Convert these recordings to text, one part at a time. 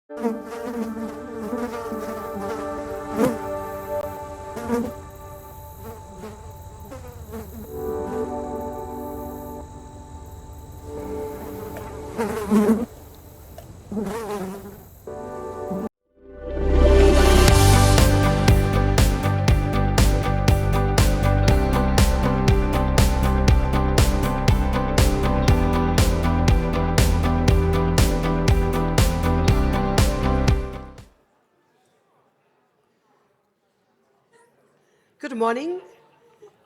Good morning,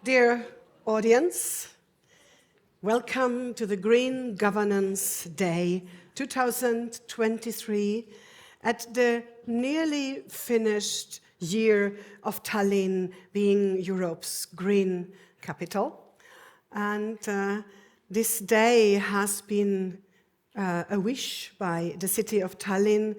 dear audience. Welcome to the Green Governance Day 2023 at the nearly finished year of Tallinn being Europe's green capital. And this day has been a wish by the city of Tallinn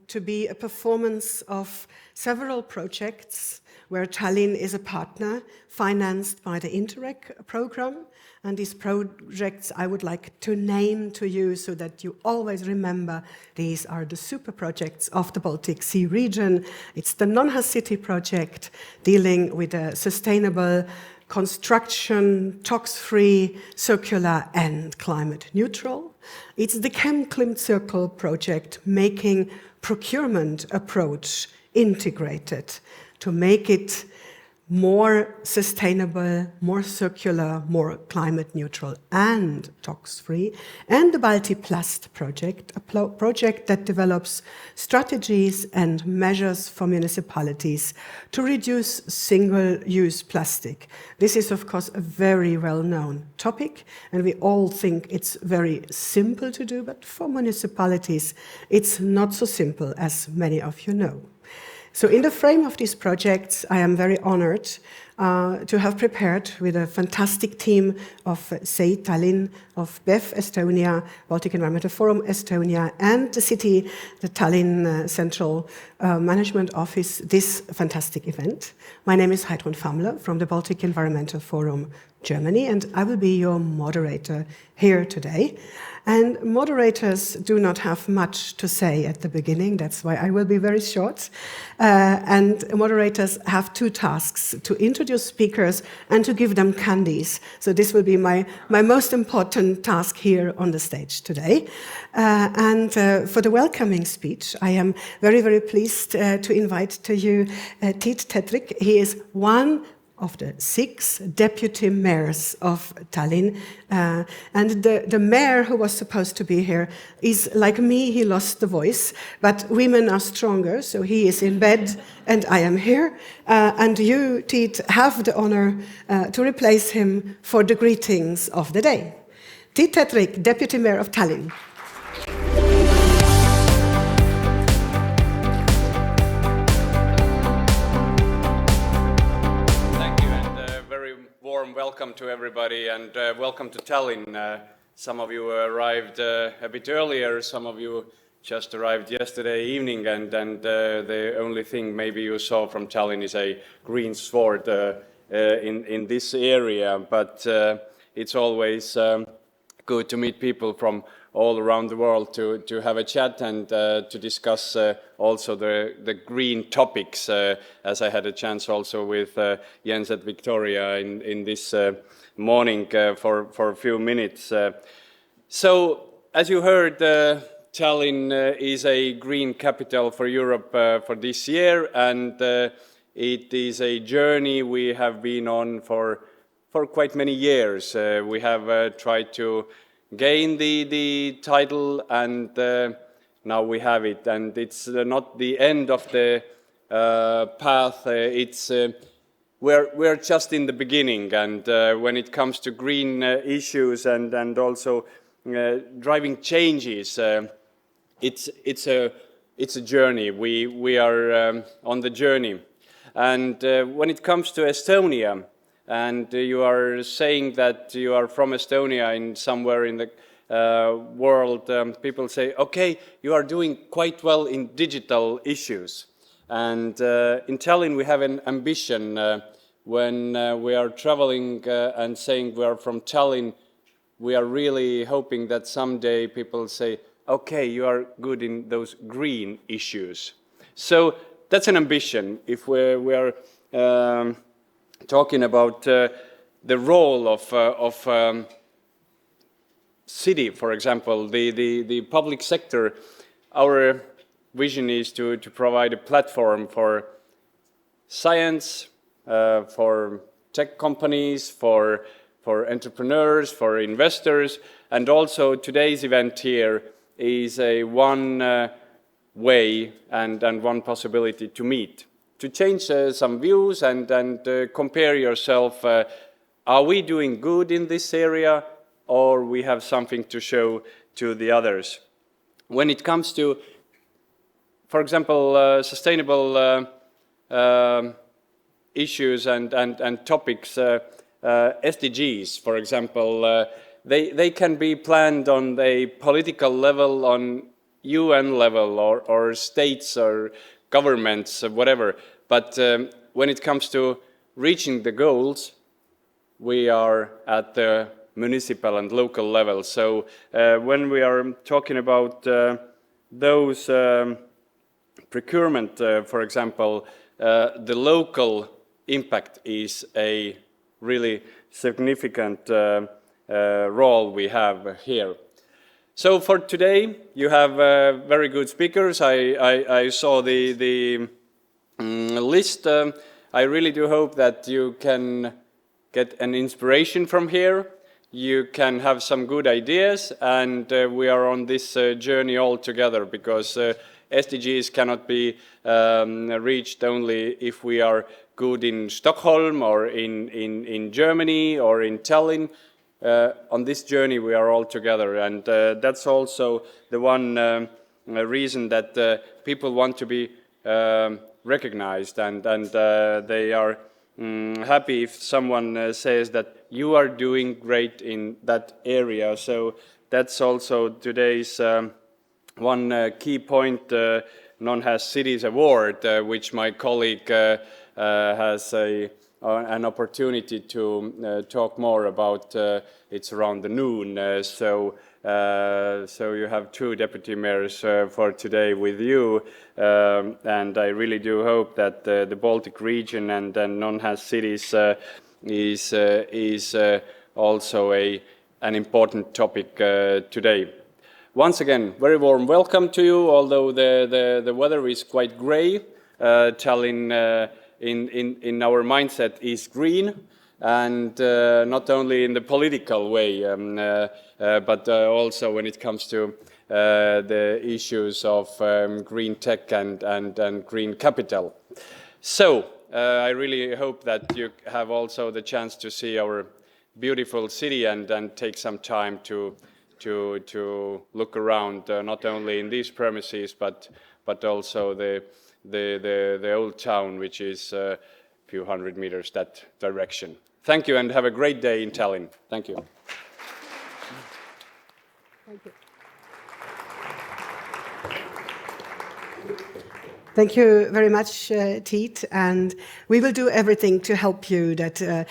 to be a performance of several projects where Tallinn is a partner financed by the Interreg program. And these projects I would like to name to you so that you always remember these are the super projects of the Baltic Sea region. It's the Nonha City project dealing with a sustainable construction, tox-free, circular and climate neutral. It's the ChemClim Circle project making procurement approach integrated to make it more sustainable, more circular, more climate neutral and tox-free. And the Baltiplast project, a project that develops strategies and measures for municipalities to reduce single-use plastic. This is, of course, a very well-known topic, and we all think it's very simple to do, but for municipalities, it's not so simple, as many of you know. So in the frame of these projects, I am very honored to have prepared with a fantastic team of SEI Tallinn, of BEF Estonia, Baltic Environmental Forum Estonia, and the city, the Tallinn Central Management Office, this fantastic event. My name is Heidrun Famler from the Baltic Environmental Forum Germany, and I will be your moderator here today. And moderators do not have much to say at the beginning, that's why I will be very short. And moderators have two tasks: to introduce speakers and to give them candies. So this will be my most important task here on the stage today. For the welcoming speech, I am very, very pleased to invite to you Tiit Terik. He is one of the 6 deputy mayors of Tallinn. And the mayor who was supposed to be here is like me, he lost the voice, but women are stronger, so he is in bed and I am here. And you, Tiit, have the honor to replace him for the greetings of the day. Tiit Terik, deputy mayor of Tallinn. Warm welcome to everybody, and welcome to Tallinn. Some of you arrived a bit earlier, some of you just arrived yesterday evening, and the only thing maybe you saw from Tallinn is a green sword in this area, but it's always good to meet people from all around the world to have a chat and to discuss also the green topics, as I had a chance also with Jens and Victoria in this morning for a few minutes. So, as you heard, Tallinn is a green capital for Europe for this year, and it is a journey we have been on for quite many years. We have tried to gain the title, and now we have it, and it's not the end of the path. We're just in the beginning, and when it comes to green issues and also driving changes, it's a journey. We are on the journey, and when it comes to Estonia, and you are saying that you are from Estonia in somewhere in the world, people say, okay, you are doing quite well in digital issues. And in Tallinn we have an ambition when we are traveling and saying we are from Tallinn, we are really hoping that someday people say, okay, you are good in those green issues. So that's an ambition. If we are talking about the role of city, for example, the public sector, our vision is to provide a platform for science, for tech companies, for entrepreneurs, for investors, and also today's event here is a one way and one possibility to meet, to change some views and compare yourself. Are we doing good in this area, or we have something to show to the others? When it comes to, for example, sustainable issues and topics, SDGs, for example, they can be planned on a political level, on UN level, or states or governments, or whatever. But when it comes to reaching the goals, we are at the municipal and local level. So when we are talking about those procurement, for example, the local impact is a really significant role we have here. So for today, you have very good speakers. I saw the list. I really do hope that you can get an inspiration from here. You can have some good ideas, and we are on this journey all together, because SDGs cannot be reached only if we are good in Stockholm or in Germany or in Tallinn. On this journey we are all together, and that's also the one reason that people want to be recognized, and they are happy if someone says that you are doing great in that area. So that's also today's one key point. None Has Cities Award, which my colleague has an opportunity to talk more about. It's around the noon, so you have two deputy mayors for today with you, and I really do hope that the Baltic region and None Has Cities is also an important topic today. Once again, very warm welcome to you, although the weather is quite grey. Tallinn in our mindset is green, and not only in the political way, but also when it comes to the issues of green tech and green capital. So I really hope that you have also the chance to see our beautiful city and take some time to look around, not only in these premises, but also the old town, which is a few hundred meters that direction. Thank you, and have a great day in Tallinn. Thank you. Thank you. Thank you very much, Tiit, and we will do everything to help you that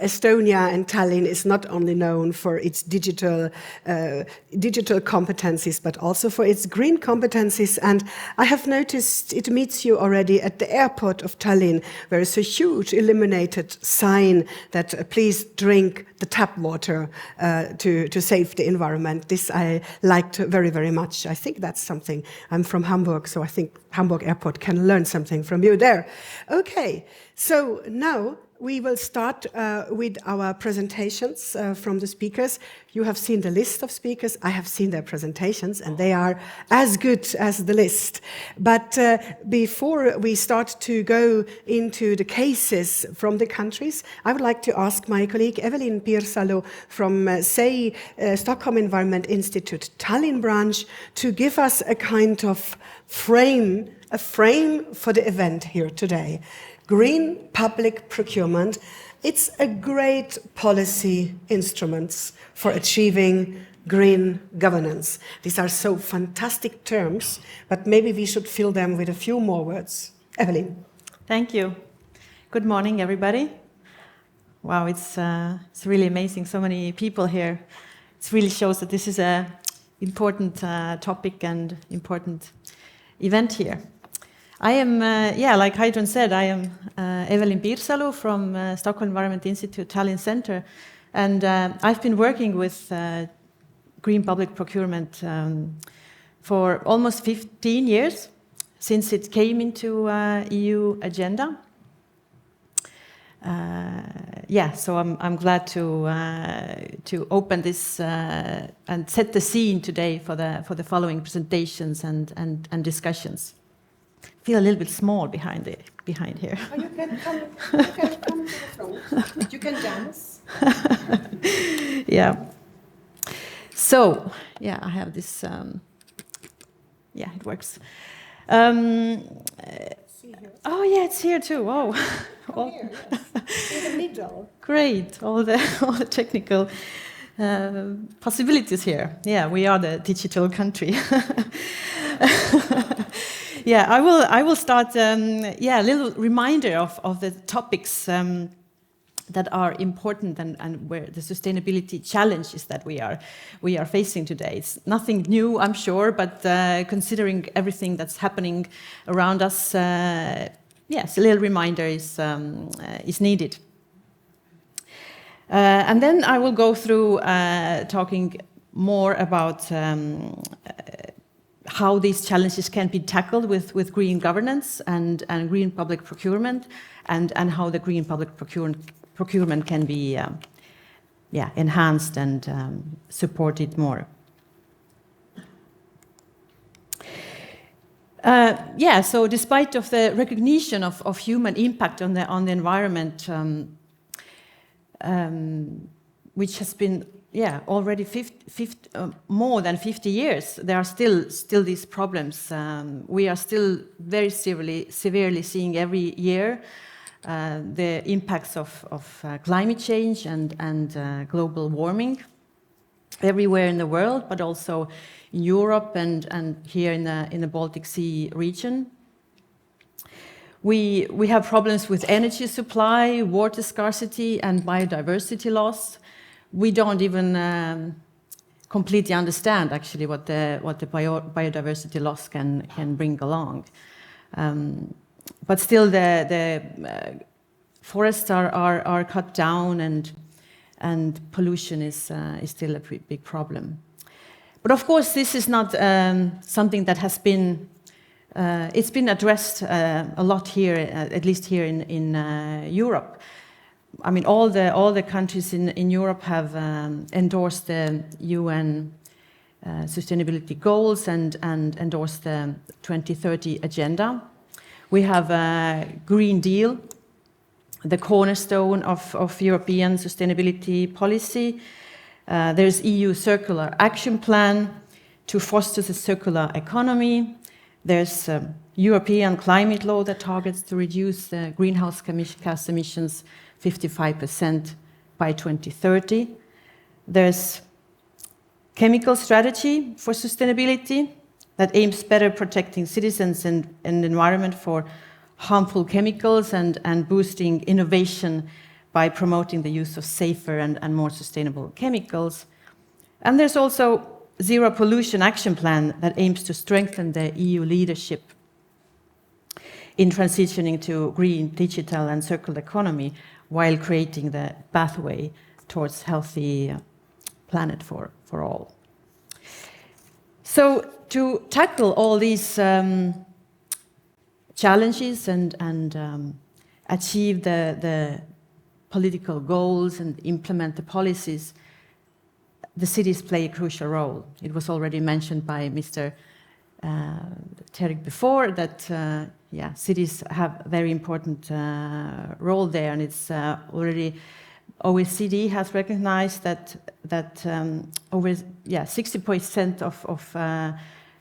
Estonia and Tallinn is not only known for its digital competencies, but also for its green competencies. And I have noticed it meets you already at the airport of Tallinn. There is a huge illuminated sign that please drink the tap water to save the environment. This I liked very, very much. I think that's something. I'm from Hamburg, so I think Hamburg Airport can learn something from you there. Okay, so now we will start with our presentations from the speakers. You have seen the list of speakers. I have seen their presentations, and they are as good as the list. But before we start to go into the cases from the countries, I would like to ask my colleague Evelyn Pirsalo from SEI, Stockholm Environment Institute, Tallinn branch, to give us a kind of frame for the event here today. Green public procurement, it's a great policy instrument for achieving green governance. These are so fantastic terms, but maybe we should fill them with a few more words. Evelyn. Thank you. Good morning, everybody. Wow, it's really amazing. So many people here. It really shows that this is a important topic and important event here. I am, like Heidrun said, I am Evelyn Pirsalu from Stockholm Environment Institute Tallinn Center, and I've been working with green public procurement for almost 15 years, since it came into EU agenda. So I'm glad to open this and set the scene today for the following presentations and discussions. I feel a little bit small behind here. Oh, you can come to the front. You can dance. Yeah. So, I have this. It works. Oh, yeah, it's here too. Oh, Here, yes. In the middle. Great! All the technical possibilities here. Yeah, we are the digital country. I will start. A little reminder of the topics that are important and where the sustainability challenges that we are facing today. It's nothing new, I'm sure, but considering everything that's happening around us, a little reminder is needed. And then I will go through talking more about how these challenges can be tackled with green governance and green public procurement, and how the green public procurement can be enhanced and supported more. So despite of the recognition of human impact on the environment, which has been already more than 50 years, there are still these problems. We are still very severely seeing every year the impacts of climate change and global warming everywhere in the world, but also in Europe and here in the Baltic Sea region. We have problems with energy supply, water scarcity, and biodiversity loss. We don't even completely understand actually what the biodiversity loss can bring along. But still, the forests are cut down, and pollution is still a pretty big problem. But of course, this is not something that has been. It's been addressed a lot here, at least here in Europe. I mean, all the countries in Europe have endorsed the UN sustainability goals and endorsed the 2030 agenda. We have a Green Deal, the cornerstone of European sustainability policy. There's EU Circular Action Plan to foster the circular economy. There's a European climate law that targets to reduce the greenhouse gas emissions 55% by 2030. There's chemical strategy for sustainability that aims better protecting citizens and environment for harmful chemicals and boosting innovation by promoting the use of safer and more sustainable chemicals. And there's also Zero Pollution Action Plan that aims to strengthen the EU leadership in transitioning to green, digital and circular economy while creating the pathway towards healthy planet for all. So to tackle all these challenges and achieve the political goals and implement the policies, the cities play a crucial role. It was already mentioned by Mr. Terik before that cities have a very important role there, and it's already OECD has recognized that over 60% of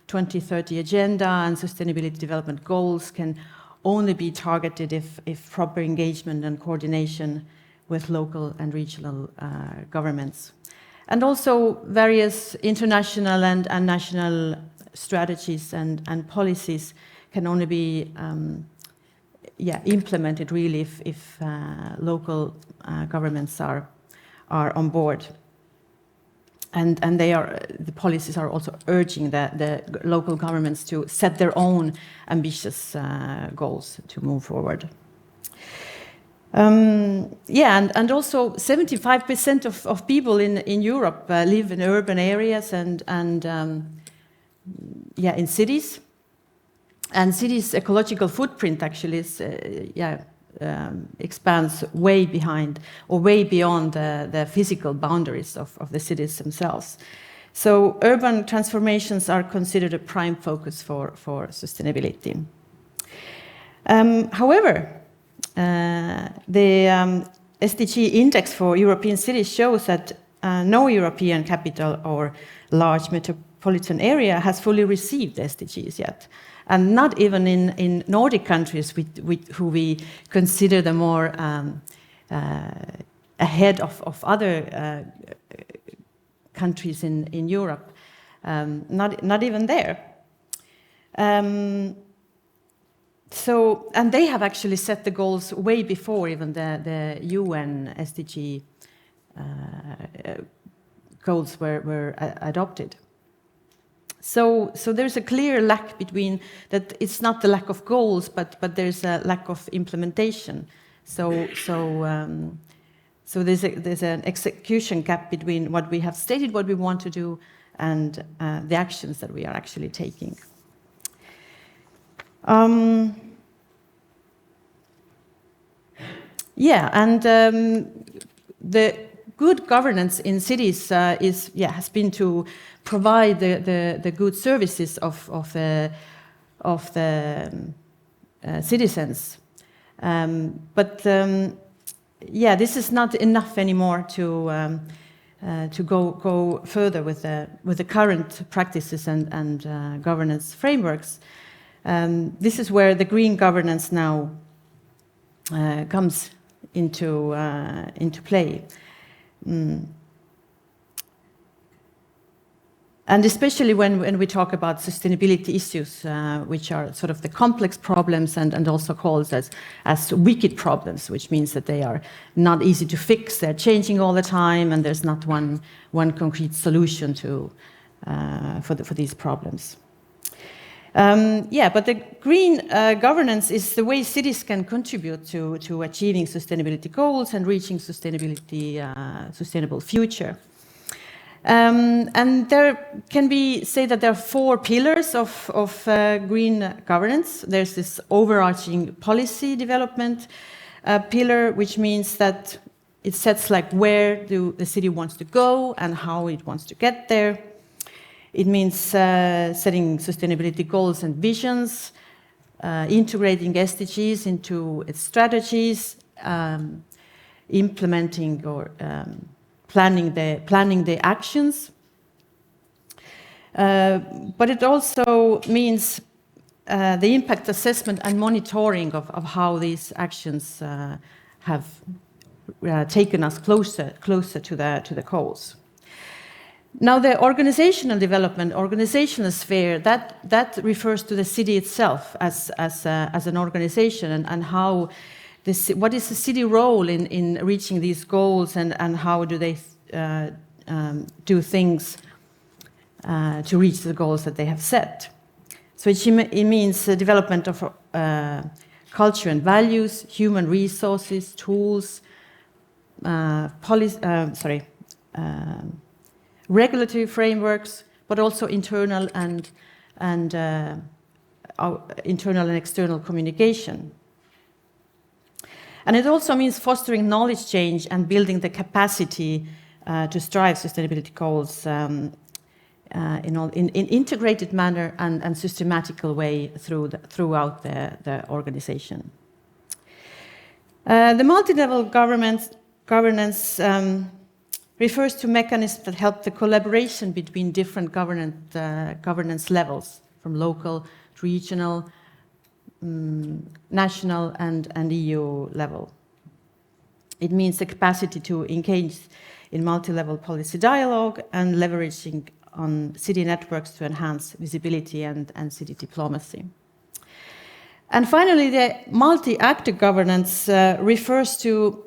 2030 agenda and sustainability development goals can only be targeted if proper engagement and coordination with local and regional governments. And also various international and national strategies and policies can only be implemented really if local governments are on board. and the policies are also urging the local governments to set their own ambitious goals to move forward. And also 75% of people in Europe live in urban areas and in cities. And cities' ecological footprint actually is, expands way behind or way beyond the physical boundaries of the cities themselves. So urban transformations are considered a prime focus for sustainability. However, the SDG index for European cities shows that no European capital or large metropolitan area has fully received the SDGs yet. And not even in Nordic countries who we consider the more ahead of other countries in Europe, not even there. And they have actually set the goals way before even the UN SDG goals were adopted. So there's a clear lack between that. It's not the lack of goals, but there's a lack of implementation. So there's an execution gap between what we have stated, what we want to do, and the actions that we are actually taking. The good governance in cities has been to provide the good services of the citizens, this is not enough anymore to go further with the current practices and governance frameworks. This is where the green governance now comes into play. And especially when we talk about sustainability issues, which are sort of the complex problems and also called as wicked problems, which means that they are not easy to fix, they're changing all the time, and there's not one concrete solution for these problems. But the green governance is the way cities can contribute to achieving sustainability goals and reaching sustainable future. And there can be say that there are 4 pillars of green governance. There's this overarching policy development pillar, which means that it sets like where the city wants to go and how it wants to get there. It means setting sustainability goals and visions, integrating SDGs into its strategies, implementing or planning the actions. But it also means the impact assessment and monitoring of how these actions have taken us closer to the goals. Now, the organizational development, organizational sphere, that refers to the city itself as an organization and how what is the city role in reaching these goals and how do they do things to reach the goals that they have set. So it means the development of culture and values, human resources, tools, regulatory frameworks, but also internal and external communication. And it also means fostering knowledge change and building the capacity to strive sustainability goals in integrated manner and systematical way throughout the organization. The multi-level governance refers to mechanisms that help the collaboration between different governance levels, from local to regional, national and EU level. It means the capacity to engage in multi-level policy dialogue and leveraging on city networks to enhance visibility and city diplomacy. And finally, the multi-actor governance refers to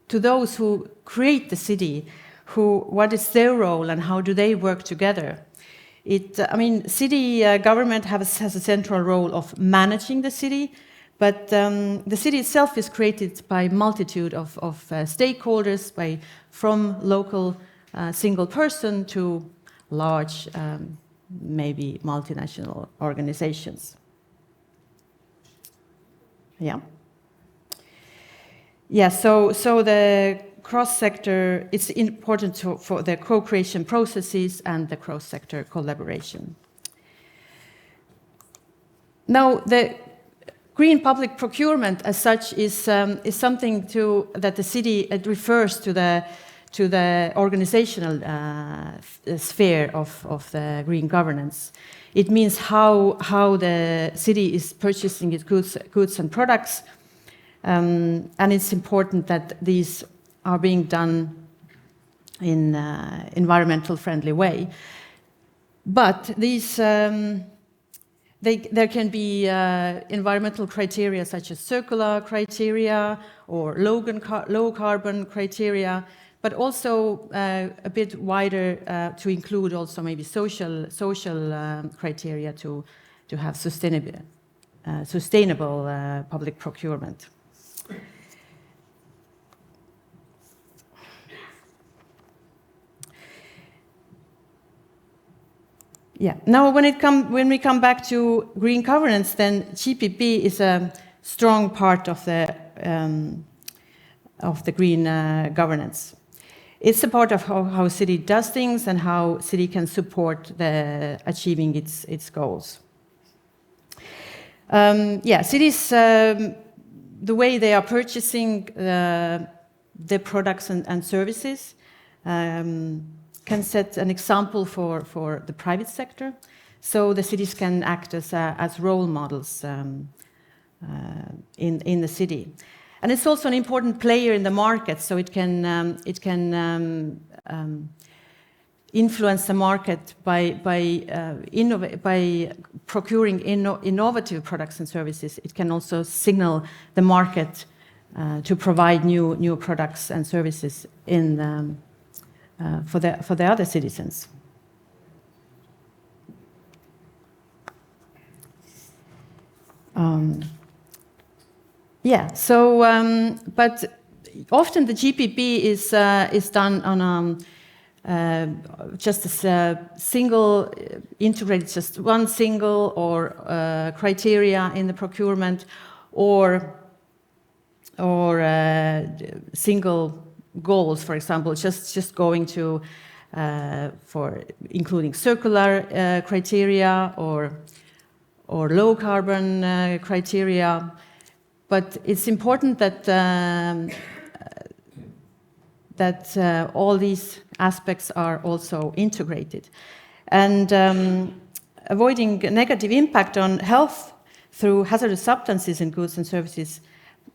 those who create the city, what is their role and how do they work together. City government has a central role of managing the city, but the city itself is created by multitude of stakeholders, from local single person to large, maybe multinational organizations. So the cross-sector, it's important for the co-creation processes and the cross-sector collaboration. Now, the green public procurement as such is something that the city, it refers to the organizational sphere of the green governance. It means how the city is purchasing its goods and products, and it's important that these are being done in an environmental friendly way. But these, there can be environmental criteria such as circular criteria or low carbon criteria, but also a bit wider to include also maybe social criteria to have sustainable public procurement. Now, when we come back to green governance, then GPP is a strong part of the green governance. It's a part of how city does things and how city can support achieving its goals. Cities, the way they are purchasing the products and services can set an example for the private sector. So the cities can act as role models in the city. And it's also an important player in the market, so it can influence the market by procuring innovative products and services. It can also signal the market to provide new products and services for the other citizens. But often the GPP is done on just as a single, integrated, just one single or criteria in the procurement, or single goals, for example, just going to for including circular criteria or low carbon criteria. But it's important that all these aspects are also integrated. And avoiding negative impact on health through hazardous substances in goods and services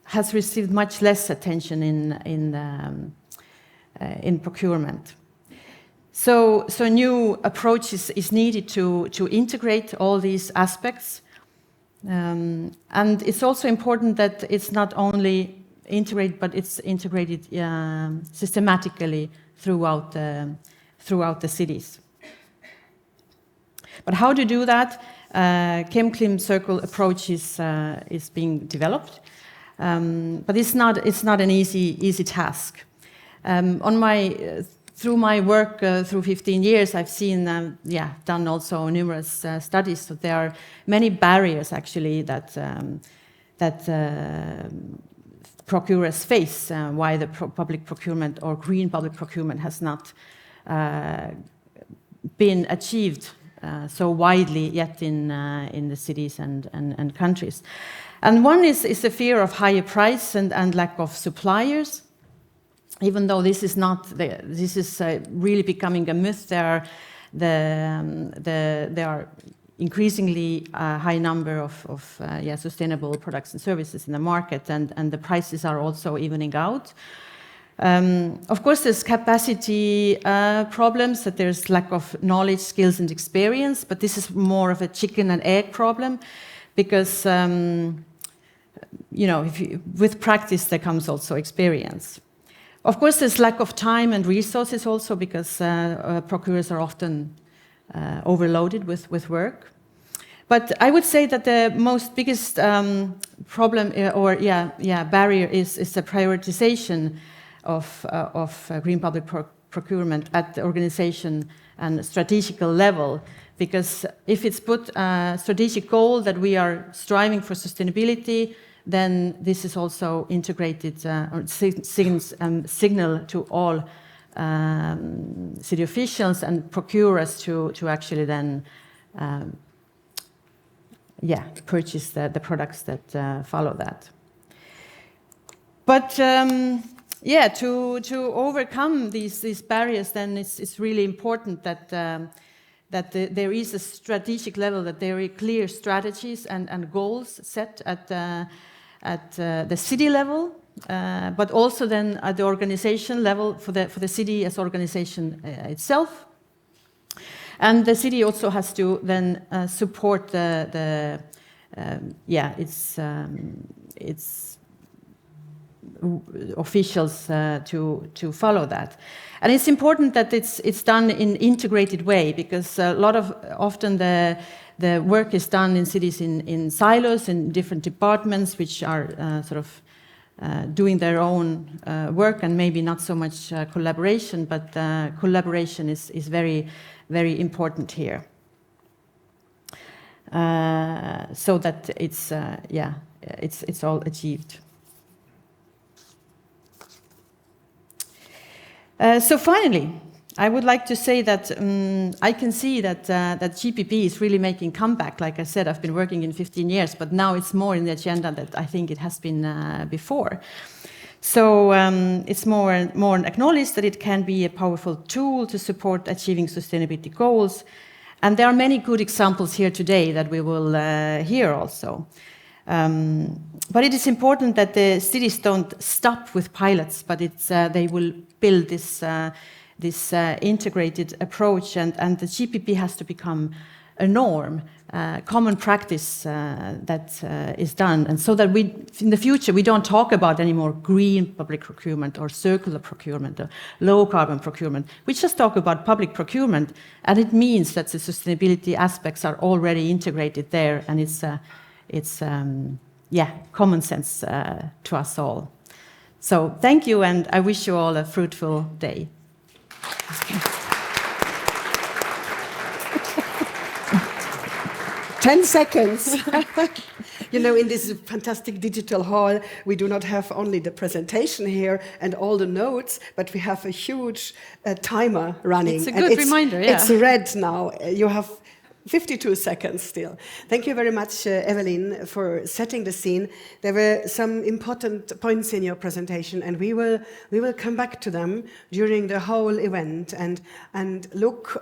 has received much less attention in procurement. So new approaches is needed to integrate all these aspects. And it's also important that it's not only integrated, but it's integrated systematically throughout the cities. But how to do that? ChemClim Circle approach is being developed, but it's not an easy task. Through my work through 15 years, I've seen, done also numerous studies. So there are many barriers actually that procurers face, why the public procurement or green public procurement has not been achieved so widely yet in the cities and countries. And one is the fear of higher price and lack of suppliers. Even though this is really becoming a myth, there are increasingly high number of sustainable products and services in the market, and the prices are also evening out. Of course, there's capacity problems, that there's lack of knowledge, skills, and experience, but this is more of a chicken and egg problem, because with practice there comes also experience. Of course, there's lack of time and resources also because procurers are often overloaded with work. But I would say that the biggest problem barrier is the prioritization of green public procurement at the organization and strategical level. Because if it's put a strategic goal that we are striving for sustainability, then this is also integrated or signal to all city officials and procurers to actually then purchase the products that follow that. But to overcome these barriers, then it's really important that there is a strategic level, that there are clear strategies and goals set at the city level, but also then at the organization level for the city as organization itself. And the city also has to then support its officials to follow that. And it's important that it's done in integrated way, because often the work is done in cities in silos, in different departments, which are doing their own work, and maybe not so much collaboration, but collaboration is very, very important here. So that it's all achieved. So finally, I would like to say that I can see that GPP is really making comeback. Like I said, I've been working in 15 years, but now it's more in the agenda that I think it has been before. So it's more acknowledged that it can be a powerful tool to support achieving sustainability goals. And there are many good examples here today that we will hear also. But it is important that the cities don't stop with pilots, but they will build this integrated approach, and the GPP has to become a norm, common practice that is done, and so that in the future we don't talk about anymore green public procurement or circular procurement or low carbon procurement. We just talk about public procurement, and it means that the sustainability aspects are already integrated there, and it's common sense to us all. So thank you, and I wish you all a fruitful day. 10 seconds. You know, in this fantastic digital hall, we do not have only the presentation here and all the notes, but we have a huge timer running. It's a good reminder, yeah. It's red now. You have 52 seconds still. Thank you very much, Evelyn, for setting the scene. There were some important points in your presentation, and we will come back to them during the whole event and look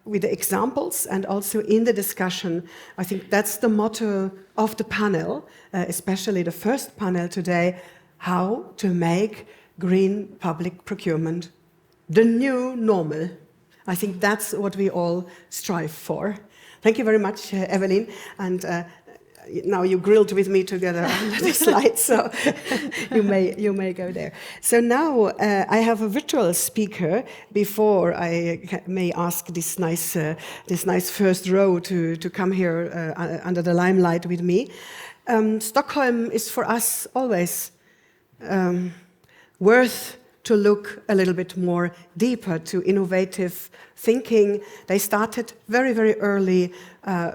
with the examples and also in the discussion. I think that's the motto of the panel, especially the first panel today: how to make green public procurement the new normal. I think that's what we all strive for. Thank you very much, Evelyn. And now you grilled with me together on the slides, so you may go there. So now I have a virtual speaker. Before I may ask this nice first row to come here under the limelight with me. Stockholm is for us always worth to look a little bit more deeper to innovative thinking. They started very, very early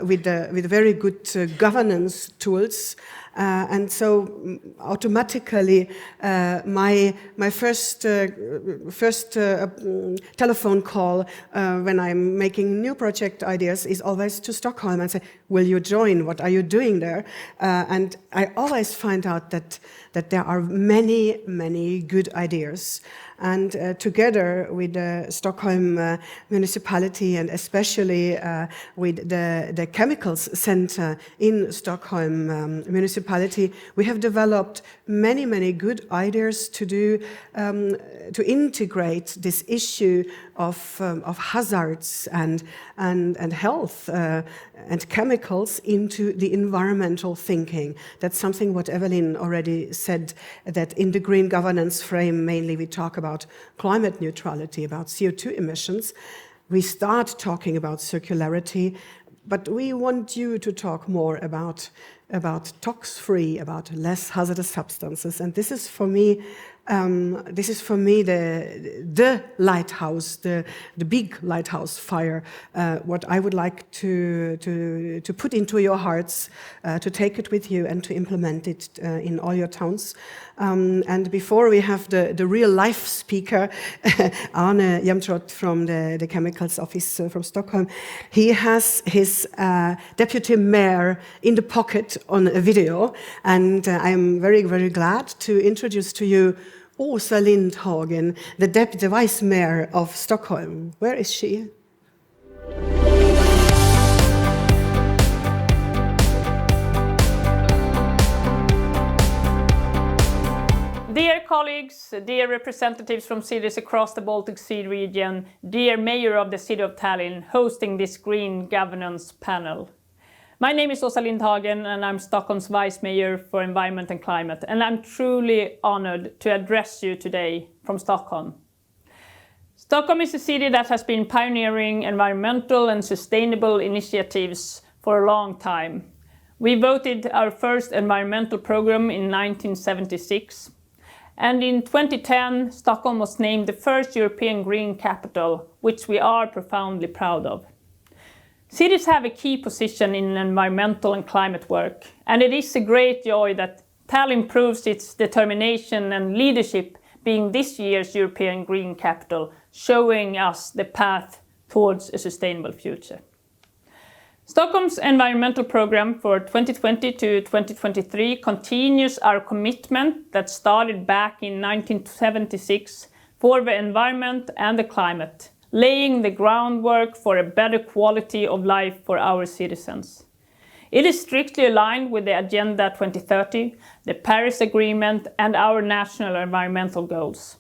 with very good governance tools. And so automatically my first telephone call when I'm making new project ideas is always to Stockholm and say, will you join? What are you doing there? And I always find out that there are many, many good ideas. And together with the Stockholm municipality, and especially with the Chemicals Center in Stockholm municipality, municipality, we have developed many good ideas to do to integrate this issue of hazards and health and chemicals into the environmental thinking. That's something what Evelyn already said, that in the green governance frame mainly we talk about climate neutrality, about CO2 emissions. We start talking about circularity, but we want you to talk more about tox-free, about less hazardous substances. And this is for me the lighthouse, the big lighthouse fire, what I would like to put into your hearts, to take it with you and to implement it in all your towns. And before we have the real life speaker, Arne Hjelmtrodt from the Chemicals Office from Stockholm, he has his deputy mayor in the pocket on a video, and I'm very glad to introduce to you Åsa Lindhagen, the deputy vice mayor of Stockholm. Where is she? Dear colleagues, dear representatives from cities across the Baltic Sea region, dear Mayor of the City of Tallinn, hosting this Green Governance panel. My name is Åsa Lindhagen and I'm Stockholm's Vice Mayor for Environment and Climate, and I'm truly honored to address you today from Stockholm. Stockholm is a city that has been pioneering environmental and sustainable initiatives for a long time. We voted our first environmental program in 1976. And in 2010, Stockholm was named the first European Green Capital, which we are profoundly proud of. Cities have a key position in environmental and climate work, and it is a great joy that Tallinn proves its determination and leadership being this year's European Green Capital, showing us the path towards a sustainable future. Stockholm's environmental program for 2020 to 2023 continues our commitment that started back in 1976 for the environment and the climate, laying the groundwork for a better quality of life for our citizens. It is strictly aligned with the Agenda 2030, the Paris Agreement, and our national environmental goals.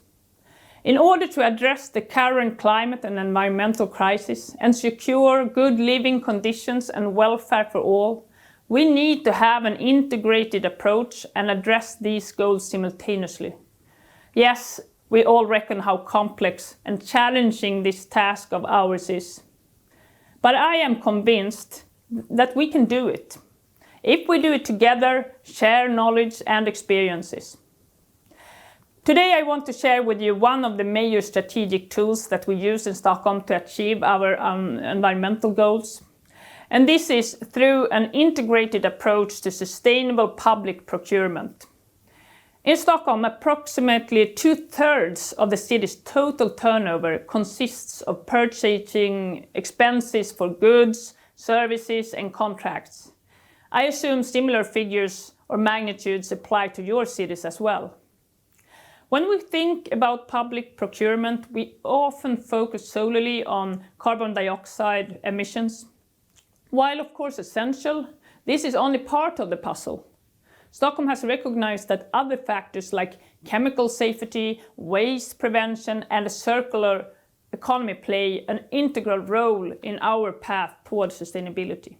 In order to address the current climate and environmental crisis and secure good living conditions and welfare for all, we need to have an integrated approach and address these goals simultaneously. Yes, we all reckon how complex and challenging this task of ours is. But I am convinced that we can do it, if we do it together, share knowledge and experiences. Today I want to share with you one of the major strategic tools that we use in Stockholm to achieve our environmental goals. And this is through an integrated approach to sustainable public procurement. In Stockholm, approximately 2/3 of the city's total turnover consists of purchasing expenses for goods, services and contracts. I assume similar figures or magnitudes apply to your cities as well. When we think about public procurement, we often focus solely on carbon dioxide emissions. While of course essential, this is only part of the puzzle. Stockholm has recognized that other factors like chemical safety, waste prevention, and a circular economy play an integral role in our path towards sustainability.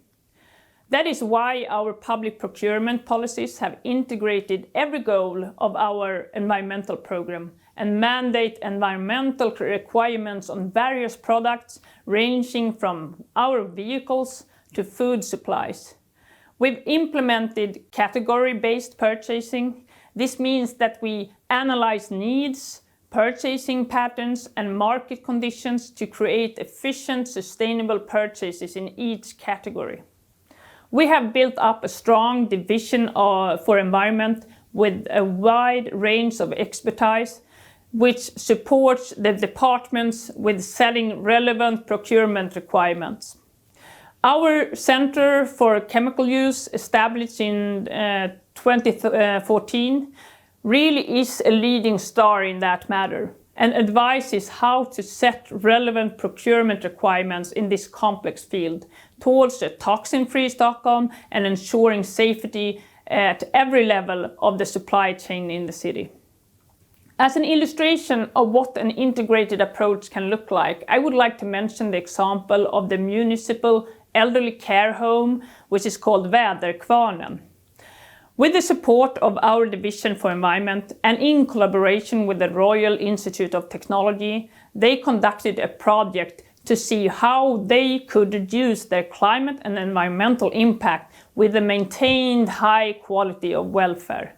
That is why our public procurement policies have integrated every goal of our environmental program and mandate environmental requirements on various products ranging from our vehicles to food supplies. We've implemented category-based purchasing. This means that we analyze needs, purchasing patterns and market conditions to create efficient, sustainable purchases in each category. We have built up a strong division for environment with a wide range of expertise, which supports the departments with setting relevant procurement requirements. Our Center for Chemical Use, established in 2014, really is a leading star in that matter and advises how to set relevant procurement requirements in this complex field towards a toxin-free Stockholm and ensuring safety at every level of the supply chain in the city. As an illustration of what an integrated approach can look like, I would like to mention the example of the municipal elderly care home, which is called Väderkvarnen. With the support of our Division for Environment and in collaboration with the Royal Institute of Technology, they conducted a project to see how they could reduce their climate and environmental impact with a maintained high quality of welfare.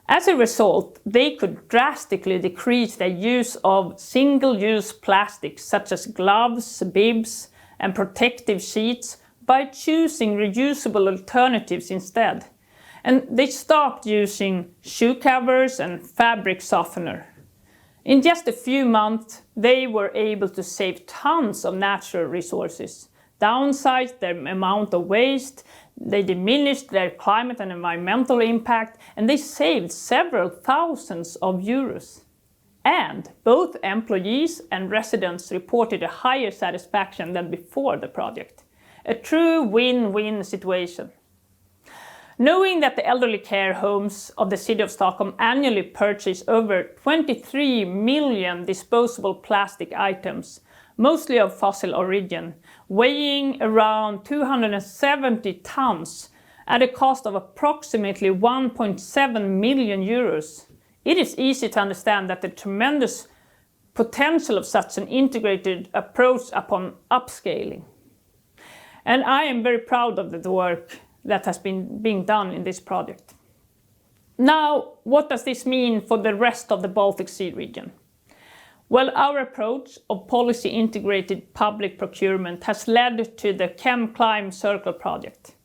As a result, they could drastically decrease their use of single-use plastics such as gloves, bibs, and protective sheets by choosing reusable alternatives instead. And they stopped using shoe covers and fabric softener. In just a few months, they were able to save tons of natural resources, downsize their amount of waste, they diminished their climate and environmental impact, and they saved several thousands of euros. And both employees and residents reported a higher satisfaction than before the project. A true win-win situation. Knowing that the elderly care homes of the City of Stockholm annually purchase over 23 million disposable plastic items, mostly of fossil origin, weighing around 270 tons at a cost of approximately 1.7 million euros, it is easy to understand that the tremendous potential of such an integrated approach upon upscaling. And I am very proud of the work that has been being done in this project. Now, what does this mean for the rest of the Baltic Sea region? Well, our approach of policy integrated public procurement has led to the ChemClime Circle project.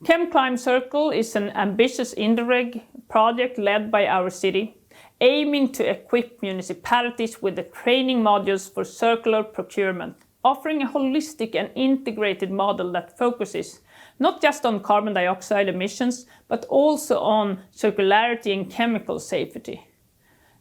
ChemClime Circle is an ambitious Interreg project led by our city, aiming to equip municipalities with the training modules for circular procurement, offering a holistic and integrated model that focuses not just on carbon dioxide emissions, but also on circularity and chemical safety.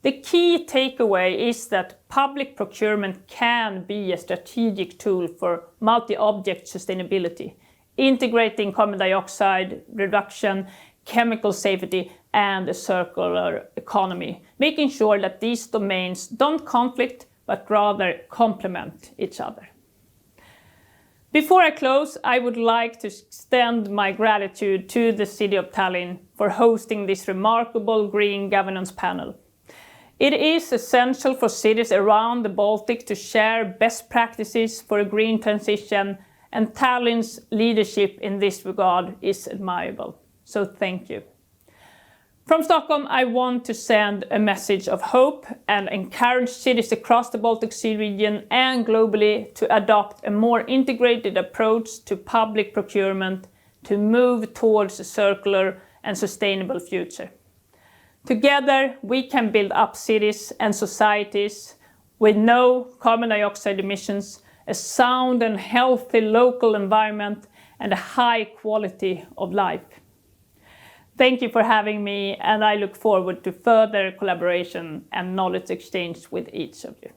The key takeaway is that public procurement can be a strategic tool for multi-object sustainability, integrating carbon dioxide reduction, chemical safety, and a circular economy, making sure that these domains don't conflict, but rather complement each other. Before I close, I would like to extend my gratitude to the City of Tallinn for hosting this remarkable green governance panel. It is essential for cities around the Baltic to share best practices for a green transition, and Tallinn's leadership in this regard is admirable. So thank you. From Stockholm, I want to send a message of hope and encourage cities across the Baltic Sea region and globally to adopt a more integrated approach to public procurement to move towards a circular and sustainable future. Together, we can build up cities and societies with no carbon dioxide emissions, a sound and healthy local environment, and a high quality of life. Thank you for having me, and I look forward to further collaboration and knowledge exchange with each of you.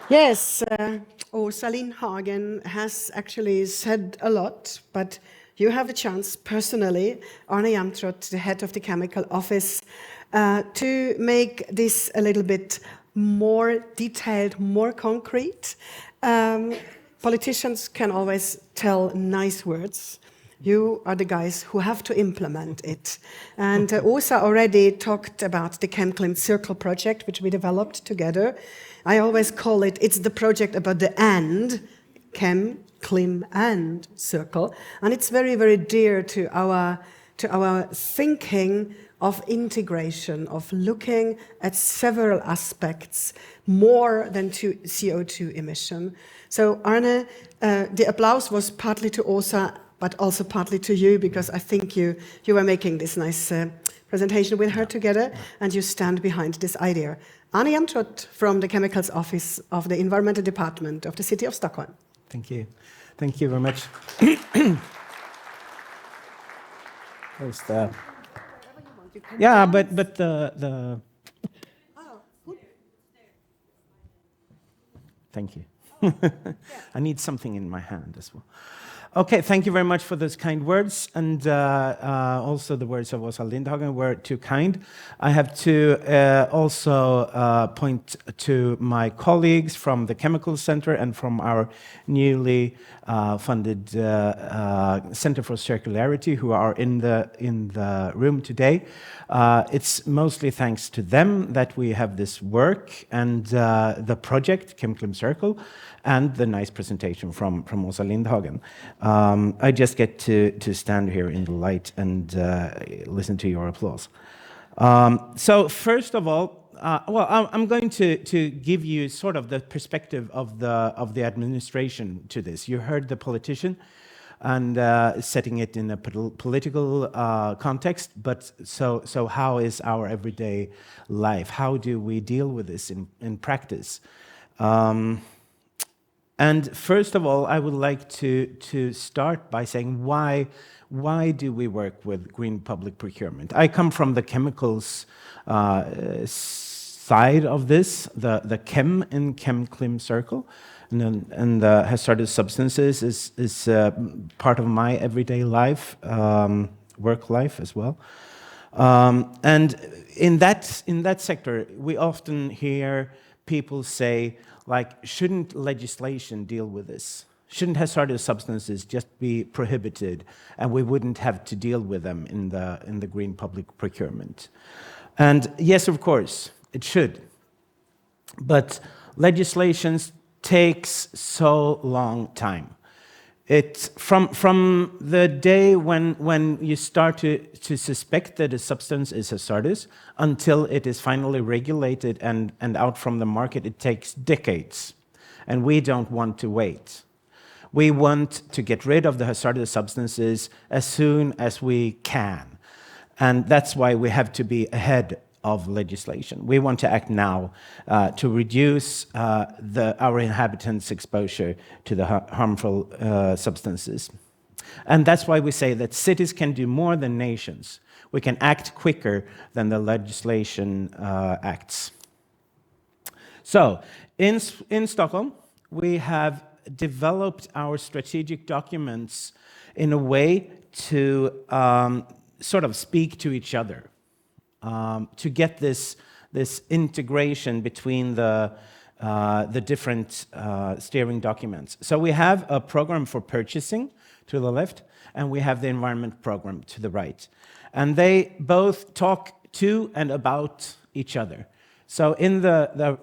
Yes, Åsa Lindhagen has actually said a lot, but you have the chance personally, Arne Jämtrot, the head of the chemical office, to make this a little bit more detailed, more concrete. Politicians can always tell nice words. You are the guys who have to implement it. And Åsa already talked about the ChemClime Circle project, which we developed together. I always call it, it's the project about the and, Chem, Clim, and Circle. And it's very, very dear to our thinking of integration, of looking at several aspects more than to CO2 emission. So Arne, the applause was partly to Åsa, but also partly to you, because I think you were making this nice presentation with her together, and you stand behind this idea. Arne Jämtrot from the Chemicals Office of the Environmental Department of the City of Stockholm. Thank you. Thank you very much. There's the... Yeah, but the... Thank you. I need something in my hand as well. Okay, thank you very much for those kind words, and also the words of Åsa Lindhagen were too kind. I have to also point to my colleagues from the Chemical Center and from our newly funded Center for Circularity, who are in the room today. It's mostly thanks to them that we have this work and the project ChemClim Circle, and the nice presentation from Åsa Lindhagen. I just get to stand here in the light and listen to your applause. So first of all, I'm going to give you sort of the perspective of the administration to this. You heard the politician and setting it in a political context, but so how is our everyday life? How do we deal with this in practice? And first of all, I would like to start by saying why do we work with green public procurement? I come from the chemicals side of this, the chem in ChemClim Circle, and hazardous substances is part of my everyday life, work life as well. And in that sector, we often hear people say, like, shouldn't legislation deal with this? Shouldn't hazardous substances just be prohibited, and we wouldn't have to deal with them in the green public procurement? And yes, of course, it should. But legislation takes so long time. It's from the day when you start to suspect that a substance is hazardous until it is finally regulated and out from the market, it takes decades. And we don't want to wait. We want to get rid of the hazardous substances as soon as we can. And that's why we have to be ahead of legislation. We want to act now to reduce our inhabitants' exposure to the harmful substances. And that's why we say that cities can do more than nations. We can act quicker than the legislation acts. So, in Stockholm, we have developed our strategic documents in a way to sort of speak to each other. To get this integration between the different steering documents. So we have a program for purchasing to the left, and we have the environment program to the right. And they both talk to and about each other. So in the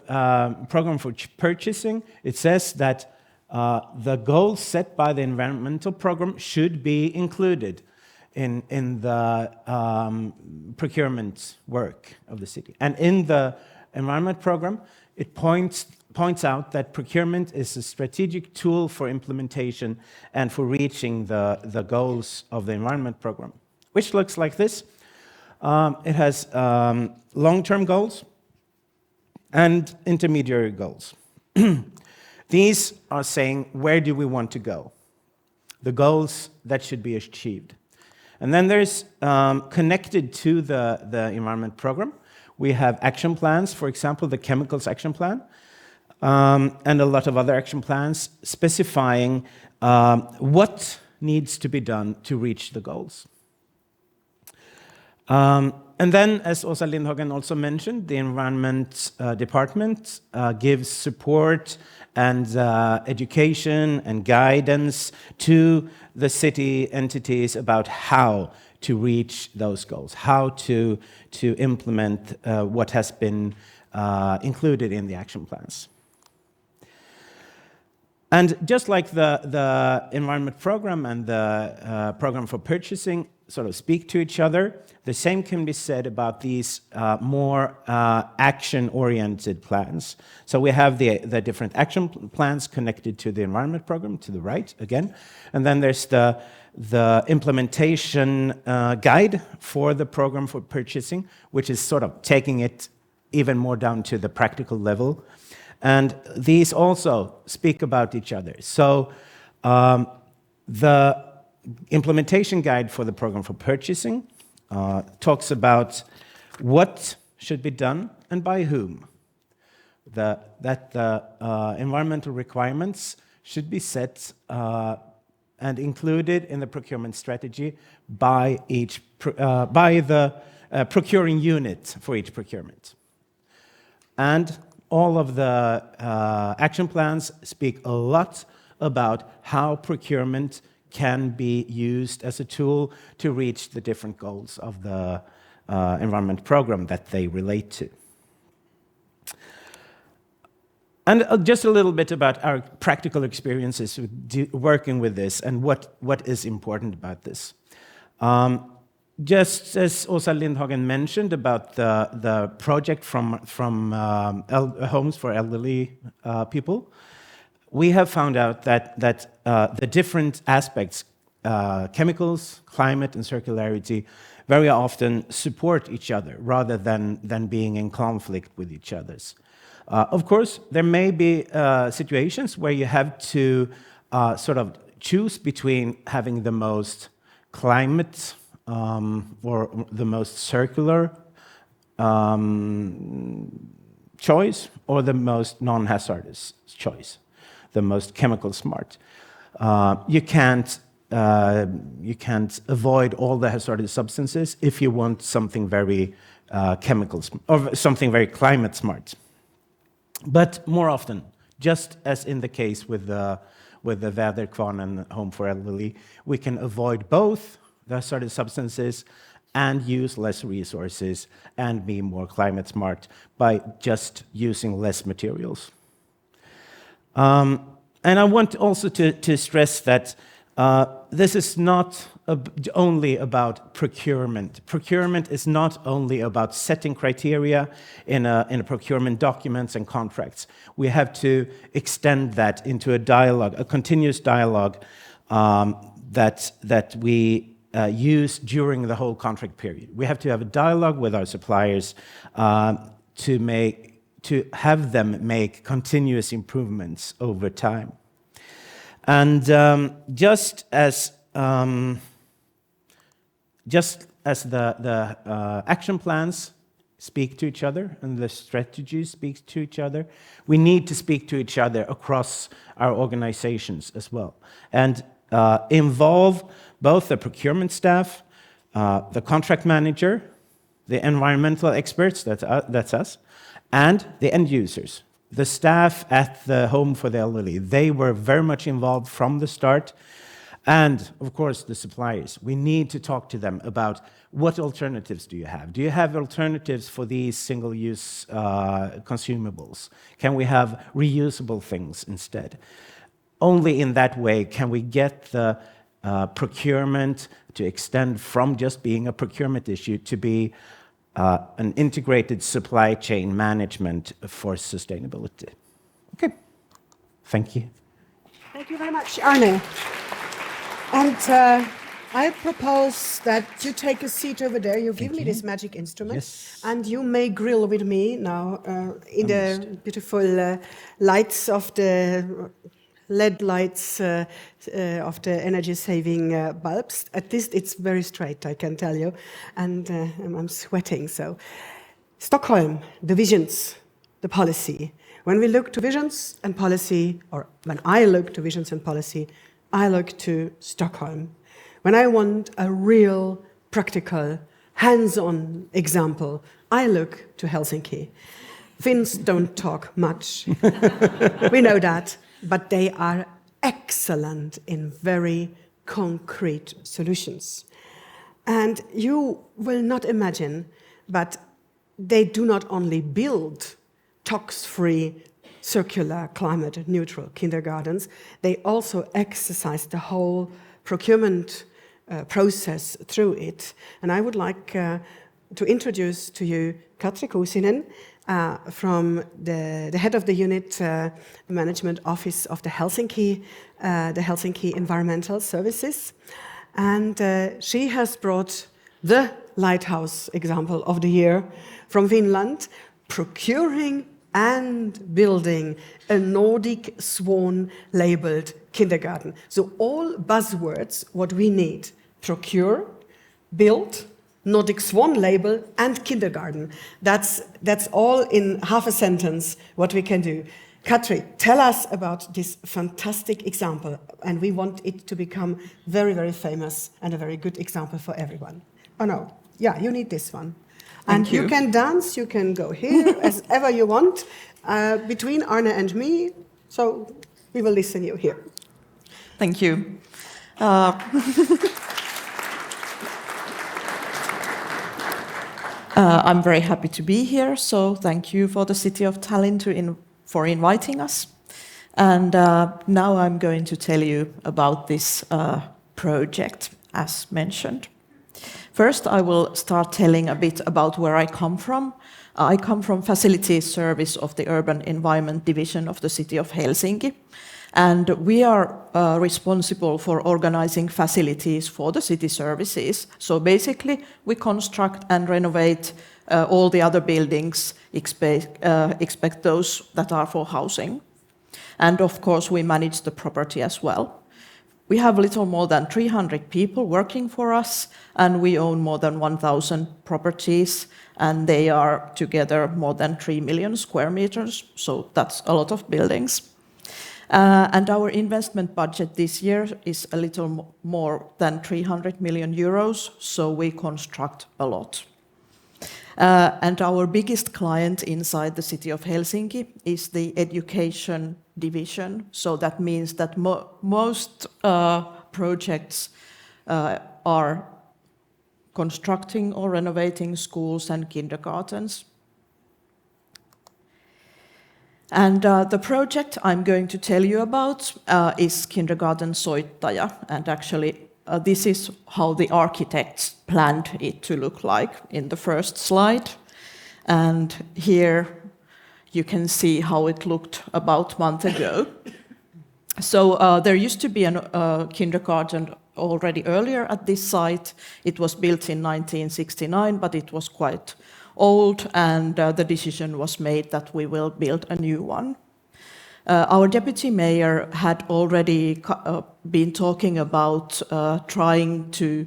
program for purchasing, it says that the goals set by the environmental program should be included in the procurement work of the city. And in the environment program, it points out that procurement is a strategic tool for implementation and for reaching the goals of the environment program, which looks like this. It has long-term goals and intermediary goals. These are saying, where do we want to go? The goals that should be achieved. And then there's, connected to the environment program, we have action plans, for example, the chemicals action plan, and a lot of other action plans specifying what needs to be done to reach the goals. And then, as Åsa Lindhagen also mentioned, the Environment Department gives support and education and guidance to the city entities about how to reach those goals, how to implement what has been included in the action plans. And just like the environment program and the program for purchasing sort of speak to each other, the same can be said about these more action-oriented plans. So we have the different action plans connected to the environment program to the right, again. And then there's the implementation guide for the program for purchasing, which is sort of taking it even more down to the practical level. And these also speak about each other. So the implementation guide for the program for purchasing talks about what should be done and by whom. that the environmental requirements should be set and included in the procurement strategy by the procuring unit for each procurement. And all of the action plans speak a lot about how procurement can be used as a tool to reach the different goals of the environment program that they relate to. And just a little bit about our practical experiences with working with this and what is important about this. Just as Åsa Lindhagen mentioned about the project from Homes for Elderly People, we have found out that the different aspects, chemicals, climate, and circularity, very often support each other rather than being in conflict with each other. Of course, there may be situations where you have to sort of choose between having the most climate or the most circular choice or the most non-hazardous choice, the most chemical smart. You can't avoid all the hazardous substances if you want something very chemical or something very climate smart. But more often, just as in the case with the Väderkvarn and Home for Elderly, we can avoid both the hazardous substances and use less resources and be more climate smart by just using less materials. And I want also to stress that this is not only about procurement. Procurement is not only about setting criteria in a procurement documents and contracts. We have to extend that into a dialogue, a continuous dialogue that we use during the whole contract period. We have to have a dialogue with our suppliers to have them make continuous improvements over time. And just as the action plans speak to each other and the strategies speak to each other, we need to speak to each other across our organizations as well, and involve both the procurement staff, the contract manager, the environmental experts, that's us, and the end users. The staff at the Home for the Elderly, they were very much involved from the start. And, of course, the suppliers. We need to talk to them about what alternatives do you have? Do you have alternatives for these single-use consumables? Can we have reusable things instead? Only in that way can we get the procurement to extend from just being a procurement issue to be an integrated supply chain management for sustainability. Okay, thank you. Thank you very much, Arne. And I propose that you take a seat over there. You give me this magic instrument. Yes. And you may grill with me now in the beautiful lights of the LED lights of the energy-saving bulbs. At least it's very straight, I can tell you. And I'm sweating, so. Stockholm, the visions, the policy. When we look to visions and policy, or when I look to visions and policy, I look to Stockholm. When I want a real, practical, hands-on example, I look to Helsinki. Finns don't talk much. We know that. But they are excellent in very concrete solutions. And you will not imagine, but they do not only build tox-free, circular, climate-neutral kindergartens, they also exercise the whole procurement process through it. And I would like to introduce to you Katri Kuusinen, from the head of the unit management office of the Helsinki Environmental Services. And she has brought the lighthouse example of the year from Finland, procuring and building a Nordic Swan labeled kindergarten. So all buzzwords, what we need: procure, build, Nordic Swan label, and kindergarten. That's all in half a sentence what we can do. Katri, tell us about this fantastic example, and we want it to become very, very famous and a very good example for everyone. Oh no, yeah, you need this one. And you can dance, you can go here as ever you want, between Arne and me, so we will listen you here. Thank you. I'm very happy to be here, so thank you for the City of Tallinn for inviting us. And now I'm going to tell you about this project, as mentioned. First, I will start telling a bit about where I come from. I come from Facilities Service of the Urban Environment Division of the City of Helsinki. And we are responsible for organizing facilities for the city services. So basically, we construct and renovate all the other buildings, expect those that are for housing. And of course, we manage the property as well. We have a little more than 300 people working for us, and we own more than 1,000 properties, and they are together more than 3 million square meters, so that's a lot of buildings. And our investment budget this year is a little more than 300 million euros, so we construct a lot. And our biggest client inside the city of Helsinki is the education division. So that means that most projects are constructing or renovating schools and kindergartens. And the project I'm going to tell you about is Kindergarten Soittaja, and actually this is how the architects planned it to look like in the first slide. And here you can see how it looked about a month ago. So there used to be a kindergarten already earlier at this site. It was built in 1969, but it was quite old, and the decision was made that we will build a new one. Our deputy mayor had already been talking about trying to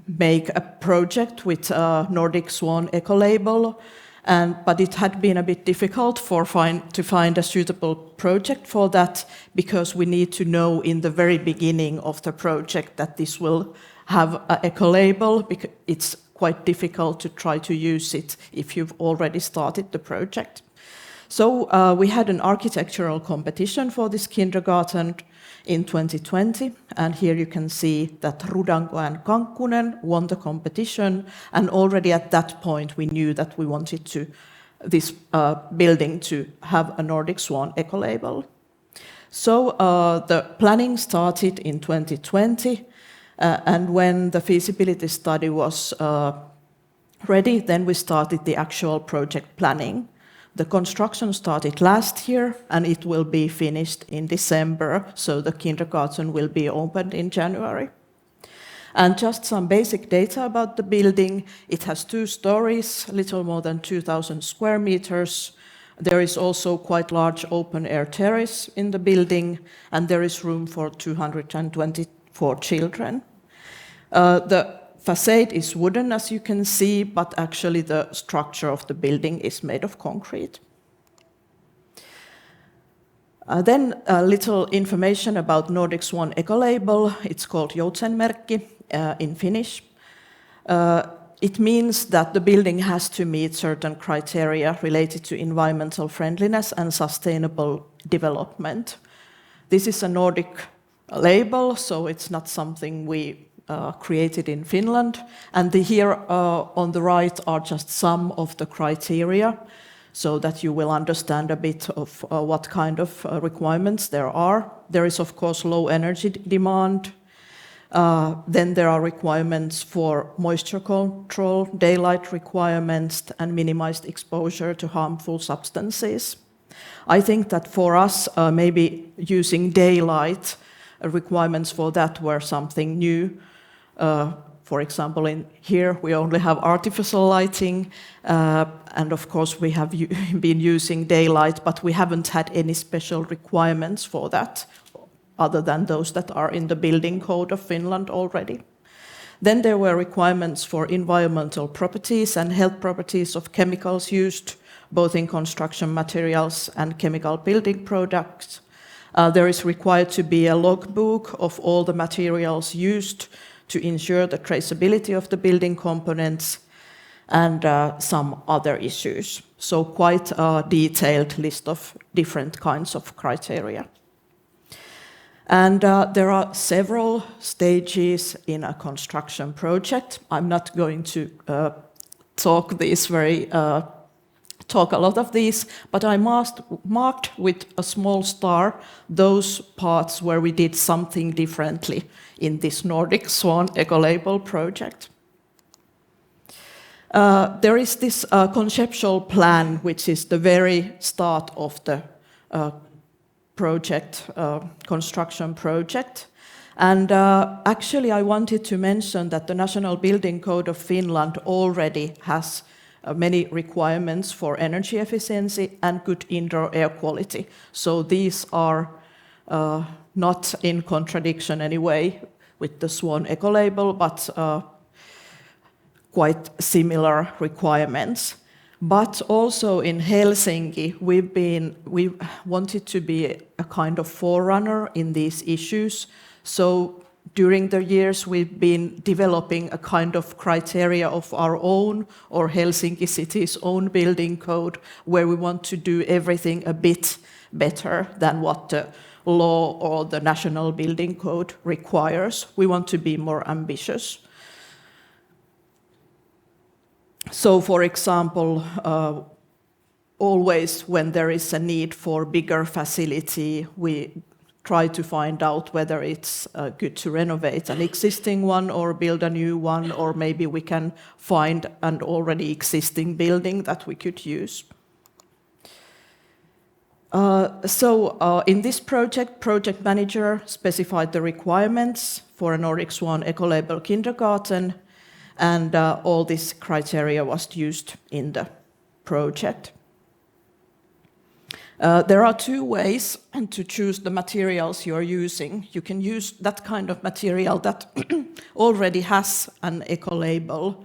make a project with Nordic Swan eco-label, but it had been a bit difficult to find a suitable project for that, because we need to know in the very beginning of the project that this will have an eco-label, because it's quite difficult to try to use it if you've already started the project. So we had an architectural competition for this kindergarten in 2020, and here you can see that Rudanko and Kankkunen won the competition, and already at that point we knew that we wanted this building to have a Nordic Swan eco-label. So the planning started in 2020, and when the feasibility study was ready, then we started the actual project planning. The construction started last year, and it will be finished in December, so the kindergarten will be opened in January. And just some basic data about the building. It has 2 stories, a little more than 2,000 square meters. There is also quite large open-air terrace in the building, and there is room for 224 children. The facade is wooden, as you can see, but actually the structure of the building is made of concrete. Then a little information about Nordic Swan eco-label. It's called Joutsenmerkki in Finnish. It means that the building has to meet certain criteria related to environmental friendliness and sustainable development. This is a Nordic label, so it's not something we created in Finland. And here on the right are just some of the criteria, so that you will understand a bit of what kind of requirements there are. There is, of course, low energy demand. Then there are requirements for moisture control, daylight requirements, and minimized exposure to harmful substances. I think that for us, maybe using daylight requirements for that were something new. For example, in here we only have artificial lighting, and of course we have been using daylight, but we haven't had any special requirements for that, other than those that are in the building code of Finland already. Then there were requirements for environmental properties and health properties of chemicals used both in construction materials and chemical building products. There is required to be a logbook of all the materials used to ensure the traceability of the building components and some other issues. So quite a detailed list of different kinds of criteria. And there are several stages in a construction project. I'm not going to talk a lot of these, but I marked with a small star those parts where we did something differently in this Nordic Swan Ecolabel project. There is this conceptual plan, which is the very start of the construction project. And actually, I wanted to mention that the National Building Code of Finland already has many requirements for energy efficiency and good indoor air quality. So these are not in contradiction anyway with the Swan Ecolabel, but quite similar requirements. But also in Helsinki, we wanted to be a kind of forerunner in these issues. So during the years, we've been developing a kind of criteria of our own, or Helsinki city's own building code, where we want to do everything a bit better than what the law or the national building code requires. We want to be more ambitious. So, for example, always when there is a need for bigger facility, we try to find out whether it's good to renovate an existing one or build a new one, or maybe we can find an already existing building that we could use. In this project manager specified the requirements for a Nordic Swan Ecolabel kindergarten, and all this criteria was used in the project. There are two ways to choose the materials you are using. You can use that kind of material that already has an ecolabel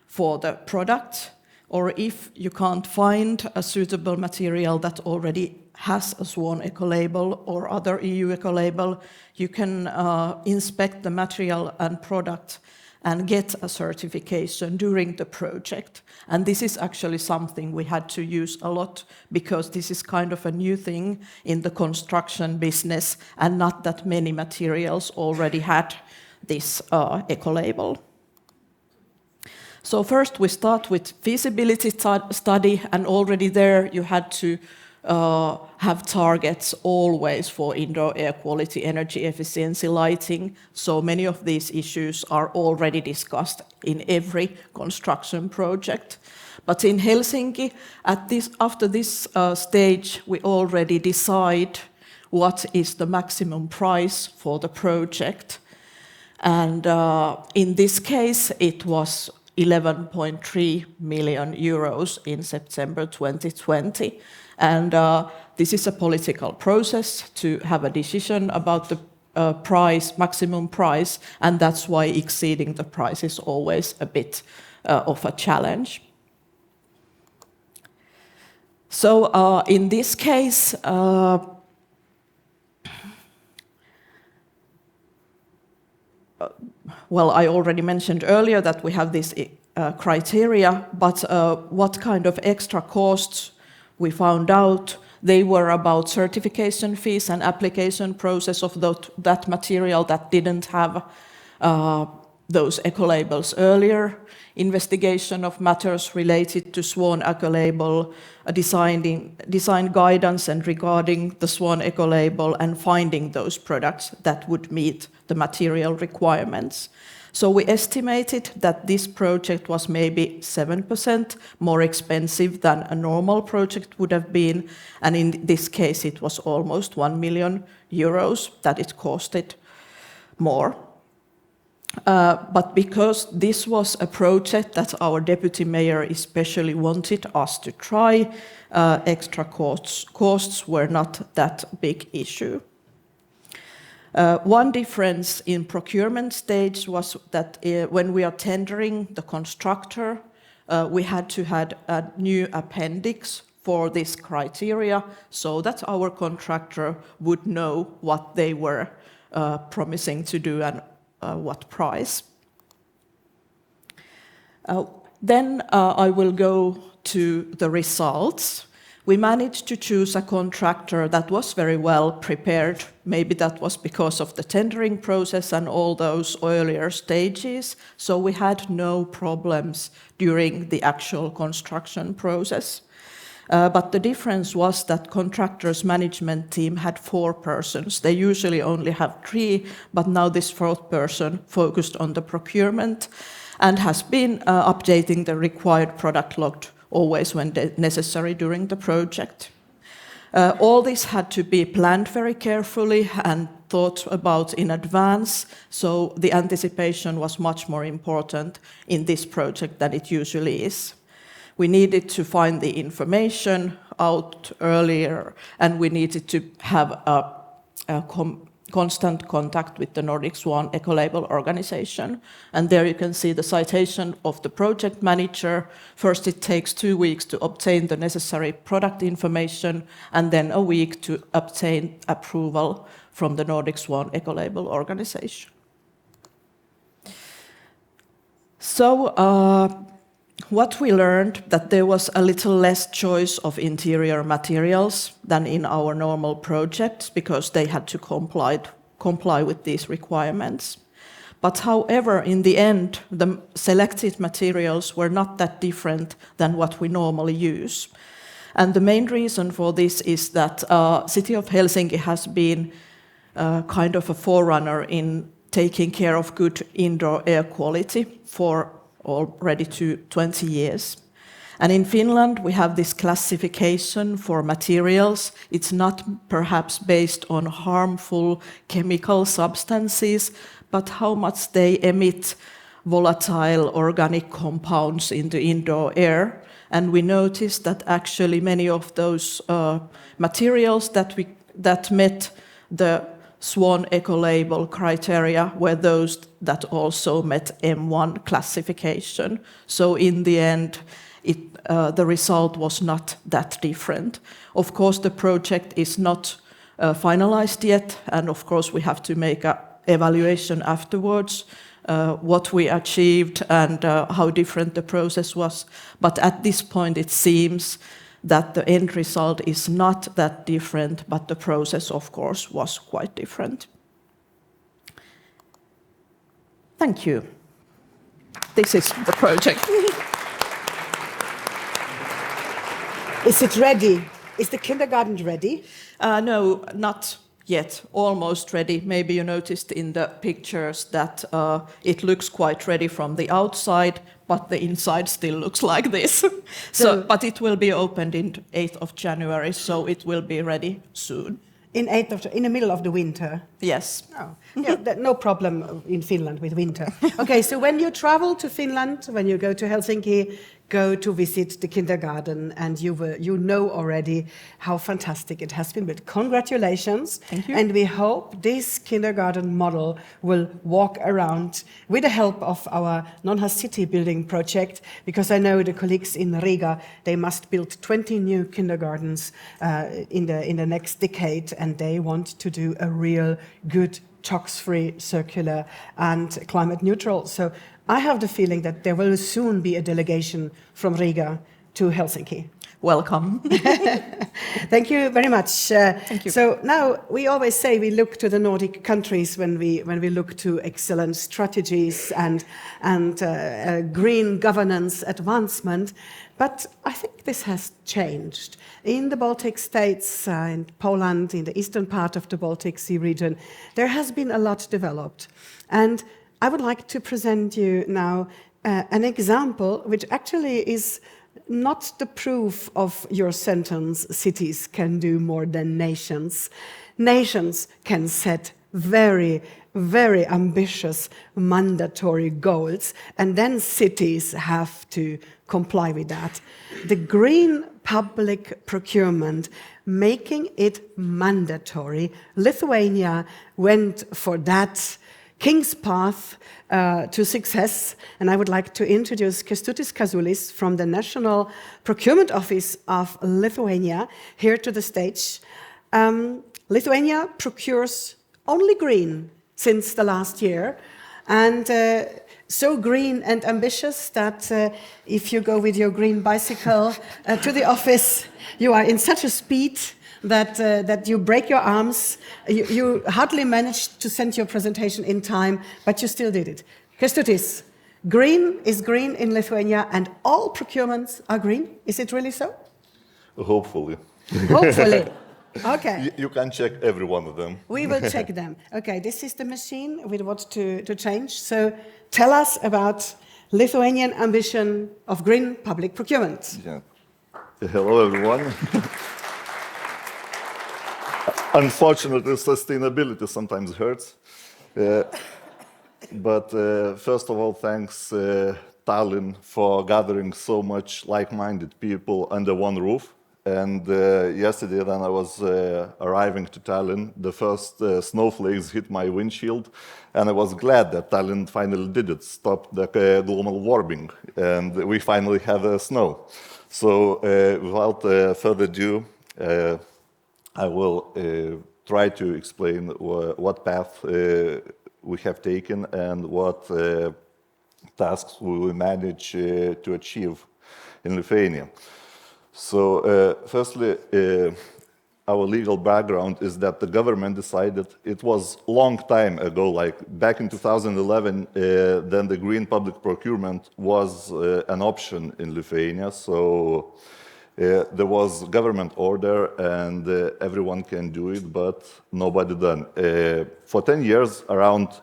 for the product, or if you can't find a suitable material that already has a Swan Ecolabel or other EU ecolabel, you can inspect the material and product and get a certification during the project. And this is actually something we had to use a lot, because this is kind of a new thing in the construction business, and not that many materials already had this ecolabel. So first we start with feasibility study, and already there you had to have targets always for indoor air quality, energy efficiency, lighting. So many of these issues are already discussed in every construction project. But in Helsinki, after this stage, we already decide what is the maximum price for the project. And in this case, it was 11.3 million euros in September 2020. And this is a political process to have a decision about the maximum price, and that's why exceeding the price is always a bit of a challenge. So in this case, well, I already mentioned earlier that we have this criteria, but what kind of extra costs we found out, they were about certification fees and application process of that material that didn't have those ecolabels earlier, investigation of matters related to Swan Ecolabel, design guidance and regarding the Swan Ecolabel, and finding those products that would meet the material requirements. So we estimated that this project was maybe 7% more expensive than a normal project would have been, and in this case it was almost 1 million euros that it costed more. But because this was a project that our deputy mayor especially wanted us to try, extra costs were not that big issue. One difference in procurement stage was that when we are tendering the constructor, we had to have a new appendix for this criteria so that our contractor would know what they were promising to do and what price. Then I will go to the results. We managed to choose a contractor that was very well prepared. Maybe that was because of the tendering process and all those earlier stages. So we had no problems during the actual construction process. But the difference was that contractors' management team had 4 persons. They usually only have 3, but now this 4th person focused on the procurement and has been updating the required product log always when necessary during the project. All this had to be planned very carefully and thought about in advance, so the anticipation was much more important in this project than it usually is. We needed to find the information out earlier, and we needed to have a constant contact with the Nordic Swan Ecolabel organization. And there you can see the citation of the project manager. First, it takes 2 weeks to obtain the necessary product information, and then a week to obtain approval from the Nordic Swan Ecolabel organization. So, what we learned that there was a little less choice of interior materials than in our normal projects because they had to comply with these requirements. But however, in the end, the selected materials were not that different than what we normally use. And the main reason for this is that City of Helsinki has been kind of a forerunner in taking care of good indoor air quality for already 20 years. And in Finland, we have this classification for materials. It's not perhaps based on harmful chemical substances, but how much they emit volatile organic compounds into indoor air. And we noticed that actually many of those materials that met the Swan Ecolabel criteria were those that also met M1 classification. So in the end, the result was not that different. Of course, the project is not finalized yet, and of course we have to make an evaluation afterwards, what we achieved and how different the process was. But at this point it seems that the end result is not that different, but the process, of course, was quite different. Thank you. This is the project. Is it ready? Is the kindergarten ready? No, not yet. Almost ready. Maybe you noticed in the pictures that it looks quite ready from the outside, but the inside still looks like this. But it will be opened in 8th of January, so it will be ready soon. In the middle of the winter? Yes. Oh, yeah, no problem in Finland with winter. Okay, so when you travel to Finland, when you go to Helsinki, go to visit the kindergarten, and you know already how fantastic it has been. But congratulations. Thank you. And we hope this kindergarten model will walk around with the help of our Nonha City building project, because I know the colleagues in Riga, they must build 20 new kindergartens in the next decade, and they want to do a real good tox-free, circular and climate neutral. So I have the feeling that there will soon be a delegation from Riga to Helsinki. Welcome. Thank you very much. Thank you. So now we always say we look to the Nordic countries when we look to excellent strategies and green governance advancement. But I think this has changed. In the Baltic states, in Poland, in the eastern part of the Baltic Sea region, there has been a lot developed. And I would like to present you now an example which actually is not the proof of your sentence, cities can do more than nations. Nations can set very, very ambitious mandatory goals, and then cities have to comply with that. The green public procurement, making it mandatory, Lithuania went for that king's path to success, and I would like to introduce Kęstutis Kazulis from the National Procurement Office of Lithuania here to the stage. Lithuania procures only green since the last year, and so green and ambitious that if you go with your green bicycle to the office, you are in such a speed that you break your arms. You hardly managed to send your presentation in time, but you still did it. Kęstutis, green is green in Lithuania, and all procurements are green. Is it really so? Hopefully. Hopefully. Okay. You can check every one of them. We will check them. Okay, this is the machine with what to change. So tell us about Lithuanian ambition of green public procurement. Yeah. Hello, everyone. Unfortunately, sustainability sometimes hurts. But first of all, thanks Tallinn for gathering so much like-minded people under one roof. And yesterday, then I was arriving to Tallinn, the first snowflakes hit my windshield, and I was glad that Tallinn finally did it, stopped the global warming, and we finally have snow. So without further ado, I will try to explain what path we have taken and what tasks we will manage to achieve in Lithuania. So firstly, our legal background is that the government decided, it was a long time ago, like back in 2011, then the green public procurement was an option in Lithuania. So there was government order and everyone can do it, but nobody done. For 10 years,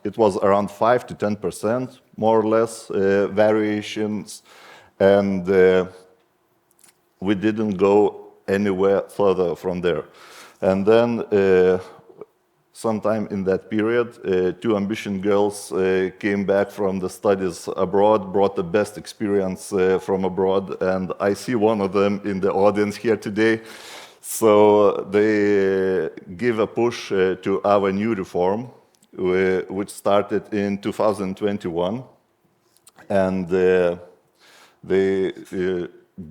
it was around 5 to 10%, more or less, variations, and we didn't go anywhere further from there. And then sometime in that period, two ambition girls came back from the studies abroad, brought the best experience from abroad, and I see one of them in the audience here today. So they give a push to our new reform, which started in 2021, and they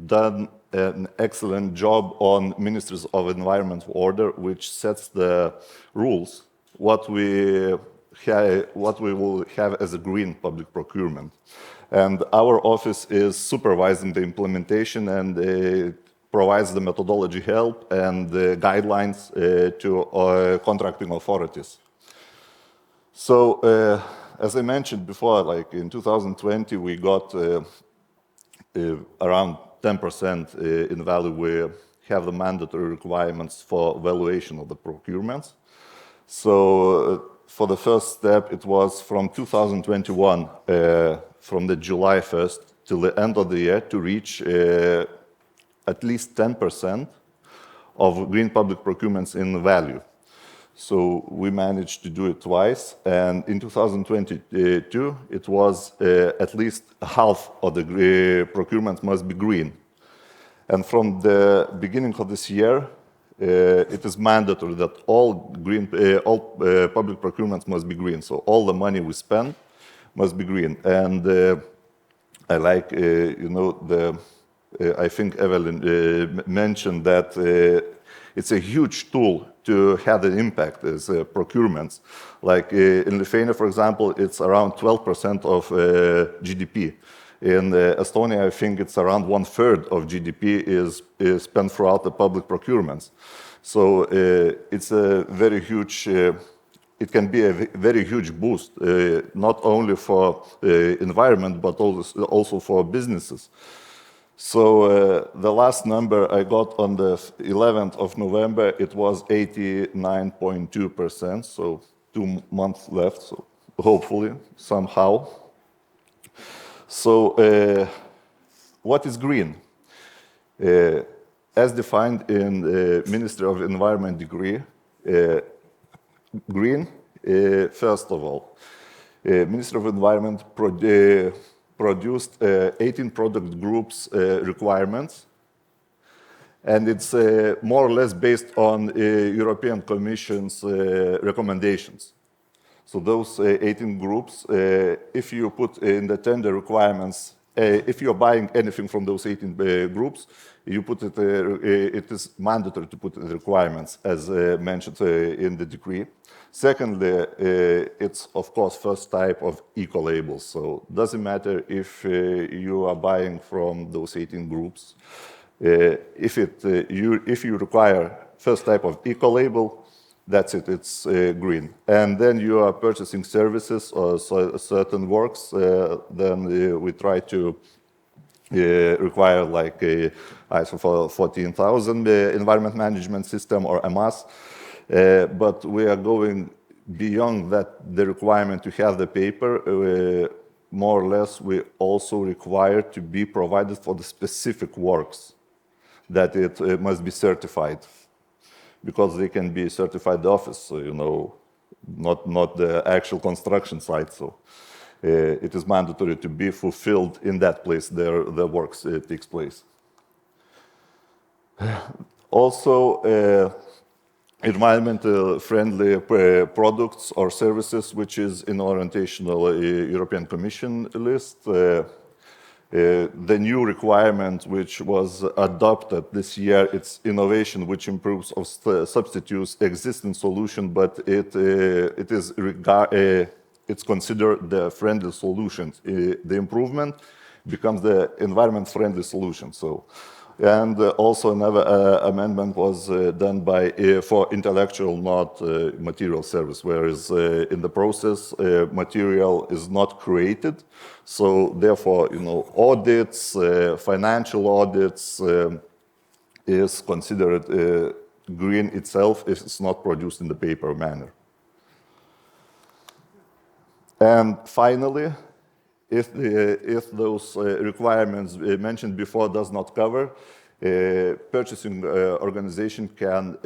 done an excellent job on Ministries of Environment Order, which sets the rules, what we will have as a green public procurement. And our office is supervising the implementation and provides the methodology help and the guidelines to contracting authorities. So, as I mentioned before, like in 2020, we got around 10% in value. We have the mandatory requirements for valuation of the procurements. So for the first step, it was from 2021, from the July 1st till the end of the year, to reach at least 10% of green public procurements in value. So we managed to do it twice, and in 2022, it was at least half of the procurement must be green. And from the beginning of this year, it is mandatory that all public procurements must be green. So all the money we spend must be green. And I like, I think Evelyn mentioned that it's a huge tool to have an impact as procurements. Like in Lithuania, for example, it's around 12% of GDP. In Estonia, I think it's around 1/3 of GDP is spent throughout the public procurements. So it's a very huge, it can be a very huge boost, not only for environment, but also for businesses. So the last number I got on the 11th of November, it was 89.2%, so 2 months left, so hopefully, somehow. So what is green? As defined in the Ministry of Environment decree, green First of all, Ministry of Environment produced 18 product groups requirements, and it's more or less based on European Commission's recommendations. So those 18 groups, if you put in the tender requirements, if you're buying anything from those 18 groups, you put it, it is mandatory to put in the requirements as mentioned in the decree. Secondly, it's of course first type of eco-labels. So it doesn't matter if you are buying from those 18 groups. If you require first type of eco-label, that's it, it's green. And then you are purchasing services or certain works, then we try to require like a ISO 14000 environment management system or EMAS. But we are going beyond that, the requirement to have the paper. More or less, we also require to be provided for the specific works that it must be certified, because they can be certified office, so, you know, not the actual construction site. So it is mandatory to be fulfilled in that place the works takes place. Also, environmental friendly products or services, which is in orientational European Commission list. The new requirement which was adopted this year, it's innovation which improves or substitutes existing solution, but it's considered the friendly solution. The improvement becomes the environment friendly solution. So, and also another amendment was done by for intellectual, not material service, whereas in the process material is not created. So therefore, you know, audits, financial audits is considered green itself if it's not produced in the paper manner. And finally, if those requirements mentioned before does not cover, purchasing organization can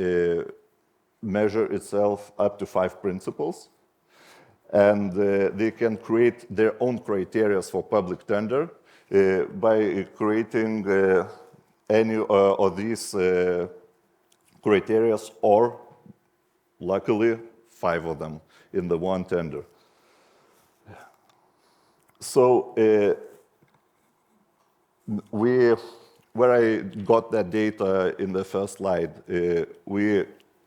measure itself up to 5 principles, and they can create their own criteria for public tender by creating any of these criteria, or luckily 5 of them in the one tender. So where I got that data in the first slide, we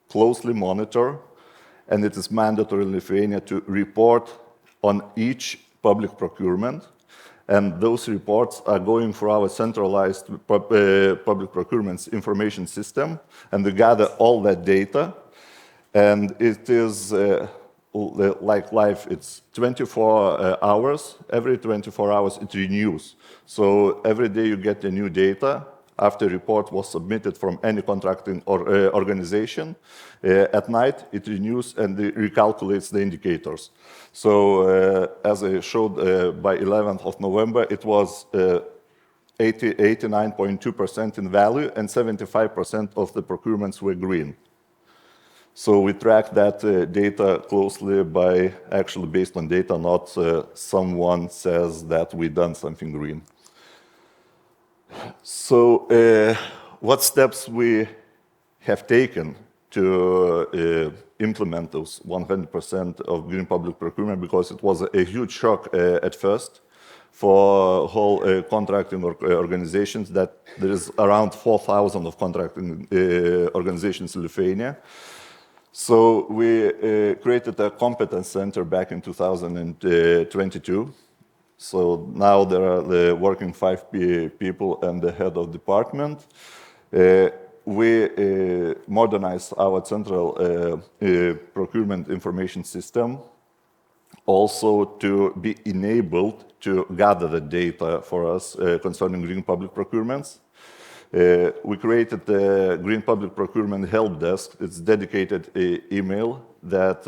closely monitor, and it is mandatory in Lithuania to report on each public procurement. And those reports are going through our centralized public procurement information system, and we gather all that data. And it is like life, it's 24 hours. Every 24 hours it renews. So every day you get the new data after report was submitted from any contracting or organization. At night it renews and it recalculates the indicators. So as I showed by 11th of November, it was 89.2% in value, and 75% of the procurements were green. So we track that data closely by actually based on data, not someone says that we done something green. So what steps we have taken to implement those 100% of green public procurement, because it was a huge shock at first for whole contracting organizations, that there is around 4,000 of contracting organizations in Lithuania. So we created a competence center back in 2022. So now there are working 5 people and the head of department. We modernized our central procurement information system, also to be enabled to gather the data for us concerning green public procurements. We created the Green Public Procurement Help Desk. It's dedicated email that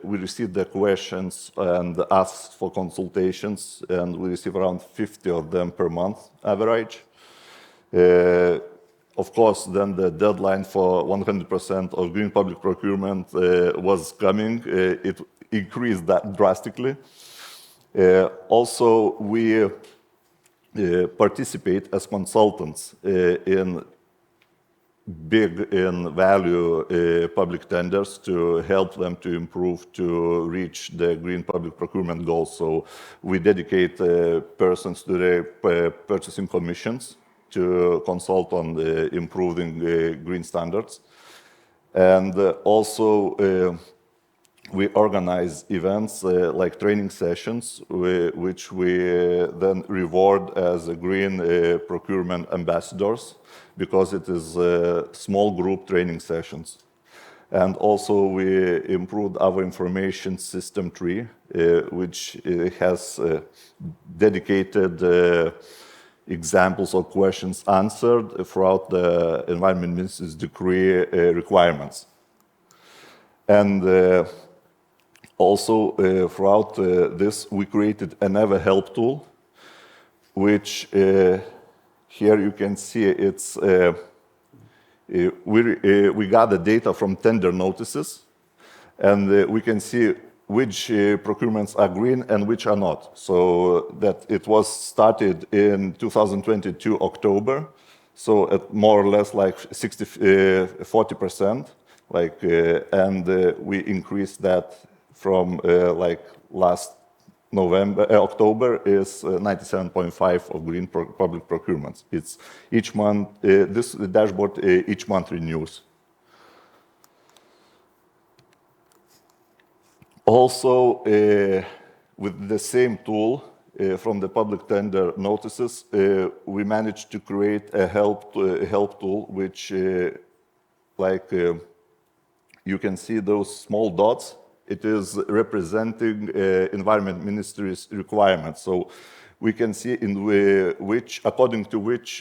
we receive the questions and ask for consultations, and we receive around 50 of them per month average. Of course, then the deadline for 100% of green public procurement was coming. increased that drastically. Also, we participate as consultants in big in value public tenders to help them to improve to reach the green public procurement goals. So we dedicate persons to the purchasing commissions to consult on improving green standards. And also we organize events like training sessions, which we then reward as green procurement ambassadors, because it is small group training sessions. And also we improved our information system tree, which has dedicated examples of questions answered throughout the Environment Ministry's decree requirements. And also, throughout this, we created an Ever Help tool, which here you can see it's we got the data from tender notices, and we can see which procurements are green and which are not. So that it was started in 2022 October, so at more or less like 40%, like, and we increased that from like last October is 97.5 of green public procurements. It's each month, this dashboard each month renews. Also, with the same tool from the public tender notices, we managed to create a help tool, which you can see those small dots. It is representing Environment Ministry's requirements. So we can see in which, according to which,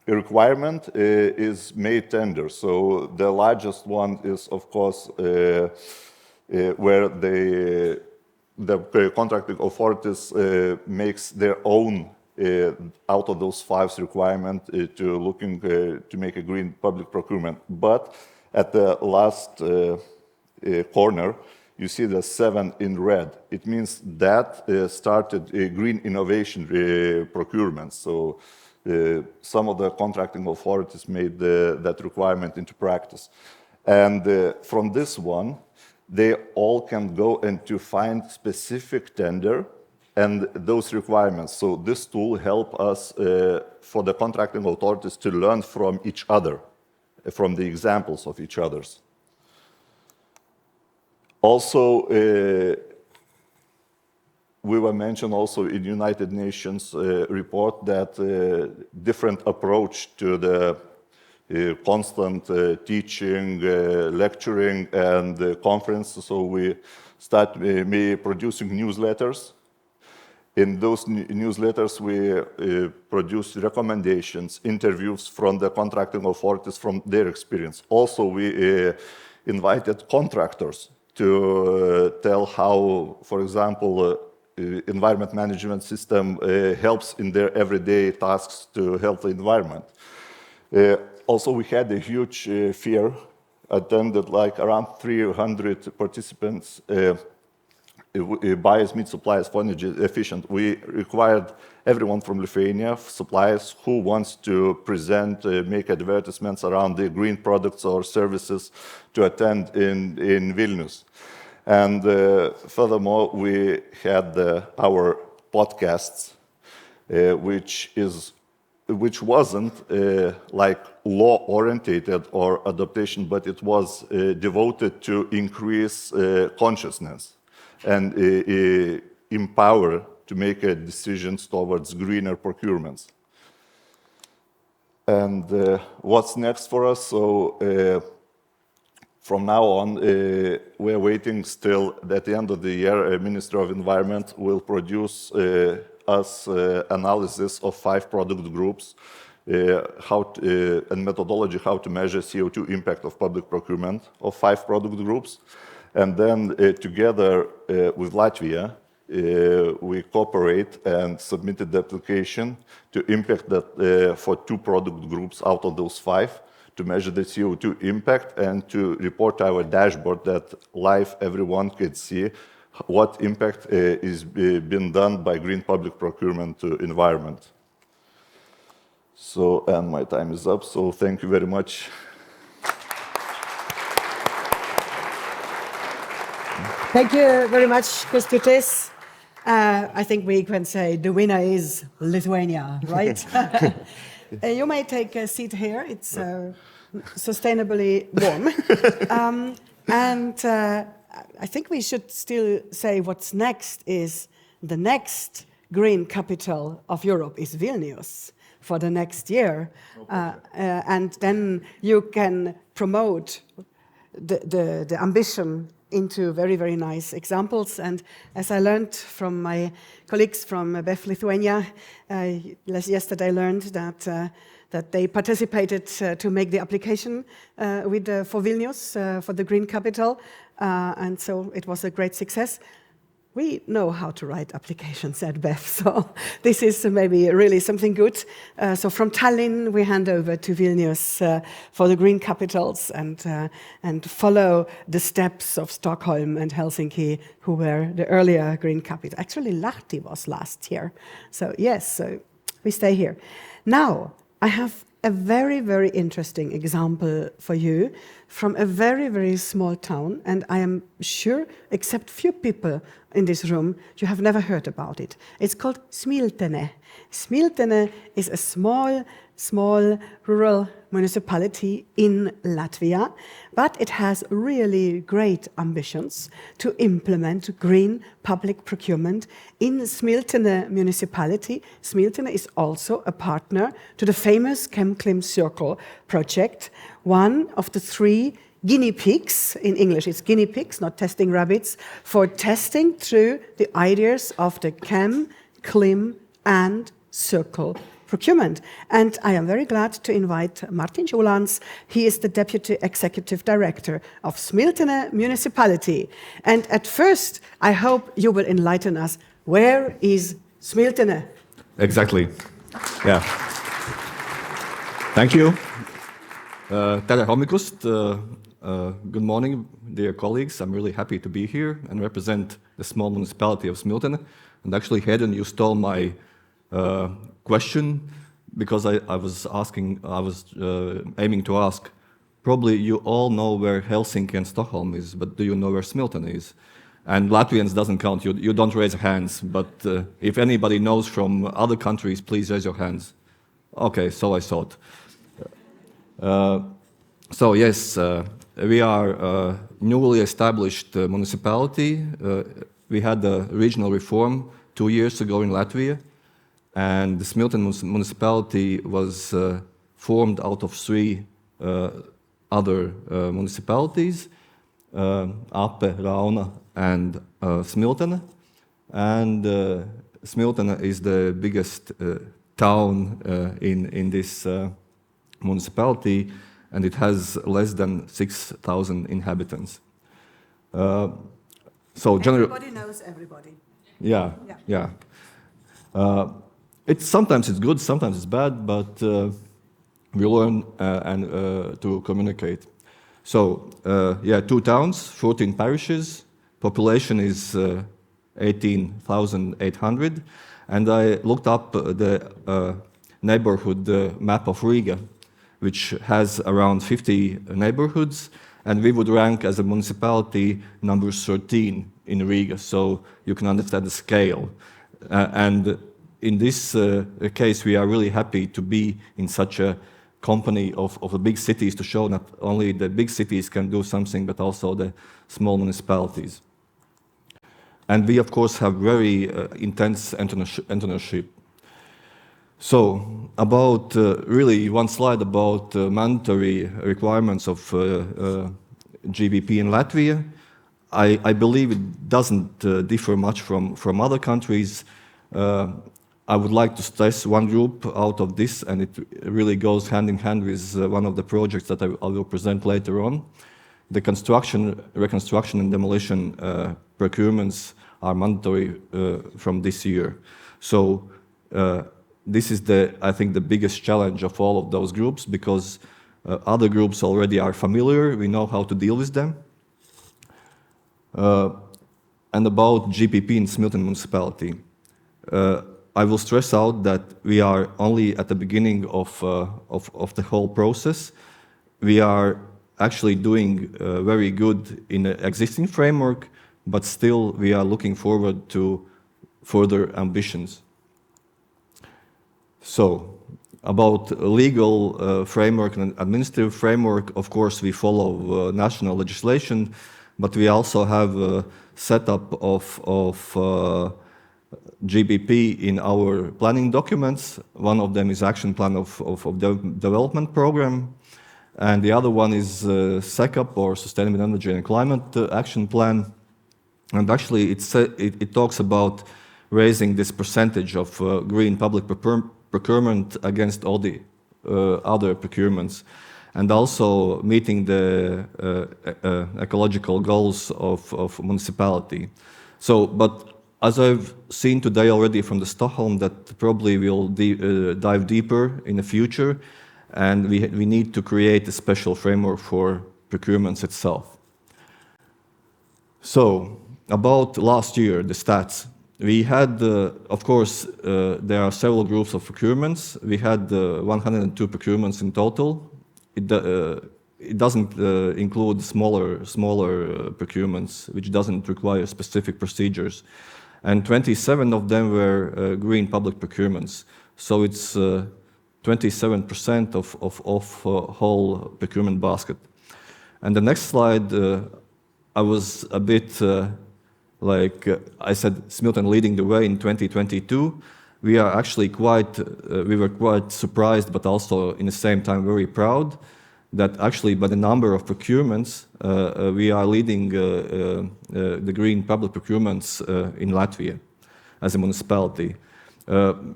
requirement is made tender. So the largest one is, of course, where the contracting authorities makes their own out of those 5 requirements to looking to make a green public procurement. But at the last corner, you see the 7 in red. It means that started a green innovation procurement. So some of the contracting authorities made that requirement into practice. And from this one, they all can go and to find specific tender and those requirements. So this tool helps us for the contracting authorities to learn from each other, from the examples of each others. Also, we were mentioned also in United Nations report that different approach to the constant teaching, lecturing, and conference. So we start producing newsletters. In those newsletters, we produce recommendations, interviews from the contracting authorities from their experience. Also, we invited contractors to tell how, for example, environment management system helps in their everyday tasks to help the environment. Also, we had a huge fair, attended like around 300 participants. Buyers meet suppliers for energy efficient. We required everyone from Lithuania, suppliers who wants to present, make advertisements around the green products or services to attend in Vilnius. And furthermore, we had our podcasts, which wasn't like law-orientated or adaptation, but it was devoted to increase consciousness and empower to make decisions towards greener procurements. And what's next for us? So from now on, we're waiting still at the end of the year, Minister of Environment will produce us analysis of 5 product groups, and methodology how to measure CO2 impact of public procurement of 5 product groups. And then together with Latvia, we cooperate and submitted the application to impact that for 2 product groups out of those 5 to measure the CO2 impact and to report our dashboard that live everyone could see what impact is being done by green public procurement to environment. So, and my time is up, so thank you very much. Thank you very much, Kęstutis. I think we can say the winner is Lithuania, right? You may take a seat here. It's sustainably warm. I think we should still say what's next is the next green capital of Europe is Vilnius for the next year. And then you can promote the ambition into very, very nice examples. And as I learned from my colleagues from BEF Lithuania, yesterday I learned that they participated to make the application for Vilnius, for the Green Capital. And so it was a great success. We know how to write applications at BEF, so this is maybe really something good. So from Tallinn, we hand over to Vilnius for the green capitals and follow the steps of Stockholm and Helsinki, who were the earlier green capital. Actually, Lahti was last year. So yes, so we stay here. Now, I have a very, very interesting example for you from a very, very small town, and I am sure, except few people in this room, you have never heard about it. It's called Smiltene. Smiltene is a small rural municipality in Latvia, but it has really great ambitions to implement green public procurement in Smiltene municipality. Smiltene is also a partner to the famous ChemClim Circle project, one of the 3 guinea pigs, in English it's guinea pigs, not testing rabbits, for testing through the ideas of the Chem, Clim and Circle procurement. And I am very glad to invite Martin Julans. He is the Deputy Executive Director of Smiltene Municipality. And at first, I hope you will enlighten us. Where is Smiltene? Exactly. Yeah. Thank you. Tere hommikust. Good morning, dear colleagues. I'm really happy to be here and represent the small municipality of Smiltene. And actually, Hedden, you stole my question because I was aiming to ask. Probably you all know where Helsinki and Stockholm is, but do you know where Smiltene is? And Latvians doesn't count. You don't raise your hands. But if anybody knows from other countries, please raise your hands. Okay, so I thought. So yes, we are a newly established municipality. We had a regional reform 2 years ago in Latvia, and the Smiltene municipality was formed out of 3 other municipalities, Ape, Rauna, and Smiltene. And Smiltene is the biggest town in this municipality, and it has less than 6,000 inhabitants. So everybody knows everybody. Yeah. Sometimes it's good, sometimes it's bad, but we learn to communicate. So 2 towns, 14 parishes, population is 18,800, and I looked up the neighborhood map of Riga, which has around 50 neighborhoods, and we would rank as a municipality number 13 in Riga, so you can understand the scale. And in this case, we are really happy to be in such a company of the big cities to show not only the big cities can do something, but also the small municipalities. And we, of course, have very intense entrepreneurship. So, about really one slide about mandatory requirements of GVP in Latvia. I believe it doesn't differ much from other countries. I would like to stress one group out of this, and it really goes hand in hand with one of the projects that I will present later on. The construction, reconstruction, and demolition procurements are mandatory from this year. So this is I think the biggest challenge of all of those groups, because Other groups already are familiar, we know how to deal with them. And about GPP in Smiltene municipality. I will stress out that we are only at the beginning of the whole process. We are actually doing very good in the existing framework, but still we are looking forward to further ambitions. So, about legal framework and administrative framework, of course we follow national legislation, but we also have a setup of GBP in our planning documents. One of them is action plan of the development program, and the other one is SECAP, or Sustainable Energy and Climate Action Plan. And actually it talks about raising this percentage of green public procurement against all the other procurements, and also meeting the ecological goals of municipality. So, but as I've seen today already from the Stockholm, that probably we'll dive deeper in the future, and we need to create a special framework for procurements itself. So, about last year, the stats. We had, of course, there are several groups of procurements. We had 102 procurements in total. It doesn't include smaller procurements, which doesn't require specific procedures. And 27 of them were green public procurements. So it's 27% of whole procurement basket. And the next slide, I was a bit I said, Smiltene leading the way in 2022. We are actually we were quite surprised, but also in the same time very proud that actually by the number of procurements, we are leading the green public procurements in Latvia as a municipality.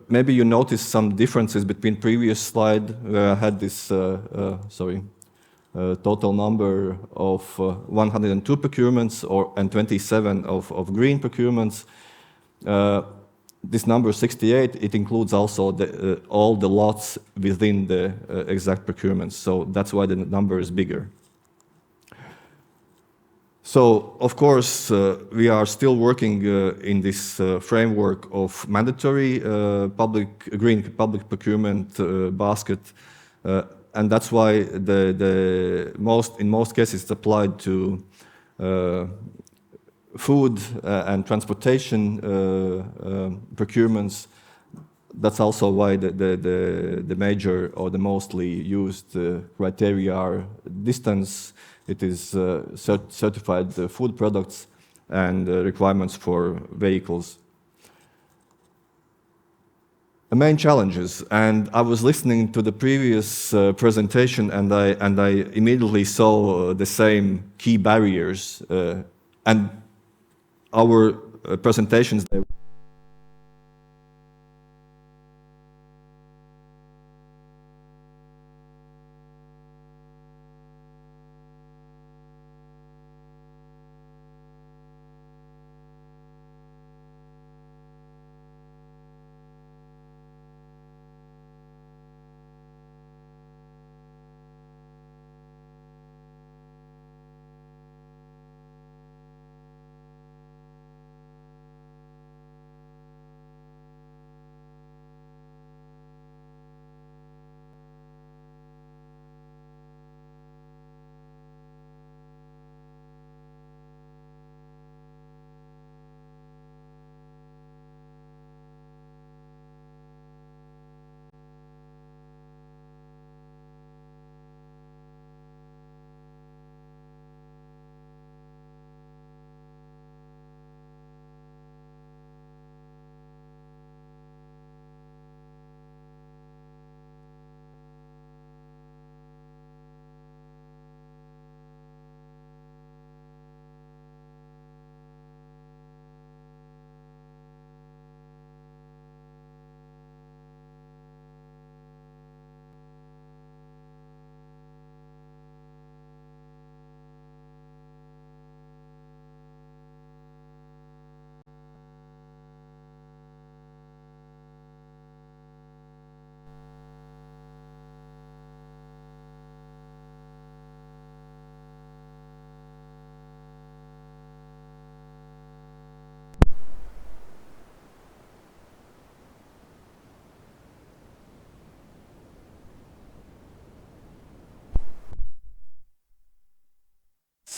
Maybe you noticed some differences between previous slide where I had this, total number of 102 procurements and 27 of green procurements. This number 68, it includes also all the lots within the exact procurements. So that's why the number is bigger. So, of course, we are still working in this framework of mandatory green public procurement basket. And that's why in most cases it's applied to food and transportation procurements. That's also why the major or the mostly used criteria are distance, it is certified food products, and requirements for vehicles. The main challenges, and I was listening to the previous presentation, and I immediately saw the same key barriers, and our presentations.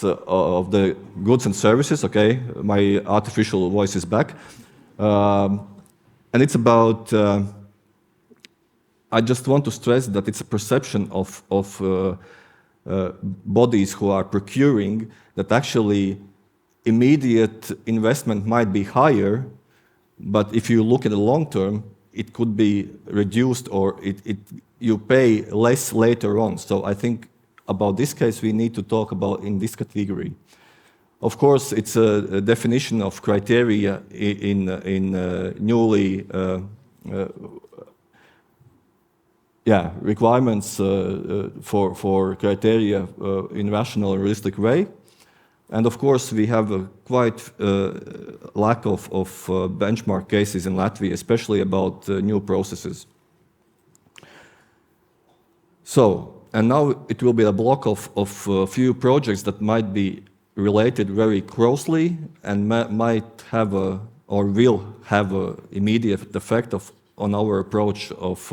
of the goods and services. Okay, my artificial voice is back, and it's about. I just want to stress that it's a perception of bodies who are procuring that actually immediate investment might be higher, but if you look at the long term, it could be reduced or you pay less later on. So I think about this case we need to talk about in this category. Of course, it's a definition of criteria in newly requirements for criteria in rational and realistic way. And of course, we have a quite lack of benchmark cases in Latvia, especially about new processes. So, and now it will be a block of few projects that might be related very closely and might have or will have an immediate effect on our approach of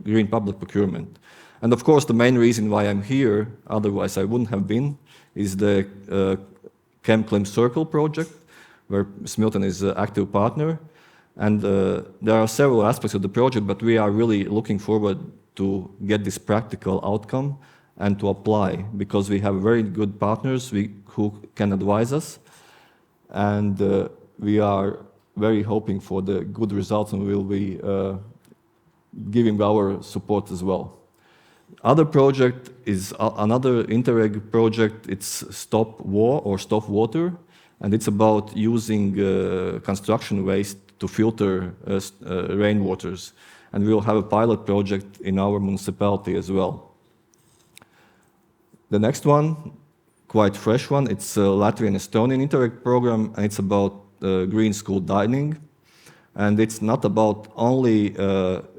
green public procurement. And of course, the main reason why I'm here, otherwise I wouldn't have been, is the ChemClim Circle project, where Smiltene is an active partner. And there are several aspects of the project, but we are really looking forward to get this practical outcome and to apply, because we have very good partners who can advise us. And we are very hoping for the good results, and we will be giving our support as well. Other project is another Interreg project. It's Stop War or Stop Water, and it's about using construction waste to filter rainwaters. And we will have a pilot project in our municipality as well. The next one, quite fresh one, it's a Latvian-Estonian Interreg program, and it's about green school dining. And it's not about only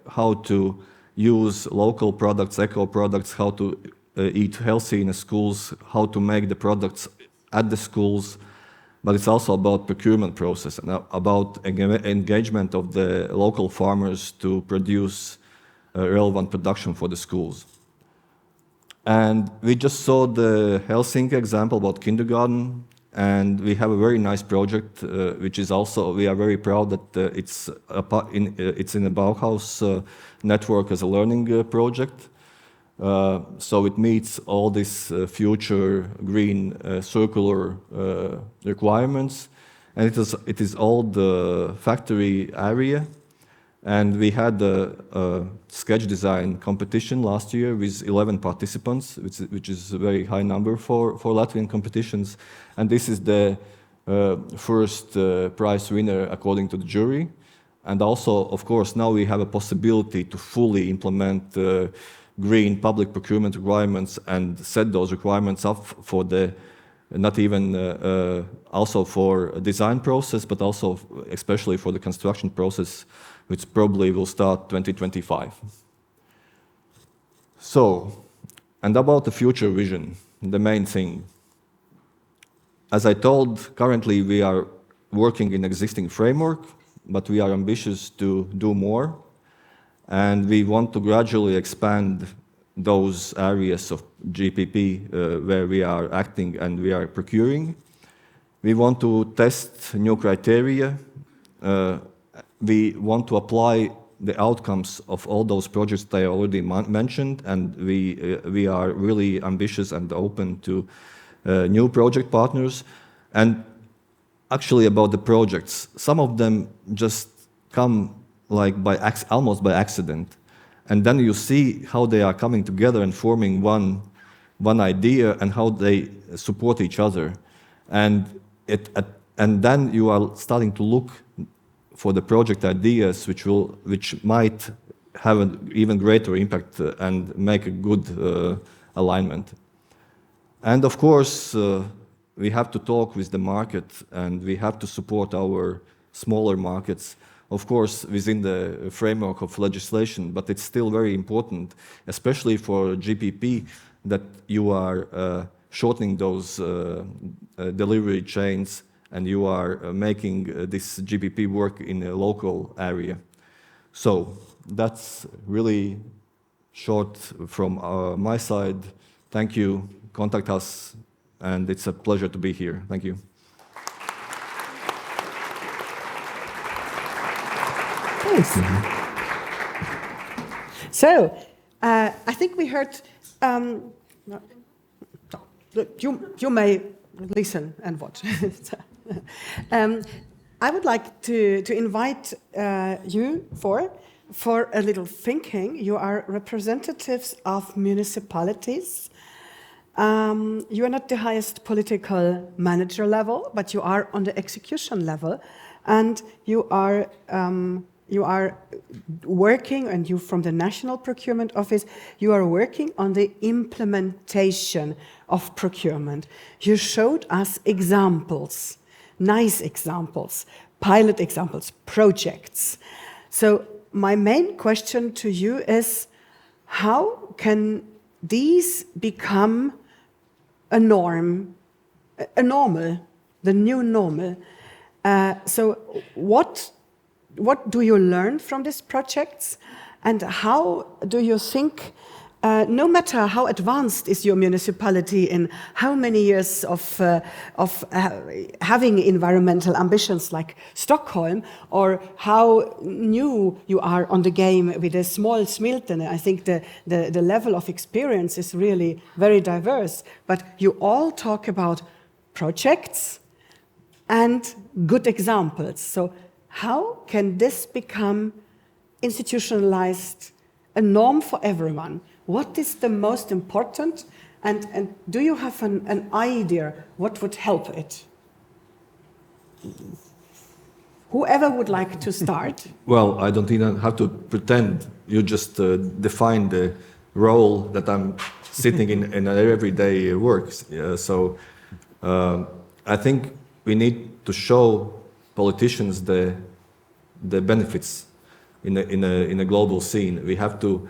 how to use local products, eco products, how to eat healthy in the schools, how to make the products at the schools, but it's also about procurement process and about engagement of the local farmers to produce relevant production for the schools. And we just saw the Helsinki example about kindergarten, and we have a very nice project, which is also, we are very proud that it's in the Bauhaus network as a learning project. So it meets all these future green circular requirements, and it is all the factory area. And we had a sketch design competition last year with 11 participants, which is a very high number for Latvian competitions. And this is the first prize winner according to the jury. And also, of course, now we have a possibility to fully implement green public procurement requirements and set those requirements up for the, not even also for a design process, but also especially for the construction process, which probably will start 2025. So, and about the future vision, the main thing. As I told, currently we are working in existing framework, but we are ambitious to do more. And we want to gradually expand those areas of GPP where we are acting and we are procuring. We want to test new criteria. We want to apply the outcomes of all those projects that I already mentioned, and we are really ambitious and open to new project partners. And actually about the projects, some of them just come like almost by accident. And then you see how they are coming together and forming one idea and how they support each other. And then you are starting to look for the project ideas which might have an even greater impact and make a good alignment. And of course, we have to talk with the market and we have to support our smaller markets, of course, within the framework of legislation, but it's still very important, especially for GPP, that you are shortening those delivery chains and you are making this GPP work in a local area. So that's really short from my side. Thank you. Contact us and it's a pleasure to be here. Thank you. Thanks. So, I think we heard. Look, you may listen and watch. I would like to invite you for a little thinking. You are representatives of municipalities. You are not the highest political manager level, but you are on the execution level, and you are working, and you from the National Procurement Office, you are working on the implementation of procurement. You showed us examples, nice examples, pilot examples, projects. So my main question to you is, how can these become a norm, a normal, the new normal? So what do you learn from these projects, and how do you think, no matter how advanced is your municipality in how many years of having environmental ambitions like Stockholm, or how new you are on the game with a small Smiltene, I think the level of experience is really very diverse, but you all talk about projects and good examples. So how can this become institutionalized, a norm for everyone? What is the most important, and do you have an idea what would help it? Whoever would like to start. Well, I don't even have to pretend. You just define the role that I'm sitting in everyday work. So I think we need to show politicians the benefits in a global scene. We have to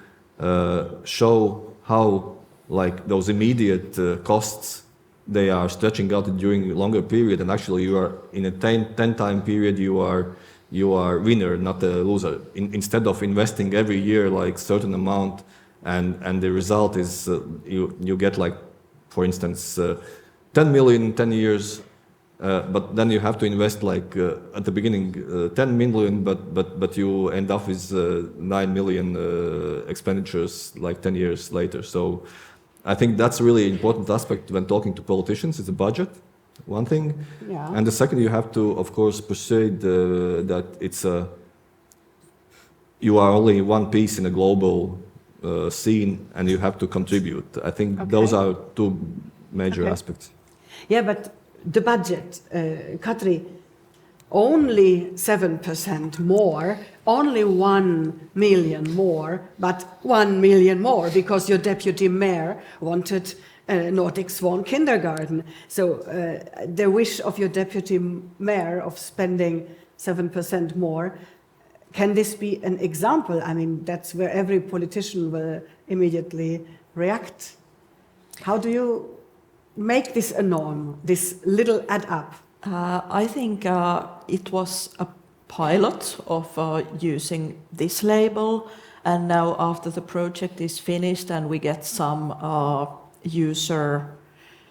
show how, like, those immediate costs, they are stretching out during a longer period, and actually you are in a 10-time period, you are winner, not a loser. Instead of investing every year like certain amount, and the result is you get, like, for instance, 10 million 10 years. But then you have to invest, like, at the beginning 10 million, but you end up with 9 million expenditures like 10 years later. So I think that's a really important aspect when talking to politicians. It's a budget, one thing. Yeah. And the second, you have to, of course, persuade that you are only one piece in a global scene, and you have to contribute. I think those are two major aspects. Yeah, but the budget, Katri, only 7% more, only 1 million more, but 1 million more because your deputy mayor wanted Nordic Swan kindergarten. So the wish of your deputy mayor of spending 7% more, can this be an example? I mean, that's where every politician will immediately react. How do you make this a norm, this little add up? I think it was a pilot of using this label, and now after the project is finished and we get some user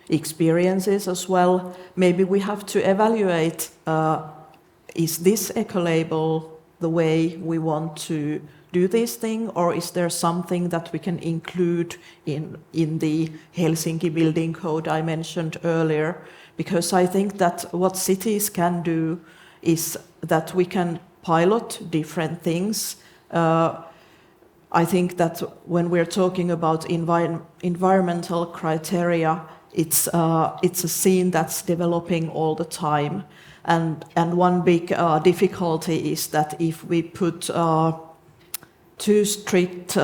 experiences as well, maybe we have to evaluate, is this eco-label the way we want to do this thing, or is there something that we can include in the Helsinki Building Code I mentioned earlier? Because I think that what cities can do is that we can pilot different things. I think that when we're talking about environmental criteria, it's a scene that's developing all the time. And one big difficulty is that if we put too strict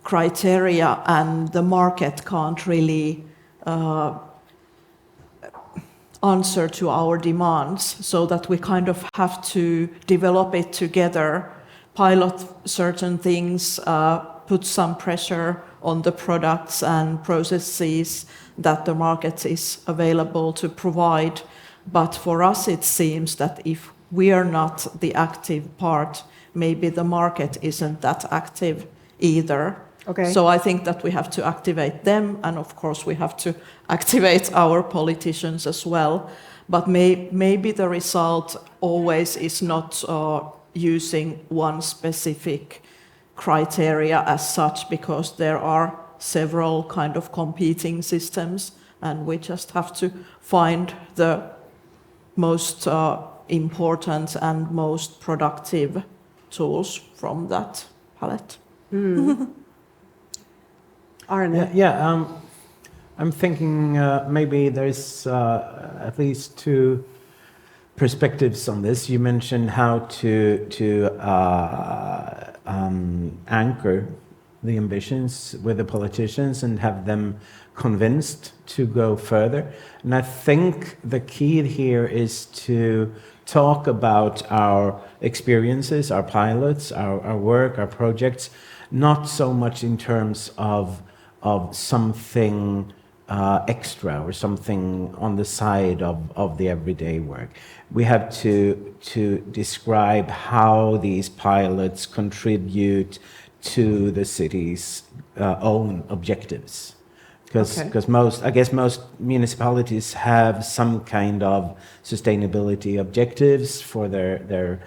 criteria, and the market can't really answer to our demands, so that we kind of have to develop it together, pilot certain things, put some pressure on the products and processes that the market is available to provide. But for us, it seems that if we are not the active part, maybe the market isn't that active either. Okay. So I think that we have to activate them, and of course we have to activate our politicians as well. But maybe the result always is not using one specific criteria as such, because there are several kind of competing systems, and we just have to find the most important and most productive tools from that palette. Arne. Yeah, I'm thinking maybe there's at least two perspectives on this. You mentioned how to anchor the ambitions with the politicians and have them convinced to go further. And I think the key here is to talk about our experiences, our pilots, our work, our projects, not so much in terms of something extra or something on the side of the everyday work. We have to describe how these pilots contribute to the city's own objectives. Because most municipalities have some kind of sustainability objectives for their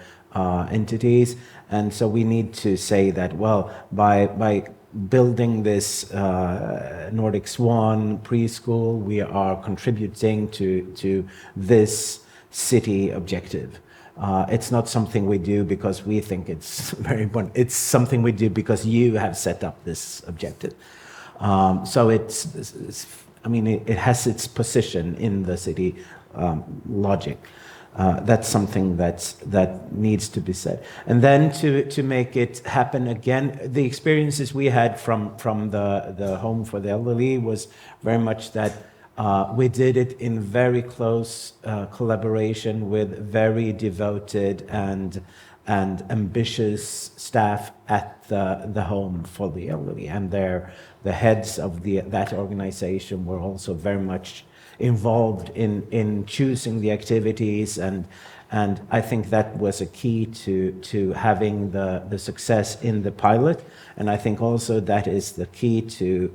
entities, and so we need to say that, well, by building this Nordic Swan preschool, we are contributing to this city objective. It's not something we do because we think it's very important. It's something we do because you have set up this objective. So it has its position in the city logic. That's something that needs to be said. And then to make it happen again, the experiences we had from the Home for the Elderly was very much that we did it in very close collaboration with very devoted and ambitious staff at the Home for the Elderly, and the heads of that organization were also very much involved in choosing the activities, and I think that was a key to having the success in the pilot, and I think also that is the key to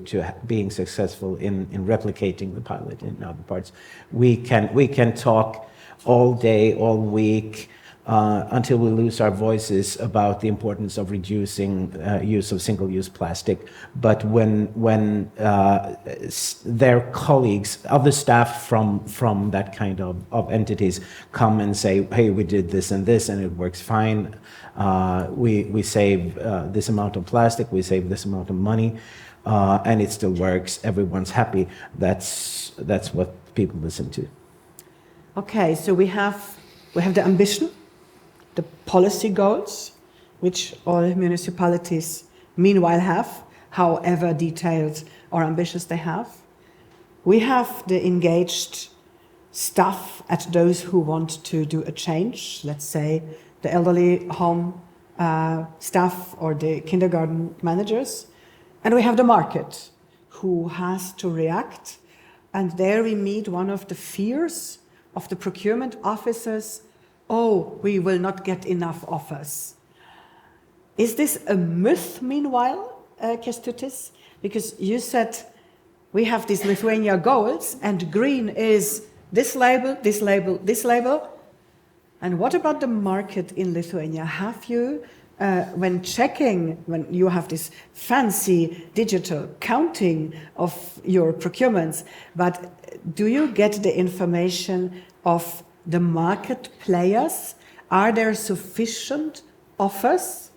being successful in replicating the pilot in other parts. We can talk all day, all week, until we lose our voices about the importance of reducing use of single-use plastic. But when their colleagues, other staff from that kind of entities come and say, hey, we did this and it works fine, we save this amount of plastic, we save this amount of money, and it still works, everyone's happy, that's what people listen to. Okay, so we have the ambition, the policy goals, which all municipalities meanwhile have, however detailed or ambitious they have. We have the engaged staff at those who want to do a change, let's say the elderly home staff or the kindergarten managers. And we have the market who has to react. And there we meet one of the fears of the procurement officers. Oh, we will not get enough offers. Is this a myth, meanwhile, Kęstutis? Because you said we have these Lithuania goals, and green is this label, this label, this label. And what about the market in Lithuania? Have you, when you have this fancy digital counting of your procurements, but do you get the information of the market players? Are there sufficient offers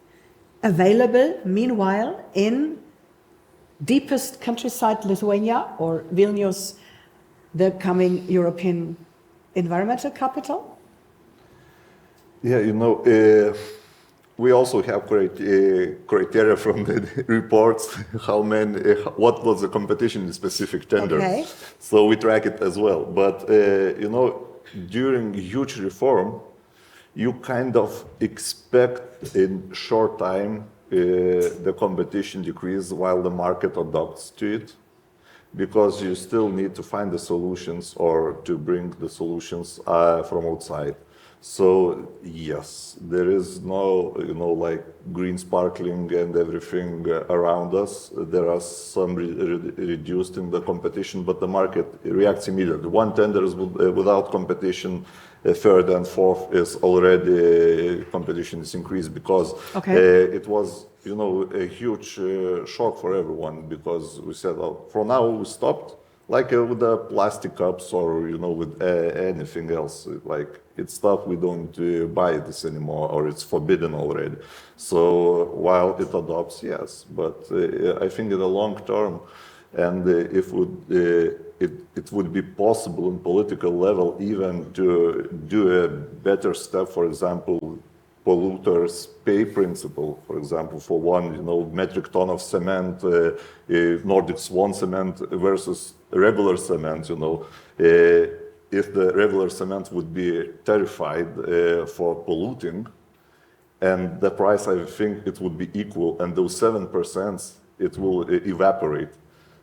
available meanwhile in deepest countryside Lithuania or Vilnius, the coming European environmental capital? Yeah, we also have criteria from the reports, what was the competition in specific tender. Okay. So we track it as well. But, during huge reform, you kind of expect in short time the competition decrease while the market adapts to it, because you still need to find the solutions or to bring the solutions from outside. So yes, there is no, like green sparkling and everything around us. There are some reduced in the competition, but the market reacts immediately. One tender is without competition. Third and fourth is already competition is increased because it was, a huge shock for everyone because we said, oh, for now we stopped. Like with the plastic cups or, with anything else, like it's stuff we don't buy this anymore or it's forbidden already. So while it adopts, yes, but I think in the long term, and if it would be possible on political level even to do a better step, for example, polluters pay principle, for example, for one metric ton of cement, Nordic Swan cement versus regular cement, if the regular cement would be tarified for polluting, and the price, I think it would be equal, and those 7%, it will evaporate.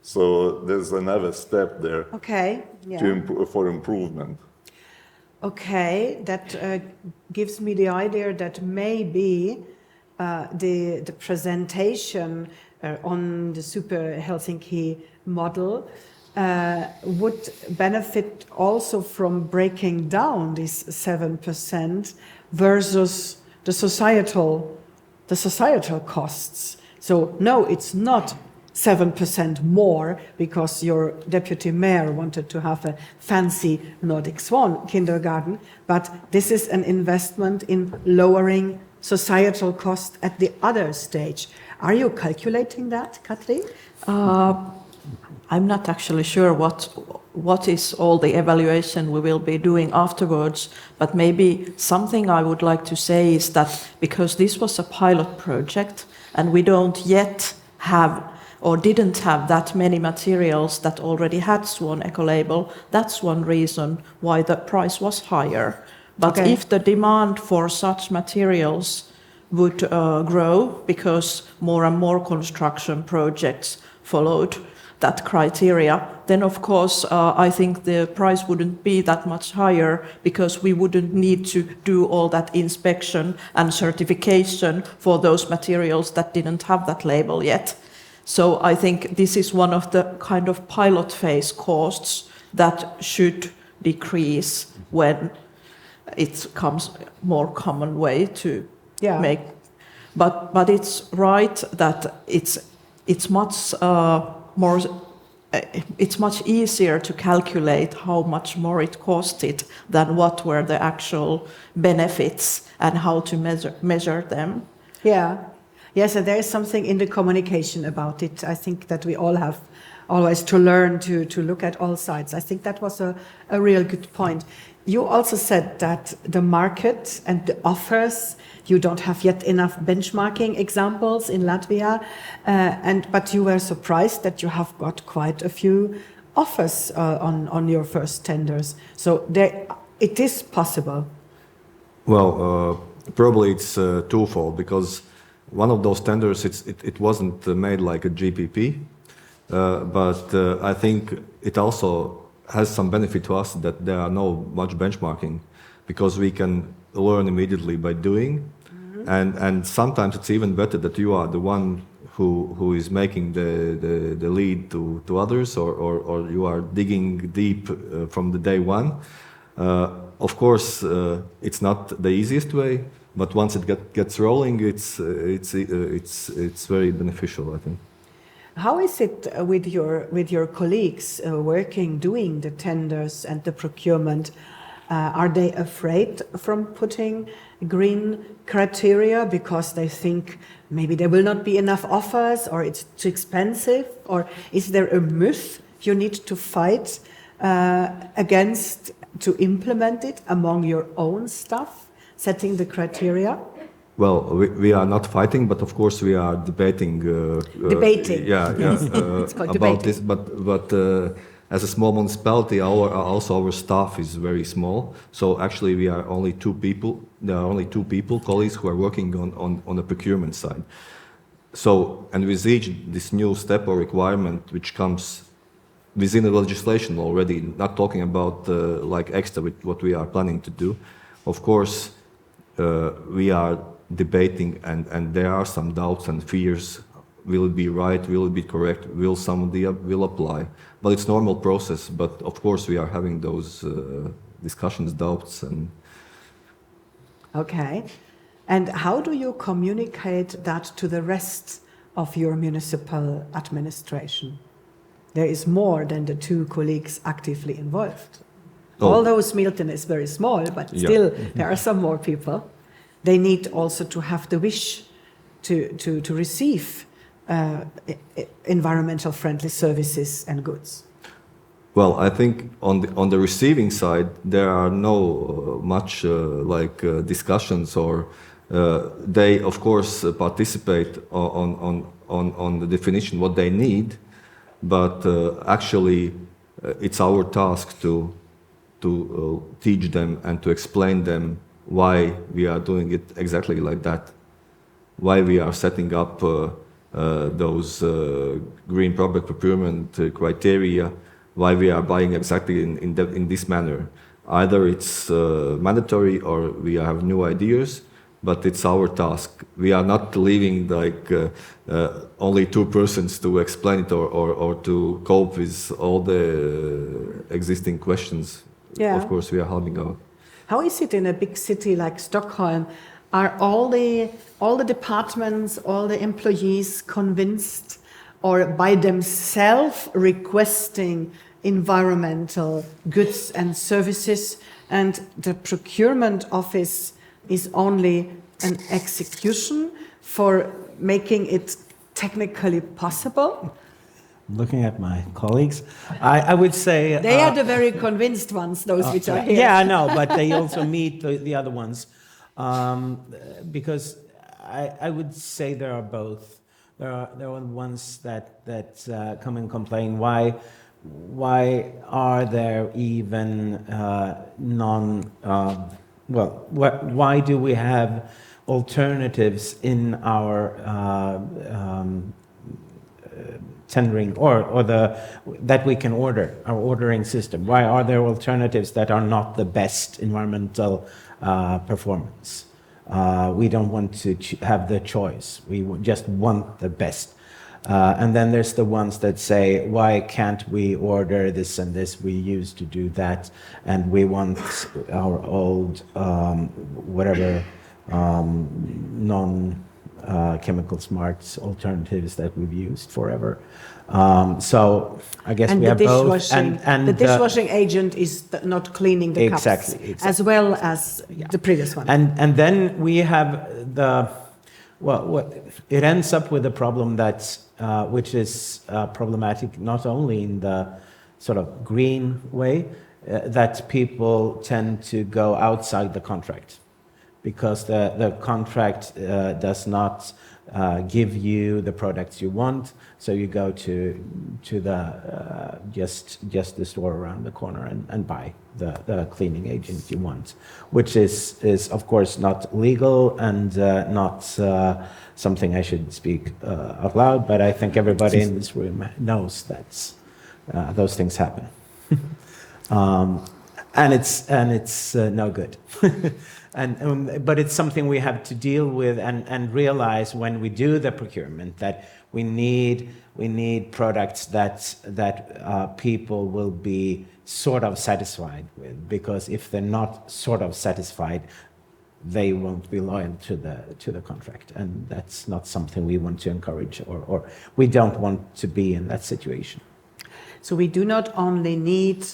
So there's another step there for improvement. Okay, that gives me the idea that maybe the presentation on the Super Helsinki model would benefit also from breaking down this 7% versus the societal costs. So no, it's not 7% more because your deputy mayor wanted to have a fancy Nordic Swan kindergarten, but this is an investment in lowering societal cost at the other stage. Are you calculating that, Katri? I'm not actually sure what is all the evaluation we will be doing afterwards, but maybe something I would like to say is that because this was a pilot project and we don't yet have or didn't have that many materials that already had Swan Ecolabel, that's one reason why the price was higher. But if the demand for such materials would grow because more and more construction projects followed that criteria, then of course I think the price wouldn't be that much higher because we wouldn't need to do all that inspection and certification for those materials that didn't have that label yet. So I think this is one of the kind of pilot phase costs that should decrease when it comes more common way to make. But it's right that it's much more. It's much easier to calculate how much more it costed than what were the actual benefits and how to measure them. Yeah. Yes, and there is something in the communication about it. I think that we all have always to learn to look at all sides. I think that was a real good point. You also said that the market and the offers, you don't have yet enough benchmarking examples in Latvia, but you were surprised that you have got quite a few offers on your first tenders. So it is possible. Well, probably it's twofold because one of those tenders, it wasn't made like a GPP, but I think it also has some benefit to us that there are no much benchmarking because we can learn immediately by doing. And sometimes it's even better that you are the one who is making the lead to others or you are digging deep from the day one. Of course, it's not the easiest way, but once it gets rolling, it's very beneficial, I think. How is it with your colleagues doing the tenders and the procurement? Are they afraid from putting green criteria because they think maybe there will not be enough offers or it's too expensive? Or is there a myth you need to fight against to implement it among your own staff, setting the criteria? Well, we are not fighting, but of course we are debating. About this. But as a small municipality, our staff is very small. So actually, we are only two people. There are only two people, colleagues, who are working on the procurement side. So, and with each this new step or requirement, which comes within the legislation already, not talking about like extra with what we are planning to do. Of course, we are debating, and there are some doubts and fears. Will it be right? Will it be correct? Will somebody will apply? But it's normal process. But of course, we are having those discussions, doubts, and. Okay. And how do you communicate that to the rest of your municipal administration? There is more than the 2 colleagues actively involved. Oh. Although Smilten is very small, but still there are some more people. They need also to have the wish to receive environmental friendly services and goods. Well, I think on the receiving side, there are no much discussions, or they of course participate on the definition what they need, but actually it's our task to teach them and to explain them why we are doing it exactly like that, why we are setting up those green product procurement criteria, why we are buying exactly in this manner. Either it's mandatory or we have new ideas, but it's our task. We are not leaving only 2 persons to explain it or to cope with all the existing questions. Yeah. Of course, we are helping out. How is it in a big city like Stockholm? Are all the departments, all the employees convinced or by themselves requesting environmental goods and services, and the procurement office is only an execution for making it technically possible? Looking at my colleagues, I would say... They are the very convinced ones, those which are here. Yeah, I know, but they also meet the other ones. Because I would say there are both. There are ones that come and complain, why are there even why do we have alternatives in our tendering or that we can order, our ordering system? Why are there alternatives that are not the best environmental performance? We don't want to have the choice. We just want the best. And then there's the ones that say, why can't we order this and this? We used to do that, and we want our old, non-chemical smart alternatives that we've used forever. So I guess and we have both. And the dishwashing agent is not cleaning the cups, exactly. As well as the previous one. And then we have it ends up with a problem that's which is problematic not only in the sort of green way, that people tend to go outside the contract, because the contract does not give you the products you want, so you go to the just the store around the corner and buy the cleaning agent you want, which is of course not legal and not something I should speak out loud, but I think everybody in this room knows that those things happen. And it's no good. But it's something we have to deal with and realize when we do the procurement, that we need products that people will be sort of satisfied with, because if they're not sort of satisfied, they won't be loyal to the contract, and that's not something we want to encourage, or we don't want to be in that situation. So we do not only need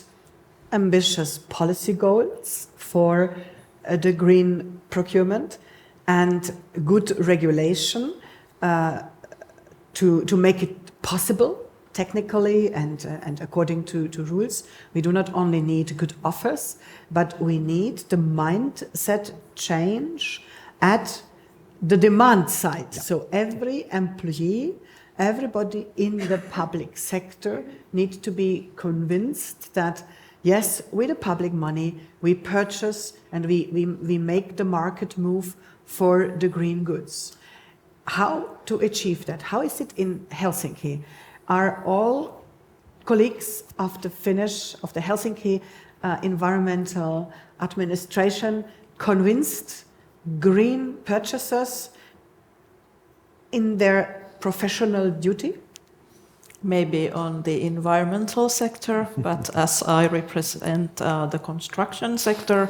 ambitious policy goals for the green procurement and good regulation to make it possible technically and according to rules. We do not only need good offers, but we need the mindset change at the demand side. Yeah. So every employee, everybody in the public sector needs to be convinced that yes, with the public money, we purchase and we make the market move for the green goods. How to achieve that? How is it in Helsinki? Are all colleagues of the Helsinki environmental administration convinced green purchasers in their professional duty? Maybe on the environmental sector, but as I represent the construction sector,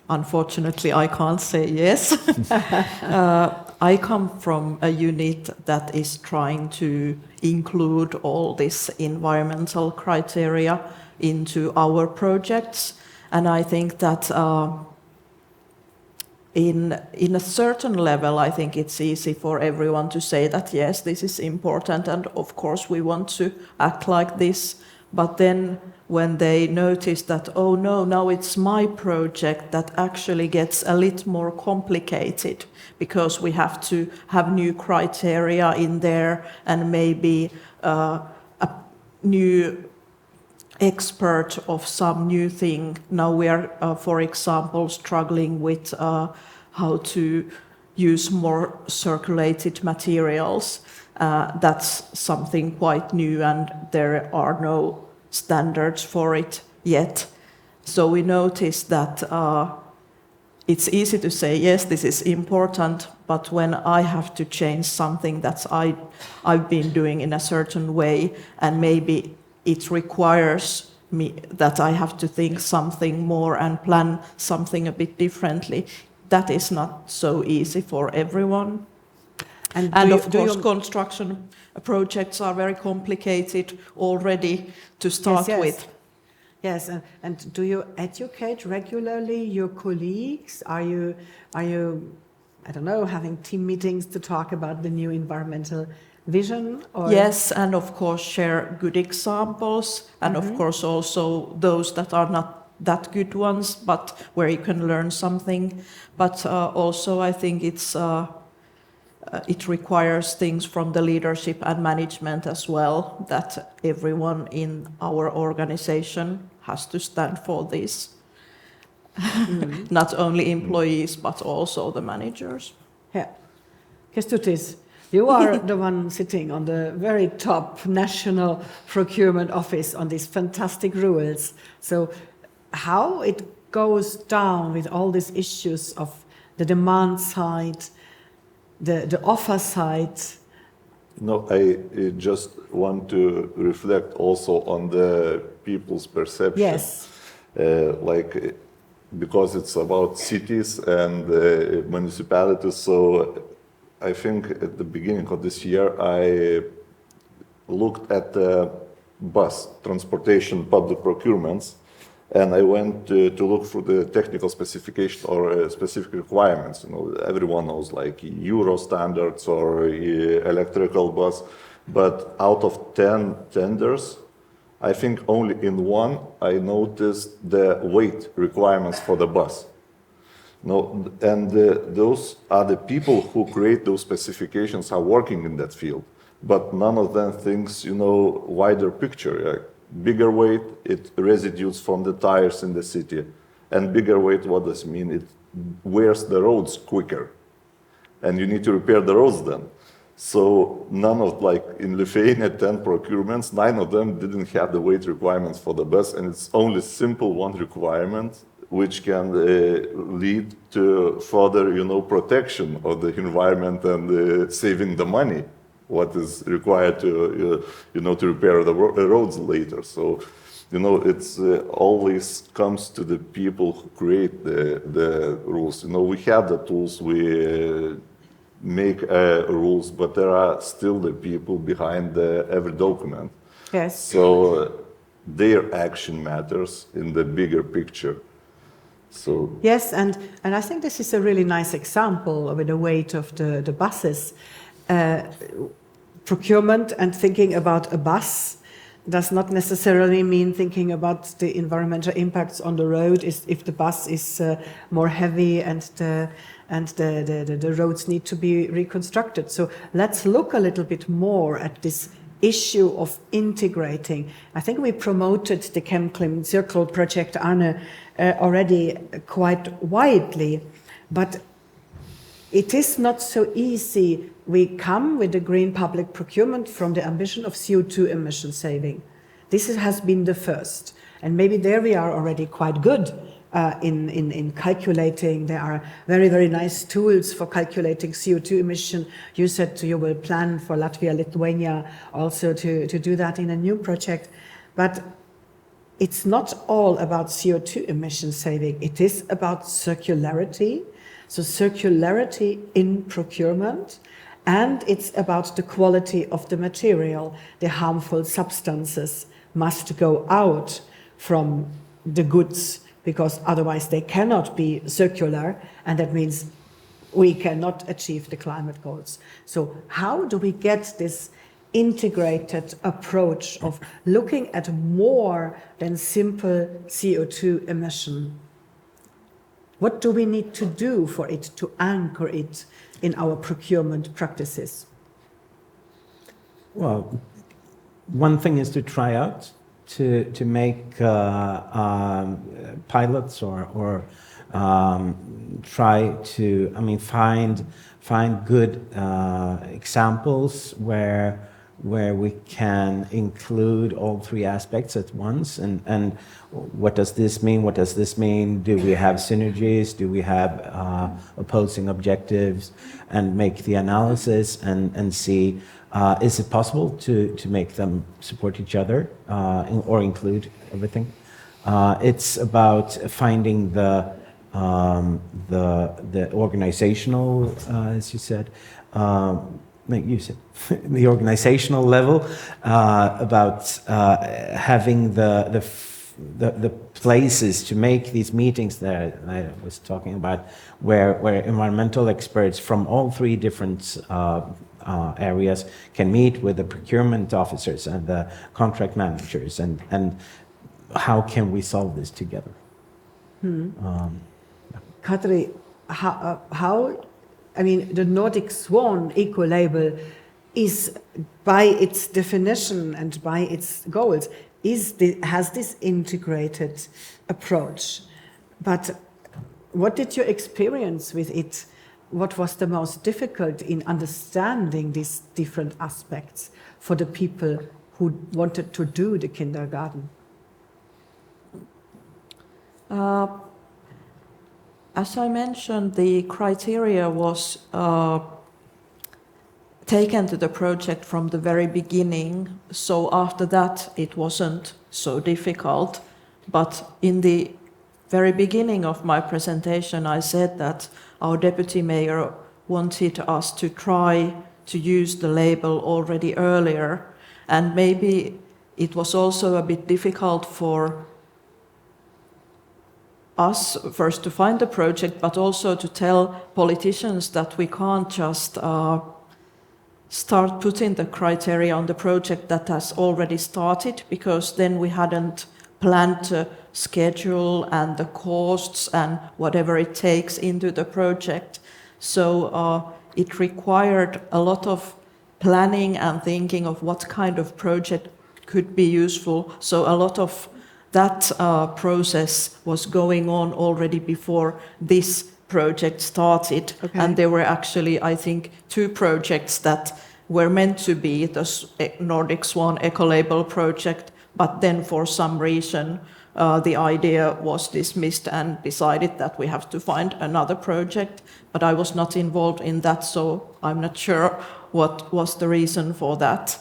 unfortunately, I can't say yes. I come from a unit that is trying to include all this environmental criteria into our projects, and I think that in a certain level, I think it's easy for everyone to say that, yes, this is important, and of course we want to act like this. But then when they notice that, oh no, now it's my project, that actually gets a little more complicated, because we have to have new criteria in there, and maybe a new expert of some new thing. Now we are, for example, struggling with how to use more circulated materials. That's something quite new, and there are no standards for it yet. So we notice that it's easy to say, yes, this is important, but when I have to change something that I've been doing in a certain way, and maybe it requires me that I have to think something more and plan something a bit differently, that is not so easy for everyone. And of course, construction projects are very complicated already to start with. Yes, and do you educate regularly your colleagues? Are you, I don't know, having team meetings to talk about the new environmental vision? Or? Yes, and of course share good examples, and of course also those that are not that good ones, but where you can learn something. But also I think it requires things from the leadership and management as well, that everyone in our organization has to stand for this. Not only employees, but also the managers. Yeah. Kestutis, you are the one sitting on the very top national procurement office on these fantastic rules. So how it goes down with all these issues of the demand side, the offer side? No, I just want to reflect also on the people's perception. Yes. Because it's about cities and municipalities, so I think at the beginning of this year I looked at the bus transportation public procurements, and I went to look for the technical specification or specific requirements. You know, everyone knows like Euro standards or electrical bus, but out of 10 tenders, I think only in one I noticed the weight requirements for the bus. No, and those are the people who create those specifications are working in that field, but none of them thinks, you know, wider picture. Bigger weight, it residues from the tires in the city. And bigger weight, what does it mean? It wears the roads quicker. And you need to repair the roads then. So none of, like in Lithuania, 10 procurements, 9 of them didn't have the weight requirements for the bus. And it's only simple one requirement, which can lead to further, you know, protection of the environment and saving the money, what is required to, you know, to repair the roads later. So, you know, it's always comes to the people who create the rules. You know, we have the tools, we make rules, but there are still the people behind every document. Yes. So their action matters in the bigger picture. So yes, and I think this is a really nice example with the weight of the buses. Procurement and thinking about a bus does not necessarily mean thinking about the environmental impacts on the road if the bus is more heavy and the roads need to be reconstructed. So let's look a little bit more at this issue of integrating. I think we promoted the ChemClim Circle project, Arne, already quite widely, but it is not so easy. We come with the green public procurement from the ambition of CO2 emission saving. This has been the first. And maybe there we are already quite good. in calculating. There are very, very nice tools for calculating CO2 emission. You said you will plan for Latvia, Lithuania also to do that in a new project. But it's not all about CO2 emission saving. It is about circularity. So circularity in procurement, and it's about the quality of the material. The harmful substances must go out from the goods, because otherwise they cannot be circular, and that means we cannot achieve the climate goals. So how do we get this integrated approach of looking at more than simple CO2 emission? What do we need to do for it to anchor it in our procurement practices? Well, one thing is to try out, to make pilots or try to, find good examples where we can include all three aspects at once. And what does this mean? What does this mean? Do we have synergies? Do we have opposing objectives? And make the analysis and see, is it possible to make them support each other or include everything? It's about finding the organizational, as you said, the organizational level, about having the places to make these meetings that I was talking about, where environmental experts from all three different areas can meet with the procurement officers and the contract managers, and how can we solve this together? Katri, how the Nordic Swan eco-label is, by its definition and by its goals, has this integrated approach. But what did you experience with it? What was the most difficult in understanding these different aspects for the people who wanted to do the kindergarten? As I mentioned, the criteria was taken to the project from the very beginning, so after that it wasn't so difficult. But in the very beginning of my presentation, I said that our deputy mayor wanted us to try to use the label already earlier, and maybe it was also a bit difficult for us first to find the project, but also to tell politicians that we can't just start putting the criteria on the project that has already started, because then we hadn't planned the schedule and the costs and whatever it takes into the project. So it required a lot of planning and thinking of what kind of project could be useful. So a lot of that process was going on already before this project started. Okay. And there were actually, I think, 2 projects that were meant to be the Nordic Swan Ecolabel project, but then for some reason the idea was dismissed and decided that we have to find another project. But I was not involved in that, so I'm not sure what was the reason for that.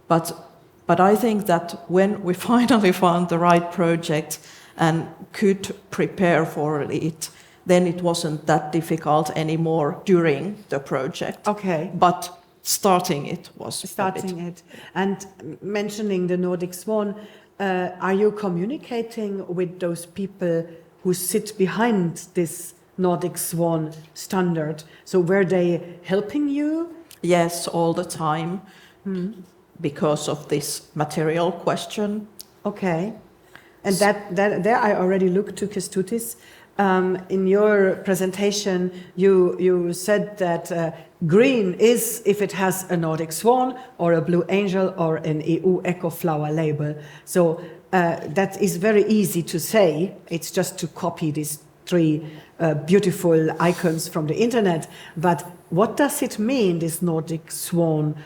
But I think that when we finally found the right project and could prepare for it, then it wasn't that difficult anymore during the project. Okay. But starting it was Starting it. And mentioning the Nordic Swan, are you communicating with those people who sit behind this Nordic Swan standard? So were they helping you? Yes, all the time. Because of this material question. Okay. And there I already looked to Kęstutis. In your presentation, you said that green is if it has a Nordic Swan or a Blue Angel or an EU Eco-Flower label. So that is very easy to say. It's just to copy these 3 beautiful icons from the internet. But what does it mean, this Nordic Swan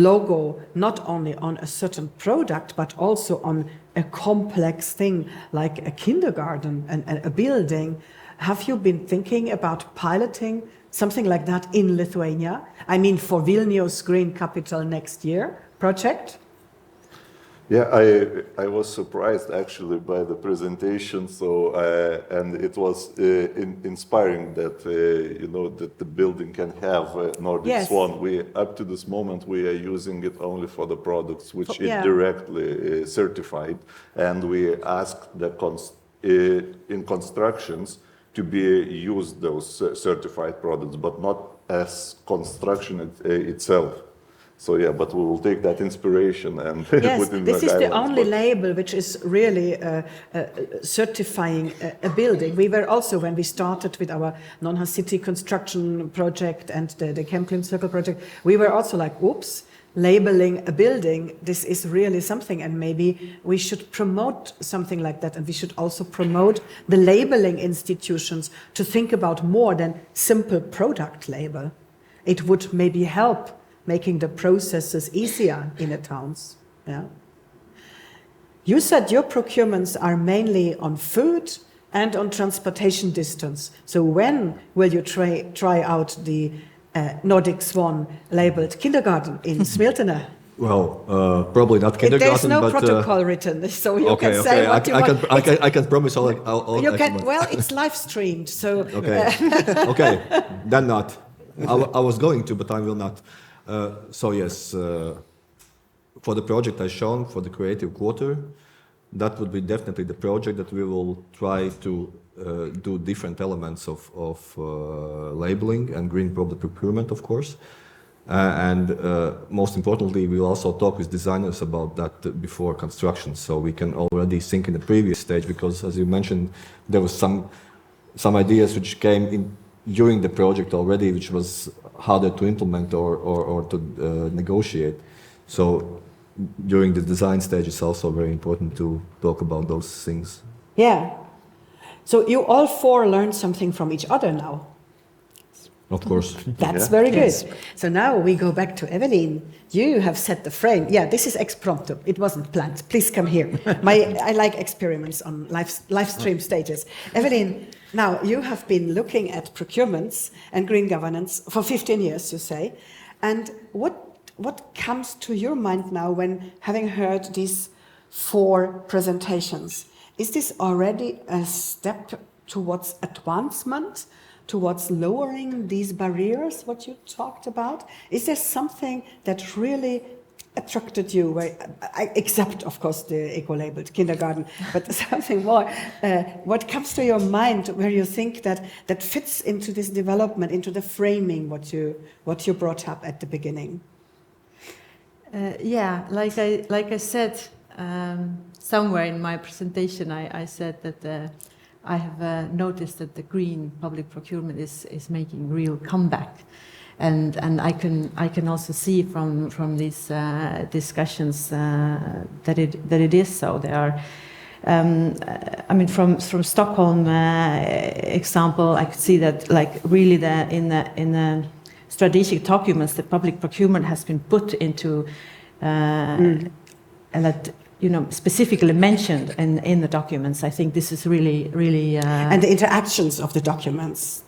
logo not only on a certain product, but also on a complex thing like a kindergarten and a building. Have you been thinking about piloting something like that in Lithuania? I mean, for Vilnius Green Capital next year project? Yeah, I was surprised actually by the presentation. So and it was inspiring that that the building can have Nordic Swan. We up to this moment we are using it only for the products which it directly certified, and we asked the in constructions to be used those certified products, but not as construction itself. So yeah, but we will take that inspiration and put in the this is the guidelines, only label which is really certifying a building. We were also, when we started with our Nonha City construction project and the ChemClim Circle project, we were also like, oops, labeling a building, this is really something, and maybe we should promote something like that, and we should also promote the labeling institutions to think about more than simple product label. It would maybe help making the processes easier in the towns. Yeah. You said your procurements are mainly on food and on transportation distance. So when will you try out the Nordic Swan labeled kindergarten in Smiltene? Well, probably not kindergarten. There's no but, protocol written, so you can say what you want. I can promise all You can. Well, it's live streamed, so. Okay, okay, then not. I was going to, but I will not. So yes, for the project I shown for the creative quarter, that would be definitely the project that we will try to do different elements of labeling and green public procurement, of course. And most importantly, we'll also talk with designers about that before construction, so we can already think in the previous stage, because as you mentioned, there was some ideas which came in during the project already, which was harder to implement or to negotiate. So during the design stage, it's also very important to talk about those things. Yeah. So you all four learned something from each other now. Of course. That's very good. So now we go back to Evelyn. You have set the frame. Yeah, this is ex promptu. It wasn't planned. Please come here. I like experiments on live stream stages. Evelyn, now you have been looking at procurements and green governance for 15 years, you say. And what comes to your mind now when having heard these 4 presentations? Is this already a step towards advancement, towards lowering these barriers, what you talked about? Is there something that really attracted you, except, of course, the eco-labeled kindergarten, but something more? What comes to your mind where you think that fits into this development, into the framing, what you brought up at the beginning? Yeah, like I said, somewhere in my presentation, I said that I have noticed that the green public procurement is making real comeback, and I can also see from these discussions that it is so. There are, I mean, from Stockholm example, I could see that like really in the strategic documents, the public procurement has been put into and that, you know, specifically mentioned in the documents. I think this is really and the interactions of the documents.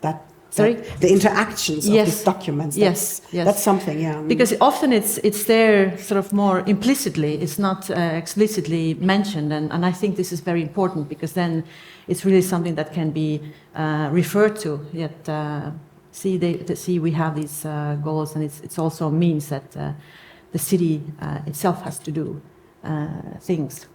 The interactions of these documents. Yes. That's something. Yeah. Because often it's there sort of more implicitly. It's not explicitly mentioned, and I think this is very important, because then it's really something that can be referred to. Yet see we have these goals, and it also means that the city itself has to do things.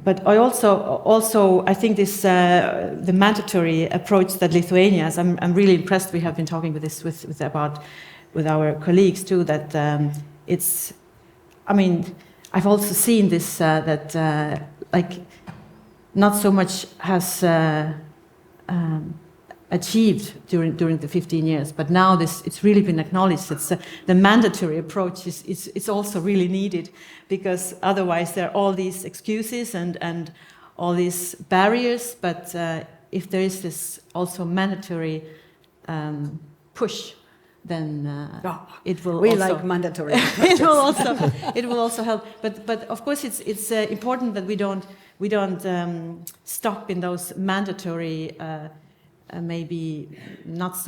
But I also I think this the mandatory approach that Lithuania has. I'm really impressed. We have been talking with this with our colleagues too. That it's. I mean, I've also seen this that like not so much has achieved during the 15 years, but now it's really been acknowledged. It's the mandatory approach is also really needed, because otherwise there are all these excuses and all these barriers. But if there is this also mandatory push, then Ah, it will we also like mandatory. it will also help. But of course it's important that we don't stop in those mandatory maybe not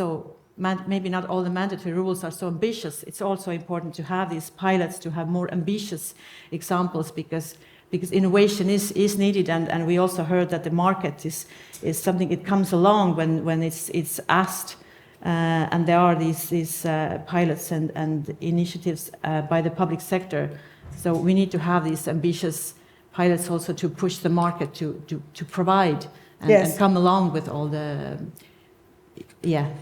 all the mandatory rules are so ambitious. It's also important to have these pilots, to have more ambitious examples, because innovation is needed, and we also heard that the market is something, it comes along when it's asked, and there are these pilots and initiatives by the public sector. So we need to have these ambitious pilots also to push the market to provide and, Yes. and come along with all the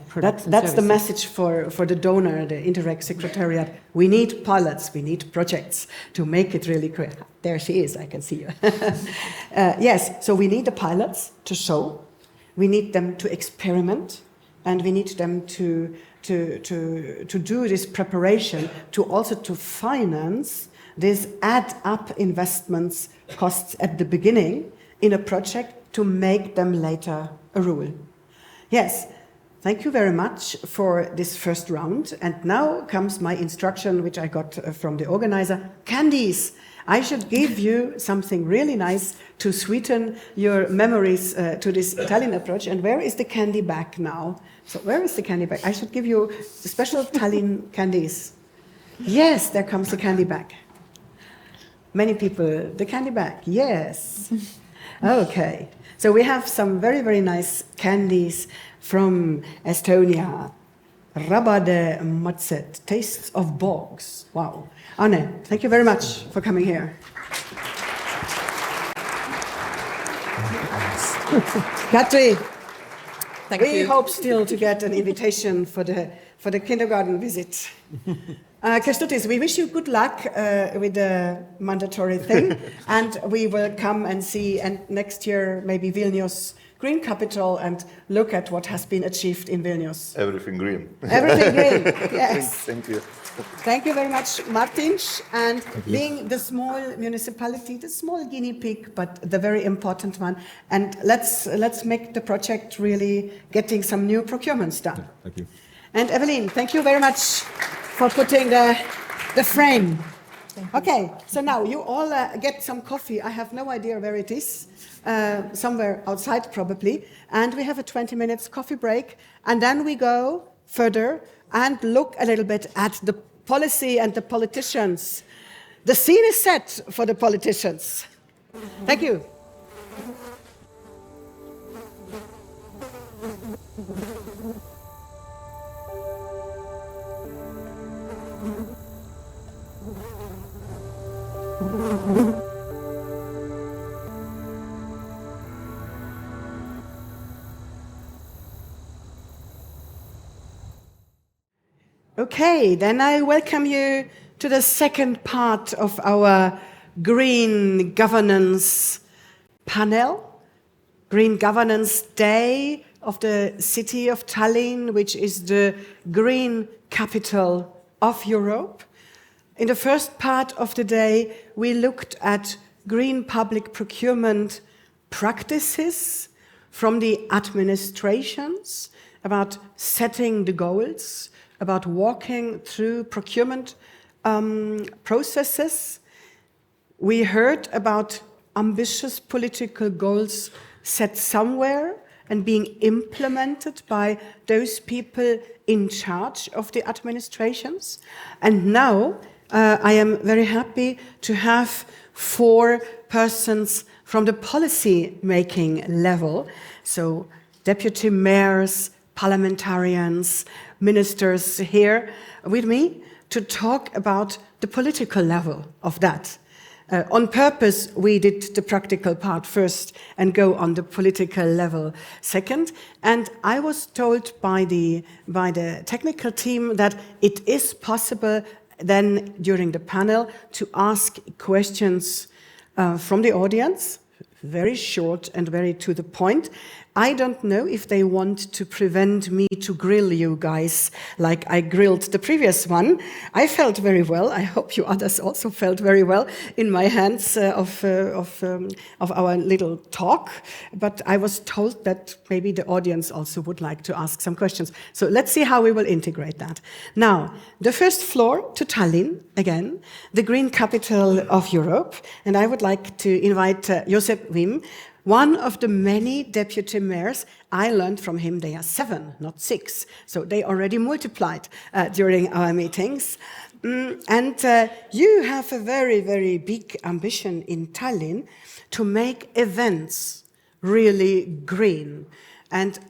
products and That's the services. message for the donor, the Interreg Secretariat. We need pilots, we need projects to make it really clear. There she is, I can see you. Yes, so we need the pilots to show, we need them to experiment, and we need them to do this preparation, to also to finance these add-up investments costs at the beginning in a project to make them later a rule. Yes, thank you very much for this first round. And now comes my instruction, which I got from the organizer. Candies. I should give you something really nice to sweeten your memories to this Tallinn approach. And where is the candy bag now? So where is the candy bag? I should give you special Tallinn candies. Yes, there comes the candy bag. Many people, the candy bag, yes. Okay, so we have some very, very nice candies from Estonia. Rabade Matset, Tastes of Bogs. Wow. Anne, thank you very much for coming here. Katri, we hope still to get an invitation for the kindergarten visit. Kestutis, we wish you good luck with the mandatory thing, and we will come and see, and next year maybe Vilnius Green Capital, and look at what has been achieved in Vilnius. Everything green. Everything green, yes. Thank you. Thank you very much, Martins, and being the small municipality, the small guinea pig, but the very important one. And let's make the project really getting some new procurements done. Thank you. And Evelyn, thank you very much for putting the frame. Okay, so now you all get some coffee. I have no idea where it is, somewhere outside probably. And we have a 20 minutes coffee break. And then we go further and look a little bit at the policy and the politicians. The scene is set for the politicians. Thank you. Okay, then I welcome you to the second part of our Green Governance panel, Green Governance Day of the city of Tallinn, which is the green capital of Europe. In the first part of the day, we looked at green public procurement practices from the administrations, about setting the goals, about walking through procurement processes. We heard about ambitious political goals set somewhere and being implemented by those people in charge of the administrations. And now I am very happy to have 4 persons from the policy-making level, so deputy mayors, parliamentarians, ministers here with me to talk about the political level of that. On purpose, we did the practical part first and go on the political level second. And I was told by the technical team that it is possible then during the panel to ask questions from the audience, very short and very to the point. I don't know if they want to prevent me to grill you guys like I grilled the previous one. I felt very well. I hope you others also felt very well in my hands of our little talk. But I was told that maybe the audience also would like to ask some questions. So let's see how we will integrate that. Now, the first floor to Tallinn, again, the green capital of Europe. And I would like to invite Josep Wim, one of the many deputy mayors. I learned from him they are 7, not 6. So they already multiplied during our meetings. And you have a very, very big ambition in Tallinn to make events really green. And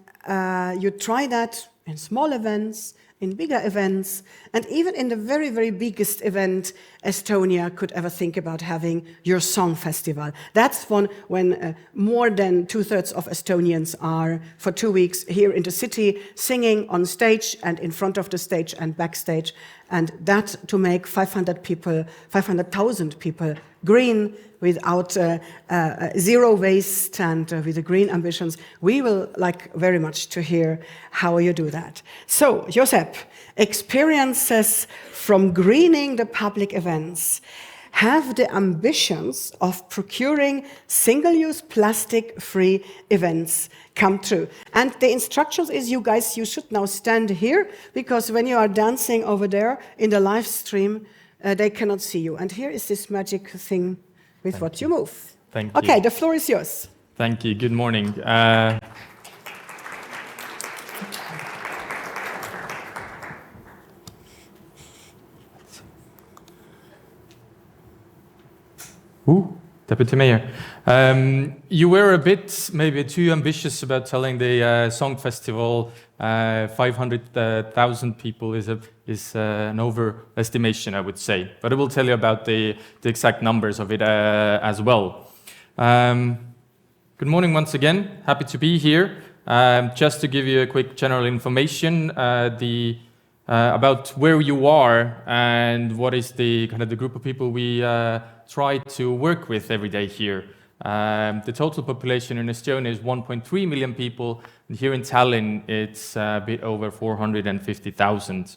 you try that in small events, in bigger events, and even in the very, very biggest event Estonia could ever think about having, your song festival. That's one when more than 2/3 of Estonians are for 2 weeks here in the city singing on stage and in front of the stage and backstage. And that to make 500,000 people green without zero waste and with the green ambitions. We will like very much to hear how you do that. So, Josep, experiences from greening the public events have the ambitions of procuring single-use plastic-free events come true. And the instructions is, you guys, you should now stand here, because when you are dancing over there in the live stream, they cannot see you. And here is this magic thing with what you move. Thank you. Okay, the floor is yours. Thank you. Good morning. Deputy Mayor. You were a bit maybe too ambitious about telling the song festival 500,000 people is an overestimation, I would say. But I will tell you about the exact numbers of it as well. Good morning once again. Happy to be here. Just to give you a quick general information, about where you are and what is the kind of the group of people we try to work with every day here. The total population in Estonia is 1.3 million people, and here in Tallinn it's a bit over 450,000.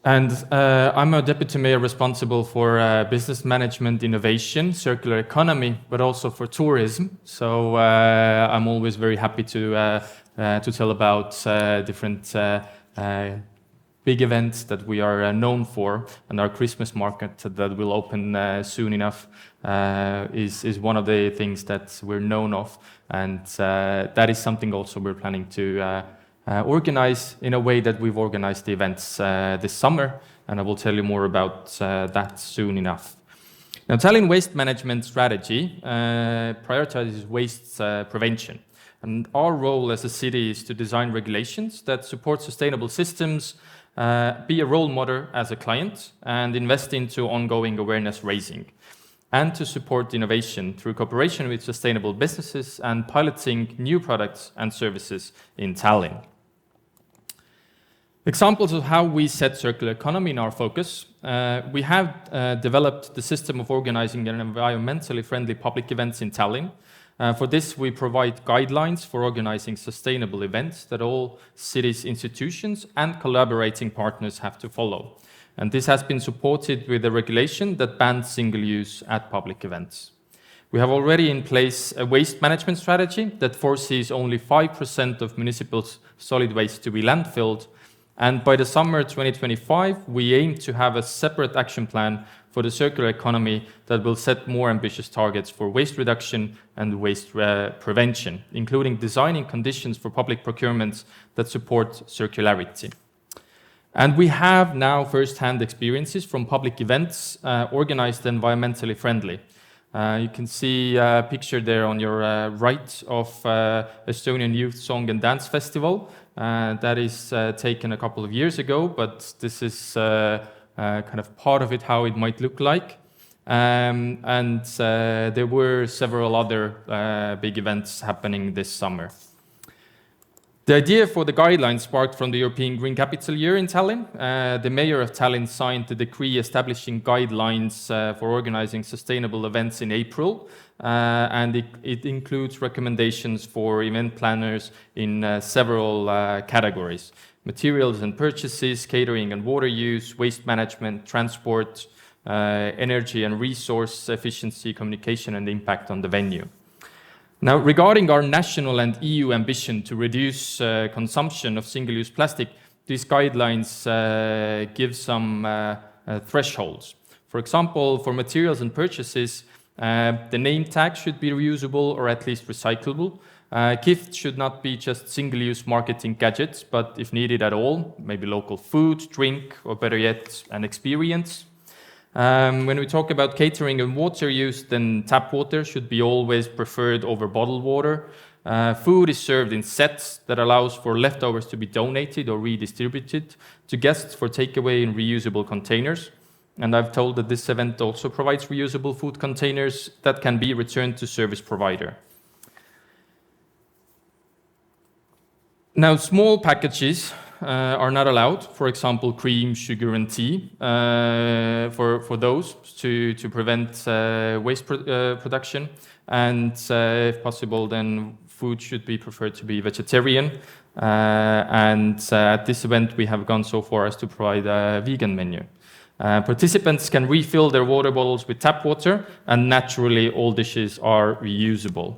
And I'm a deputy mayor responsible for business management, innovation, circular economy, but also for tourism. So I'm always very happy to tell about different big events that we are known for, and our Christmas market that will open soon enough is one of the things that we're known of, and that is something also we're planning to organize in a way that we've organized the events this summer, and I will tell you more about that soon enough. Now, Tallinn Waste Management Strategy prioritizes waste prevention. And our role as a city is to design regulations that support sustainable systems, be a role model as a client, and invest into ongoing awareness raising, and to support innovation through cooperation with sustainable businesses and piloting new products and services in Tallinn. Examples of how we set circular economy in our focus. We have developed the system of organizing environmentally friendly public events in Tallinn. For this, we provide guidelines for organizing sustainable events that all cities, institutions, and collaborating partners have to follow. And this has been supported with a regulation that bans single use at public events. We have already in place a waste management strategy that foresees only 5% of municipal solid waste to be landfilled. And by the summer 2025, we aim to have a separate action plan for the circular economy that will set more ambitious targets for waste reduction and waste prevention, including designing conditions for public procurements that support circularity. And we have now first-hand experiences from public events organized environmentally friendly. You can see a picture there on your right of Estonian Youth Song and Dance Festival. That is taken a couple of years ago, but this is kind of part of it, how it might look like. And there were several other big events happening this summer. The idea for the guidelines sparked from the European Green Capital Year in Tallinn. The mayor of Tallinn signed the decree establishing guidelines for organizing sustainable events in April, and it includes recommendations for event planners in several categories: materials and purchases, catering and water use, waste management, transport, energy and resource efficiency, communication, and impact on the venue. Now, regarding our national and EU ambition to reduce consumption of single-use plastic, these guidelines give some thresholds. For example, for materials and purchases, the name tag should be reusable or at least recyclable. Gifts should not be just single-use marketing gadgets, but if needed at all, maybe local food, drink, or better yet, an experience. When we talk about catering and water use, then tap water should be always preferred over bottled water. Food is served in sets that allows for leftovers to be donated or redistributed to guests for takeaway in reusable containers. And I've told that this event also provides reusable food containers that can be returned to service provider. Now, small packages are not allowed, for example, cream, sugar, and tea, for those to prevent waste production. And if possible, then food should be preferred to be vegetarian. And at this event, we have gone so far as to provide a vegan menu. Participants can refill their water bottles with tap water, and naturally, all dishes are reusable.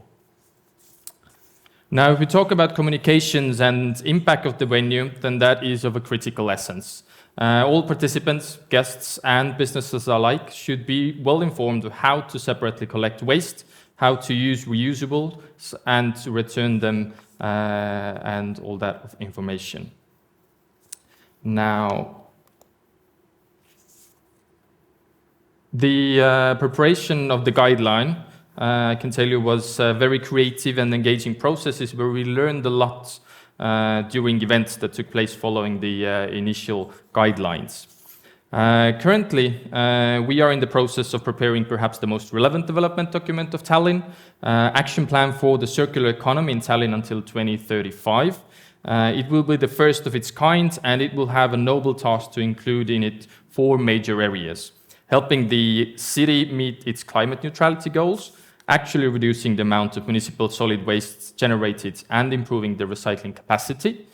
Now, if we talk about communications and impact of the venue, then that is of a critical essence. All participants, guests, and businesses alike should be well informed of how to separately collect waste, how to use reusables, and to return them, and all that information. Now, the preparation of the guideline, I can tell you, was very creative and engaging processes where we learned a lot during events that took place following the initial guidelines. Currently, we are in the process of preparing perhaps the most relevant development document of Tallinn, action plan for the circular economy in Tallinn until 2035. It will be the first of its kind, and it will have a noble task to include in it 4 major areas: helping the city meet its climate neutrality goals, actually reducing the amount of municipal solid waste generated and improving the recycling capacity,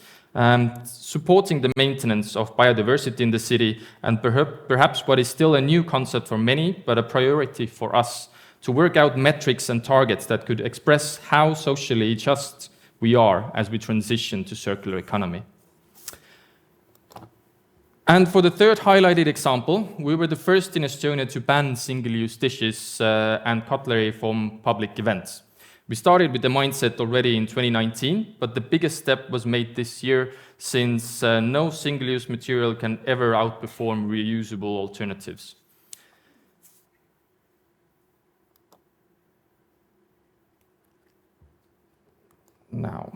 supporting the maintenance of biodiversity in the city, and perhaps what is still a new concept for many, but a priority for us, to work out metrics and targets that could express how socially just we are as we transition to circular economy. And for the third highlighted example, we were the first in Estonia to ban single-use dishes and cutlery from public events. We started with the mindset already in 2019, but the biggest step was made this year, since no single-use material can ever outperform reusable alternatives. Now,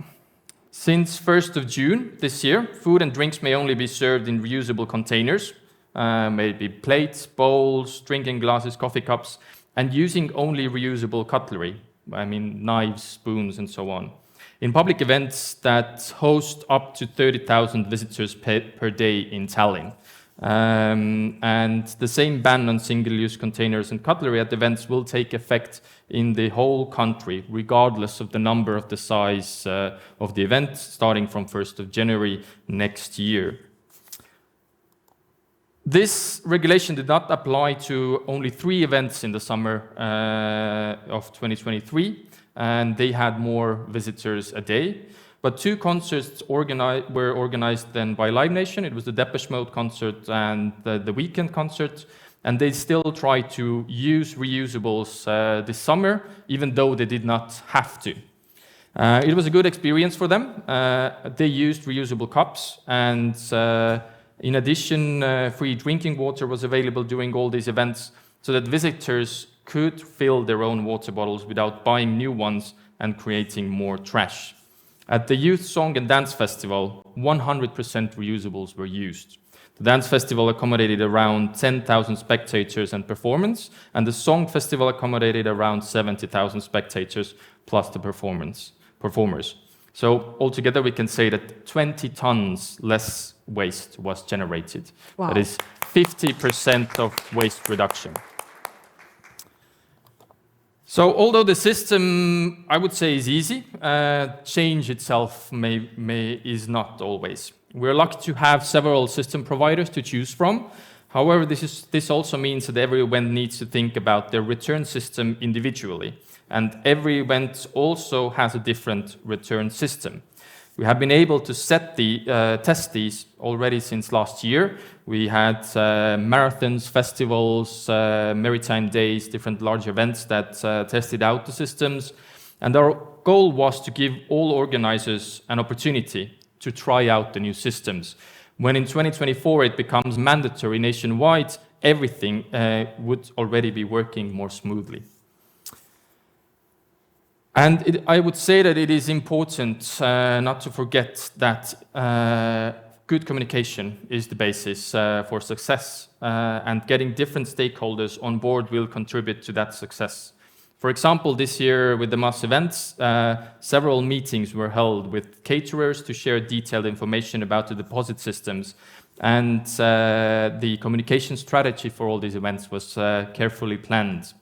since 1st of June this year, food and drinks may only be served in reusable containers, maybe plates, bowls, drinking glasses, coffee cups, and using only reusable cutlery, I mean knives, spoons, and so on, in public events that host up to 30,000 visitors per day in Tallinn. And the same ban on single-use containers and cutlery at events will take effect in the whole country, regardless of the number of the size of the event, starting from 1st of January next year. This regulation did not apply to only 3 events in the summer of 2023, and they had more visitors a day. But 2 concerts were organized then by Live Nation. It was the Depeche Mode concert and the Weekend concert. And they still try to use reusables this summer, even though they did not have to. It was a good experience for them. They used reusable cups, and in addition, free drinking water was available during all these events, so that visitors could fill their own water bottles without buying new ones and creating more trash. At the Youth Song and Dance Festival, 100% reusables were used. The dance festival accommodated around 10,000 spectators and performers, and the song festival accommodated around 70,000 spectators plus the performers. So altogether, we can say that 20 tons less waste was generated. Wow. That is 50% of waste reduction. So although the system, I would say, is easy, change itself is not always. We're lucky to have several system providers to choose from. However, this also means that every event needs to think about their return system individually. And every event also has a different return system. We have been able to test these already since last year. We had marathons, festivals, maritime days, different large events that tested out the systems. And our goal was to give all organizers an opportunity to try out the new systems. When in 2024 it becomes mandatory nationwide, everything would already be working more smoothly. And I would say that it is important not to forget that good communication is the basis for success, and getting different stakeholders on board will contribute to that success. For example, this year with the mass events, several meetings were held with caterers to share detailed information about the deposit systems, and the communication strategy for all these events was carefully planned.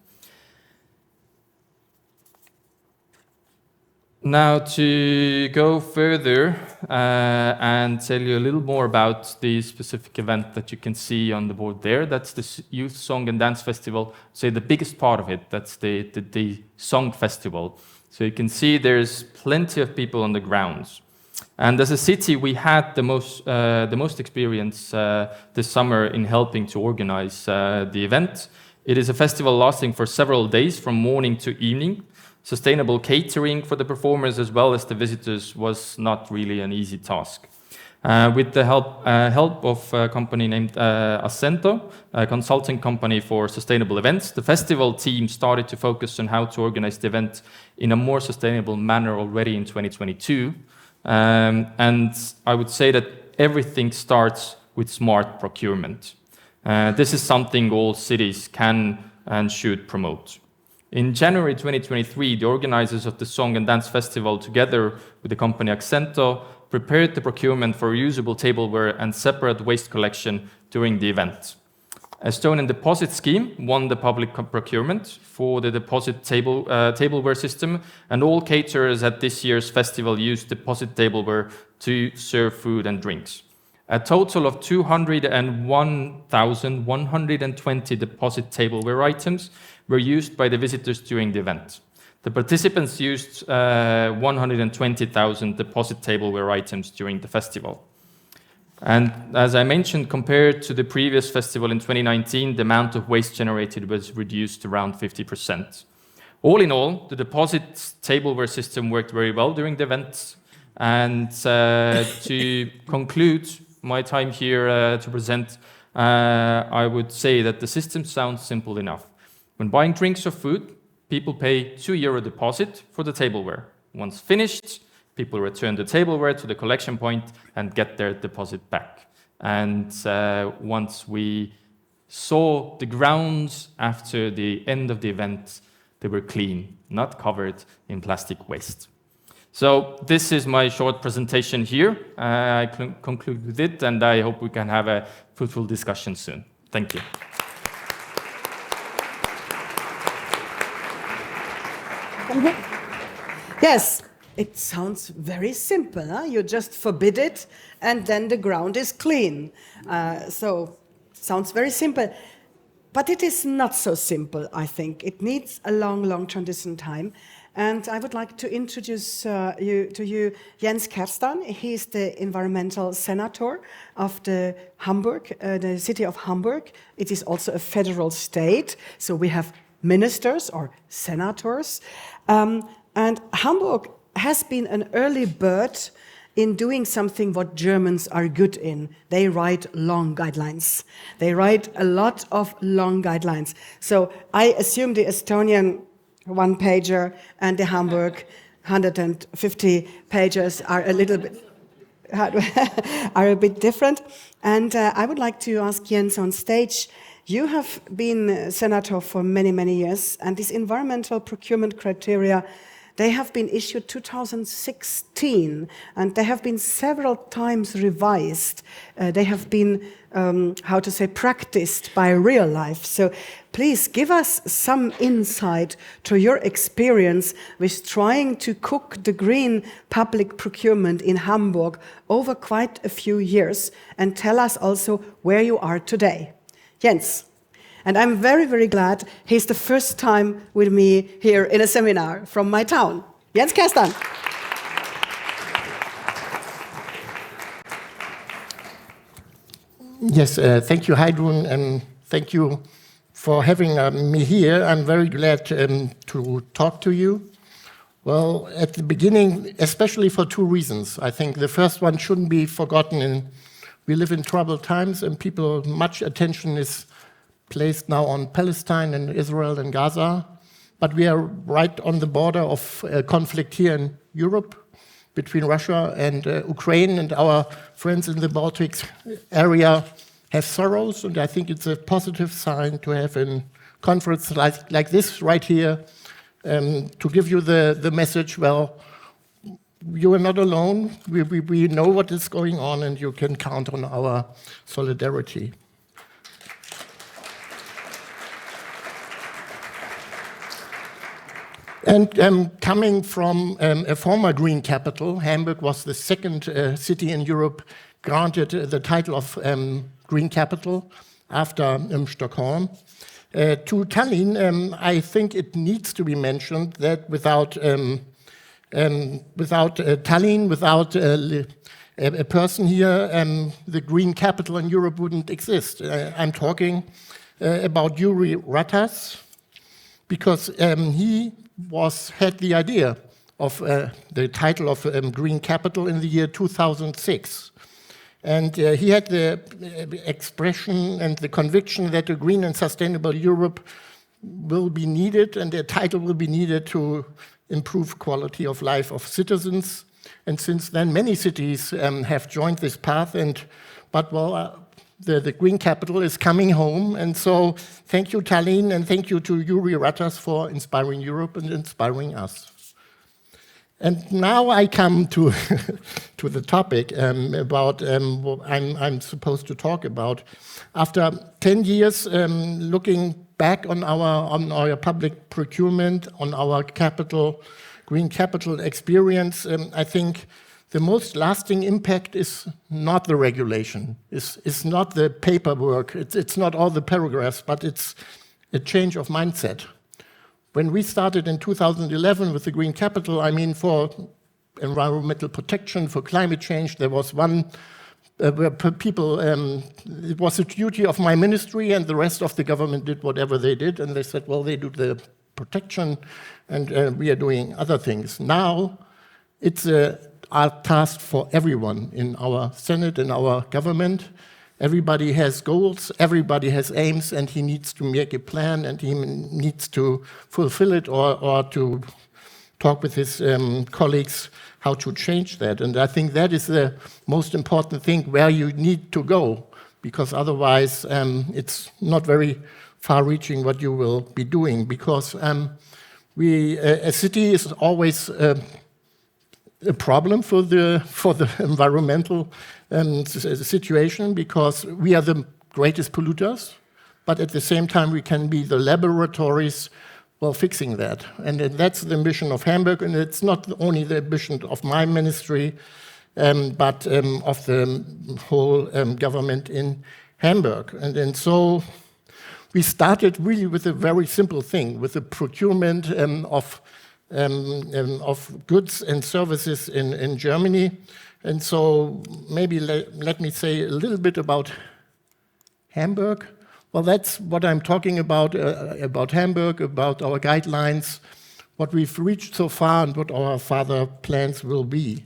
Now, to go further and tell you a little more about the specific event that you can see on the board there, that's the Youth Song and Dance Festival. Say the biggest part of it, that's the Song Festival. So you can see there's plenty of people on the grounds. And as a city, we had the most experience this summer in helping to organize the event. It is a festival lasting for several days, from morning to evening. Sustainable catering for the performers as well as the visitors was not really an easy task. With the help of a company named Ascento, a consulting company for sustainable events, the festival team started to focus on how to organize the event in a more sustainable manner already in 2022. And I would say that everything starts with smart procurement. This is something all cities can and should promote. In January 2023, the organizers of the Song and Dance Festival, together with the company Accento, prepared the procurement for reusable tableware and separate waste collection during the event. Estonian Deposit Scheme won the public procurement for the deposit tableware system, and all caterers at this year's festival used deposit tableware to serve food and drinks. A total of 201,120 deposit tableware items were used by the visitors during the event. The participants used 120,000 deposit tableware items during the festival. And as I mentioned, compared to the previous festival in 2019, the amount of waste generated was reduced around 50%. All in all, the deposit tableware system worked very well during the event. And to conclude my time here to present, I would say that the system sounds simple enough. When buying drinks or food, people pay €2 deposit for the tableware. Once finished, people return the tableware to the collection point and get their deposit back. And once we saw the grounds after the end of the event, they were clean, not covered in plastic waste. So this is my short presentation here. I conclude with it, and I hope we can have a fruitful discussion soon. Thank you. Yes, it sounds very simple. Huh? You just forbid it, and then the ground is clean. So, sounds very simple. But it is not so simple, I think. It needs a long, long transition time. And I would like to introduce to you Jens Kerstan. He is the environmental senator of the city of Hamburg. It is also a federal state, so we have ministers or senators. And Hamburg has been an early bird in doing something what Germans are good in. They write long guidelines. They write a lot of long guidelines. So I assume the Estonian one-pager and the Hamburg 150 pages are a little bit different. And I would like to ask Jens on stage. You have been senator for many, many years, and these environmental procurement criteria, They have been issued 2016, and they have been several times revised. They have been, practiced by real life. So please give us some insight to your experience with trying to cook the green public procurement in Hamburg over quite a few years, and tell us also where you are today. Jens. And I'm very, very glad he's the first time with me here in a seminar from my town. Jens Kerstan. Yes, thank you, Heidrun, and thank you for having me here. I'm very glad to talk to you. Well, at the beginning, especially for two reasons. I think the first one shouldn't be forgotten. We live in troubled times, and much attention is placed now on Palestine and Israel and Gaza, but we are right on the border of conflict here in Europe between Russia and Ukraine, and our friends in the Baltic area have sorrows, and I think it's a positive sign to have a conference like this right here to give you the message, well, you are not alone, we know what is going on, and you can count on our solidarity. And coming from a former green capital, Hamburg was the second city in Europe granted the title of green capital after Stockholm. To Tallinn, I think it needs to be mentioned that without Tallinn, without a person here, the green capital in Europe wouldn't exist. I'm talking about Jüri Ratas, because he had the idea of the title of green capital in the year 2006. And he had the expression and the conviction that a green and sustainable Europe will be needed, and the title will be needed to improve quality of life of citizens. And since then, many cities have joined this path, the green capital is coming home. And so thank you, Tallinn, and thank you to Jüri Ratas for inspiring Europe and inspiring us. And now I come to the topic about what I'm supposed to talk about. After 10 years looking back on our public procurement, on our green capital experience, I think the most lasting impact is not the regulation, it's not the paperwork, it's not all the paragraphs, but it's a change of mindset. When we started in 2011 with the Green Capital, I mean, for environmental protection, for climate change, there was one people, it was a duty of my ministry, and the rest of the government did whatever they did, and they said, well, they do the protection, and we are doing other things. Now, it's our task for everyone in our Senate, in our government. Everybody has goals, everybody has aims, and he needs to make a plan, and he needs to fulfill it or to talk with his colleagues how to change that. And I think that is the most important thing, where you need to go, because otherwise it's not very far-reaching what you will be doing, because a city is always a problem for the environmental situation, because we are the greatest polluters, but at the same time we can be the laboratories while fixing that. And that's the mission of Hamburg, and it's not only the mission of my ministry, but of the whole government in Hamburg. And so we started really with a very simple thing, with the procurement of goods and services in Germany. And so maybe let me say a little bit about Hamburg. Well, that's what I'm talking about Hamburg, about our guidelines, what we've reached so far, and what our further plans will be.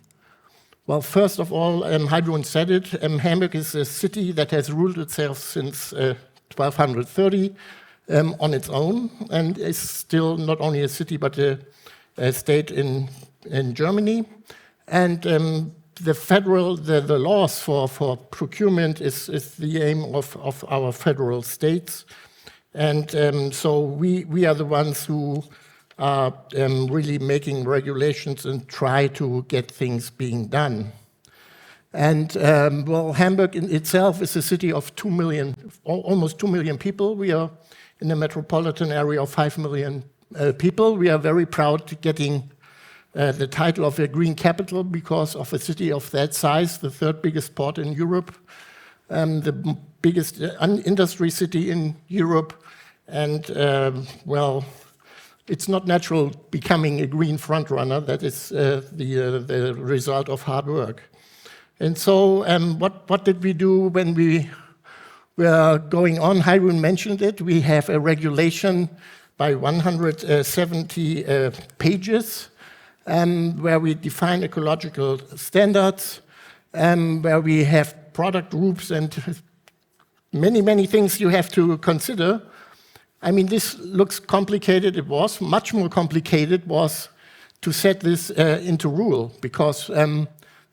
Well, first of all, Heidrun said it, Hamburg is a city that has ruled itself since 1230 on its own, and is still not only a city, but a state in Germany. And the laws for procurement is the aim of our federal states. And so we are the ones who are really making regulations and try to get things being done. And well, Hamburg in itself is a city of 2 million, almost 2 million people. We are in a metropolitan area of 5 million people. We are very proud to getting the title of a green capital because of a city of that size, the third biggest port in Europe, the biggest industry city in Europe. And well, it's not natural becoming a green frontrunner. That is the result of hard work. And so what did we do when we were going on? Hairun mentioned it. We have a regulation by 170 pages where we define ecological standards, where we have product groups and many, many things you have to consider. I mean, this looks complicated. It was much more complicated was to set this into rule because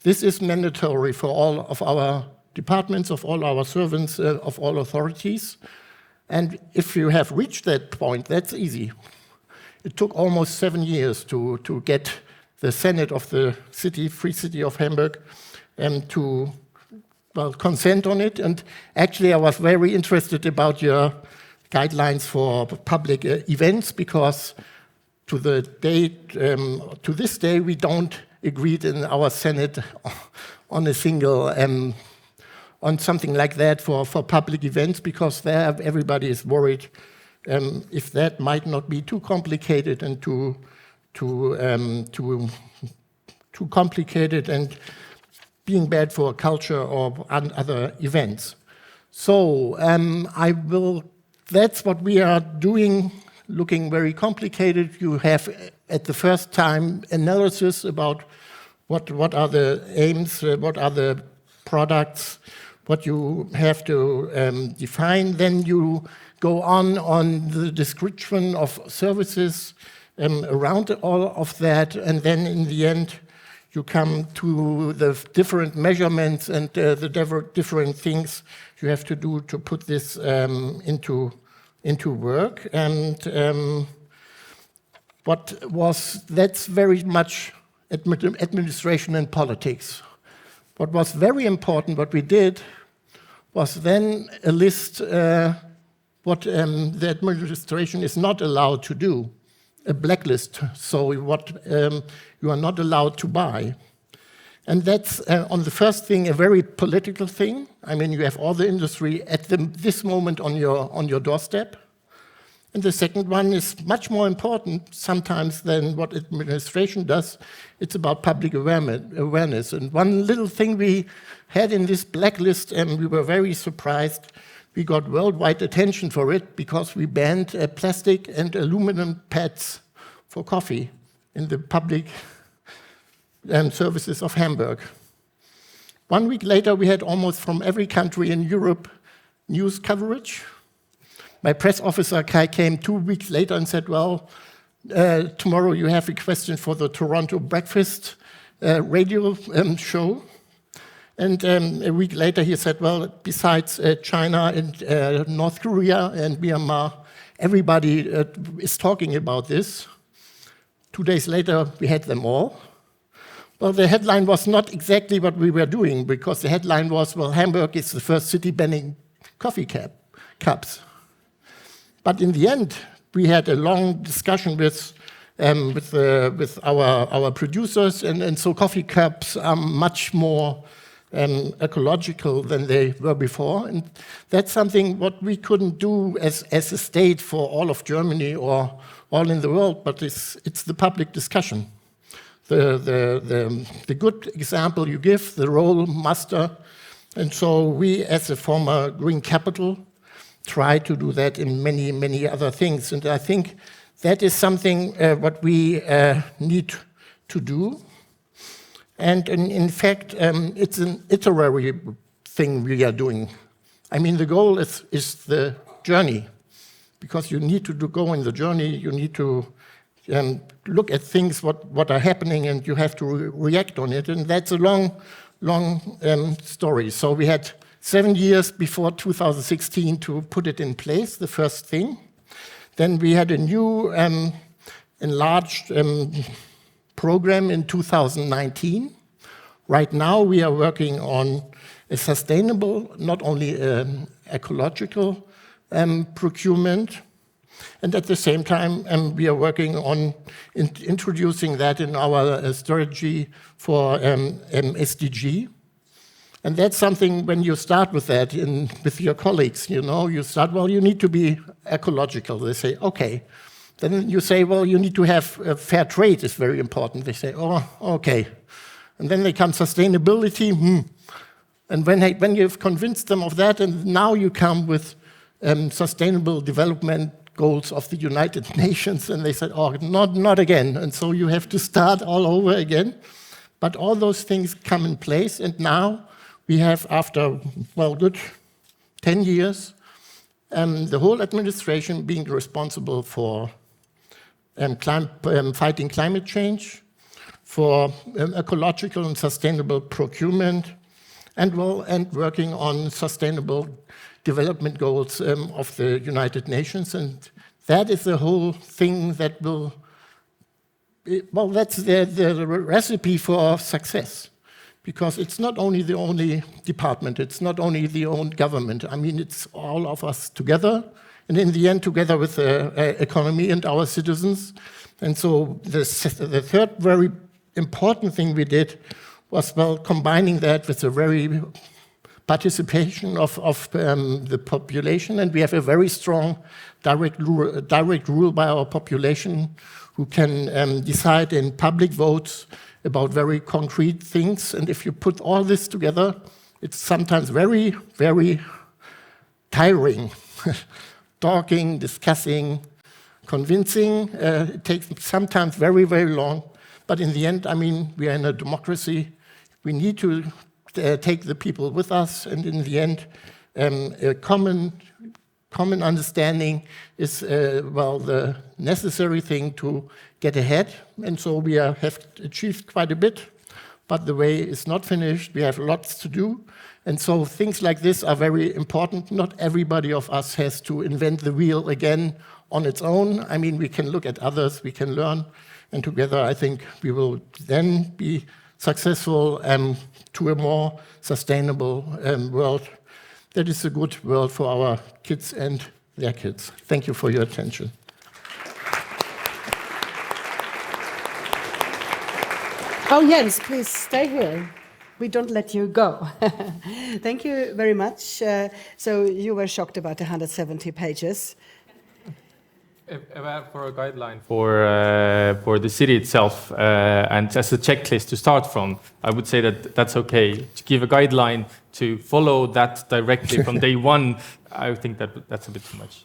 this is mandatory for all of our departments, of all our servants, of all authorities. And if you have reached that point, that's easy. It took almost 7 years to get the Senate of the city, Free City of Hamburg, to consent on it. And actually, I was very interested about your guidelines for public events because to this day, we don't agree in our Senate on a single on something like that for public events because there everybody is worried if that might not be too complicated and too complicated and being bad for culture or other events. So that's what we are doing, looking very complicated. You have at the first time analysis about what are the aims, what are the products, what you have to define. Then you go on the description of services around all of that, and then in the end you come to the different measurements and the different things you have to do to put this into work. And that's very much administration and politics. What was very important, what we did, was then a list what the administration is not allowed to do, a blacklist, so what you are not allowed to buy. And that's, on the first thing, a very political thing. I mean, you have all the industry at this moment on your doorstep. And the second one is much more important sometimes than what administration does. It's about public awareness. And one little thing we had in this blacklist, and we were very surprised, we got worldwide attention for it because we banned plastic and aluminum pads for coffee in the public services of Hamburg. 1 week later, we had almost from every country in Europe news coverage. My press officer came 2 weeks later and said, well, tomorrow you have a question for the Toronto Breakfast radio show. And a week later he said, well, besides China and North Korea and Myanmar, everybody is talking about this. 2 days later, we had them all. Well, the headline was not exactly what we were doing because the headline was, well, Hamburg is the first city banning coffee cups. But in the end, we had a long discussion with our producers, and so coffee cups are much more ecological than they were before. And that's something what we couldn't do as a state for all of Germany or all in the world, but it's the public discussion. The good example you give, the role master. And so we, as a former green capital, try to do that in many, many other things. And I think that is something what we need to do. And in fact, it's an iterary thing we are doing. I mean, the goal is the journey, because you need to go in the journey, you need to look at things, what are happening, and you have to react on it. And that's a long story. So we had 7 years before 2016 to put it in place, the first thing. Then we had a new enlarged program in 2019. Right now, we are working on a sustainable, not only ecological procurement, and at the same time, we are working on introducing that in our strategy for SDG. And that's something, when you start with that with your colleagues, you start, well, you need to be ecological. They say, okay. Then you say, well, you need to have fair trade is very important. They say, oh, okay. And then they come sustainability. And when you've convinced them of that, and now you come with sustainable development goals of the United Nations, and they said, oh, not again. And so you have to start all over again. But all those things come in place, and now we have, after, well, good 10 years, the whole administration being responsible for fighting climate change, for ecological and sustainable procurement, and working on sustainable development goals of the United Nations. And that is the whole thing that will, well, that's the recipe for success. Because it's not only the only department, it's not only the own government. I mean, it's all of us together, and in the end, together with the economy and our citizens. And so the third very important thing we did was, well, combining that with the very participation of the population, and we have a very strong direct rule by our population who can decide in public votes about very concrete things. And if you put all this together, it's sometimes very, very tiring. Talking, discussing, convincing, it takes sometimes very, very long. But in the end, I mean, we are in a democracy. We need to take the people with us, and in the end, a common understanding is, well, the necessary thing to get ahead. And so we have achieved quite a bit, but the way is not finished. We have lots to do. And so things like this are very important. Not everybody of us has to invent the wheel again on its own. I mean, we can look at others, we can learn, and together I think we will then be successful to a more sustainable world. That is a good world for our kids and their kids. Thank you for your attention. Oh, Jens, please stay here. We don't let you go. Thank you very much. So you were shocked about the 170 pages. For a guideline for the city itself, and as a checklist to start from, I would say that that's okay. To give a guideline to follow that directly from day one, I think that's a bit too much.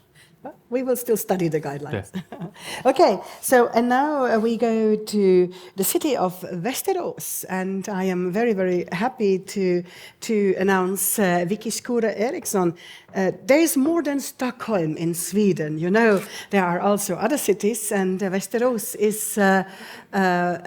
We will still study the guidelines. Yeah. Okay, so and now we go to the city of Västerås, and I am very, very happy to announce Vicky Skura Eriksson. There is more than Stockholm in Sweden. You know, there are also other cities, and Västerås is a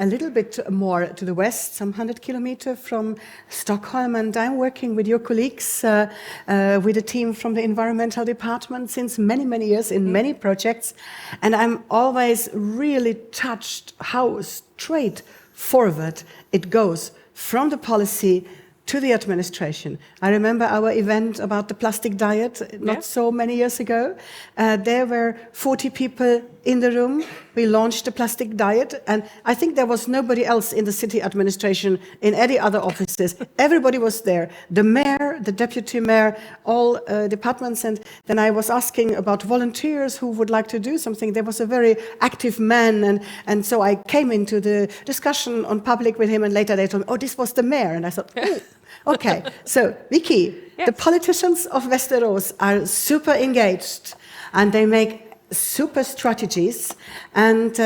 little bit more to the west, some 100 kilometers from Stockholm, and I'm working with your colleagues, with a team from the environmental department since many, many years in many projects, and I'm always really touched how straightforward it goes from the policy to the administration. I remember our event about the plastic diet not so many years ago. There were 40 people in the room. We launched the plastic diet, and I think there was nobody else in the city administration, in any other offices. Everybody was there. The mayor, the deputy mayor, all departments, and then I was asking about volunteers who would like to do something. There was a very active man, and so I came into the discussion on public with him, and later they told me, oh, this was the mayor, and I thought, oh, okay. So, Vicky, the politicians of Västerås are super engaged, and they make super strategies, and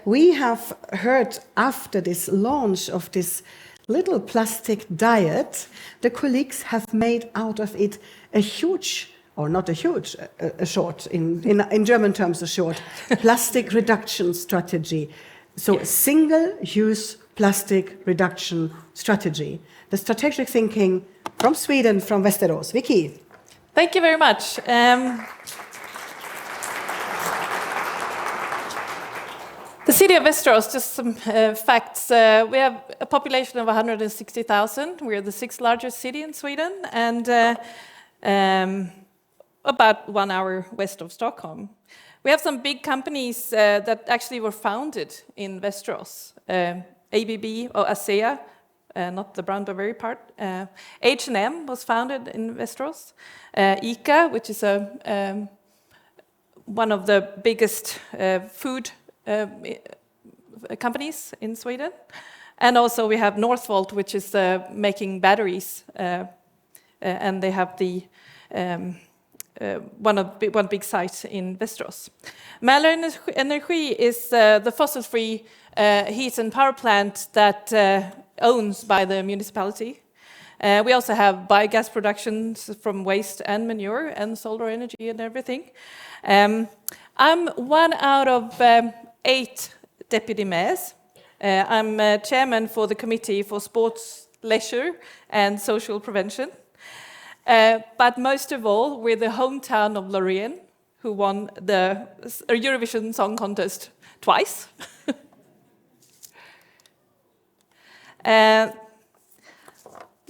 we have heard after this launch of this little plastic diet, the colleagues have made out of it a huge, or not a huge, a short, in German terms a short, plastic reduction strategy. So single-use plastic reduction strategy. The strategic thinking from Sweden, from Västerås. Vicky. Thank you very much. The city of Västerås, just some facts. We have a population of 160,000. We're the 6th largest city in Sweden, and about 1 hour west of Stockholm. We have some big companies that actually were founded in Västerås. ABB or ASEA, not the Brown Boveri part. H&M was founded in Västerås. ICA, which is one of the biggest food companies in Sweden. And also we have Northvolt, which is making batteries. And they have the one big site in Västerås. Mälarenergi is the fossil-free heat and power plant that owns by the municipality. We also have biogas productions from waste and manure and solar energy and everything. I'm one out of 8 deputy mayors. I'm chairman for the Committee for Sports, Leisure and Social Prevention. But most of all, we're the hometown of Loreen, who won the Eurovision Song Contest twice. The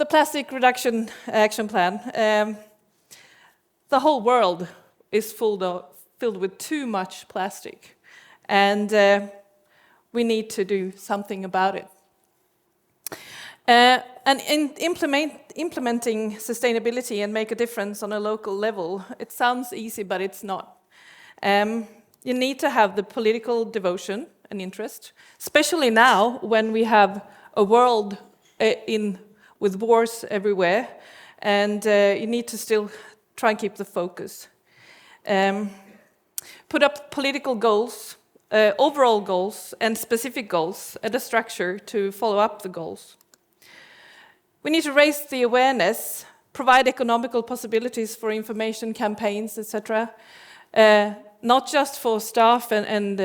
Plastic Reduction Action Plan. The whole world is filled with too much plastic, and we need to do something about it. And in implementing sustainability and make a difference on a local level, it sounds easy, but it's not. You need to have the political devotion and interest, especially now when we have a world with wars everywhere, and you need to still try and keep the focus. Put up political goals, overall goals, and specific goals, and a structure to follow up the goals. We need to raise the awareness, provide economical possibilities for information campaigns, etc., not just for staff and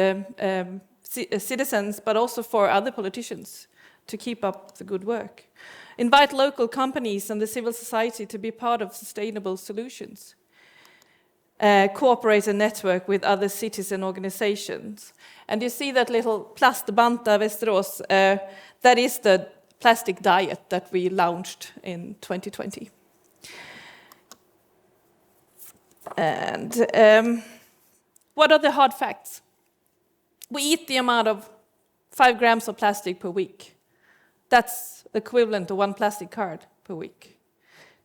citizens, but also for other politicians to keep up the good work. Invite local companies and the civil society to be part of sustainable solutions. Cooperate and network with other cities and organizations. And you see that little Plastbanta Västerås, that is the plastic diet that we launched in 2020. And what are the hard facts? We eat the amount of 5 grams of plastic per week. That's equivalent to 1 plastic card per week.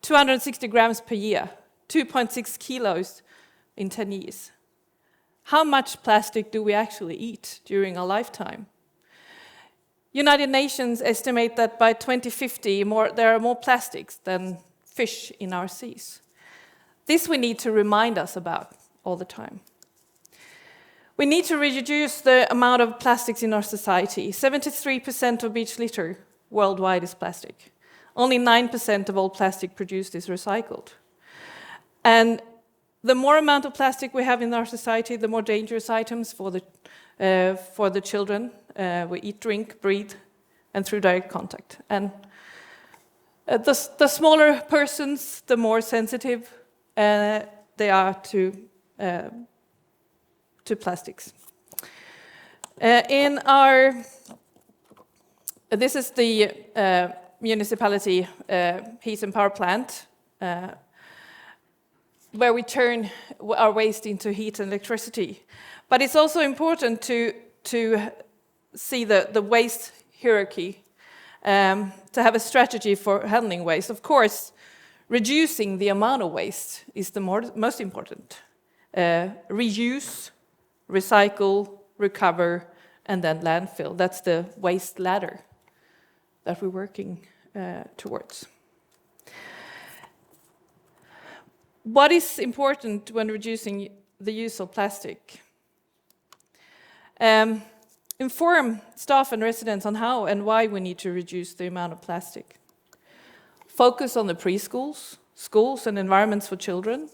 260 grams per year, 2.6 kilos in 10 years. How much plastic do we actually eat during our lifetime? United Nations estimate that by 2050 there are more plastics than fish in our seas. This we need to remind us about all the time. We need to reduce the amount of plastics in our society. 73% of each liter worldwide is plastic. Only 9% of all plastic produced is recycled. And the more amount of plastic we have in our society, the more dangerous items for the children. We eat, drink, breathe, and through direct contact. And the smaller persons, the more sensitive they are to plastics. This is the municipality heat and power plant, where we turn our waste into heat and electricity. But it's also important to see the waste hierarchy, to have a strategy for handling waste. Of course, reducing the amount of waste is the most important. Reuse, recycle, recover, and then landfill. That's the waste ladder that we're working towards. What is important when reducing the use of plastic? Inform staff and residents on how and why we need to reduce the amount of plastic. Focus on the preschools, schools and environments for children.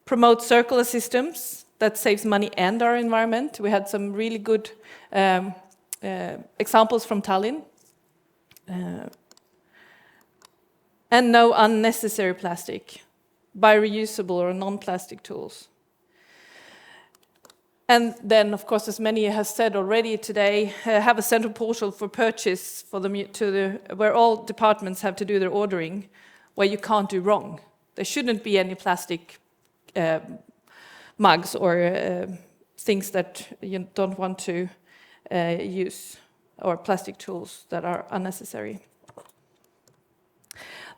Promote circular systems that saves money and our environment. We had some really good examples from Tallinn. And no unnecessary plastic. Buy reusable or non-plastic tools. And then, of course, as many has said already today, have a central portal for purchase for where all departments have to do their ordering, where you can't do wrong. There shouldn't be any plastic mugs or things that you don't want to use, or plastic tools that are unnecessary.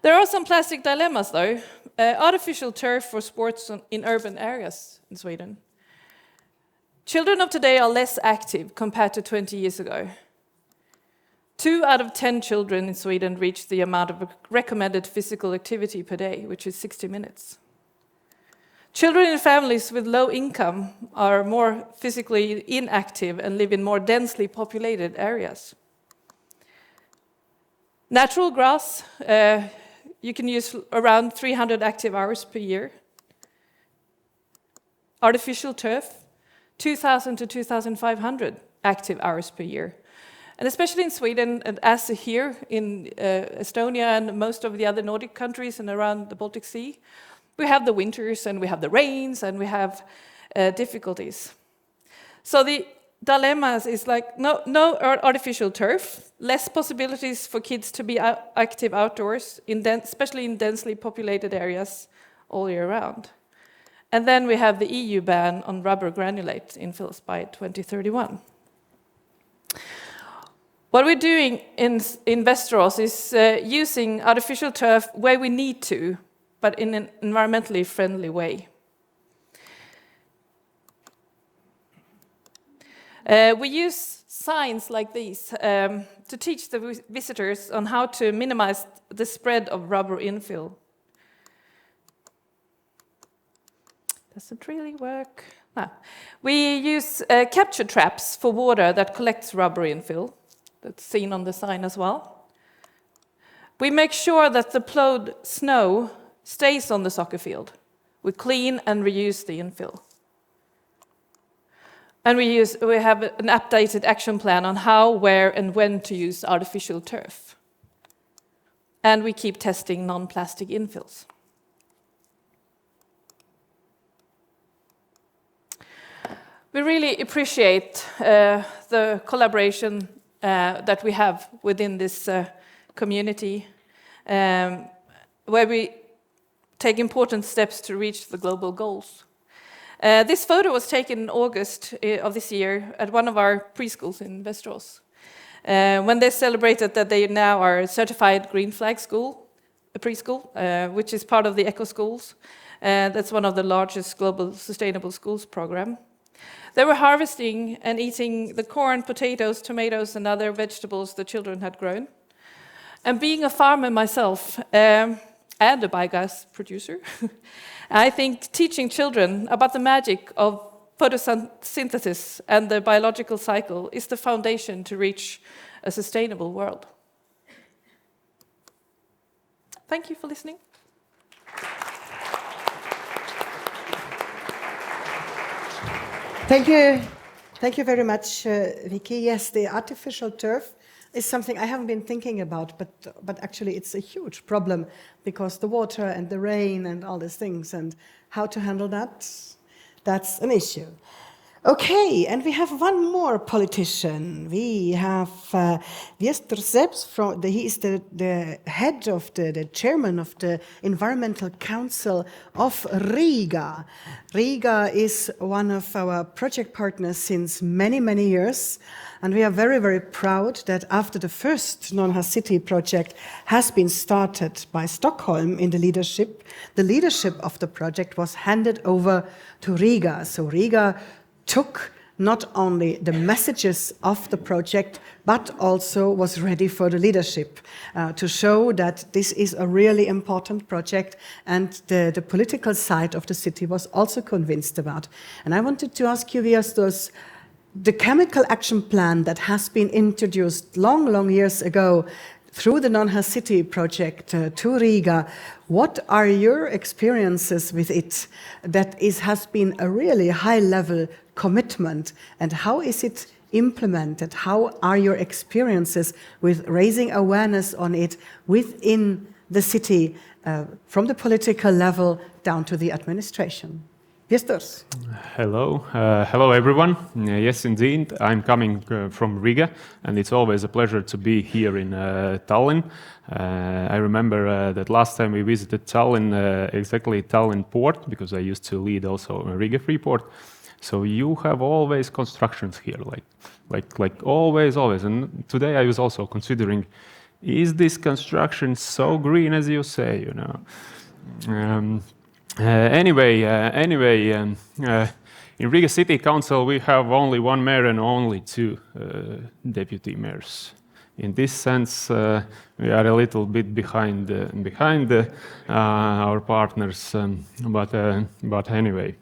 There are some plastic dilemmas, though. Artificial turf for sports in urban areas in Sweden. Children of today are less active compared to 20 years ago. 2 out of 10 children in Sweden reach the amount of recommended physical activity per day, which is 60 minutes. Children in families with low income are more physically inactive and live in more densely populated areas. Natural grass, you can use around 300 active hours per year. Artificial turf, 2,000 to 2,500 active hours per year. And especially in Sweden, and as here in Estonia and most of the other Nordic countries and around the Baltic Sea, we have the winters and we have the rains and we have difficulties. So the dilemmas is like no artificial turf, less possibilities for kids to be active outdoors, especially in densely populated areas all year round. And then we have the EU ban on rubber granulate in fills by 2031. What we're doing in Västerås is using artificial turf where we need to, but in an environmentally friendly way. We use signs like these to teach the visitors on how to minimize the spread of rubber infill. Doesn't really work. We use capture traps for water that collects rubber infill. That's seen on the sign as well. We make sure that the plowed snow stays on the soccer field. We clean and reuse the infill. And we have an updated action plan on how, where, and when to use artificial turf. And we keep testing non-plastic infills. We really appreciate the collaboration that we have within this community, where we take important steps to reach the global goals. This photo was taken in August of this year at one of our preschools in Västerås, when they celebrated that they now are a certified green flag school, a preschool, which is part of the Eco Schools. That's one of the largest global sustainable schools program. They were harvesting and eating the corn, potatoes, tomatoes, and other vegetables the children had grown. And being a farmer myself, and a biogas producer, I think teaching children about the magic of photosynthesis and the biological cycle is the foundation to reach a sustainable world. Thank you for listening. Thank you. Thank you very much, Vicky. Yes, the artificial turf is something I haven't been thinking about, but actually it's a huge problem because the water and the rain and all these things, and how to handle that, that's an issue. Okay, and we have one more politician. We have Wiestor Zebs, he is the head of the chairman of the Environmental Council of Riga. Riga is one of our project partners since many, many years. And we are very, very proud that after the first Nonha City project has been started by Stockholm in the leadership of the project was handed over to Riga. So Riga took not only the messages of the project, but also was ready for the leadership to show that this is a really important project, and the political side of the city was also convinced about. And I wanted to ask you, Wiestor, the chemical action plan that has been introduced long, long years ago through the Nonha City project to Riga, what are your experiences with it that has been a really high-level commitment, and how is it implemented? How are your experiences with raising awareness on it within the city, from the political level down to the administration? Jesters. Hello, hello everyone. Yes, indeed, I'm coming from Riga, and it's always a pleasure to be here in Tallinn. I remember that last time we visited Tallinn, exactly Tallinn port, because I used to lead also Riga Freeport. So you have always constructions here, like always. And today I was also considering, is this construction so green as you say? You know. Anyway, in Riga City Council we have only one mayor and only two deputy mayors. In this sense, we are a little bit behind our partners, but anyway.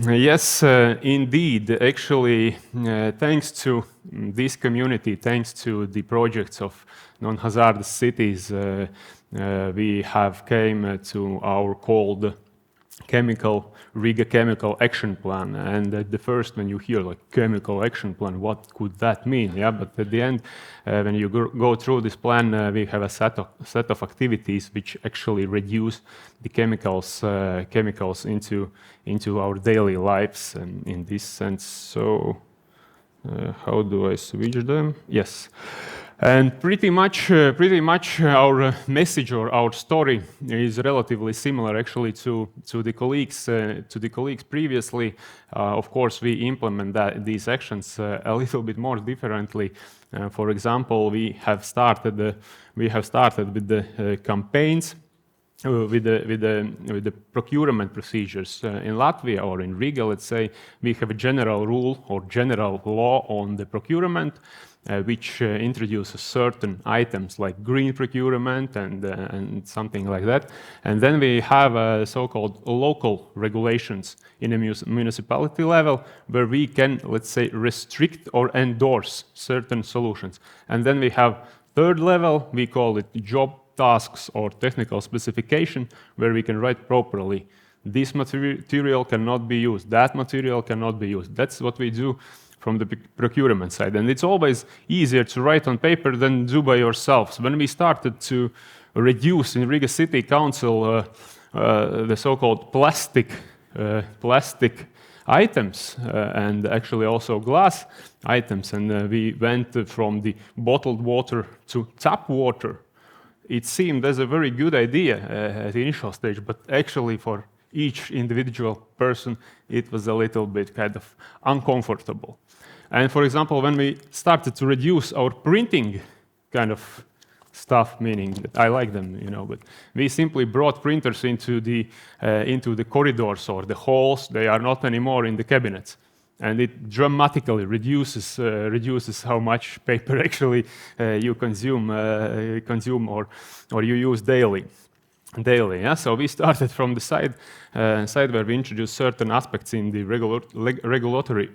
Yes, indeed. Actually, thanks to this community, thanks to the projects of non-hazardous cities, we have came to our called Riga Chemical Action Plan. And at the first, when you hear like chemical action plan, what could that mean? Yeah, but at the end, when you go through this plan, we have a set of activities which actually reduce the chemicals into our daily lives in this sense. So, how do I switch them? Yes. And pretty much our message or our story is relatively similar actually to the colleagues previously. Of course, we implement these actions a little bit more differently. For example, we have started with the campaigns. With the procurement procedures in Latvia or in Riga, let's say, we have a general rule or general law on the procurement, which introduces certain items like green procurement and something like that. And then we have so-called local regulations in a municipality level where we can, let's say, restrict or endorse certain solutions. And then we have third level, we call it job tasks or technical specification, where we can write properly. This material cannot be used, that material cannot be used. That's what we do from the procurement side. And it's always easier to write on paper than do by yourselves. When we started to reduce in Riga City Council the so-called plastic items and actually also glass items, and we went from the bottled water to tap water, it seemed as a very good idea at the initial stage, but actually for each individual person, it was a little bit kind of uncomfortable. And for example, when we started to reduce our printing kind of stuff, meaning that I like them, you know, but we simply brought printers into the corridors or the halls. They are not anymore in the cabinets. And it dramatically reduces how much paper actually you consume or you use daily. Yeah? So we started from the side where we introduced certain aspects in the regulatory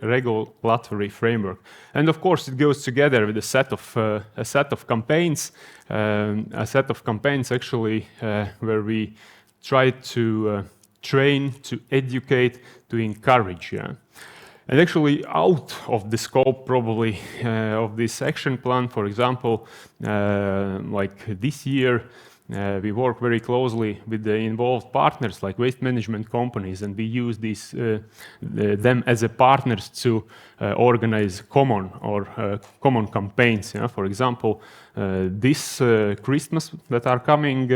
framework, and of course it goes together with a set of campaigns, actually where we try to train, to educate, to encourage. Yeah. And actually, out of the scope probably of this action plan, for example, like this year, we work very closely with the involved partners like waste management companies, and we use them as a partners to organize common campaigns. Yeah? For example, this Christmas that are coming,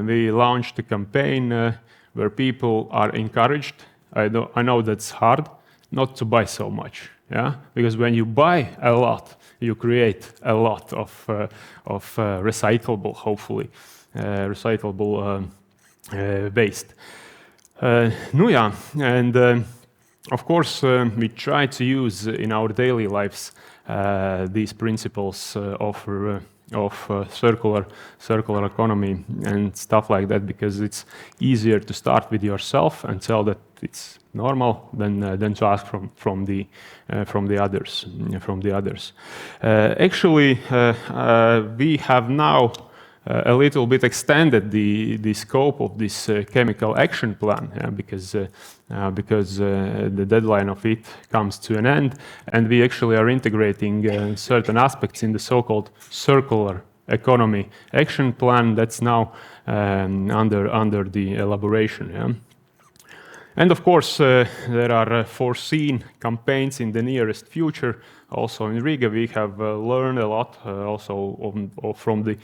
we launched a campaign where people are encouraged. I know that's hard, not to buy so much, yeah, because when you buy a lot, you create a lot of recyclable, hopefully, waste. Yeah, and of course we try to use in our daily lives these principles of circular economy and stuff like that, because it's easier to start with yourself and tell that it's normal than to ask from the others. Actually, we have now a little bit extended the scope of this chemical action plan, because the deadline of it comes to an end, and we actually are integrating certain aspects in the so-called circular economy action plan that's now under the elaboration. Yeah? And of course, there are foreseen campaigns in the nearest future. Also in Riga, we have learned a lot from the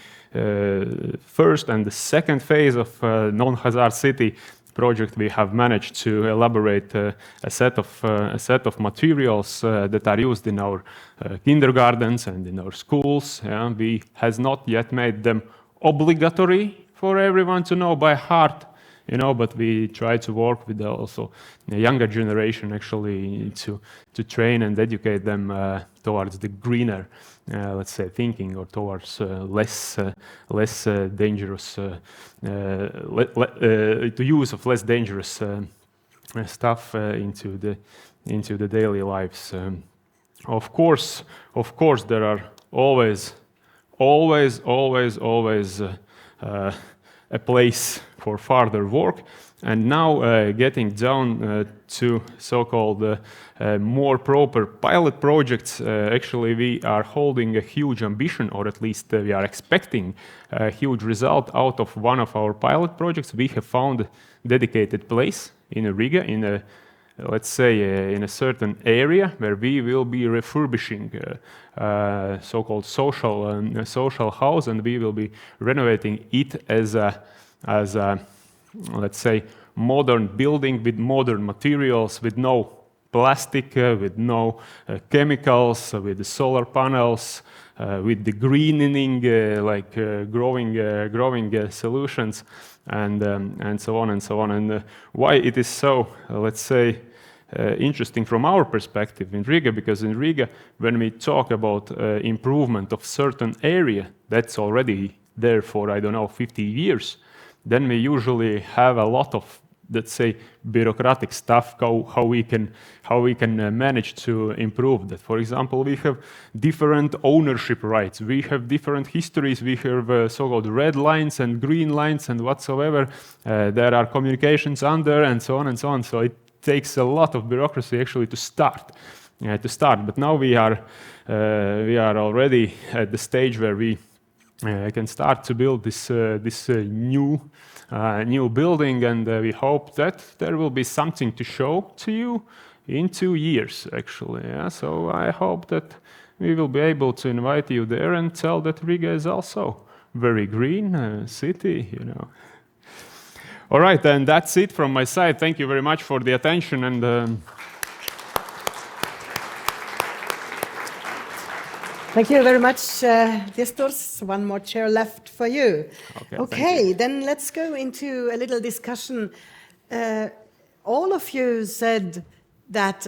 first and the second phase of non-hazard city project. We have managed to elaborate a set of materials that are used in our kindergartens and in our schools. Yeah? We has not yet made them obligatory for everyone to know by heart. But we try to work with also the younger generation actually to train and educate them towards the greener, let's say, thinking, or towards less dangerous, the use of less dangerous stuff into the daily lives. Of course, there are always a place for further work, and now getting down to so-called more proper pilot projects. Actually, we are holding a huge ambition, or at least we are expecting a huge result out of one of our pilot projects. We have found a dedicated place in Riga, in a let's say in a certain area where we will be refurbishing so-called social house, and we will be renovating it as a let's say modern building with modern materials, with no plastic, with no chemicals, with the solar panels, with the greening, growing solutions, and so on and so on. And why it is so, let's say, interesting from our perspective in Riga, because in Riga, when we talk about improvement of certain area that's already there for, I don't know, 50 years, then we usually have a lot of, let's say, bureaucratic stuff, how we can manage to improve that. For example, we have different ownership rights, we have different histories, we have so-called red lines and green lines and whatsoever. There are communications under, and so on and so on. So it takes a lot of bureaucracy actually to start. But now we are already at the stage where we can start to build this new building, and we hope that there will be something to show to you in 2 years, actually. Yeah? So I hope that we will be able to invite you there and tell that Riga is also very green city, All right, and that's it from my side. Thank you very much for the attention, and thank you very much, Viesturs. One more chair left for you. Okay, then let's go into a little discussion. All of you said that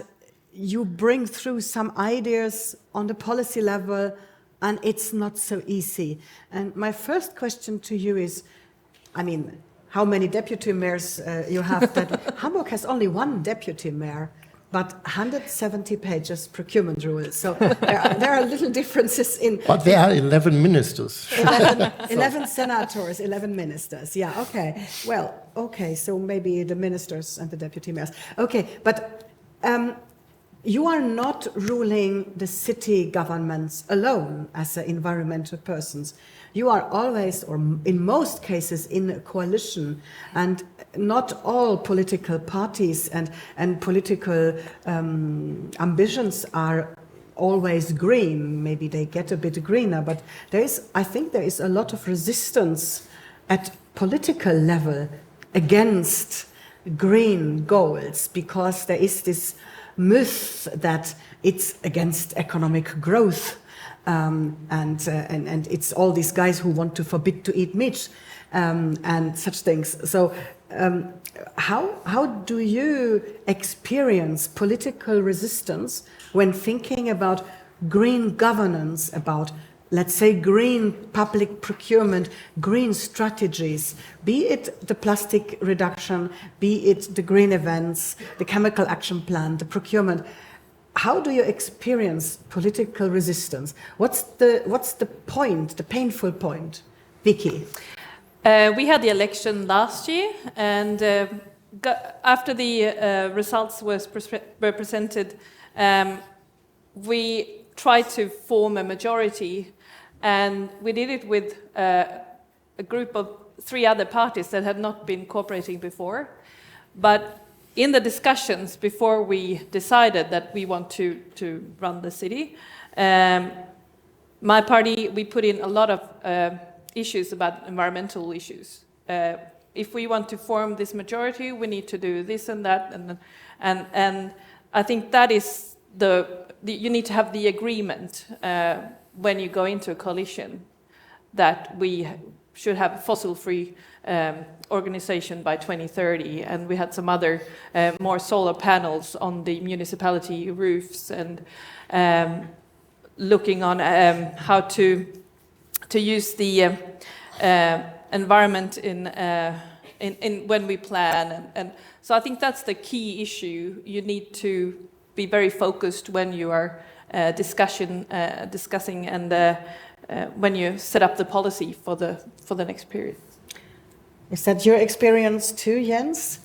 you bring through some ideas on the policy level, and it's not so easy. And my first question to you is, how many deputy mayors you have? That Hamburg has only one deputy mayor, but 170 pages procurement rules. So there are little differences in... But there are 11 ministers. 11 senators, 11 ministers. Yeah, okay. Well, okay, so maybe the ministers and the deputy mayors. Okay, but you are not ruling the city governments alone as environmental persons. You are always, or in most cases, in a coalition, and not all political parties and political ambitions are always green. Maybe they get a bit greener, but I think there is a lot of resistance at political level against green goals, because there is this myth that it's against economic growth. And it's all these guys who want to forbid to eat meat and such things. So how do you experience political resistance when thinking about green governance, about, let's say, green public procurement, green strategies, be it the plastic reduction, be it the green events, the chemical action plan, the procurement? How do you experience political resistance? What's the point, the painful point? Vicky? We had the election last year, and after the results were presented, we tried to form a majority, And we did it with a group of 3 other parties that had not been cooperating before. But in the discussions before we decided that we want to run the city, my party, we put in a lot of issues about environmental issues. If we want to form this majority, we need to do this and that, and I think that is you need to have the agreement when you go into a coalition that we should have a fossil-free organization by 2030, and we had some other more solar panels on the municipality roofs, and looking on how to use the environment in when we plan, and so I think that's the key issue. You need to be very focused when you are discussing and when you set up the policy for the next period. Is that your experience too, Jens?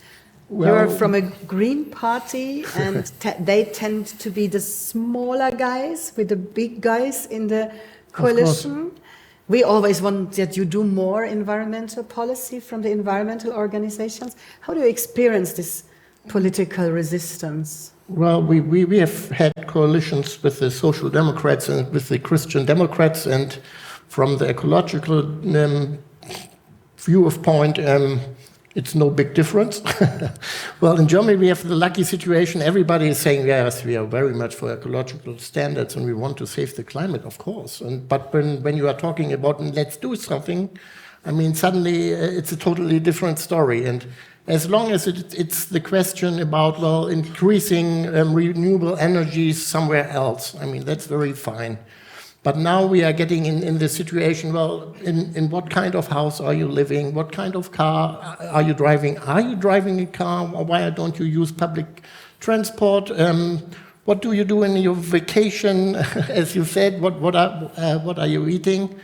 Well, You're from a Green Party, and they tend to be the smaller guys with the big guys in the coalition. We always want that you do more environmental policy from the environmental organizations. How do you experience this political resistance? Well, we have had coalitions with the Social Democrats and with the Christian Democrats, and from the ecological viewpoint, it's no big difference. Well, in Germany, we have the lucky situation. Everybody is saying, yes, we are very much for ecological standards and we want to save the climate, of course. But when you are talking about let's do something, I mean, suddenly it's a totally different story. And as long as it's the question about, well, increasing renewable energies somewhere else, I mean, that's very fine. But now we are getting in the situation, well, in what kind of house are you living? What kind of car are you driving? Are you driving a car? Or why don't you use public transport? What do you do in your vacation? As you said, what are you eating?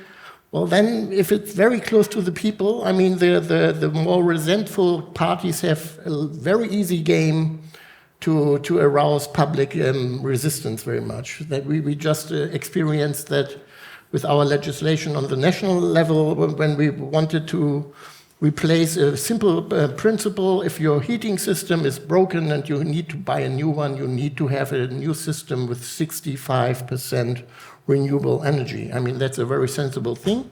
Well, then, if it's very close to the people, I mean, the more resentful parties have a very easy game to arouse public resistance very much. That we just experienced that with our legislation on the national level when we wanted to replace a simple principle. If your heating system is broken and you need to buy a new one, you need to have a new system with 65% renewable energy. I mean, that's a very sensible thing.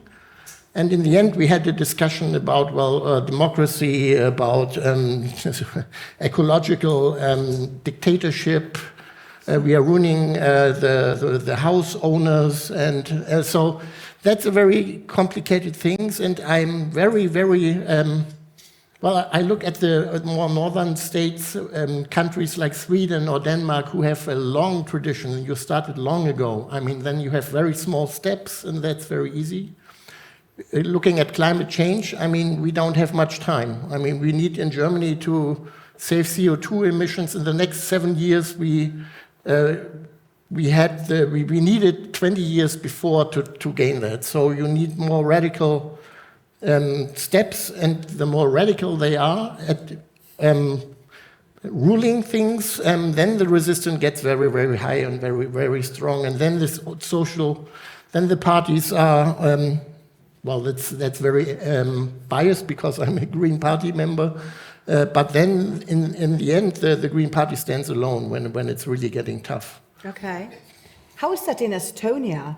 And in the end, we had a discussion about, well, democracy, about ecological dictatorship. We are ruining the house owners. And so that's a very complicated thing. And I'm very, very, well, I look at the more northern states, countries like Sweden or Denmark, who have a long tradition. You started long ago. I mean, then you have very small steps, and that's very easy. Looking at climate change, I mean, we don't have much time. I mean, we need in Germany to save CO2 emissions in the next 7 years. We needed 20 years before to gain that. So you need more radical steps, and the more radical they are at ruling things, then the resistance gets very, very high and very, very strong. And then then the parties are. Well, that's very biased because I'm a Green Party member. But then, in the end, the Green Party stands alone when it's really getting tough. Okay. How is that in Estonia?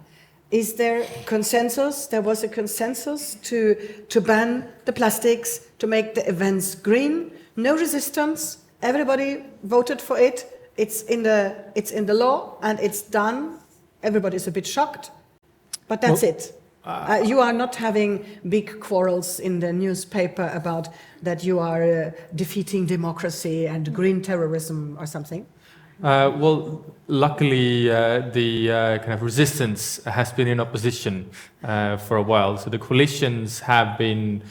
Is there consensus? There was a consensus to ban the plastics, to make the events green. No resistance. Everybody voted for it. It's in the law and it's done. Everybody's a bit shocked, but that's it. You are not having big quarrels in the newspaper about that you are defeating democracy and green terrorism or something? Well, luckily, the kind of resistance has been in opposition for a while. So the coalitions have been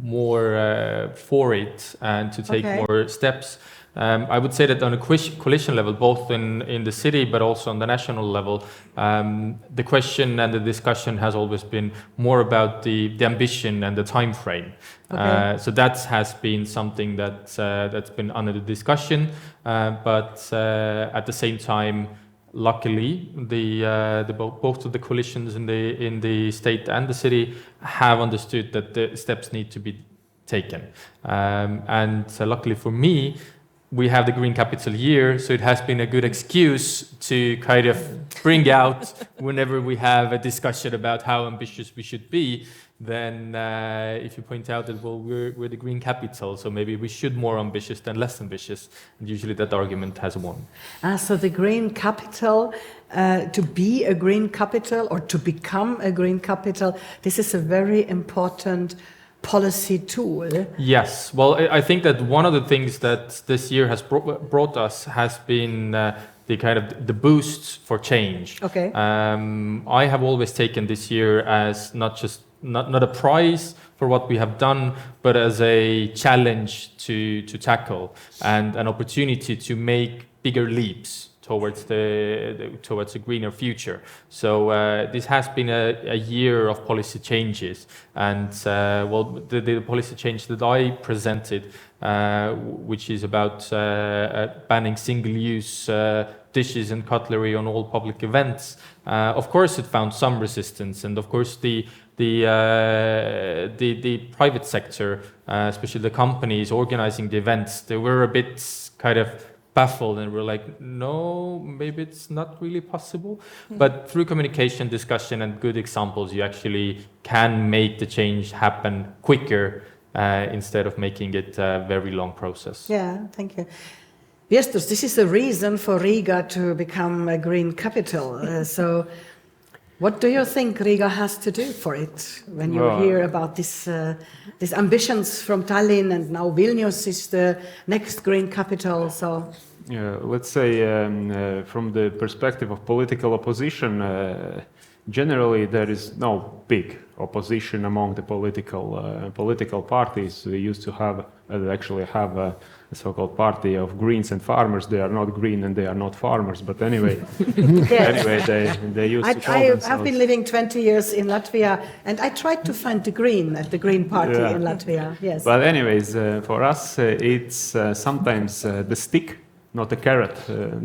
more for it and to take more steps. I would say that on a coalition level, both in the city but also on the national level, the question and the discussion has always been more about the ambition and the time frame. So that has been something that's been under the discussion, but at the same time, Luckily, both of the coalitions in the state and the city have understood that the steps need to be taken. Luckily for me, we have the Green Capital Year, so it has been a good excuse to kind of bring out whenever we have a discussion about how ambitious we should be. Then if you point out that, well, we're the green capital, so maybe we should more ambitious than less ambitious, and usually that argument has won. So the green capital, to be a green capital or to become a green capital, this is a very important policy tool. Yes, well, I think that one of the things that this year has brought us has been the kind of the boosts for change. Okay. I have always taken this year as not a prize for what we have done, but as a challenge to tackle and an opportunity to make bigger leaps towards a greener future. So this has been a year of policy changes, and the policy change that I presented, which is about banning single-use dishes and cutlery on all public events. Of course, it found some resistance, and of course the private sector, especially the companies organizing the events, they were a bit kind of baffled and were like, no, maybe it's not really possible. But through communication, discussion, and good examples, you actually can make the change happen quicker instead of making it a very long process. Yeah, thank you. Viestus, this is the reason for Riga to become a green capital. So what do you think Riga has to do for it when you hear about these ambitions from Tallinn, and now Vilnius is the next green capital? So, let's say from the perspective of political opposition, generally there is no big opposition among the political parties. We used to have a so-called party of Greens and farmers. They are not green and they are not farmers, but anyway, they used to call themselves. I have been living 20 years in Latvia, and I tried to find the Green at the Green Party in Latvia. Yes. But anyways, for us, it's sometimes the stick, not the carrot,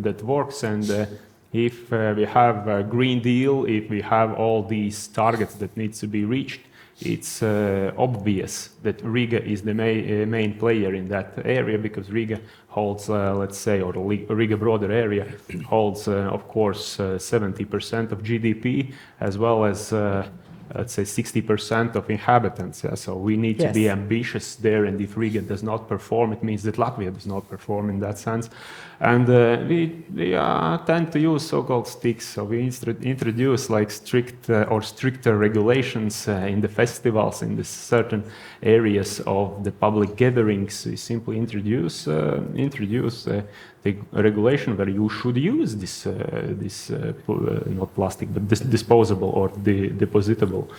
that works. And if we have a Green Deal, if we have all these targets that needs to be reached, it's obvious that Riga is the main player in that area, because Riga holds, let's say, or the Riga broader area holds, of course, 70% of GDP, as well as, let's say, 60% of inhabitants. So we need to be ambitious there, and if Riga does not perform, it means that Latvia does not perform in that sense. And we tend to use so-called sticks. So we introduce like stricter regulations in the festivals, in the certain areas of the public gatherings. We simply introduce the regulation where you should use this not plastic, but disposable or the depositable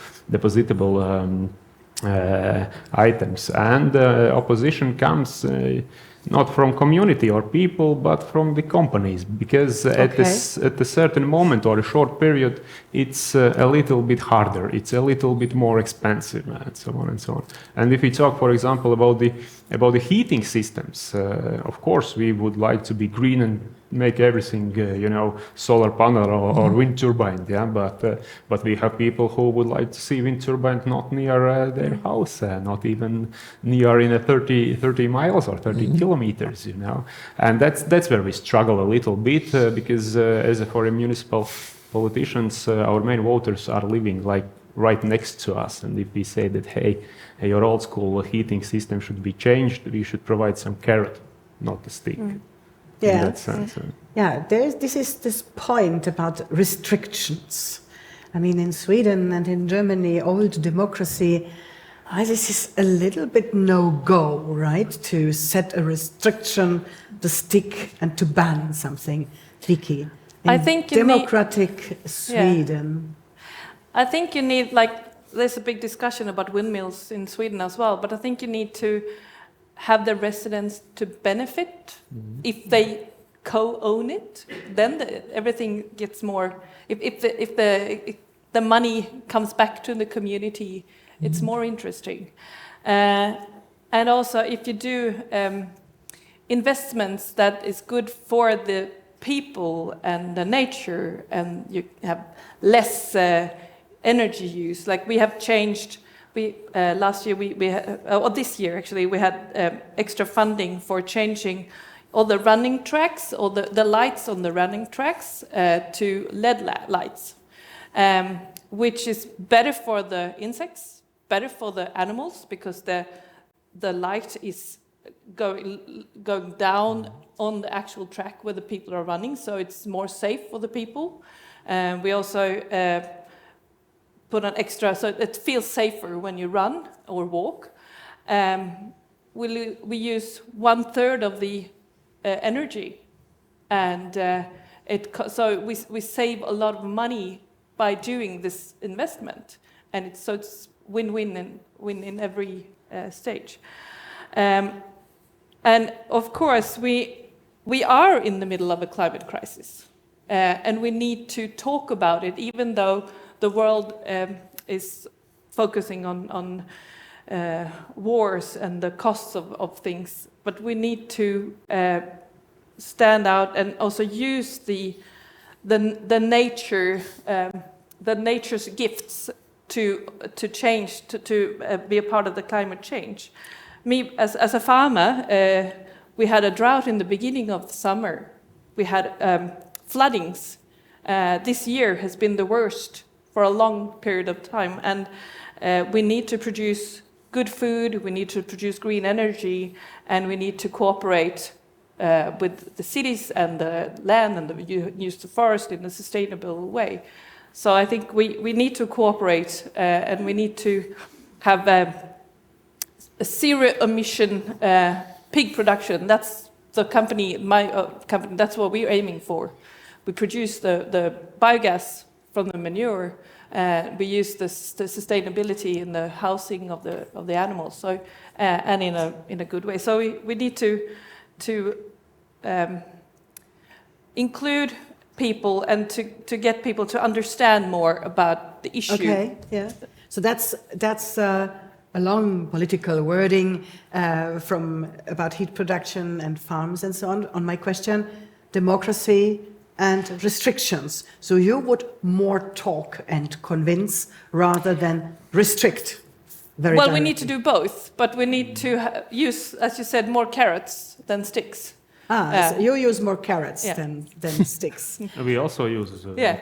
items. And opposition comes not from community or people, but from the companies, because at a certain moment or a short period, it's a little bit harder, it's a little bit more expensive, and so on and so on. And if we talk, for example, about the heating systems, of course, we would like to be green and make everything, solar panel or wind turbine, but we have people who would like to see wind turbine not near their house, not even near in a 30 miles or 30 kilometers, and that's where we struggle a little bit, because as for municipal politicians, our main voters are living like right next to us, and if we say that, hey, your old school heating system should be changed, we should provide some carrot, not a stick. Yeah, in that sense. This is this point about restrictions. I mean, in Sweden and in Germany, old democracy, this is a little bit no-go, right? To set a restriction, the stick, and to ban something. Vicky, I think democratic Sweden. I think you need, there's a big discussion about windmills in Sweden as well, but I think you need to have the residents to benefit. If they co-own it, then everything gets more. If the money comes back to the community, it's more interesting. And also, if you do investments that is good for the people and the nature, and you have less energy use. Like we have changed. Last year or this year actually, we had extra funding for changing all the running tracks, all the lights on the running tracks to LED lights, which is better for the insects, better for the animals, because the light is going down on the actual track where the people are running, so it's more safe for the people. We also put an extra, so it feels safer when you run or walk. We use 1/3 of the energy, and so we save a lot of money by doing this investment, and it's win-win in every stage. And of course, we are in the middle of a climate crisis, and we need to talk about it, even though the world is focusing on wars and the costs of things. But we need to stand out and also use the nature's gifts to change, to be a part of the climate change. Me, as a farmer, we had a drought in the beginning of the summer. We had floodings. This year has been the worst for a long period of time, and we need to produce good food, we need to produce green energy, and we need to cooperate with the cities and the land and use the forest in a sustainable way. So I think we need to cooperate, and we need to have a zero emission pig production. That's the company, my company, that's what we're aiming for. We produce the biogas from the manure. We use the sustainability in the housing of the animals, so and in a good way. So we need to include people and to get people to understand more about the issue. Okay, yeah. So that's a long political wording about heat production and farms and so on. On my question, democracy and restrictions. So you would more talk and convince rather than restrict. Well, directly. We need to do both, but we need to use, as you said, more carrots than sticks. So you use more carrots than sticks. We also use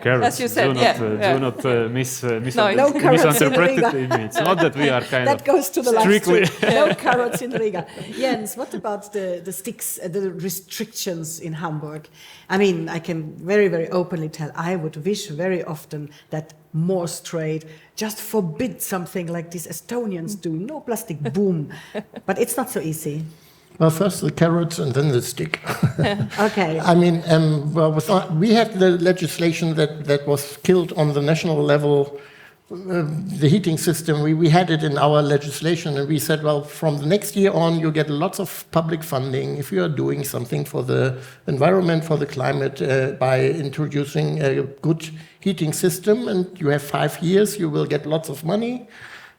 carrots. As you said, do not misinterpret it. It's not that we are kind that of goes to the strictly. last two. No carrots in Riga. Jens, what about the sticks, the restrictions in Hamburg? I mean, I can very, very openly tell I would wish very often that more trade just forbid something like these Estonians do. No plastic, boom. But it's not so easy. Well, first the carrots and then the stick. Okay. I mean, we had the legislation that was killed on the national level, the heating system. We had it in our legislation, and we said, well, from the next year on, you get lots of public funding if you are doing something for the environment, for the climate, by introducing a good heating system, and you have 5 years, you will get lots of money.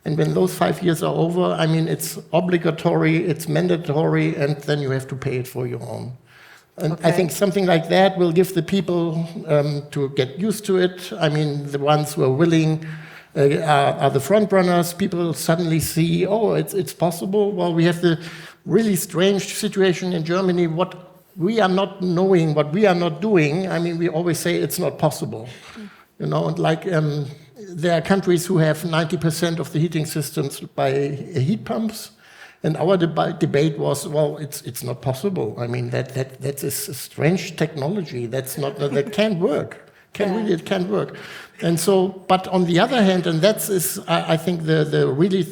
And when those 5 years are over, I mean, it's obligatory, it's mandatory, and then you have to pay it for your own. And I think something like that will give the people to get used to it. I mean, the ones who are willing are the front runners. People suddenly see, oh, it's possible. Well, we have the really strange situation in Germany. What we are not knowing, what we are not doing, I mean, we always say it's not possible. You know, like there are countries who have 90% of the heating systems by heat pumps, and our debate was, well, it's not possible. I mean, that's a strange technology. That can't work. It can't work. And so, but on the other hand, and that is, I think, the really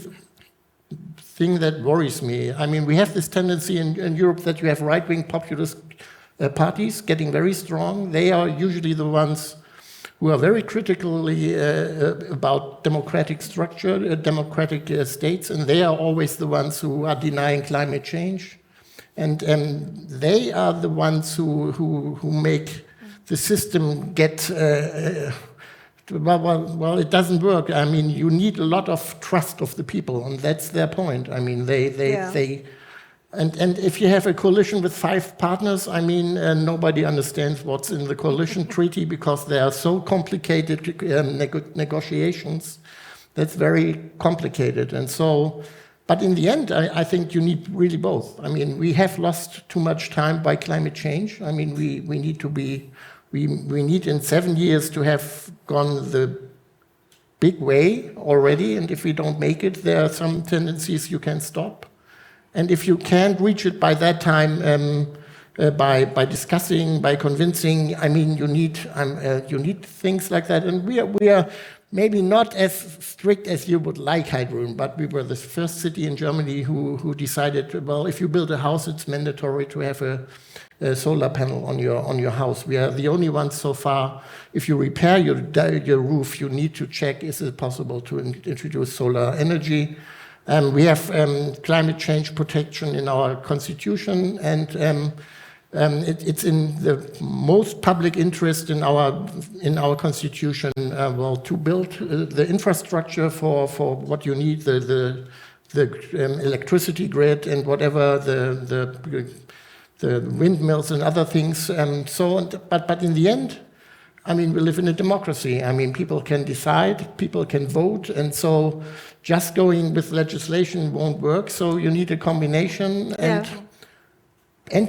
thing that worries me. I mean, we have this tendency in Europe that you have right-wing populist parties getting very strong. They are usually the ones who are very critically about democratic structure, democratic states, and they are always the ones who are denying climate change. And they are the ones who make the system get, well, it doesn't work. I mean, you need a lot of trust of the people, and that's their point. I mean, And if you have a coalition with 5 partners, I mean, nobody understands what's in the coalition treaty because they are so complicated negotiations. That's very complicated. And so, but in the end, I think you need really both. I mean, we have lost too much time by climate change. I mean, we need to be, we need in 7 years to have gone the big way already. And if we don't make it, there are some tendencies you can stop. And if you can't reach it by that time, by discussing, by convincing, I mean, you need things like that. And we are maybe not as strict as you would like, Heidrun, but we were the first city in Germany who decided, well, if you build a house, it's mandatory to have a solar panel on your house. We are the only ones so far. If you repair your roof, you need to check, is it possible to introduce solar energy? We have climate change protection in our constitution, and it's in the most public interest in our constitution, well, to build the infrastructure for what you need, the electricity grid and whatever, the windmills and other things. But in the end, I mean, we live in a democracy. I mean, people can decide, people can vote, and so just going with legislation won't work. So you need a combination, and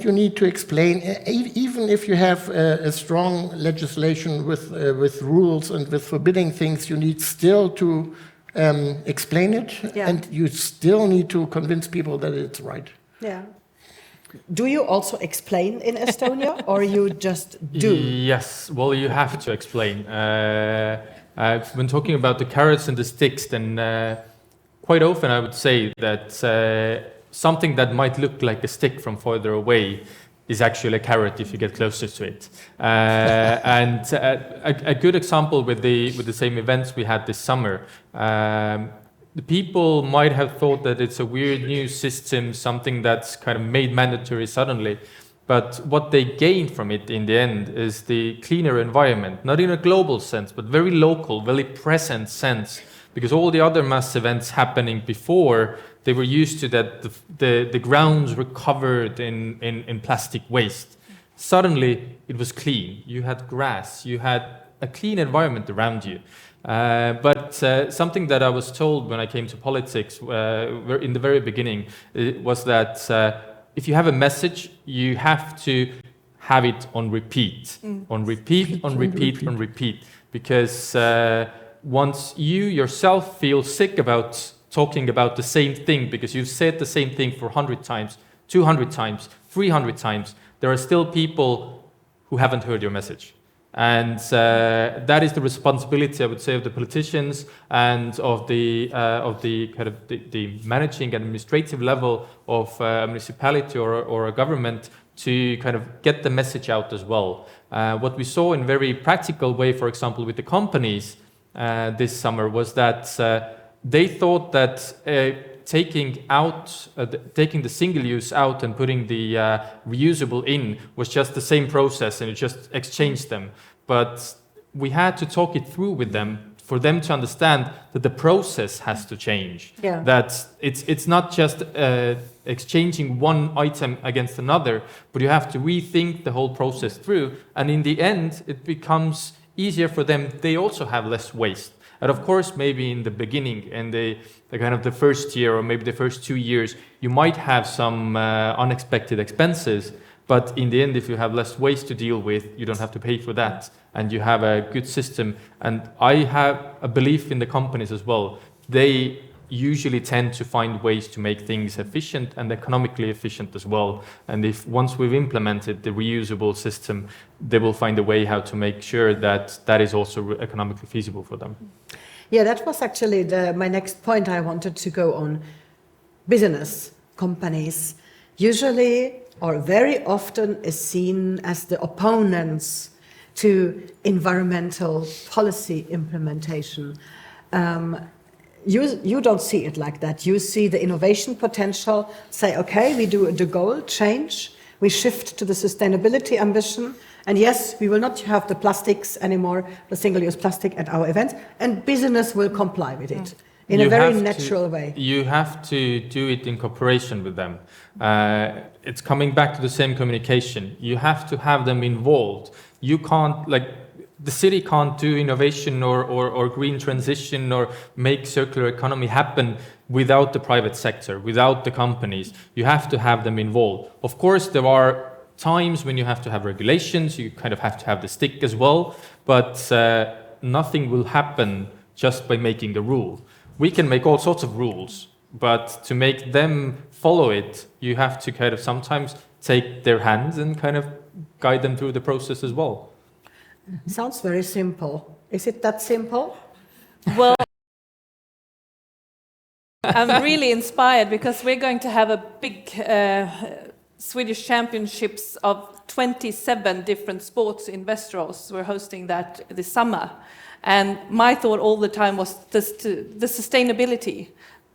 you need to explain. Even if you have a strong legislation with rules and with forbidding things, you need still to explain it, and you still need to convince people that it's right. Yeah. Do you also explain in Estonia, or you just do? Yes, well, you have to explain. When talking about the carrots and the sticks, then quite often I would say that something that might look like a stick from further away is actually a carrot if you get closer to it. And a good example with the same events we had this summer, the people might have thought that it's a weird new system, something that's kind of made mandatory suddenly. But what they gained from it in the end is the cleaner environment, not in a global sense, but very local, very present sense. Because all the other mass events happening before, they were used to that the grounds were covered in plastic waste. Suddenly, it was clean. You had grass, you had a clean environment around you. But something that I was told when I came to politics in the very beginning was that if you have a message, you have to have it on repeat, on repeat, because once you yourself feel sick about talking about the same thing, because you've said the same thing for 100 times, 200 times, 300 times, there are still people who haven't heard your message. And that is the responsibility, I would say, of the politicians and of the kind of the managing and administrative level of a municipality or a government to kind of get the message out as well. What we saw in very practical way, for example, with the companies this summer, was that they thought that taking the single use out and putting the reusable in was just the same process, and you just exchanged them. But we had to talk it through with them for them to understand that the process has to change. Yeah. That it's not just exchanging one item against another, but you have to rethink the whole process through. And in the end, it becomes easier for them. They also have less waste. And of course, maybe in the beginning, in the kind of the first year or maybe the first 2 years, you might have some unexpected expenses. But in the end, if you have less waste to deal with, you don't have to pay for that, and you have a good system. And I have a belief in the companies as well. They usually tend to find ways to make things efficient and economically efficient as well. And if once we've implemented the reusable system, they will find a way how to make sure that that is also economically feasible for them. Yeah, that was actually my next point I wanted to go on. Business, companies, usually or very often is seen as the opponents to environmental policy implementation. You don't see it like that. You see the innovation potential, say, okay, we do the goal change, we shift to the sustainability ambition, and yes, we will not have the plastics anymore, the single-use plastic at our events, and business will comply with it. in a You very have natural way. You have to do it in cooperation with them. It's coming back to the same communication. You have to have them involved. You can't, like, the city can't do innovation or green transition or make circular economy happen without the private sector, without the companies. You have to have them involved. Of course, there are times when you have to have regulations, you kind of have to have the stick as well, but nothing will happen just by making the rule. We can make all sorts of rules, but to make them follow it, you have to kind of sometimes take their hands and kind of guide them through the process as well. Sounds very simple. Is it that simple? Well, I'm really inspired because we're going to have a big Swedish championships of 27 different sports in Västerås. We're hosting that this summer. And my thought all the time was the sustainability,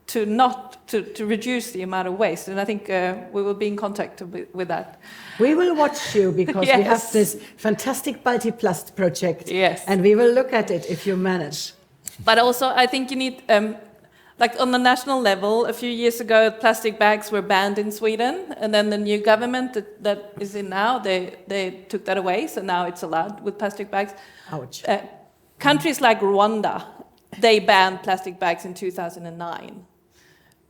to reduce the amount of waste. And I think we will be in contact with that. We will watch you because we have Yes. this fantastic Baltiplast project. Yes. And we will look at it if you manage. But also, I think you need, like on the national level, a few years ago, plastic bags were banned in Sweden, and then the new government that is in now, they took that away, so now it's allowed with plastic bags. Ouch. Countries like Rwanda, they banned plastic bags in 2009.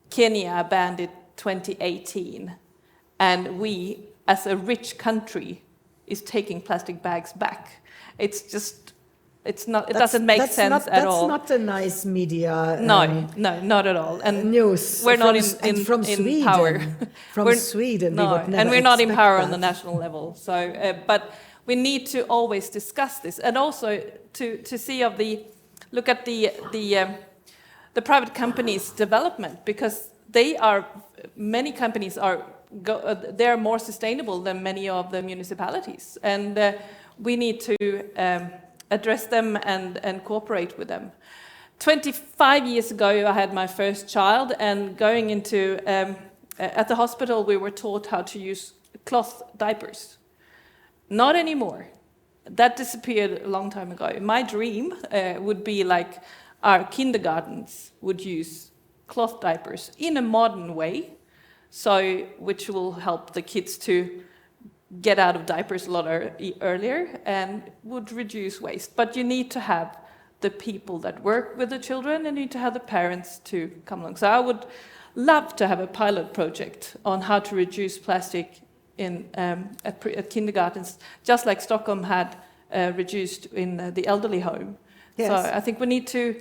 Kenya banned it 2018. And we, as a rich country, is taking plastic bags back. It's just, it's not, it doesn't make sense at all. That's not a nice media No, not at all. And news. we're not and in from in Sweden. power. From Sweden, we no, would never and we're not in expect power on that. the national level. So, but we need to always discuss this, and also to see of look at the private companies' development, because many companies they're more sustainable than many of the municipalities, and we need to address them and cooperate with them. 25 years ago, I had my first child, and going into at the hospital, we were taught how to use cloth diapers. Not anymore. That disappeared a long time ago. My dream would be like our kindergartens would use cloth diapers in a modern way, which will help the kids to get out of diapers a lot earlier and would reduce waste. But you need to have the people that work with the children, and you need to have the parents to come along. So I would love to have a pilot project on how to reduce plastic at kindergartens, just like Stockholm had reduced in the elderly home. Yes. So I think we need to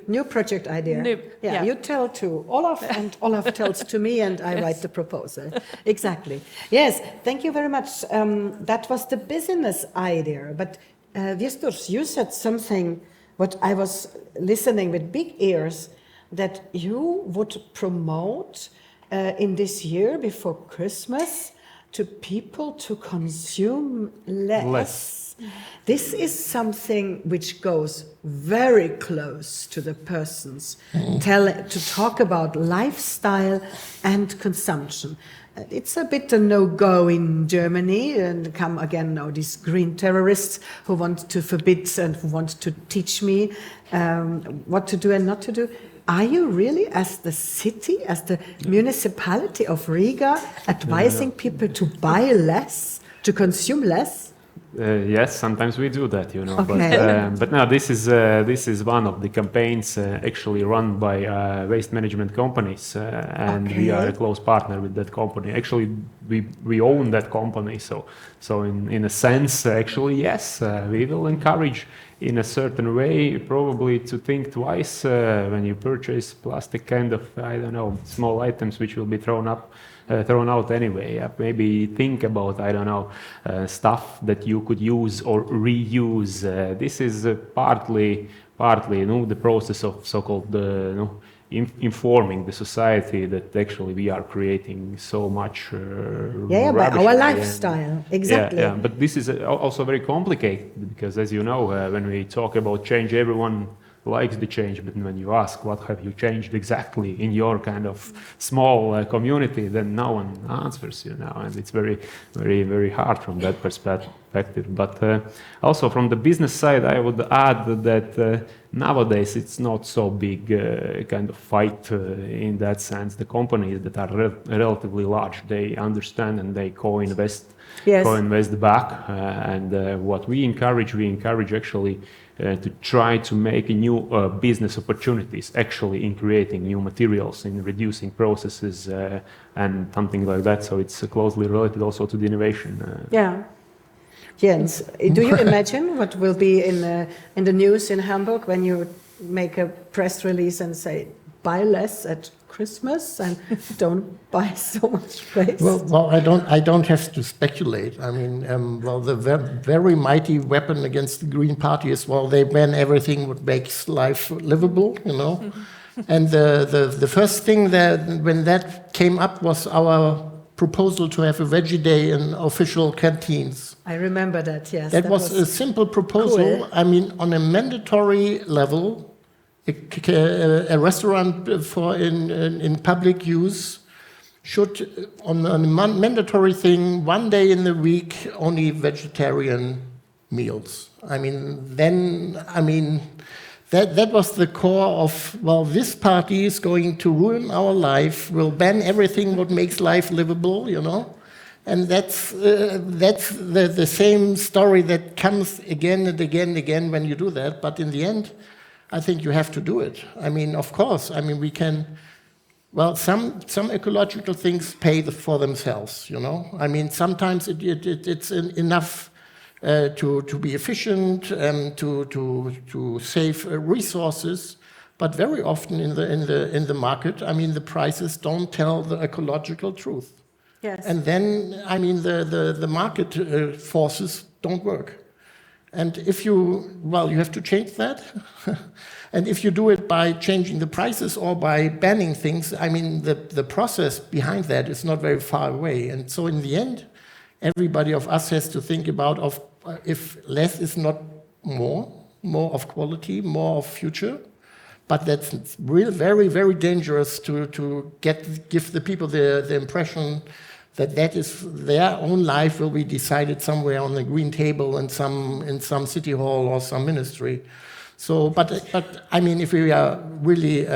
New project idea. yeah. You tell to Olaf, and Olaf tells to me, and I write the proposal. Exactly. Yes, thank you very much. That was the business idea. But Viesturs, you said something, what I was listening with big ears, that you would promote in this year before Christmas to people to consume less. This is something which goes very close to the persons to talk about lifestyle and consumption. It's a bit a no-go in Germany, and come again now these green terrorists who want to forbid and who want to teach me what to do and not to do. Are you really, as the city, as the municipality of Riga, advising people to buy less, to consume less? Yes, sometimes we do that, you know. Okay. But no, this is one of the campaigns actually run by waste management companies, and we are a close partner with that company. Actually, we own that company, so in a sense, actually, yes, we will encourage in a certain way probably to think twice when you purchase plastic kind of, I don't know, small items which will be thrown out anyway. Maybe think about, I don't know, stuff that you could use or reuse. This is partly, you know, the process of so-called, informing the society that actually we are creating so much by rubbish. our lifestyle, exactly. Yeah, but this is also very complicated because, as you know, when we talk about change, everyone likes the change, but when you ask what have you changed exactly in your kind of small community, then no one answers, and it's very, very, very hard from that perspective. But also from the business side, I would add that nowadays it's not so big kind of fight in that sense. The companies that are relatively large, they understand and they co-invest back. And what we encourage actually to try to make new business opportunities, actually in creating new materials, in reducing processes and something like that. So it's closely related also to the innovation. Jens, do you imagine what will be in the news in Hamburg when you make a press release and say, buy less at Christmas and don't buy so much place? Well, I don't have to speculate. I mean, the very mighty weapon against the Green Party is, they ban everything what makes life livable, And the first thing when that came up was our proposal to have a veggie day in official canteens. I remember that, yes. That was a simple proposal. Cool. I mean, on a mandatory level, a restaurant in public use should, on a mandatory thing, one day in the week, only vegetarian meals. That was the core of, this party is going to ruin our life, will ban everything what makes life livable, And that's the same story that comes again and again and again when you do that. But in the end, I think you have to do it. Of course, we can, some ecological things pay for themselves, Sometimes it's enough to be efficient, to save resources, but very often in the market, the prices don't tell the ecological truth. Yes. And then, the market forces don't work. And if you have to change that. And if you do it by changing the prices or by banning things, the process behind that is not very far away. And so in the end, everybody of us has to think about if less is not more of quality, more of future. But that's really very, very dangerous to give the people the impression that is their own life will be decided somewhere on the green table in some city hall or some ministry. So, but if we are really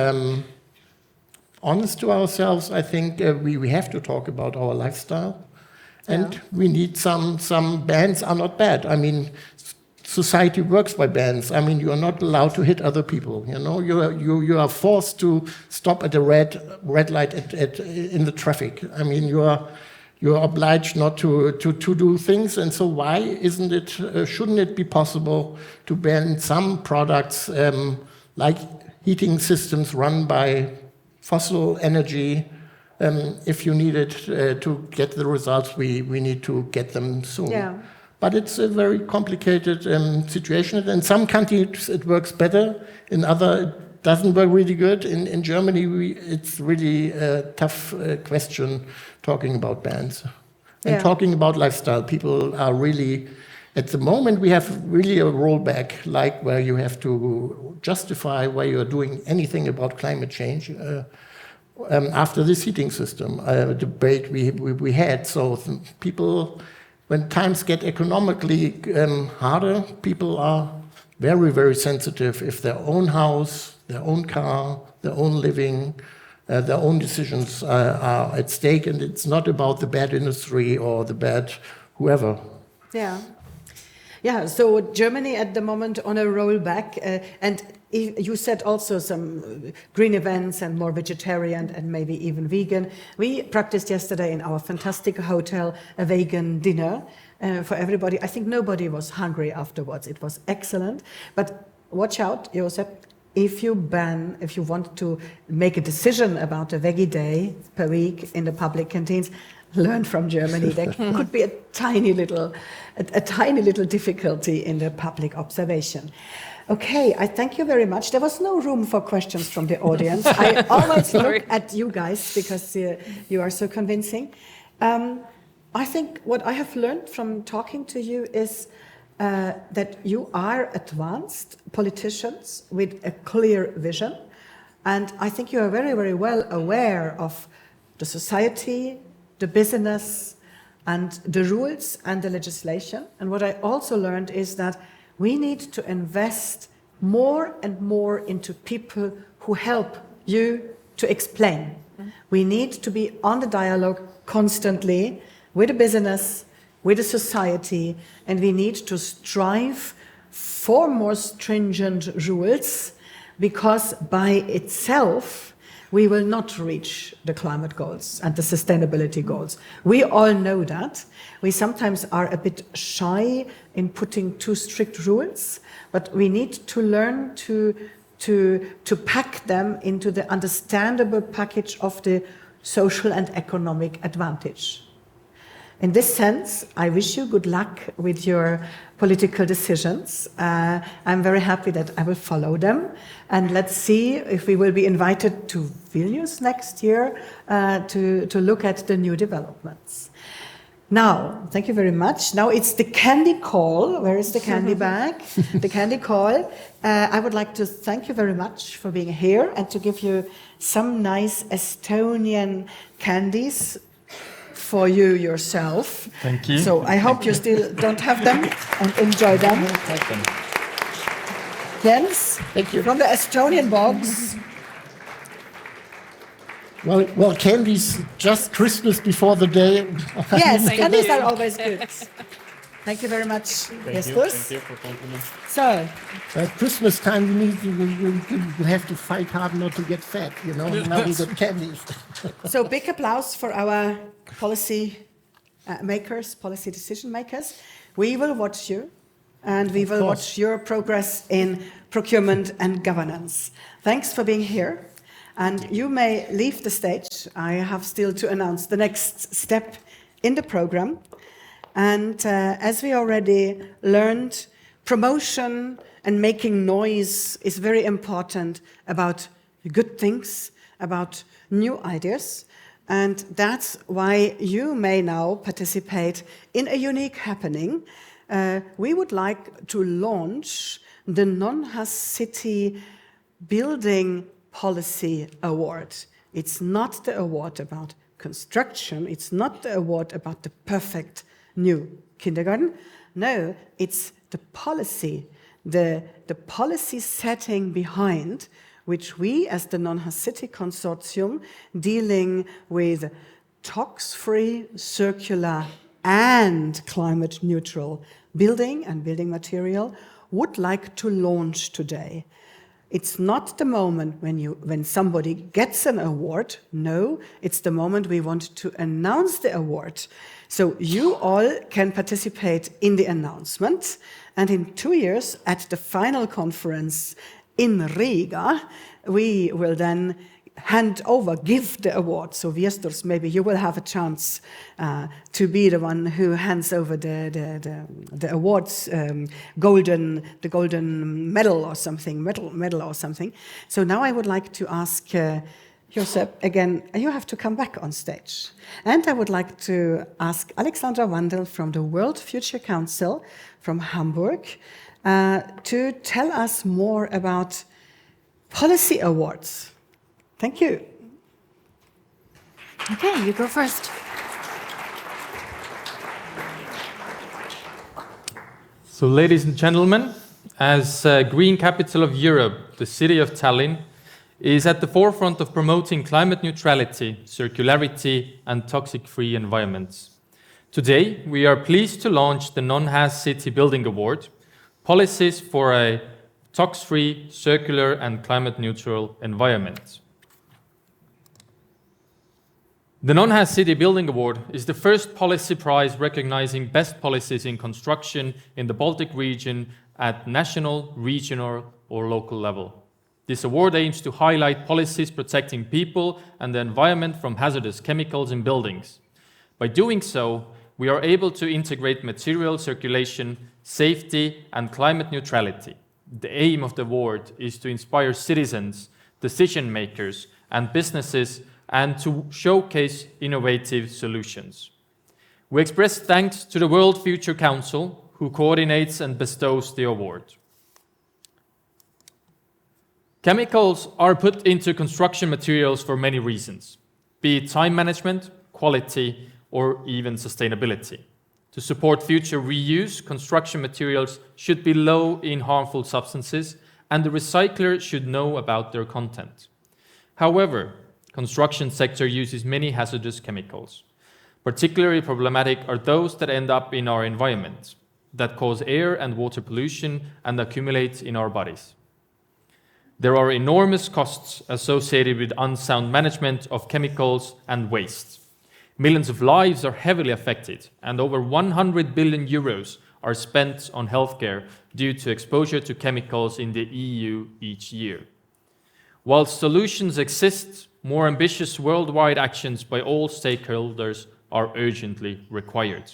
honest to ourselves, I think we have to talk about our lifestyle. And we need some bans are not bad. Society works by bans. You are not allowed to hit other people. You are forced to stop at a red light in the traffic. You are obliged not to do things. And so why shouldn't it be possible to ban some products like heating systems run by fossil energy? If you need it to get the results, we need to get them soon. Yeah. But it's a very complicated situation. In some countries, it works better. In other, it doesn't work really good. In Germany, it's really a tough question talking about bans. And talking about lifestyle. People are really, at the moment, we have really a rollback, like where you have to justify why you're doing anything about climate change. After this heating system debate we had. So people, when times get economically harder, people are very, very sensitive if their own house, their own car, their own living, their own decisions are at stake. And it's not about the bad industry or the bad whoever. Yeah, so Germany at the moment on a rollback, and you said also some green events and more vegetarian and maybe even vegan. We practiced yesterday in our fantastic hotel a vegan dinner for everybody. I think nobody was hungry afterwards. It was excellent. But watch out, Josep, if you want to make a decision about a veggie day per week in the public canteens, learn from Germany. There could be a tiny little difficulty in the public observation. Okay, I thank you very much. There was no room for questions from the audience. I always look at you guys because you are so convincing. I think what I have learned from talking to you is that you are advanced politicians with a clear vision. And I think you are very, very well aware of the society, the business, and the rules and the legislation. And what I also learned is that we need to invest more and more into people who help you to explain. We need to be on the dialogue constantly with the business, with the society, and we need to strive for more stringent rules, because by itself we will not reach the climate goals and the sustainability goals. We all know that. We sometimes are a bit shy in putting too strict rules, but we need to learn to pack them into the understandable package of the social and economic advantage. In this sense, I wish you good luck with your political decisions. I'm very happy that I will follow them. And let's see if we will be invited to Vilnius next year to look at the new developments. Now, thank you very much. Now it's the candy call. Where is the candy bag? The candy call. I would like to thank you very much for being here and to give you some nice Estonian candies for you yourself. Thank you. So I hope you still don't have them and enjoy them. Jens, Thank you. from the Estonian box. Well, candies just Christmas before the day. Yes, candies are always good. Thank you very much, Justus. Thank you for compliments. So, At Christmas time, you have to fight hard not to get fat, you know. Now we get candies. so big applause for our policy makers, policy decision makers. We will watch you, and we will watch your progress in procurement and governance. Thanks for being here. And you may leave the stage. I have still to announce the next step in the program. And as we already learned, promotion and making noise is very important about good things, about new ideas. And that's why you may now participate in a unique happening. We would like to launch the Non-Has City Building Policy Award. It's not the award about construction. It's not the award about the perfect new kindergarten. No, it's the policy, the policy setting behind which we as the Non-Has City Consortium, dealing with tox-free, circular and climate neutral building and building material, would like to launch today. It's not the moment when somebody gets an award. No, it's the moment we want to announce the award. So you all can participate in the announcement. And in 2 years, at the final conference in Riga, we will then give the award. So Viesturs, maybe you will have a chance to be the one who hands over the awards, the golden medal or something, medal or something. So now I would like to ask Josep again, you have to come back on stage. And I would like to ask Alexandra Wandel from the World Future Council from Hamburg to tell us more about policy awards. Thank you. Okay, you go first. So, ladies and gentlemen, as Green Capital of Europe, the city of Tallinn is at the forefront of promoting climate neutrality, circularity, and toxic-free environments. Today, we are pleased to launch the Non-Has City Building Award, Policies for a Tox-Free, Circular, and Climate-Neutral Environment. The Non-Has City Building Award is the first policy prize recognizing best policies in construction in the Baltic region at national, regional, or local level. This award aims to highlight policies protecting people and the environment from hazardous chemicals in buildings. By doing so, we are able to integrate material circulation, safety, and climate neutrality. The aim of the award is to inspire citizens, decision makers, and businesses and to showcase innovative solutions. We express thanks to the World Future Council, who coordinates and bestows the award. Chemicals are put into construction materials for many reasons, be it time management, quality, or even sustainability. To support future reuse, construction materials should be low in harmful substances, and the recycler should know about their content. However, construction sector uses many hazardous chemicals. Particularly problematic are those that end up in our environment, that cause air and water pollution and accumulate in our bodies. There are enormous costs associated with unsound management of chemicals and waste. Millions of lives are heavily affected, and over 100 billion euros are spent on healthcare due to exposure to chemicals in the EU each year. While solutions exist, more ambitious worldwide actions by all stakeholders are urgently required.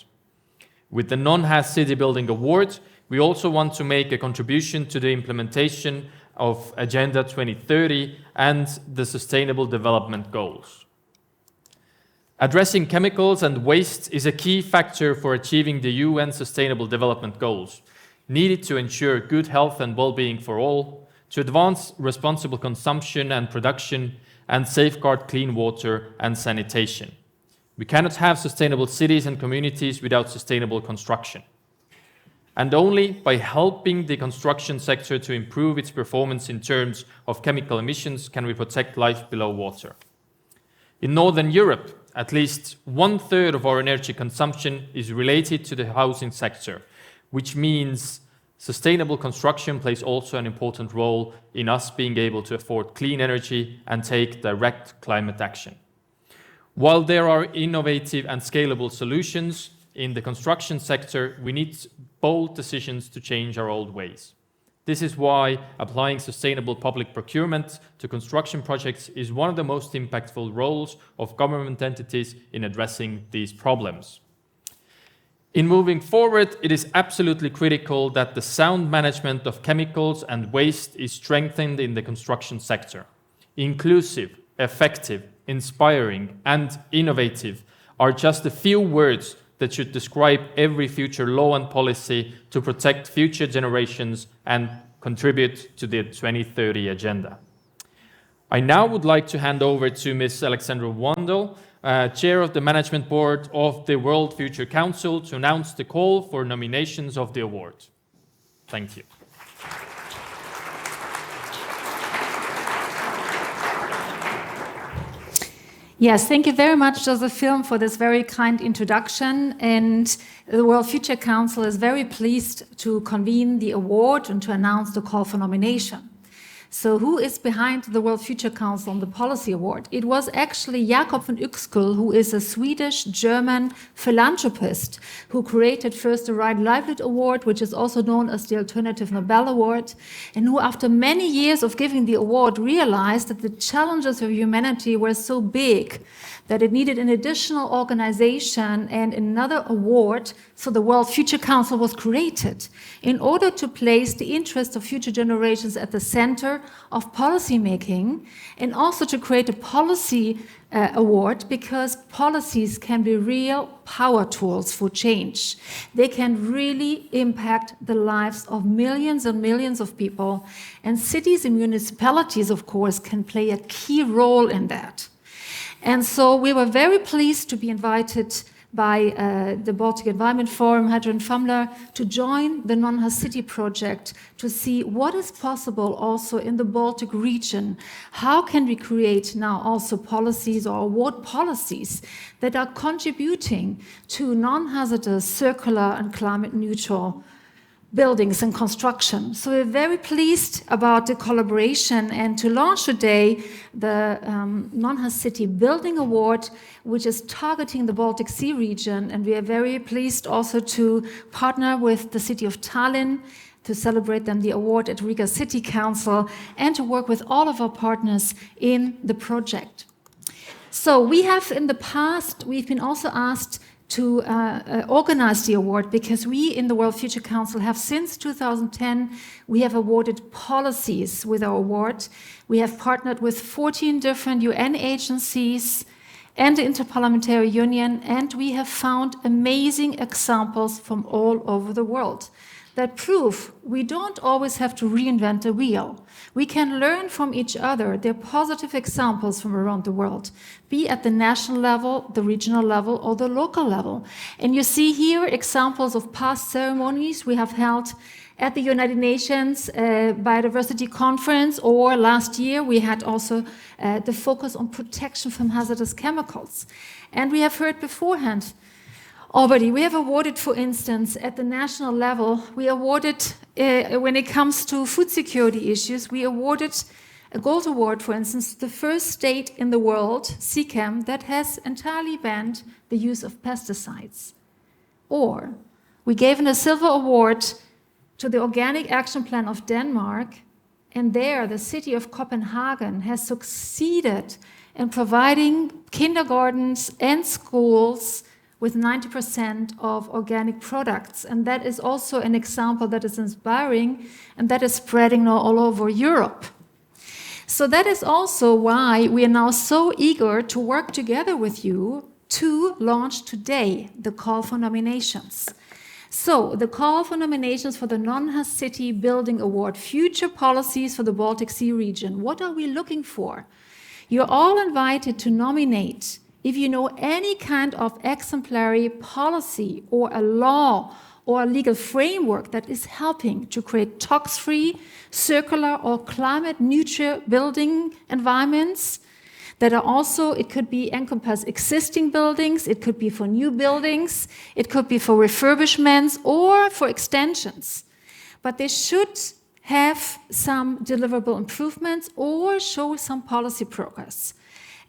With the Non-Haz City Building Award, we also want to make a contribution to the implementation of Agenda 2030 and the Sustainable Development Goals. Addressing chemicals and waste is a key factor for achieving the UN Sustainable Development Goals, needed to ensure good health and well-being for all, to advance responsible consumption and production, and safeguard clean water and sanitation. We cannot have sustainable cities and communities without sustainable construction. And only by helping the construction sector to improve its performance in terms of chemical emissions can we protect life below water. In Northern Europe, at least 1/3 of our energy consumption is related to the housing sector, which means sustainable construction plays also an important role in us being able to afford clean energy and take direct climate action. While there are innovative and scalable solutions in the construction sector, we need bold decisions to change our old ways. This is why applying sustainable public procurement to construction projects is one of the most impactful roles of government entities in addressing these problems. In moving forward, it is absolutely critical that the sound management of chemicals and waste is strengthened in the construction sector. Inclusive, effective, inspiring, and innovative are just a few words that should describe every future law and policy to protect future generations and contribute to the 2030 agenda. I now would like to hand over to Ms. Alexandra Wandel, Chair of the Management Board of the World Future Council, to announce the call for nominations of the award. Thank you. Yes, thank you very much, Joseph Film, for this very kind introduction. And the World Future Council is very pleased to convene the award and to announce the call for nomination. So who is behind the World Future Council on the Policy Award? It was actually Jakob von Uexküll, who is a Swedish-German philanthropist who created first the Right Livelihood Award, which is also known as the Alternative Nobel Award, and who after many years of giving the award realized that the challenges of humanity were so big that it needed an additional organization and another award, so the World Future Council was created in order to place the interests of future generations at the center of policy making, and also to create a policy award, because policies can be real power tools for change. They can really impact the lives of millions and millions of people, and cities and municipalities, of course, can play a key role in that. And so we were very pleased to be invited by the Baltic Environment Forum, Hadrian Famler, to join the Non-Haz City project to see what is possible also in the Baltic region. How can we create now also policies or award policies that are contributing to non-hazardous, circular and climate neutral buildings and construction. So we're very pleased about the collaboration and to launch today the Non-Haz City Building Award, which is targeting the Baltic Sea region. And we are very pleased also to partner with the city of Tallinn to celebrate them the award at Riga City Council and to work with all of our partners in the project. So we have in the past, we've been also asked to organize the award, because we in the World Future Council have since 2010, we have awarded policies with our award. We have partnered with 14 different UN agencies and the Interparliamentary Union, and we have found amazing examples from all over the world that prove we don't always have to reinvent the wheel. We can learn from each other. There are positive examples from around the world, be at the national level, the regional level, or the local level. And you see here examples of past ceremonies we have held at the United Nations Biodiversity Conference, or last year we had also the focus on protection from hazardous chemicals. And we have heard beforehand already, we have awarded, for instance, at the national level, we awarded, when it comes to food security issues, we awarded a gold award, for instance, to the first state in the world, Sikkim, that has entirely banned the use of pesticides. Or we gave a silver award to the Organic Action Plan of Denmark, and there the city of Copenhagen has succeeded in providing kindergartens and schools with 90% of organic products. And that is also an example that is inspiring and that is spreading now all over Europe. So that is also why we are now so eager to work together with you to launch today the call for nominations. So the call for nominations for the Non-Host City Building Award, Future Policies for the Baltic Sea Region. What are we looking for? You're all invited to nominate if you know any kind of exemplary policy or a law or a legal framework that is helping to create tox-free, circular or climate-neutral building environments that are also, it could be encompass existing buildings, it could be for new buildings, it could be for refurbishments or for extensions. But they should have some deliverable improvements or show some policy progress,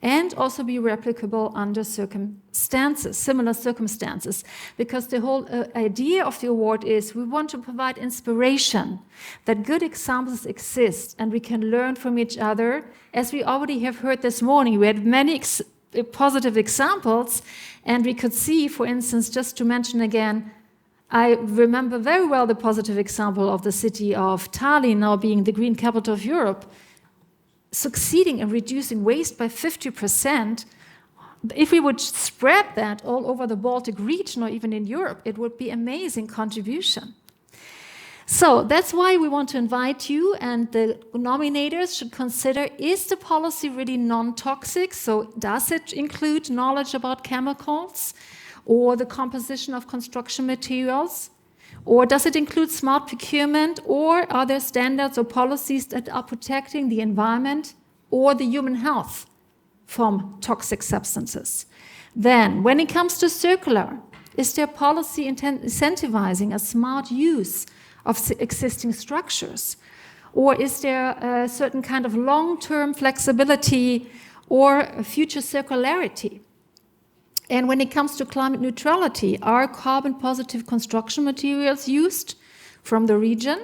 and also be replicable under circumstances, similar circumstances. Because the whole idea of the award is we want to provide inspiration, that good examples exist and we can learn from each other. As we already have heard this morning, we had many positive examples, and we could see, for instance, just to mention again, I remember very well the positive example of the city of Tallinn now being the green capital of Europe, succeeding in reducing waste by 50%. If we would spread that all over the Baltic region or even in Europe, it would be an amazing contribution. So that's why we want to invite you, and the nominators should consider, is the policy really non-toxic? So does it include knowledge about chemicals or the composition of construction materials? Or does it include smart procurement, or are there standards or policies that are protecting the environment or the human health from toxic substances? Then, when it comes to circular, is there policy incentivizing a smart use of existing structures? Or is there a certain kind of long-term flexibility or a future circularity? And when it comes to climate neutrality, are carbon-positive construction materials used from the region?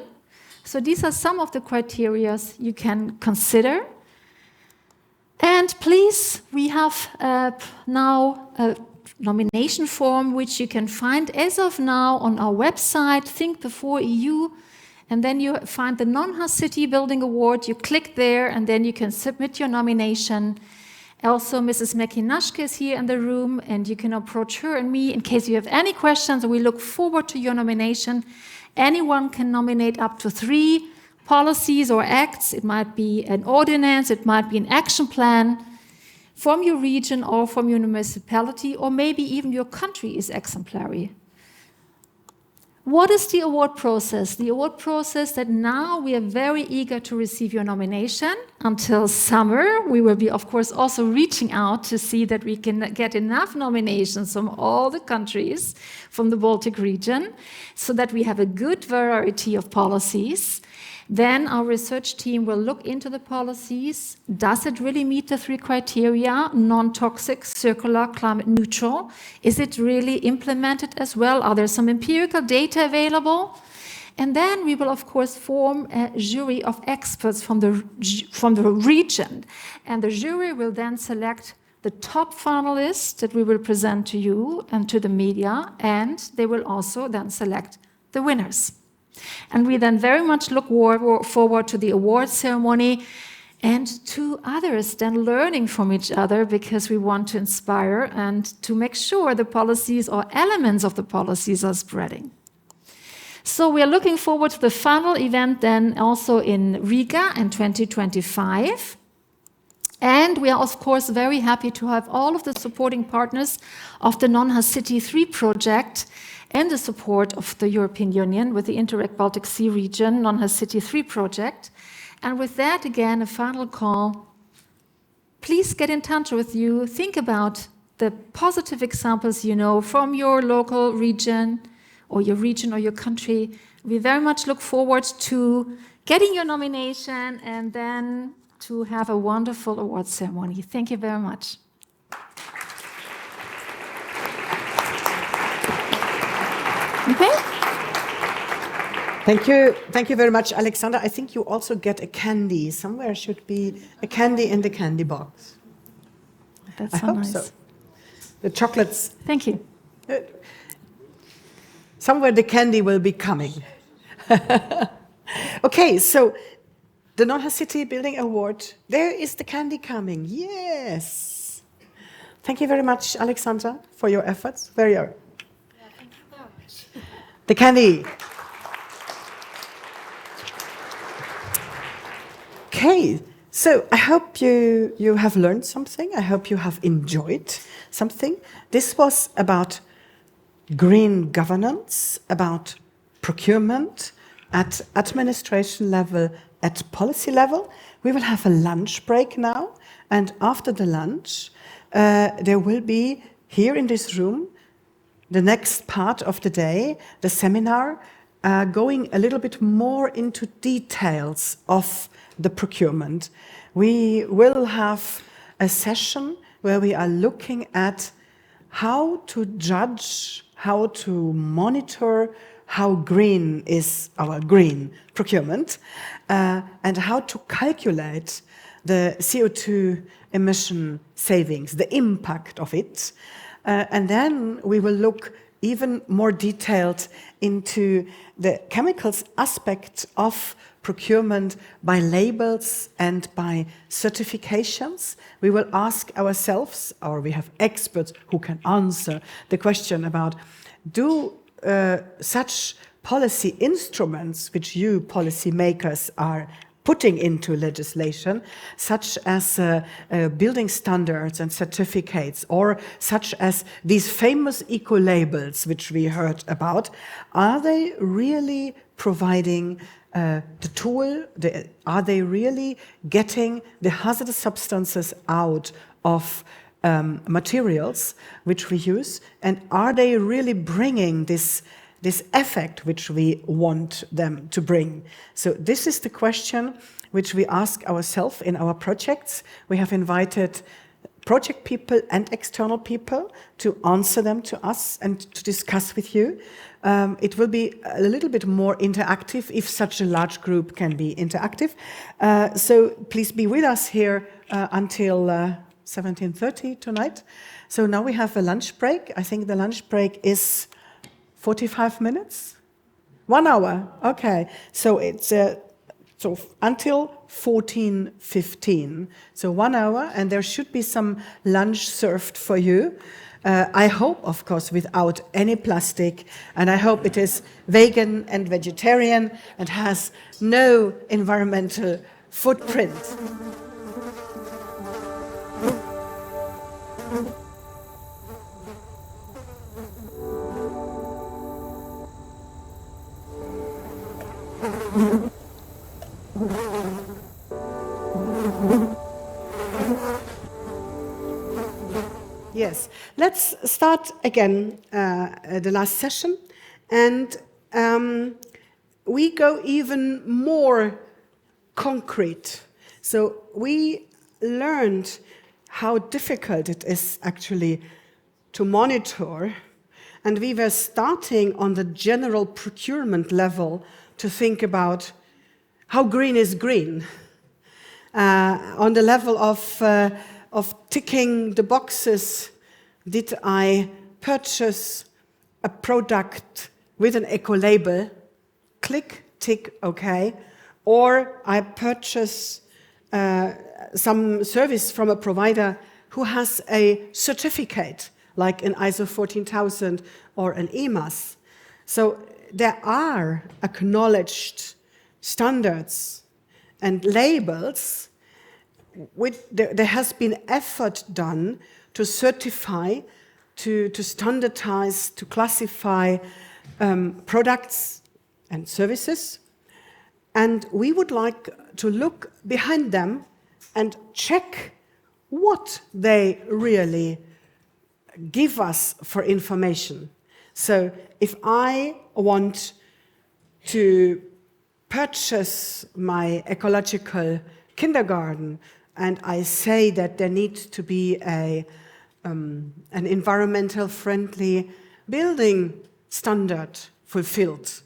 So these are some of the criteria you can consider. And please, we have now a nomination form which you can find as of now on our website, Think Before EU, and then you find the Non-Host City Building Award. You click there, and then you can submit your nomination. Also, Mrs. Mäki-Naschke is here in the room, and you can approach her and me in case you have any questions. We look forward to your nomination. Anyone can nominate up to 3 policies or acts. It might be an ordinance, it might be an action plan from your region or from your municipality, or maybe even your country is exemplary. What is the award process? The award process that now we are very eager to receive your nomination. Until summer, we will be, of course, also reaching out to see that we can get enough nominations from all the countries from the Baltic region so that we have a good variety of policies. Then our research team will look into the policies. Does it really meet the 3 criteria? Non-toxic, circular, climate neutral. Is it really implemented as well? Are there some empirical data available? And then we will, of course, form a jury of experts from the region. And the jury will then select the top finalists that we will present to you and to the media, and they will also then select the winners. And we then very much look forward to the award ceremony. and to others, then learning from each other because we want to inspire and to make sure the policies or elements of the policies are spreading. So we are looking forward to the final event then also in Riga in 2025. And we are, of course, very happy to have all of the supporting partners of the Non-City 3 project and the support of the European Union with the Interreg Baltic Sea region Non-City 3 project. And with that, again, a final call. Please get in touch with you. Think about the positive examples you know from your local region or your country. We very much look forward to getting your nomination and then to have a wonderful award ceremony. Thank you very much. Okay. Thank you very much, Alexander. I think you also get a candy. Somewhere should be a candy in the candy box. That's I so hope nice. so. The chocolates. Thank you. Somewhere the candy will be coming. Okay, so the Non-City Building Award. There is the candy coming. Yes. Thank you very much, Alexander, for your efforts. Thank you very much. The candy. Okay, so I hope you have learned something. I hope you have enjoyed something. This was about green governance, about procurement at administration level, at policy level. We will have a lunch break now, and after the lunch, there will be here in this room the next part of the day, the seminar, going a little bit more into details of the procurement. We will have a session where we are looking at how to judge, how to monitor how green is our green procurement, and how to calculate the CO2 emission savings, the impact of it. And then we will look even more detailed into the chemicals aspect of procurement by labels and by certifications. We will ask ourselves, or we have experts who can answer the question about, do such policy instruments which you policymakers are putting into legislation, such as building standards and certificates, or such as these famous eco-labels which we heard about, are they really providing the tool? Are they really getting the hazardous substances out of materials which we use? And are they really bringing this effect which we want them to bring? So this is the question which we ask ourselves in our projects. We have invited project people and external people to answer them to us and to discuss with you. It will be a little bit more interactive if such a large group can be interactive. So please be with us here until 17:30 tonight. So now we have a lunch break. I think the lunch break is 45 minutes? 1 hour, okay. So it's so until 14:15. So 1 hour, and there should be some lunch served for you. I hope, of course, without any plastic, and I hope it is vegan and vegetarian and has no environmental footprint. Yes, let's start again the last session, and we go even more concrete. So we learned how difficult it is actually to monitor, and we were starting on the general procurement level to think about how green is green, on the level of ticking the boxes. Did I purchase a product with an eco-label? Click, tick, okay. Or I purchase some service from a provider who has a certificate, like an ISO 14000 or an EMAS. So there are acknowledged standards and labels. There has been effort done to certify, to standardize, to classify products and services. And we would like to look behind them and check what they really give us for information. So if I want to purchase my ecological kindergarten and I say that there needs to be an environmental friendly building standard fulfilled,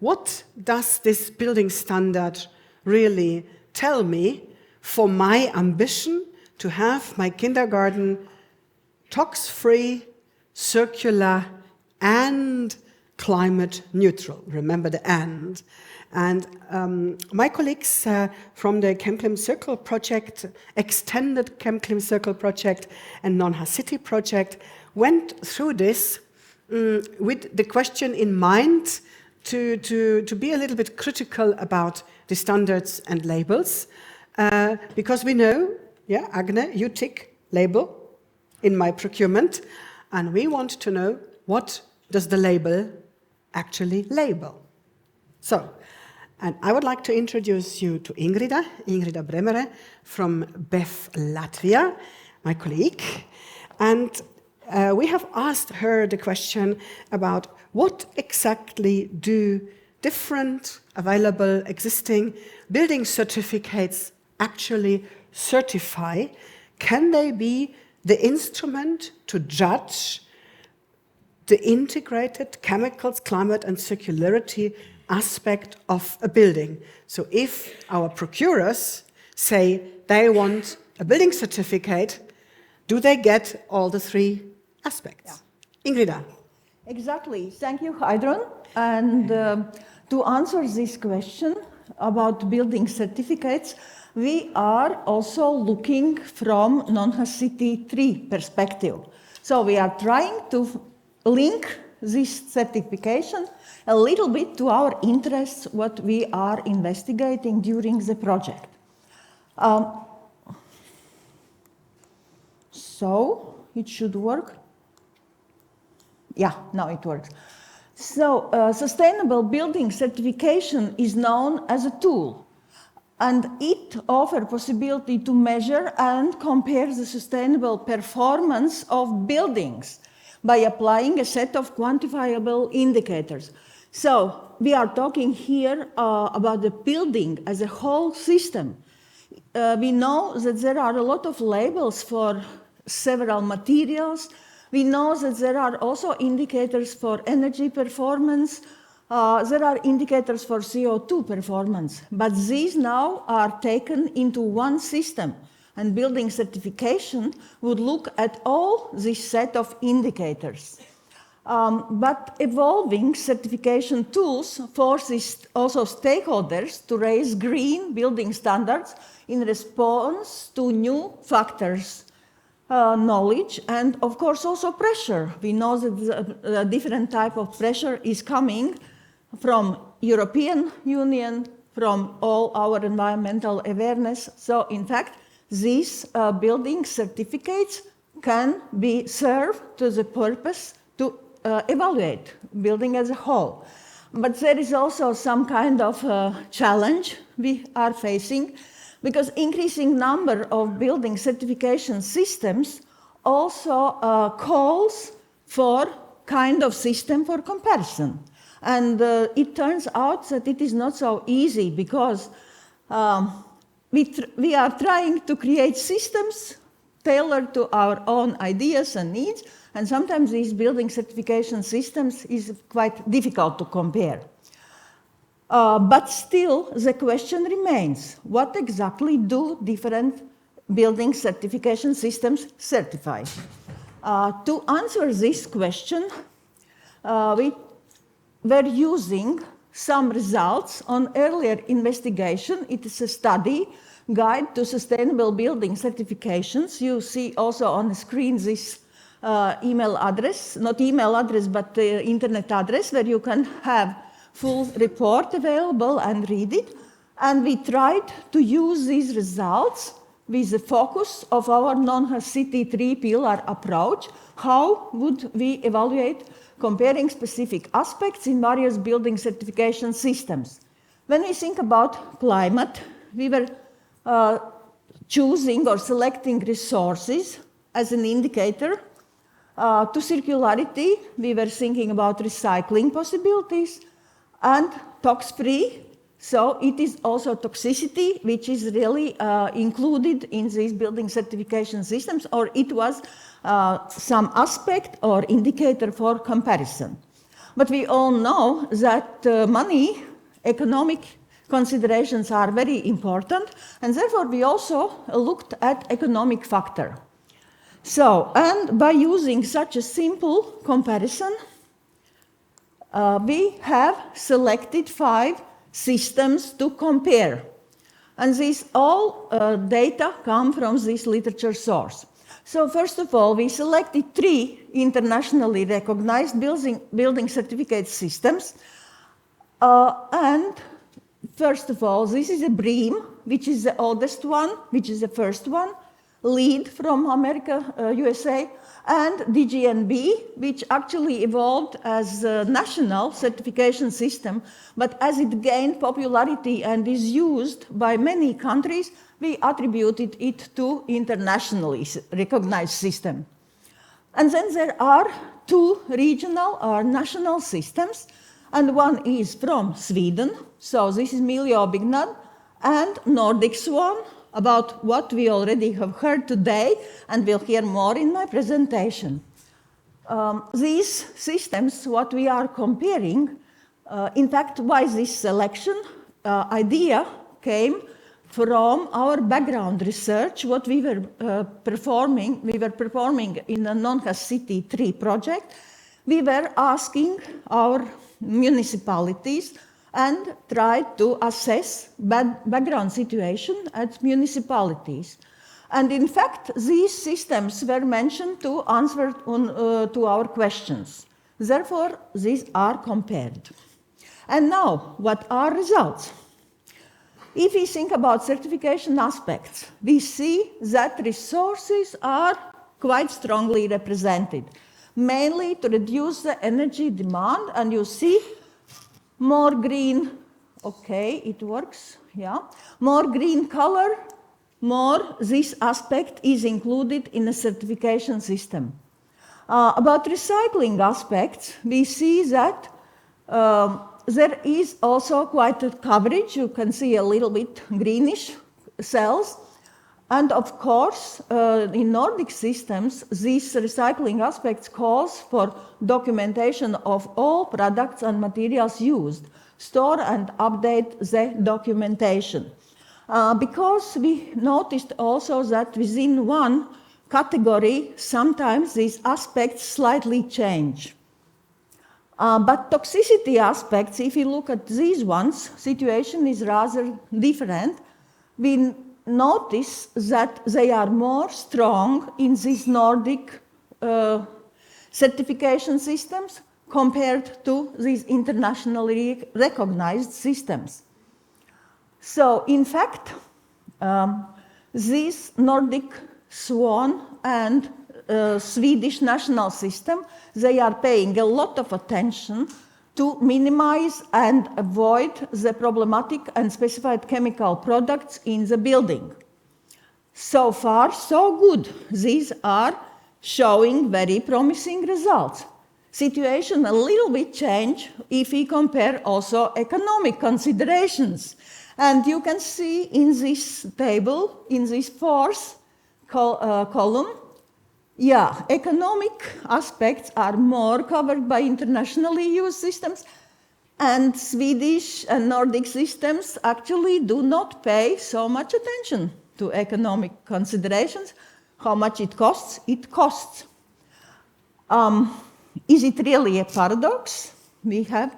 what does this building standard really tell me for my ambition to have my kindergarten tox-free, circular, and climate neutral? Remember the and. And my colleagues from the ChemClim Circle project, extended ChemClim Circle project, and Non-Has City project went through this with the question in mind to be a little bit critical about the standards and labels, because we know, yeah, Agne, you tick label in my procurement, and we want to know what does the label actually label. So, and I would like to introduce you to Ingrida Bremere from BEF Latvia, my colleague. And we have asked her the question about what exactly do different available existing building certificates actually certify? Can they be the instrument to judge the integrated chemicals, climate, and circularity aspect of a building? So if our procurers say they want a building certificate, do they get all the three aspects? Yeah. Ingrida. Exactly. Thank you, Heidrun. And to answer this question about building certificates, we are also looking from Non-Has City 3 perspective. So we are trying to link this certification a little bit to our interests, what we are investigating during the project. So it should work. Yeah, now it works. So sustainable building certification is known as a tool, and it offers possibility to measure and compare the sustainable performance of buildings by applying a set of quantifiable indicators. So we are talking here about the building as a whole system. We know that there are a lot of labels for several materials. We know that there are also indicators for energy performance. There are indicators for CO2 performance. But these now are taken into one system. And building certification would look at all this set of indicators. But evolving certification tools forces also stakeholders to raise green building standards in response to new factors, knowledge, and of course also pressure. We know that a different type of pressure is coming from European Union, from all our environmental awareness. So in fact, these building certificates can be served to the purpose to evaluate building as a whole. But there is also some kind of challenge we are facing, because increasing number of building certification systems also calls for kind of system for comparison. And it turns out that it is not so easy, because we are trying to create systems tailored to our own ideas and needs, and sometimes these building certification systems is quite difficult to compare. But still, the question remains, what exactly do different building certification systems certify? To answer this question, we were using some results on earlier investigation. It is a study, Guide to Sustainable Building Certifications. You see also on the screen this email address, not email address, but the internet address where you can have full report available and read it. And we tried to use these results with the focus of our non-host city three-pillar approach. How would we evaluate comparing specific aspects in various building certification systems? When we think about climate, we were choosing or selecting resources as an indicator. To circularity, we were thinking about recycling possibilities and tox-free. So it is also toxicity, which is really included in these building certification systems, or it was some aspect or indicator for comparison. But we all know that money, economic considerations are very important, and therefore we also looked at economic factor. So, and by using such a simple comparison, we have selected 5 systems to compare. And these all data come from this literature source. So first of all, we selected 3 internationally recognized building certificate systems. And first of all, this is a BREEAM, which is the oldest one, which is the first one, LEED from America, USA, and DGNB, which actually evolved as a national certification system, but as it gained popularity and is used by many countries, we attributed it to internationally recognized system. And then there are 2 regional or national systems, and one is from Sweden, so this is Miljöbyggnad, and Nordic Swan, about what we already have heard today, and we'll hear more in my presentation. These systems, what we are comparing, in fact, why this selection idea came from our background research, what we were performing in the Non-Host City 3 project. We were asking our municipalities and tried to assess background situation at municipalities. And in fact, these systems were mentioned to answer to our questions. Therefore, these are compared. And now, what are results? If we think about certification aspects, we see that resources are quite strongly represented, mainly to reduce the energy demand, and you see more green, okay, it works, yeah. More green color, more this aspect is included in a certification system. About recycling aspects, we see that there is also quite a coverage. You can see a little bit greenish cells. And of course, in Nordic systems, these recycling aspects calls for documentation of all products and materials used, store and update the documentation. Because we noticed also that within one category, sometimes these aspects slightly change. But toxicity aspects, if you look at these ones, situation is rather different. We notice that they are more strong in these Nordic certification systems compared to these internationally recognized systems. So, in fact, this Nordic Swan and Swedish national system, they are paying a lot of attention to minimize and avoid the problematic and specified chemical products in the building. So far, so good. These are showing very promising results. Situation a little bit change if we compare also economic considerations. And you can see in this table, in this fourth column, yeah, economic aspects are more covered by internationally used systems, and Swedish and Nordic systems actually do not pay so much attention to economic considerations. How much it costs? It costs. Is it really a paradox? We have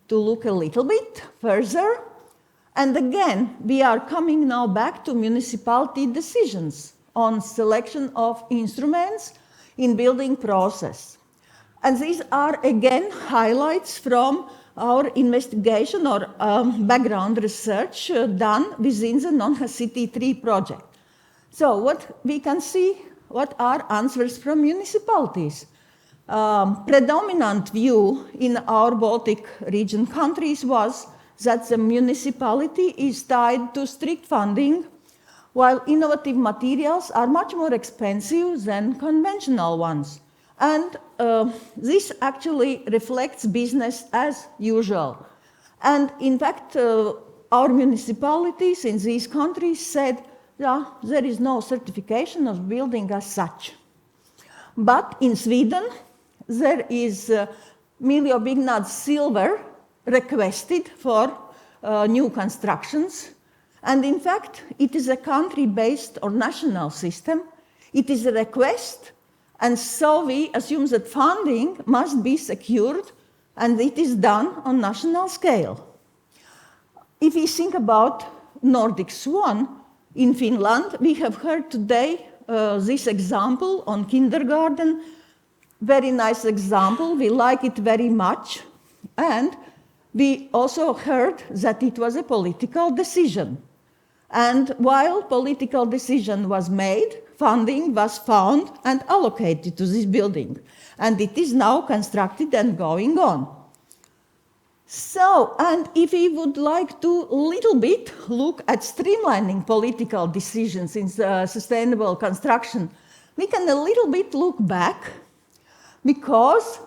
to look a little bit further. And again, we are coming now back to municipality decisions on selection of instruments in building process. And these are again highlights from our investigation or background research done within the Non-City 3 project. So what we can see, what are answers from municipalities? Predominant view in our Baltic region countries was that the municipality is tied to strict funding, while innovative materials are much more expensive than conventional ones. And this actually reflects business as usual. And in fact, our municipalities in these countries said, yeah, there is no certification of building as such. But in Sweden, there is Miljöbyggnad Silver requested for new constructions. And in fact, it is a country-based or national system. It is a request, and so we assume that funding must be secured, and it is done on national scale. If we think about Nordic Swan, in Finland, we have heard today this example on kindergarten. Very nice example, we like it very much. And we also heard that it was a political decision. And while political decision was made, funding was found and allocated to this building. And it is now constructed and going on. So, and if we would like to little bit look at streamlining political decisions in sustainable construction, we can a little bit look back, because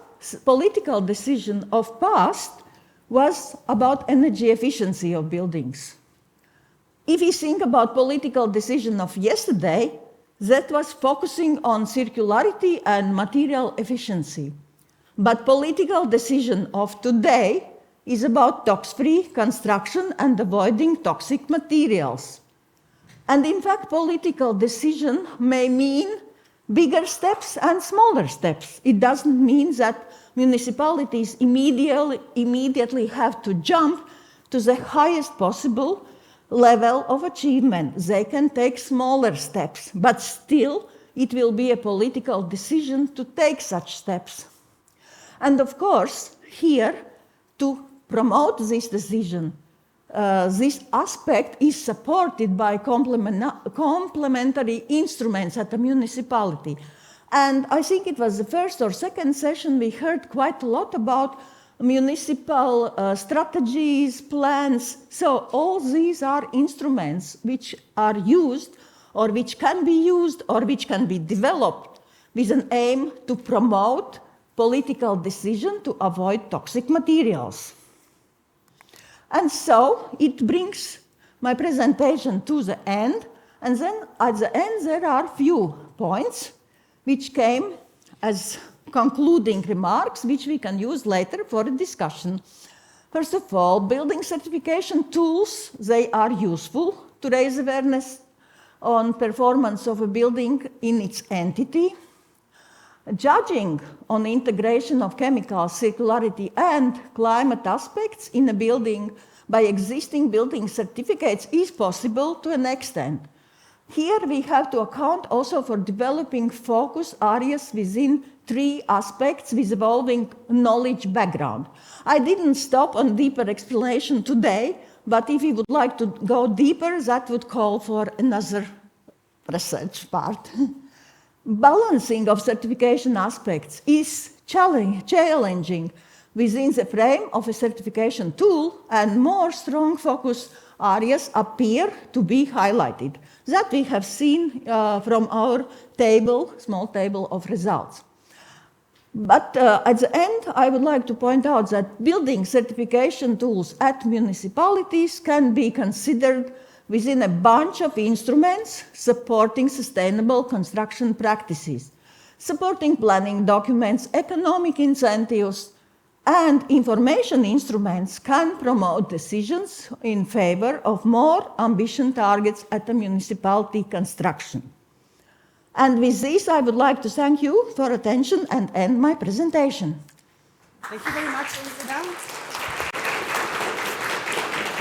political decision of past was about energy efficiency of buildings. If we think about political decision of yesterday, that was focusing on circularity and material efficiency. But political decision of today is about tox-free construction and avoiding toxic materials. And in fact, political decision may mean bigger steps and smaller steps. It doesn't mean that municipalities immediately have to jump to the highest possible level of achievement. They can take smaller steps, but still it will be a political decision to take such steps. And of course, here, to promote this decision, this aspect is supported by complementary instruments at the municipality. And I think it was the first or second session we heard quite a lot about municipal strategies, plans. So all these are instruments which are used, or which can be used, or which can be developed with an aim to promote political decision to avoid toxic materials. And so it brings my presentation to the end, and then at the end there are few points which came as concluding remarks, which we can use later for a discussion. First of all, building certification tools, they are useful to raise awareness on performance of a building in its entity. Judging on the integration of chemical circularity and climate aspects in a building by existing building certificates is possible to an extent. Here we have to account also for developing focus areas within 3 aspects with evolving knowledge background. I didn't stop on deeper explanation today, but if you would like to go deeper, that would call for another research part. Balancing of certification aspects is challenging within the frame of a certification tool, and more strong focus areas appear to be highlighted. That we have seen from our table, small table of results. But at the end, I would like to point out that building certification tools at municipalities can be considered within a bunch of instruments supporting sustainable construction practices, supporting planning documents, economic incentives, and information instruments can promote decisions in favor of more ambitious targets at the municipality construction. And with this, I would like to thank you for attention and end my presentation. Thank you very much, Elisabeth.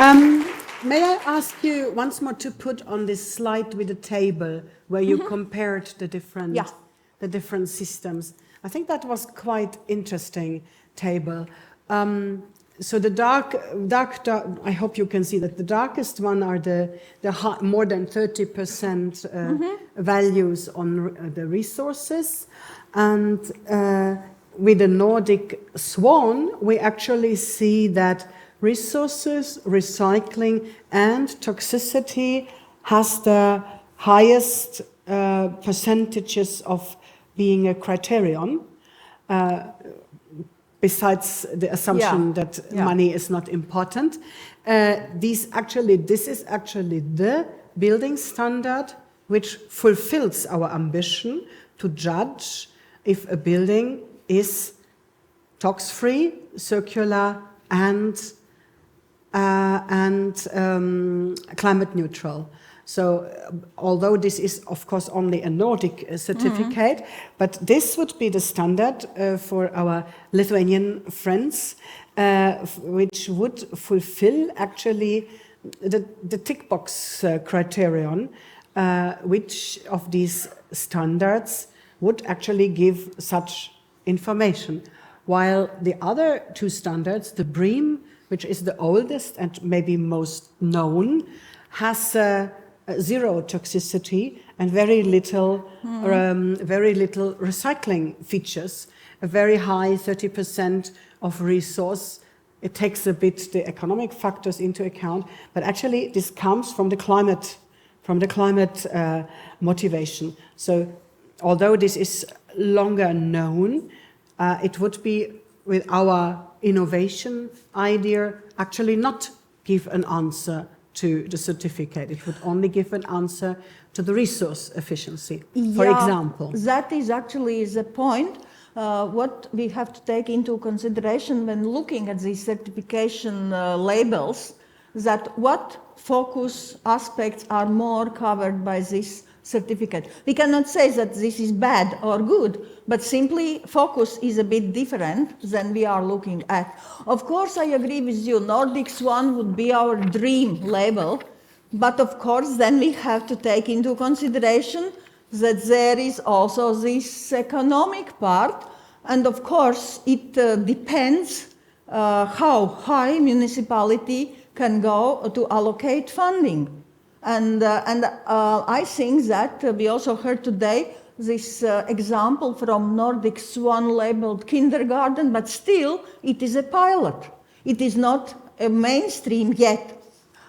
May I ask you once more to put on this slide with the table where you compared the different systems? I think that was quite interesting table. So the dark, I hope you can see that the darkest one are the more than 30% values on the resources. And with the Nordic Swan, we actually see that resources, recycling, and toxicity has the highest percentages of being a criterion, besides the assumption that money is not important. This is actually the building standard which fulfills our ambition to judge if a building is tox-free, circular, and climate neutral. So, although this is, of course, only a Nordic certificate, but this would be the standard for our Lithuanian friends, which would fulfill actually the tick box criterion, which of these standards would actually give such information. While the other two standards, the BREEAM, which is the oldest and maybe most known, has zero toxicity and very little recycling features. A very high 30% of resource. It takes a bit the economic factors into account, but actually this comes from the climate, motivation. So, although this is longer known, it would be with our innovation idea actually not give an answer to the certificate. It would only give an answer to the resource efficiency, for example. That is actually the point. What we have to take into consideration when looking at these certification labels, that what focus aspects are more covered by this certificate. We cannot say that this is bad or good, but simply focus is a bit different than we are looking at. Of course, I agree with you, Nordic Swan would be our dream label, but of course then we have to take into consideration that there is also this economic part, and of course it depends how high municipality can go to allocate funding. And I think that we also heard today this example from Nordic Swan labeled kindergarten, but still it is a pilot. It is not a mainstream yet.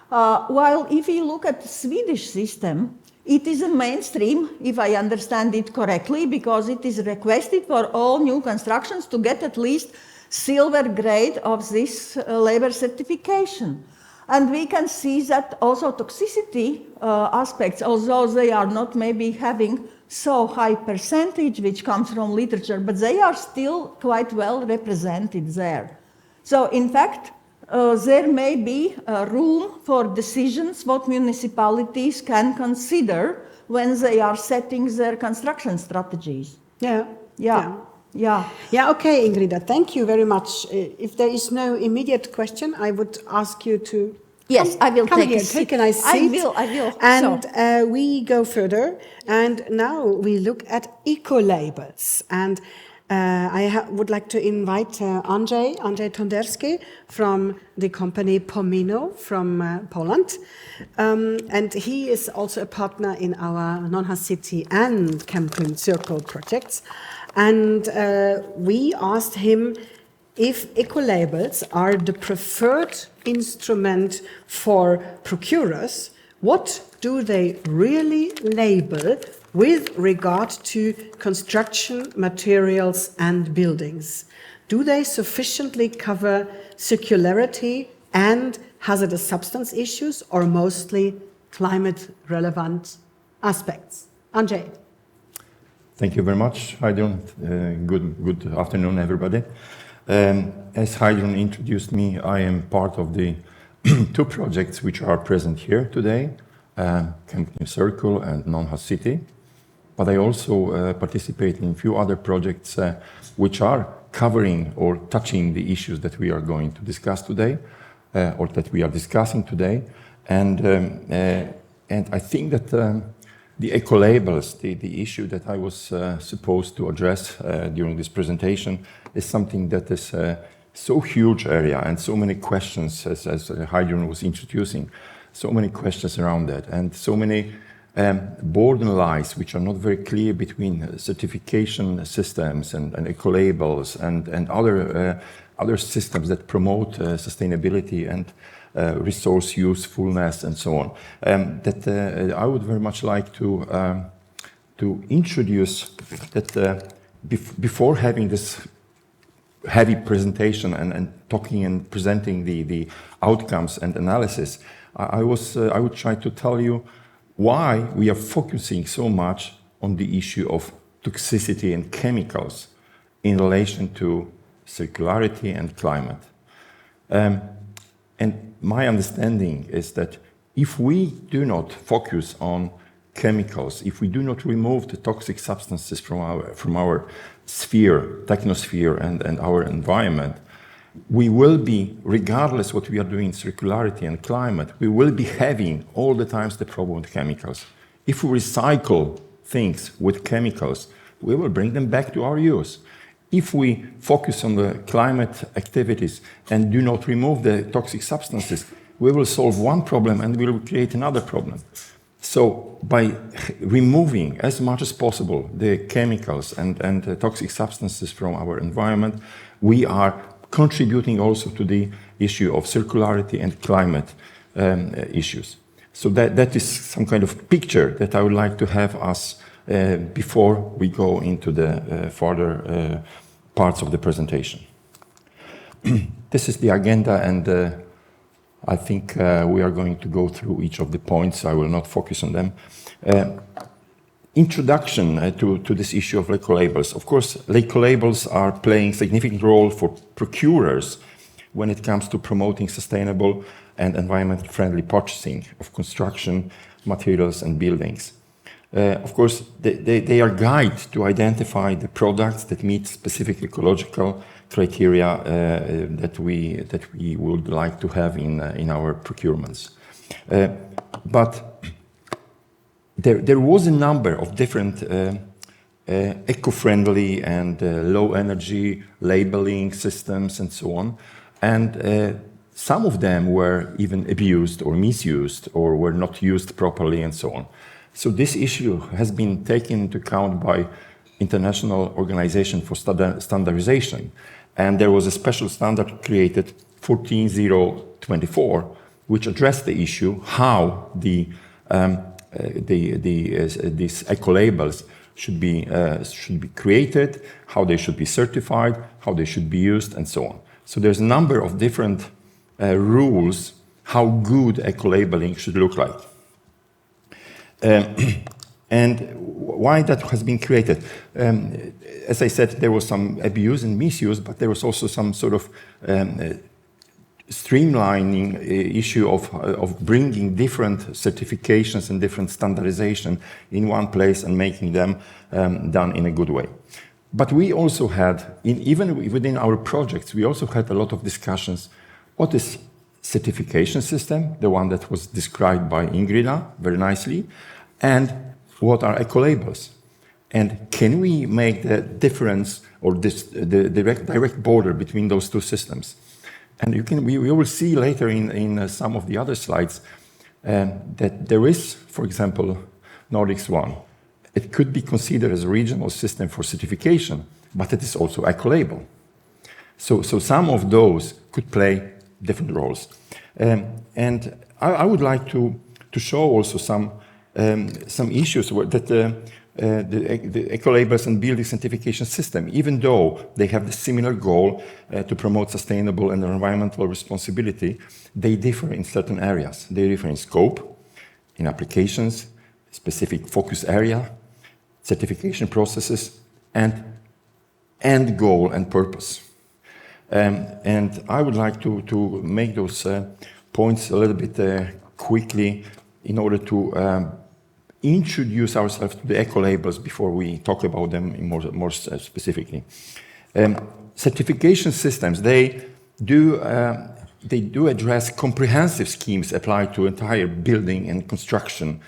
While if you look at the Swedish system, it is a mainstream, if I understand it correctly, because it is requested for all new constructions to get at least silver grade of this labor certification. And we can see that also toxicity aspects, although they are not maybe having so high percentage, which comes from literature, but they are still quite well represented there. So in fact, there may be room for decisions what municipalities can consider when they are setting their construction strategies. Yeah. Yeah, okay, Ingrida, thank you very much. If there is no immediate question, I would ask you to I will come take here, a seat. take a nice seat. I will. And we go further, and now we look at eco-labels. And I would like to invite Andrzej Tonderski from the company Pomino from Poland. And he is also a partner in our Non-City and ChemClean Circle projects. And we asked him if eco-labels are the preferred instrument for procurers. What do they really label with regard to construction materials and buildings? Do they sufficiently cover circularity and hazardous substance issues, or mostly climate-relevant aspects? Andrzej. Thank you very much, Heidrun. Good afternoon, everybody. As Heidrun introduced me, I am part of the two projects which are present here today, ChemClean Circle and Non-City. But I also participate in a few other projects which are covering or touching the issues that we are going to discuss today. or that we are discussing today. And I think that the eco-labels, the issue that I was supposed to address during this presentation, is something that is so huge area and so many questions, as Heidrun was introducing, so many questions around that, and so many border lines which are not very clear between certification systems and eco-labels and other systems that promote sustainability and resource usefulness and so on. That I would very much like to introduce that before having this heavy presentation and talking and presenting the outcomes and analysis, I would try to tell you why we are focusing so much on the issue of toxicity and chemicals in relation to circularity and climate. And my understanding is that if we do not focus on chemicals, if we do not remove the toxic substances from our sphere, technosphere, and our environment, we will be, regardless what we are doing in circularity and climate, we will be having all the times the problem with chemicals. If we recycle things with chemicals, we will bring them back to our use. If we focus on the climate activities and do not remove the toxic substances, we will solve one problem and we will create another problem. So by removing as much as possible the chemicals and the toxic substances from our environment, we are contributing also to the issue of circularity and climate issues. So that is some kind of picture that I would like to have us before we go into the further parts of the presentation. This is the agenda, and I think we are going to go through each of the points. I will not focus on them. Introduction to this issue of eco-labels. Of course, eco-labels are playing a significant role for procurers when it comes to promoting sustainable and environment-friendly purchasing of construction materials and buildings. Of course, they are guide to identify the products that meet specific ecological criteria that we would like to have in our procurements. But there was a number of different eco-friendly and low-energy labeling systems and so on, and some of them were even abused or misused or were not used properly and so on. So this issue has been taken into account by International Organization for Standardization, and there was a special standard created, 14024, which addressed the issue how these eco-labels should be created, how they should be certified, how they should be used, and so on. So there's a number of different rules how good eco-labeling should look like. And why that has been created. As I said, there was some abuse and misuse, but there was also some sort of streamlining issue of bringing different certifications and different standardization in one place and making them done in a good way. But we also had, even within our projects, we also had a lot of discussions. What is certification system, the one that was described by Ingrida very nicely, and what are eco-labels? And can we make the difference or the direct border between those two systems? And we will see later in some of the other slides that there is, for example, Nordics 1. It could be considered as a regional system for certification, but it is also eco-label. So some of those could play different roles. And I would like to show also some issues that the eco-labels and building certification system, even though they have the similar goal to promote sustainable and environmental responsibility, they differ in certain areas. They differ in scope, in applications, specific focus area, certification processes, and end goal and purpose. And I would like to make those points a little bit quickly in order to introduce ourselves to the eco-labels before we talk about them more specifically. Certification systems, they do they do address comprehensive schemes applied to entire building and construction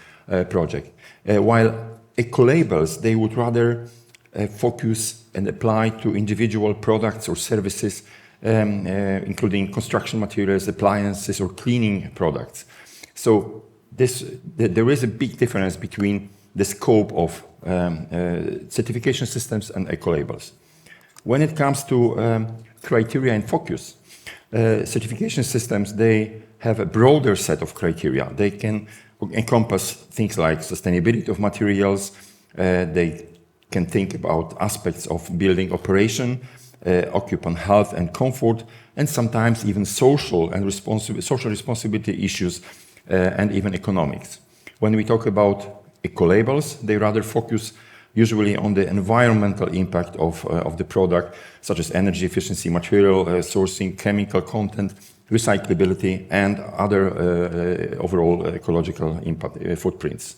project, while eco-labels, they would rather focus and apply to individual products or services, including construction materials, appliances, or cleaning products. So there is a big difference between the scope of certification systems and eco-labels. When it comes to criteria and focus, certification systems, they have a broader set of criteria. They can encompass things like sustainability of materials. They can think about aspects of building operation, occupant health and comfort, and sometimes even social responsibility issues, and even economics. When we talk about eco-labels, they rather focus usually on the environmental impact of the product, such as energy efficiency, material sourcing, chemical content, recyclability, and other overall ecological impact footprints.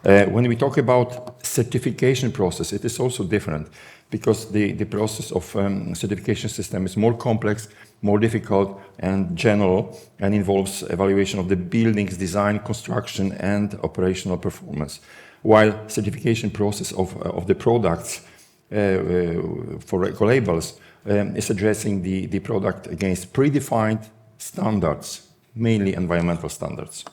When we talk about certification process, it is also different, because the process of certification system is more complex, more difficult, and general, and involves evaluation of the building's design, construction, and operational performance. While certification process of the products for eco-labels is addressing the product against predefined standards, mainly environmental standards.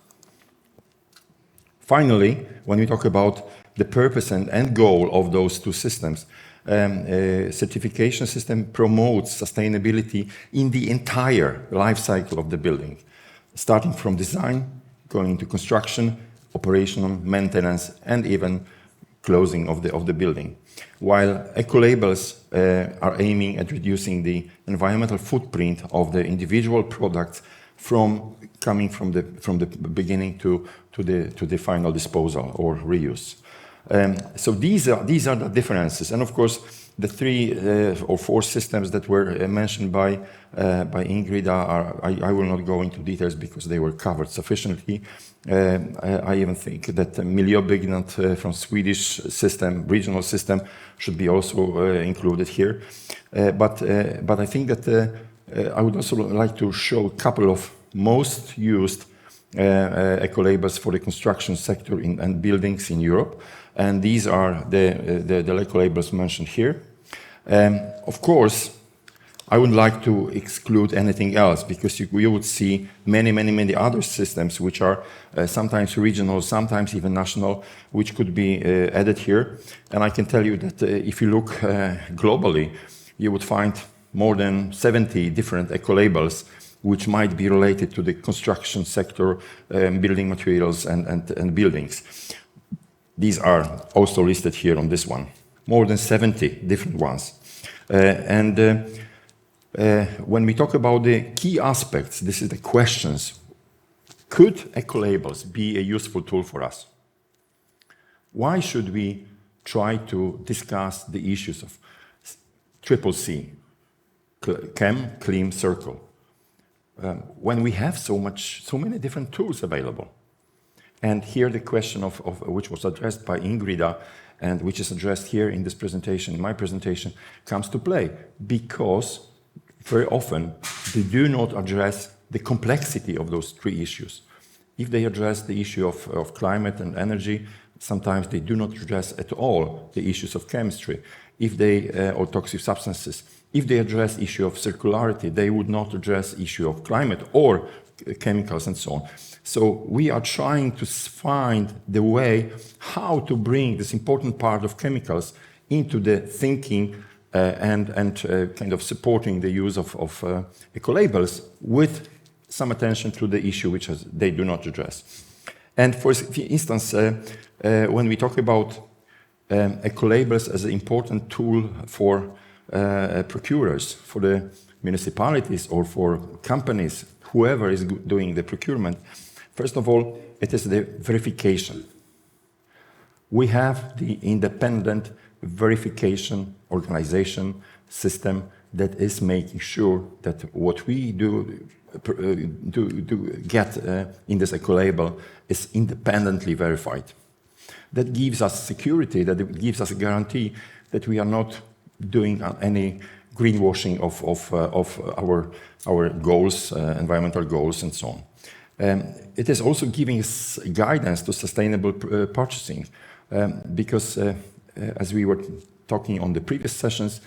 Finally, when we talk about the purpose and end goal of those two systems, certification system promotes sustainability in the entire life cycle of the building, starting from design, going to construction, operational maintenance, and even closing of the building. While eco-labels are aiming at reducing the environmental footprint of the individual products coming from the beginning to the final disposal or reuse. So these are the differences, and of course the 3 or 4 systems that were mentioned by Ingrid I will not go into details because they were covered sufficiently. I even think that Miljöbyggnad from Swedish system, regional system, should be also included here. But I think that I would also like to show a couple of most used eco-labels for the construction sector and buildings in Europe. And these are the eco-labels mentioned here. Of course, I wouldn't like to exclude anything else, because you would see many other systems which are sometimes regional, sometimes even national, which could be added here. And I can tell you that if you look globally, you would find more than 70 different eco-labels which might be related to the construction sector, building materials, and buildings. These are also listed here on this one. More than 70 different ones. When we talk about the key aspects, this is the questions. Could eco-labels be a useful tool for us? Why should we try to discuss the issues of CCC, CHEM, CLIM, Circle, when we have so many different tools available? And here the question of which was addressed by Ingrida and which is addressed here in this presentation, in my presentation, comes to play, because very often they do not address the complexity of those 3 issues. If they address the issue of climate and energy, sometimes they do not address at all the issues of chemistry. If they, or toxic substances, if they address issue of circularity, they would not address issue of climate or chemicals and so on. So we are trying to find the way how to bring this important part of chemicals into the thinking and kind of supporting the use of eco-labels with some attention to the issue which they do not address. And for instance, when we talk about eco-labels as an important tool for procurers, for the municipalities or for companies, whoever is doing the procurement, first of all, it is the verification. We have the independent verification organization system that is making sure that what we do get in this eco-label is independently verified. That gives us security, that it gives us a guarantee that we are not doing any greenwashing of our goals, environmental goals, and so on. It is also giving us guidance to sustainable purchasing, because as we were talking on the previous sessions,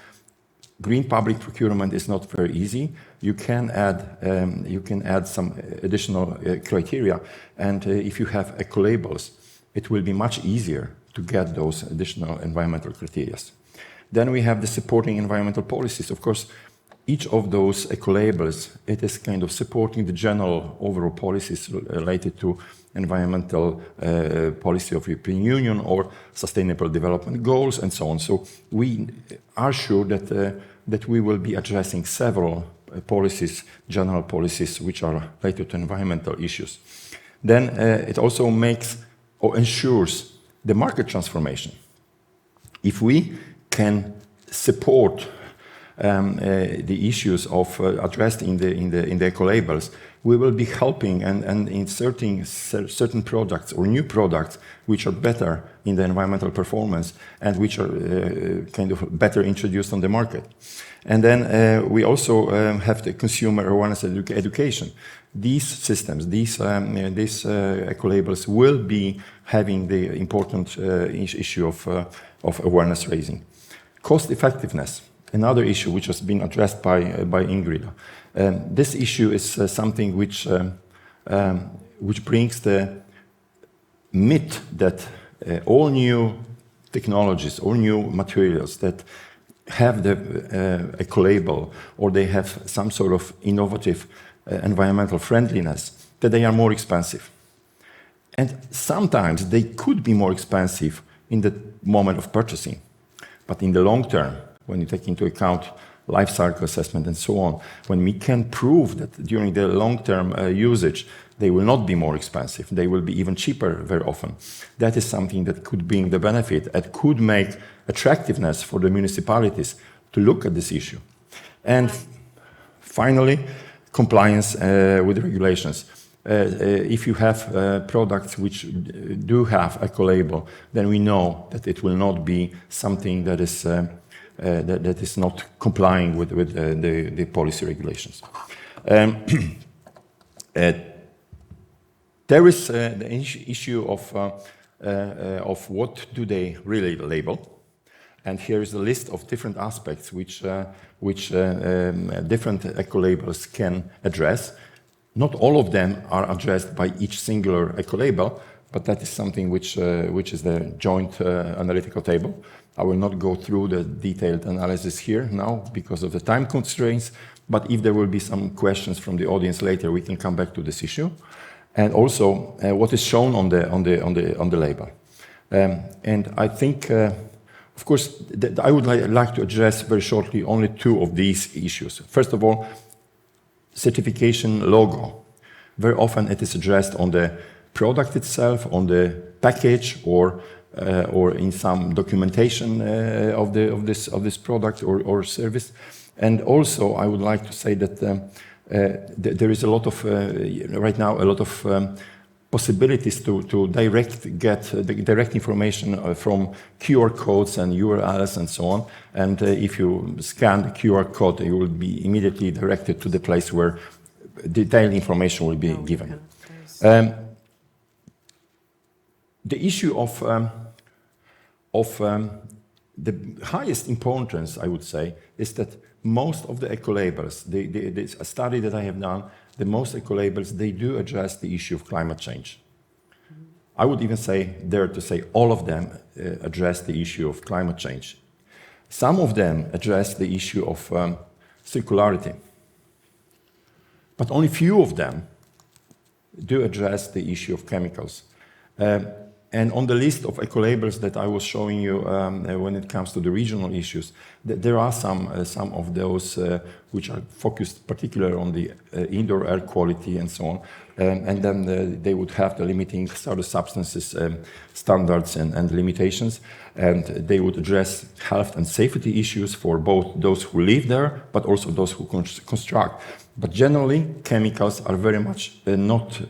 green public procurement is not very easy. You can add some additional criteria, and if you have eco-labels, it will be much easier to get those additional environmental criteria. Then we have the supporting environmental policies. Of course, each of those eco-labels, it is kind of supporting the general overall policies related to environmental policy of European Union or sustainable development goals and so on. So we are sure that we will be addressing several policies, general policies, which are related to environmental issues. Then it also makes or ensures the market transformation. If we can support the issues of addressed in the eco-labels, we will be helping and inserting certain products or new products which are better in the environmental performance and which are kind of better introduced on the market. And then we also have the consumer awareness education. These systems, these eco-labels will be having the important issue of awareness raising. Cost effectiveness, another issue which has been addressed by Ingrid. This issue is something which brings the myth that all new technologies, all new materials that have the eco-label or they have some sort of innovative environmental friendliness, that they are more expensive. And sometimes they could be more expensive in the moment of purchasing, but in the long term, when you take into account life cycle assessment and so on, when we can prove that during the long-term usage, they will not be more expensive, they will be even cheaper very often. That is something that could bring the benefit, and could make attractiveness for the municipalities to look at this issue. And finally, compliance with the regulations. If you have products which do have eco-label, then we know that it will not be something that is that is not complying with the policy regulations. There is the issue of what do they really label, and here is a list of different aspects which different eco-labels can address. Not all of them are addressed by each singular eco-label, but that is something which is the joint analytical table. I will not go through the detailed analysis here now because of the time constraints, but if there will be some questions from the audience later, we can come back to this issue. And also what is shown on the label. And I think, of course, I would like to address very shortly only two of these issues. First of all, certification logo. Very often it is addressed on the product itself, on the package, or in some documentation of this product or service. And also, I would like to say that there is a lot of right now a lot of possibilities to get the direct information from QR codes and URLs and so on. And if you scan the QR code, you will be immediately directed to the place where detailed information will be given. The issue of the highest importance, I would say, is that most of the eco-labels, the study that I have done, the most eco-labels, they do address the issue of climate change. I would even dare to say all of them address the issue of climate change. Some of them address the issue of circularity, but only few of them do address the issue of chemicals. And on the list of eco-labels that I was showing you when it comes to the regional issues, there are some of those which are focused particularly on the indoor air quality and so on. And then they would have the limiting substances standards and limitations. And they would address health and safety issues for both those who live there, but also those who construct. But generally, chemicals are very much not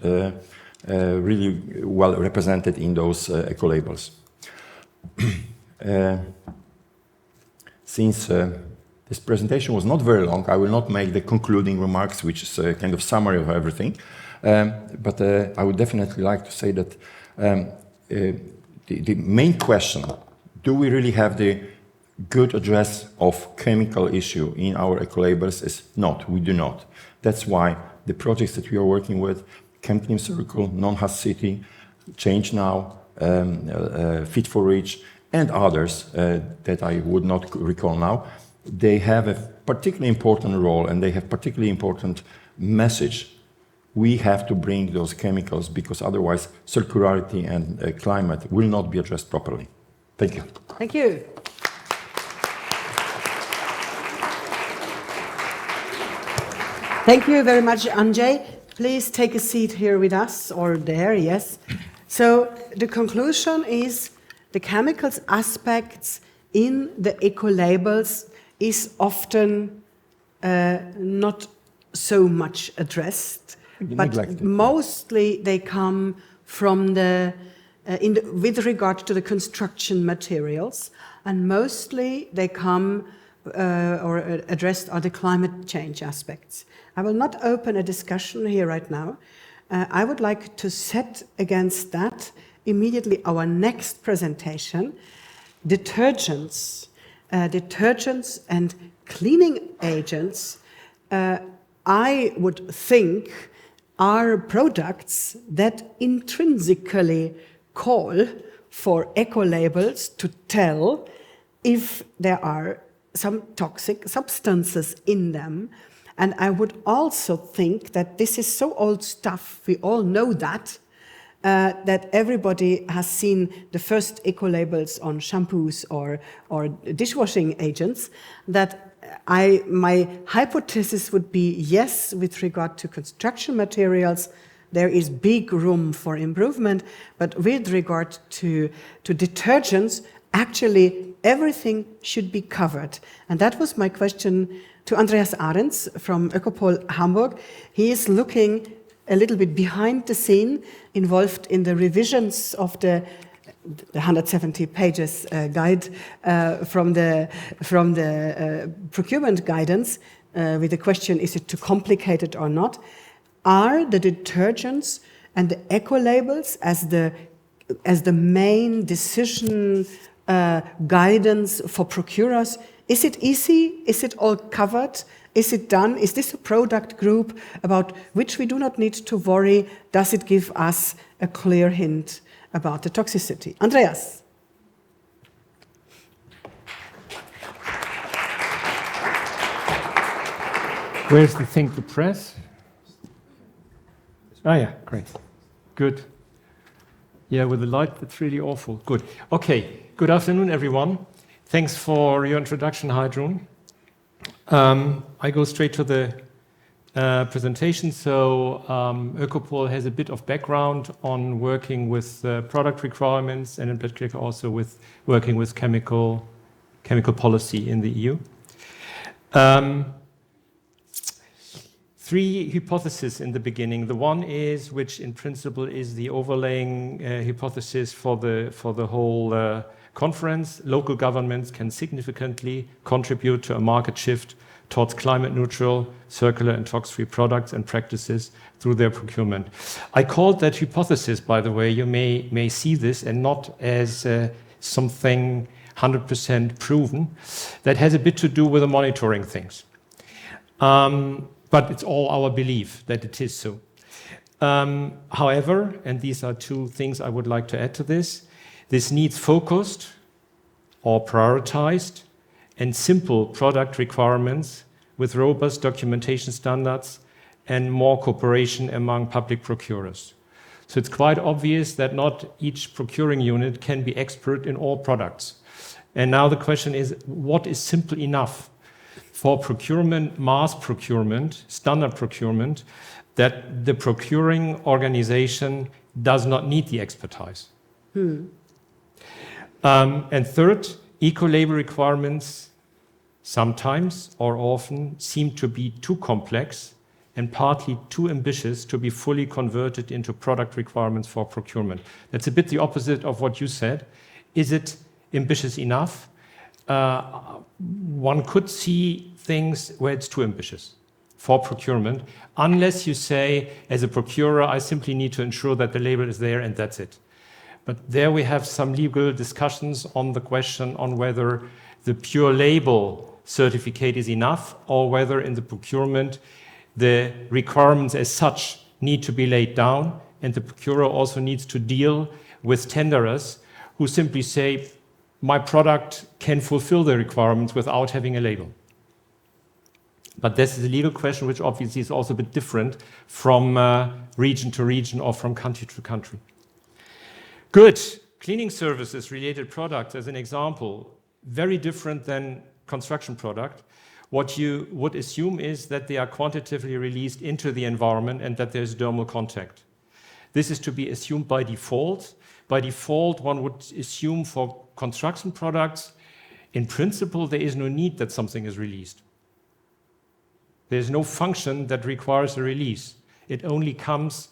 really well represented in those eco-labels. Since the This presentation was not very long. I will not make the concluding remarks, which is a kind of summary of everything. But I would definitely like to say that the main question, do we really have the good address of chemical issue in our eco-labels is not, we do not. That's why the projects that we are working with, ChemClean Circle, Non-Hus City, Change Now, Fit for Reach, and others that I would not recall now, they have a particularly important role and they have particularly important message. We have to bring those chemicals because otherwise circularity and climate will not be addressed properly. Thank you. Thank you. Thank you very much, Andrzej. Please take a seat here with us, or there, yes. So the conclusion is the chemicals aspects in the eco-labels is often not so much addressed, but mostly they come from with regard to the construction materials, and mostly they come or addressed are the climate change aspects. I will not open a discussion here right now. I would like to set against that immediately our next presentation, detergents and cleaning agents. I would think are products that intrinsically call for eco-labels to tell if there are some toxic substances in them. And I would also think that this is so old stuff, we all know that, that everybody has seen the first eco-labels on shampoos or dishwashing agents, that my hypothesis would be yes, with regard to construction materials, there is big room for improvement, but with regard to detergents, actually everything should be covered. And that was my question to Andreas Ahrens from Ökopol Hamburg. He is looking a little bit behind the scene, involved in the revisions of the 170 pages guide from the procurement guidance with the question, is it too complicated or not? Are the detergents and the eco-labels as the main decision guidance for procurers, is it easy? Is it all covered? Is it done? Is this a product group about which we do not need to worry? Does it give us a clear hint about the toxicity? Andreas. Where's the thing to press? Ah, yeah, great. Good. Yeah, with the light, that's really awful. Good. Okay, good afternoon, everyone. Thanks for your introduction, Heidrun. I go straight to the presentation. So Ökopol has a bit of background on working with product requirements and in particular also with working with chemical policy in the EU. Three hypotheses in the beginning. The one is, which in principle is the overlaying hypothesis for the whole conference, local governments can significantly contribute to a market shift towards climate neutral, circular and tox-free products and practices through their procurement. I called that hypothesis, by the way, you may see this and not as something 100% proven. That has a bit to do with the monitoring things. But it's all our belief that it is so. However, and these are two things I would like to add to this needs focused or prioritized and simple product requirements with robust documentation standards and more cooperation among public procurers. So it's quite obvious that not each procuring unit can be expert in all products. And now the question is, what is simple enough for procurement, mass procurement, standard procurement, that the procuring organization does not need the expertise? And third, eco-label requirements sometimes or often seem to be too complex and partly too ambitious to be fully converted into product requirements for procurement. That's a bit the opposite of what you said. Is it ambitious enough? one could see things where it's too ambitious for procurement, unless you say, as a procurer, I simply need to ensure that the label is there and that's it. But there we have some legal discussions on the question on whether the pure label certificate is enough, or whether in the procurement the requirements as such need to be laid down, and the procurer also needs to deal with tenderers who simply say, my product can fulfill the requirements without having a label. But this is a legal question which obviously is also a bit different from region to region or from country to country. Good. Cleaning services related products, as an example, very different than construction product. What you would assume is that they are quantitatively released into the environment and that there's dermal contact. This is to be assumed by default. By default, one would assume for construction products, in principle, there is no need that something is released. There's no function that requires a release. It only comes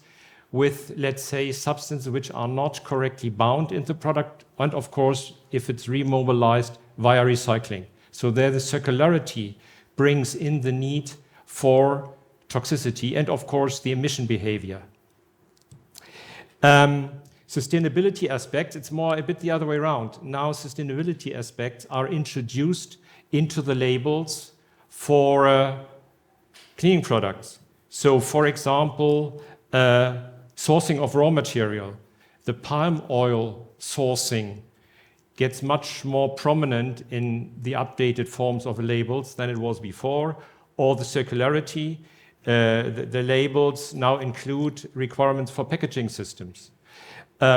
with, let's say, substances which are not correctly bound in the product, and of course, if it's remobilized via recycling. So there the circularity brings in the need for toxicity and of course the emission behavior. Sustainability aspects, it's more a bit the other way around. Now sustainability aspects are introduced into the labels for cleaning products. So for example, sourcing of raw material, the palm oil sourcing gets much more prominent in the updated forms of labels than it was before, or the circularity. The labels now include requirements for packaging systems,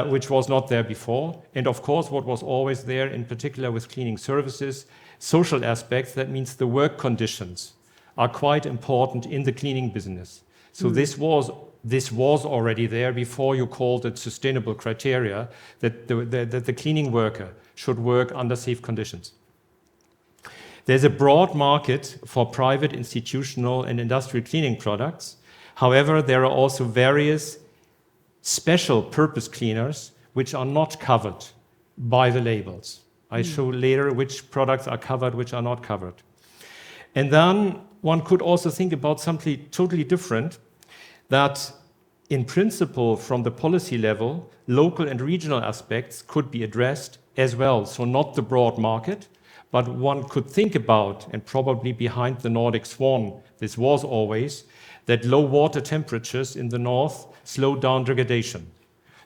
which was not there before. And of course, what was always there, in particular with cleaning services, social aspects, that means the work conditions are quite important in the cleaning business. So this was already there before you called it sustainable criteria, that the cleaning worker should work under safe conditions. There's a broad market for private, institutional, and industrial cleaning products. However, there are also various special purpose cleaners which are not covered by the labels. I show later which products are covered, which are not covered. And then one could also think about something totally different, that in principle, from the policy level, local and regional aspects could be addressed as well. So not the broad market, but one could think about, and probably behind the Nordic Swan, this was always, that low water temperatures in the north slow down degradation.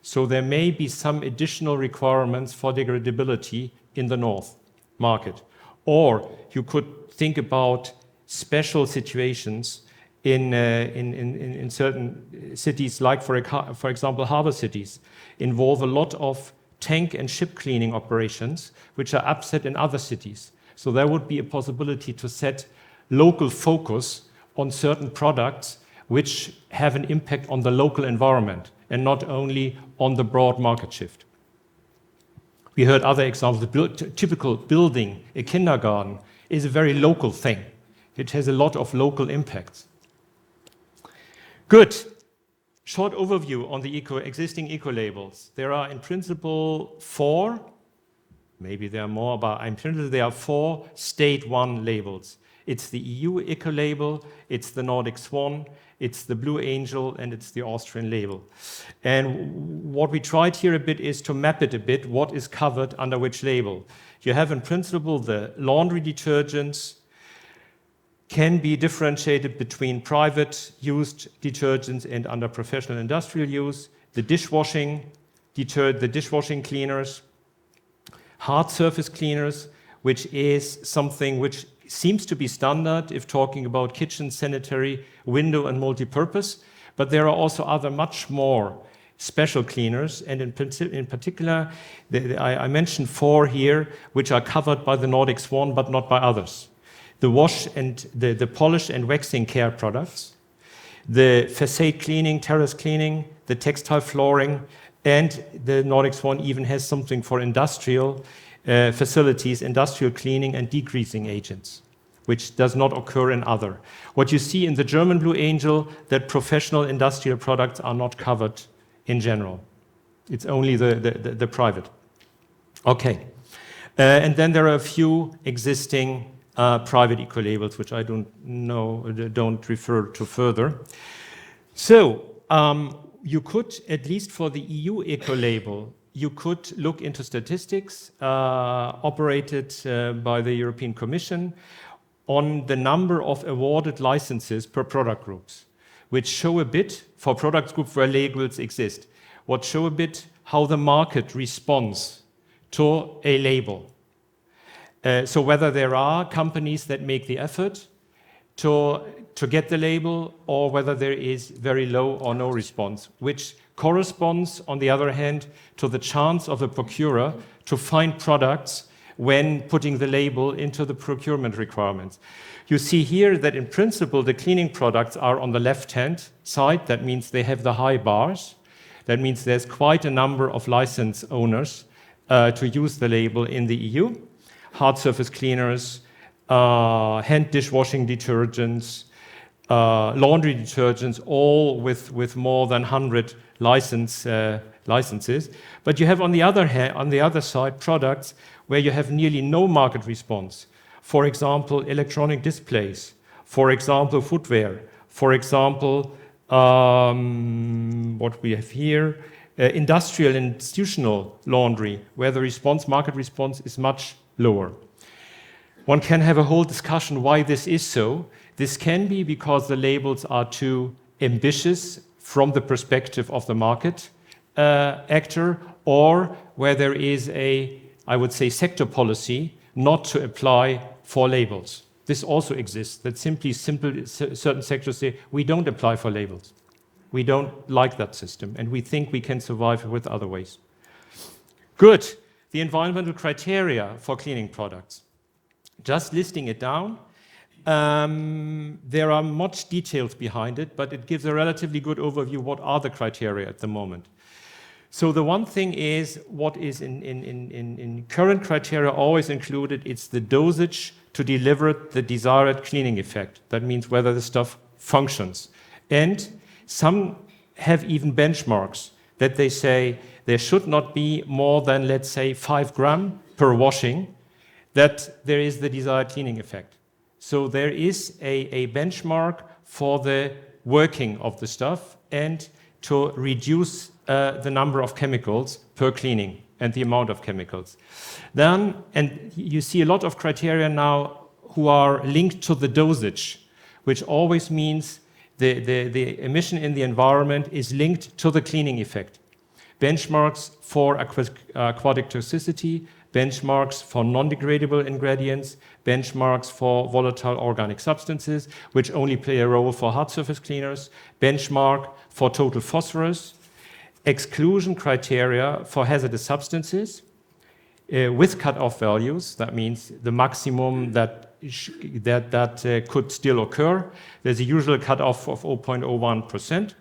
So there may be some additional requirements for degradability in the north market. Or you could think about special situations in certain cities, like for example, harbor cities, involve a lot of tank and ship cleaning operations, which are upset in other cities. So there would be a possibility to set local focus on certain products which have an impact on the local environment and not only on the broad market shift. We heard other examples. The typical building, a kindergarten, is a very local thing. It has a lot of local impacts. Good. Short overview on the existing eco-labels. There are in principle 4, maybe there are more, but in principle there are 4 State 1 labels. It's the EU eco-label, it's the Nordic Swan, it's the Blue Angel, and it's the Austrian label. And what we tried here a bit is to map it a bit, what is covered under which label. You have in principle the laundry detergents, can be differentiated between private used detergents and under professional industrial use, the dishwashing cleaners, hard surface cleaners, which is something which seems to be standard if talking about kitchen, sanitary, window, and multi-purpose, but there are also other much more special cleaners, and in particular, I mentioned 4 here, which are covered by the Nordic Swan, but not by others. The wash and the polish and waxing care products, the facade cleaning, terrace cleaning, the textile flooring, and the Nordic Swan even has something for industrial facilities, industrial cleaning and degreasing agents, which does not occur in other. What you see in the German Blue Angel, that professional industrial products are not covered in general. It's only the private. Okay. And then there are a few existing private eco-labels, which I don't refer to further. So you could, at least for the EU eco-label, you could look into statistics operated by the European Commission on the number of awarded licenses per product groups, which show a bit, for product groups where labels exist, what show a bit how the market responds to a label. So whether there are companies that make the effort to get the label, or whether there is very low or no response, which corresponds, on the other hand, to the chance of a procurer to find products when putting the label into the procurement requirements. You see here that in principle the cleaning products are on the left-hand side. That means they have the high bars. That means there's quite a number of license owners to use the label in the EU. Hard surface cleaners, hand dishwashing detergents, laundry detergents, all with more than 100 licenses. But you have on the other side products where you have nearly no market response. For example, electronic displays. For example, footwear. For example, what we have here, industrial and institutional laundry, where the market response is much lower. One can have a whole discussion why this is so. This can be because the labels are too ambitious from the perspective of the market actor, or where there is a, I would say, sector policy not to apply for labels. This also exists, that certain sectors say, we don't apply for labels. We don't like that system, and we think we can survive with other ways. Good. The environmental criteria for cleaning products. Just listing it down, there are much details behind it, but it gives a relatively good overview what are the criteria at the moment. So the one thing is, what is in current criteria always included, it's the dosage to deliver the desired cleaning effect. That means whether the stuff functions. And some have even benchmarks that they say there should not be more than, let's say, 5 grams per washing, that there is the desired cleaning effect. So there is a benchmark for the working of the stuff and to reduce the number of chemicals per cleaning and the amount of chemicals. Then, and you see a lot of criteria now who are linked to the dosage, which always means the emission in the environment is linked to the cleaning effect. Benchmarks for aquatic toxicity, benchmarks for non-degradable ingredients, benchmarks for volatile organic substances, which only play a role for hard surface cleaners, benchmark for total phosphorus, exclusion criteria for hazardous substances with cut-off values. That means the maximum that could still occur. There's a usual cut-off of 0.01%.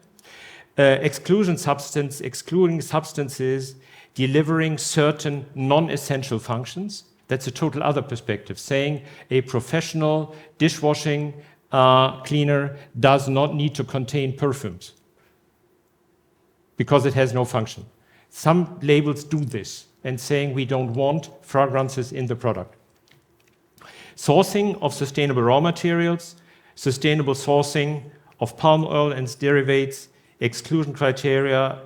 Excluding substances delivering certain non-essential functions. That's a total other perspective, saying a professional dishwashing cleaner does not need to contain perfumes because it has no function. Some labels do this and saying we don't want fragrances in the product. Sourcing of sustainable raw materials, sustainable sourcing of palm oil and its derivatives, exclusion criteria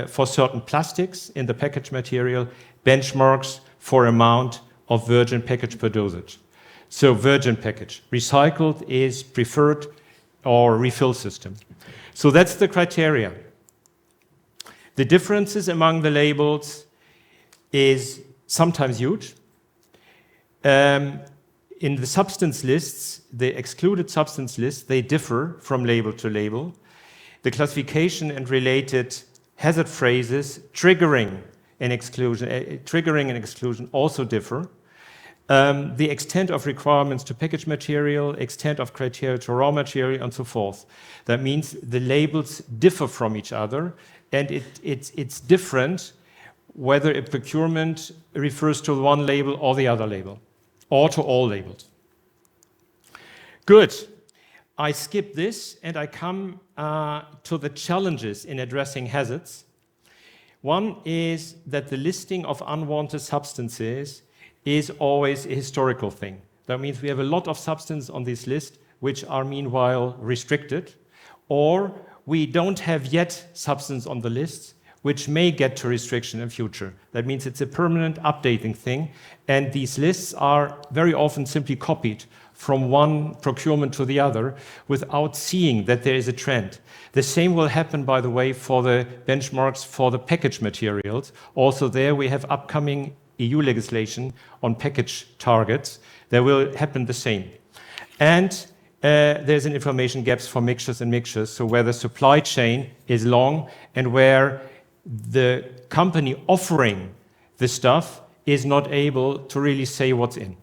for certain plastics in the package material, benchmarks for amount of virgin package per dosage. So virgin package. Recycled is preferred or refill system. So that's the criteria. The differences among the labels is sometimes huge. In the substance lists, the excluded substance lists, they differ from label to label. The classification and related hazard phrases triggering an exclusion also differ. The extent of requirements to package material, extent of criteria to raw material, and so forth. That means the labels differ from each other, and it's different whether a procurement refers to one label or the other label, or to all labels. Good. I skip this and I come to the challenges in addressing hazards. One is that the listing of unwanted substances is always a historical thing. That means we have a lot of substances on this list which are meanwhile restricted, or we don't have yet substance on the list which may get to restriction in future. That means it's a permanent updating thing, and these lists are very often simply copied from one procurement to the other without seeing that there is a trend. The same will happen, by the way, for the benchmarks for the package materials. Also there we have upcoming EU legislation on package targets. There will happen the same. And there's an information gaps for mixtures and mixtures, so where the supply chain is long and where the company offering the stuff is not able to really say what's in.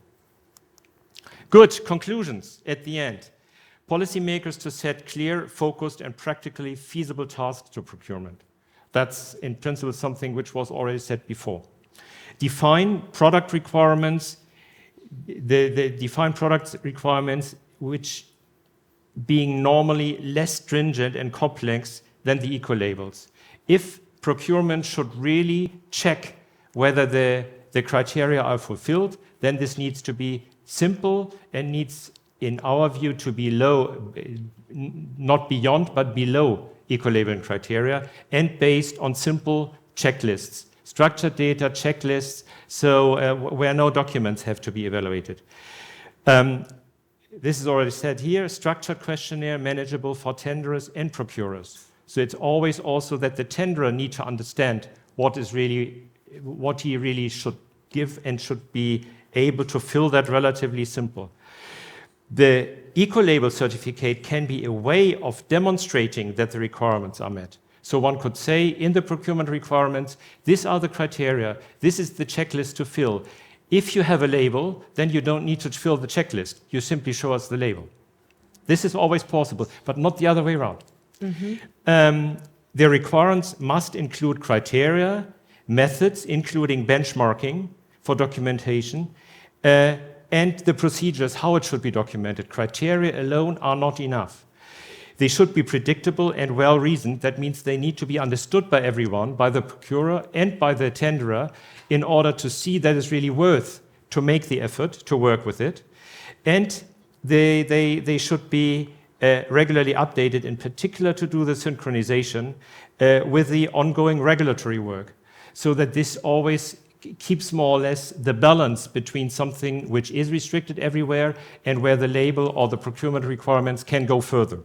Good conclusions at the end. Policymakers to set clear, focused, and practically feasible tasks to procurement. That's in principle something which was already said before. Define product requirements, define product requirements which being normally less stringent and complex than the eco-labels. If procurement should really check whether the criteria are fulfilled, then this needs to be simple and needs, in our view, to be low, not beyond, but below eco-labeling criteria, and based on simple checklists, structured data checklists, so where no documents have to be evaluated. This is already said here, structured questionnaire manageable for tenderers and procurers. So it's always also that the tenderer need to understand what he really should give and should be able to fill that relatively simple. The eco-label certificate can be a way of demonstrating that the requirements are met. So one could say in the procurement requirements, these are the criteria, this is the checklist to fill. If you have a label, then you don't need to fill the checklist. You simply show us the label. This is always possible, but not the other way around. The requirements must include criteria, methods, including benchmarking for documentation, and the procedures, how it should be documented. Criteria alone are not enough. They should be predictable and well-reasoned. That means they need to be understood by everyone, by the procurer and by the tenderer, in order to see that it's really worth to make the effort to work with it. And they should be regularly updated, in particular to do the synchronization with the ongoing regulatory work, so that this always keeps more or less the balance between something which is restricted everywhere and where the label or the procurement requirements can go further.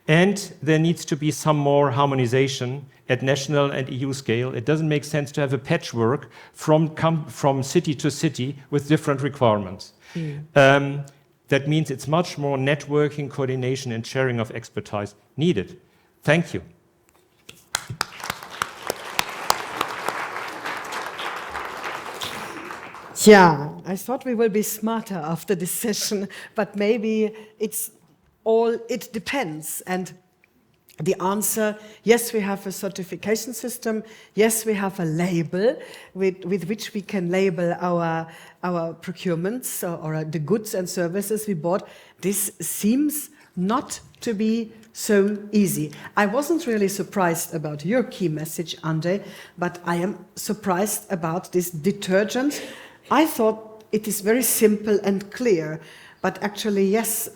And there needs to be some more harmonization at national and EU scale. It doesn't make sense to have a patchwork from city to city with different requirements. That means it's much more networking, coordination, and sharing of expertise needed. Thank you. Yeah, I thought we will be smarter after this session, but maybe it depends. And the answer, yes, we have a certification system. Yes, we have a label with which we can label our procurements or the goods and services we bought. This seems not to be so easy. I wasn't really surprised about your key message, Ande, but I am surprised about this detergent. I thought it is very simple and clear, but actually, yes,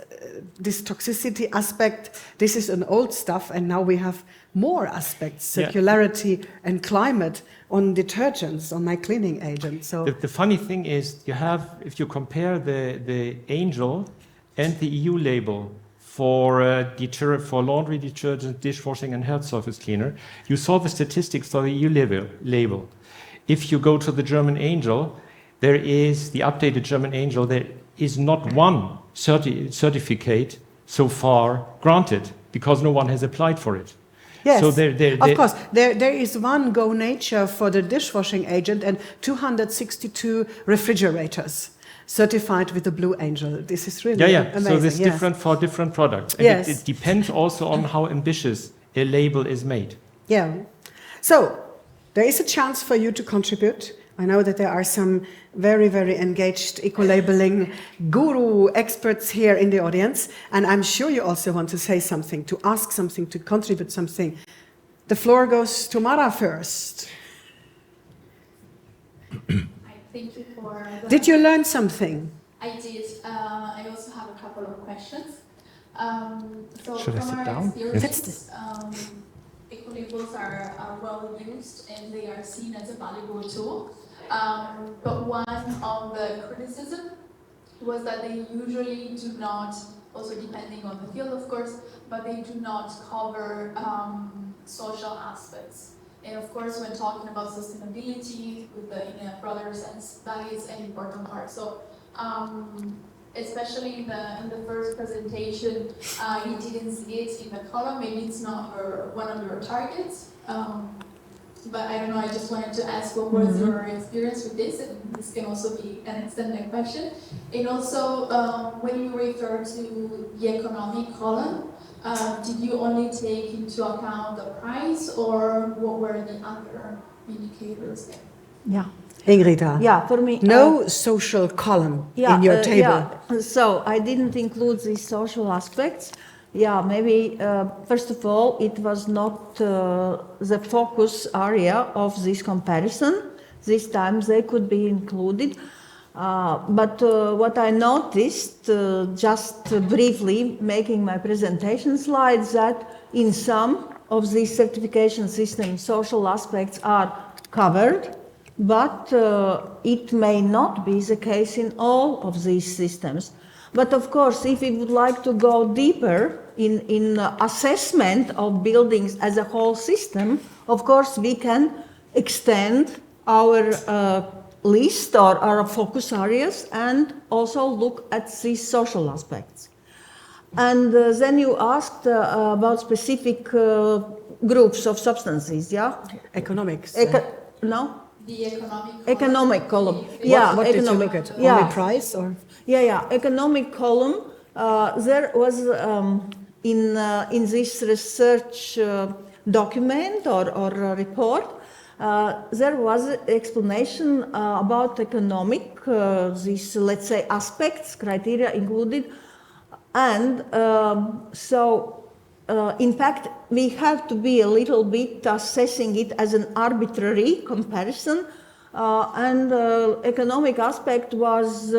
this toxicity aspect, this is an old stuff, and now we have more aspects, circularity and climate on detergents, on my cleaning agent. So the funny thing is, if you compare the Angel and the EU label for laundry detergent, dishwashing, and health surface cleaner, you saw the statistics for the EU label. If you go to the German Angel, there is the updated German Angel. There is not one certificate so far granted because no one has applied for it. Yes, so of course. There is one Go Nature for the dishwashing agent and 262 refrigerators certified with the Blue Angel. This is really amazing. So it's different for different products. And yes. It depends also on how ambitious a label is made. Yeah. So there is a chance for you to contribute. I know that there are some very, very engaged eco-labeling guru experts here in the audience, and I'm sure you also want to say something, to ask something, to contribute something. The floor goes to Mara first. Thank you for the... Did you learn something? I did. I also have a couple of questions. So Should I from sit our down? experience, ecolabels are well used and they are seen as a valuable tool. But one of the criticism was that they usually do not, also depending on the field of course, but they do not cover social aspects. And of course, when talking about sustainability with in a broader sense, that is an important part. So, especially in the first presentation, you didn't see it in the column. Maybe it's not one of your targets. But I don't know, I just wanted to ask what was your experience with this, and this can also be an extended question. And also, when you refer to the economic column, did you only take into account the price, or what were the other indicators there? Yeah. Ingrida. Yeah, for me. No social column in your table. Yeah. So I didn't include these social aspects. Yeah, maybe first of all, it was not the focus area of this comparison. This time they could be included. But what I noticed, just briefly making my presentation slides, that in some of these certification systems, social aspects are covered, but it may not be the case in all of these systems. But of course, if we would like to go deeper in assessment of buildings as a whole system, of course, we can extend our list or our focus areas and also look at these social aspects. And then you asked about specific groups of substances, yeah? Economics. No? The economic column. Yeah, what did you look at? Only price or? Yeah. Economic column. There was in this research document or report, there was an explanation about economic, these, let's say, aspects, criteria included. And in fact, we have to be a little bit assessing it as an arbitrary comparison. And economic aspect was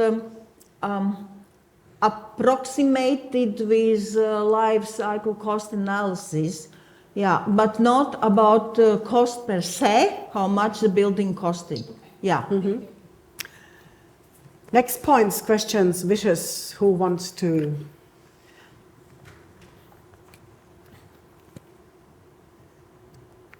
approximated with life cycle cost analysis. Yeah, but not about cost per se, how much the building costed. Yeah. Mm-hmm. Next points, questions, wishes, who wants to?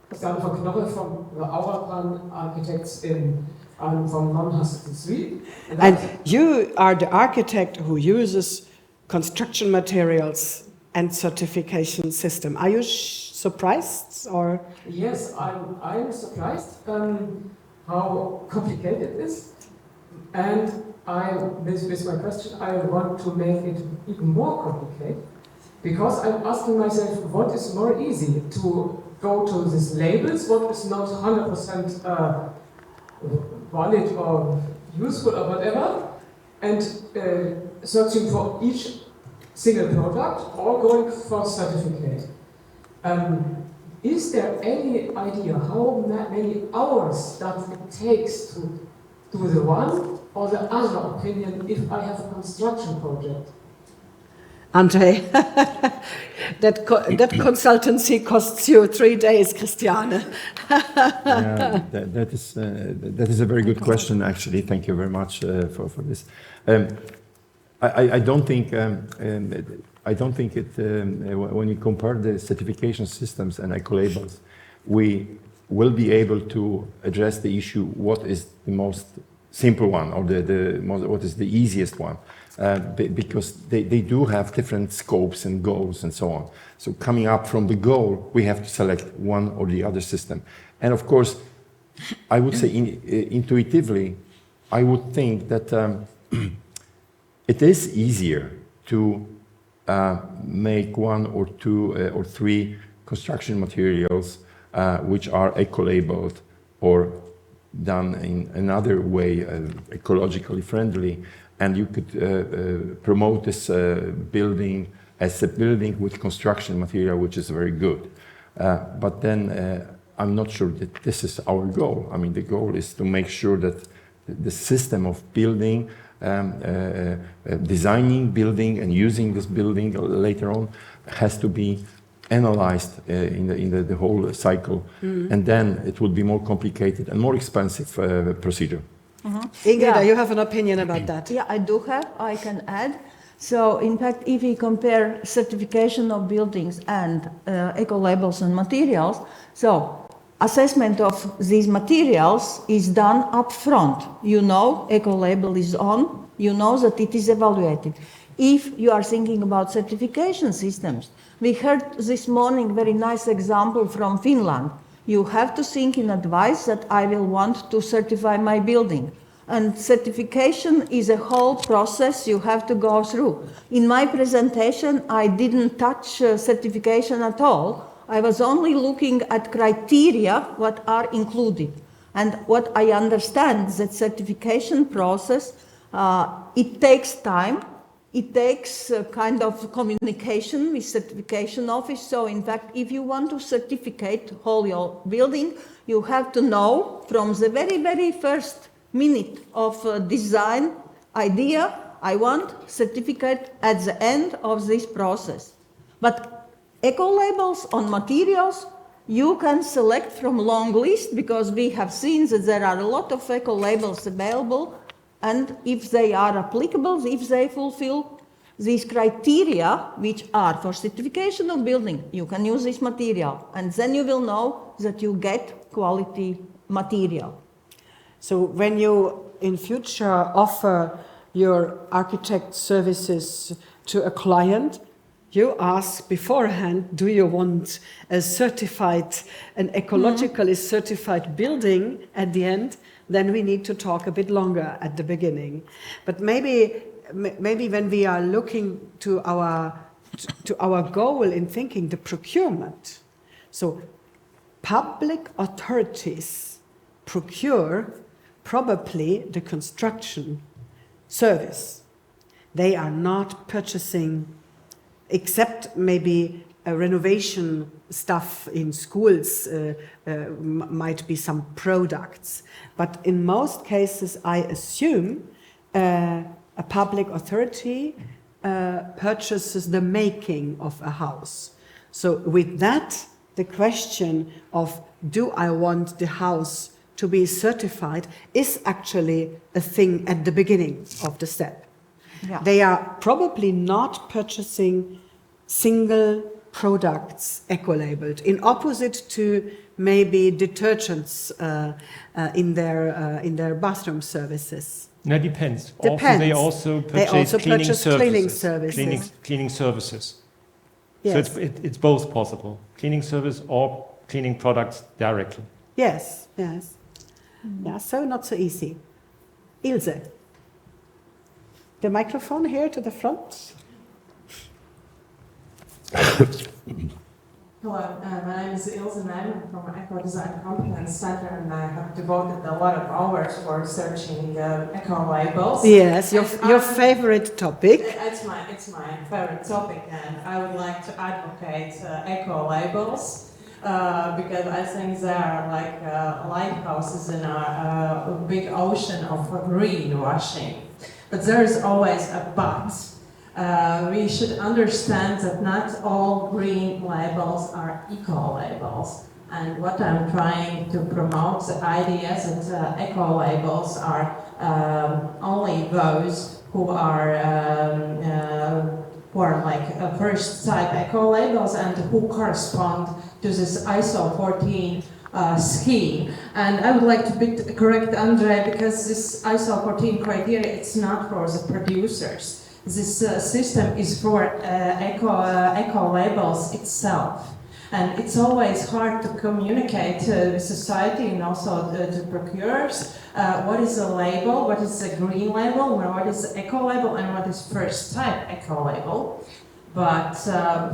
Christian von Knoche from the Auraplan Architects from Manhasset Street. And you are the architect who uses construction materials and certification system. Are you surprised or? Yes, I'm surprised how complicated it is. And with my question, I want to make it even more complicated, because I'm asking myself, what is more easy, to go to these labels, what is not 100% valid or useful or whatever, and searching for each single product, or going for certificate. Is there any idea how many hours that it takes to do the one or the other opinion if I have a construction project? Andre, that consultancy costs you 3 days, Christiane. That is a very good question, actually. Thank you very much for this. I don't think when we compare the certification systems and ecolabels, we will be able to address the issue: what is the most simple one, or what is the easiest one? Because they do have different scopes and goals and so on. So coming up from the goal, we have to select one or the other system. And of course, I would say intuitively, I would think that it is easier to make one or two or three construction materials which are eco-labeled or done in another way, ecologically friendly, and you could promote this building as a building with construction material which is very good. But then I'm not sure that this is our goal. I mean, the goal is to make sure that the system of building, designing building and using this building later on has to be analyzed in the whole cycle. And then it will be more complicated and more expensive procedure. Ingrid, you have an opinion about that? Yeah, I do have. I can add. So, in fact, if we compare certification of buildings and eco-labels and materials, so assessment of these materials is done up front. You know, eco-label is on, you know that it is evaluated. If you are thinking about certification systems, we heard this morning very nice example from Finland. You have to think in advance that I will want to certify my building. And certification is a whole process you have to go through. In my presentation, I didn't touch certification at all. I was only looking at criteria what are included. And what I understand that certification process, it takes time. It takes kind of communication with certification office. So in fact, if you want to certificate whole your building, you have to know from the very, very first minute of design idea, I want certificate at the end of this process. But eco-labels on materials, you can select from long list because we have seen that there are a lot of eco-labels available, and if they are applicable, if they fulfill these criteria which are for certification of building, you can use this material, and then you will know that you get quality material. So when you in future offer your architect services to a client, you ask beforehand, do you want a certified, an ecologically certified building at the end? Then we need to talk a bit longer at the beginning. But maybe when we are looking to our goal in thinking the procurement, so public authorities procure probably the construction service. They are not purchasing, except maybe renovation stuff in schools, might be some products. But in most cases, I assume a public authority purchases the making of a house. So with that, the question of do I want the house to be certified is actually a thing at the beginning of the step. Yeah. They are probably not purchasing single products eco-labeled, in opposite to maybe detergents in their bathroom services. No, depends. Depends. They also purchase cleaning services. Cleaning services. Yes. So it's both possible. Cleaning service or cleaning products directly. Yes, yes. Yeah, so not so easy. Ilse, the microphone here to the front. Hello, my name is Ilse and I'm from Eco Design Competence Center, and I have devoted a lot of hours for researching eco labels. Yes, your favorite topic. It's my favorite topic, and I would like to advocate eco labels. Because I think they are like lighthouses in a big ocean of greenwashing. But there is always a but. We should understand that not all green labels are eco-labels. And what I'm trying to promote, the idea that eco-labels are only those who are like first type eco-labels and who correspond to this ISO 14 scheme. And I would like to correct Andre, because this ISO 14 criteria, it's not for the producers. This system is for eco-labels itself. And it's always hard to communicate to society and also to procurers what is a label, what is a green label, what is the eco-label, and what is first type eco-label. But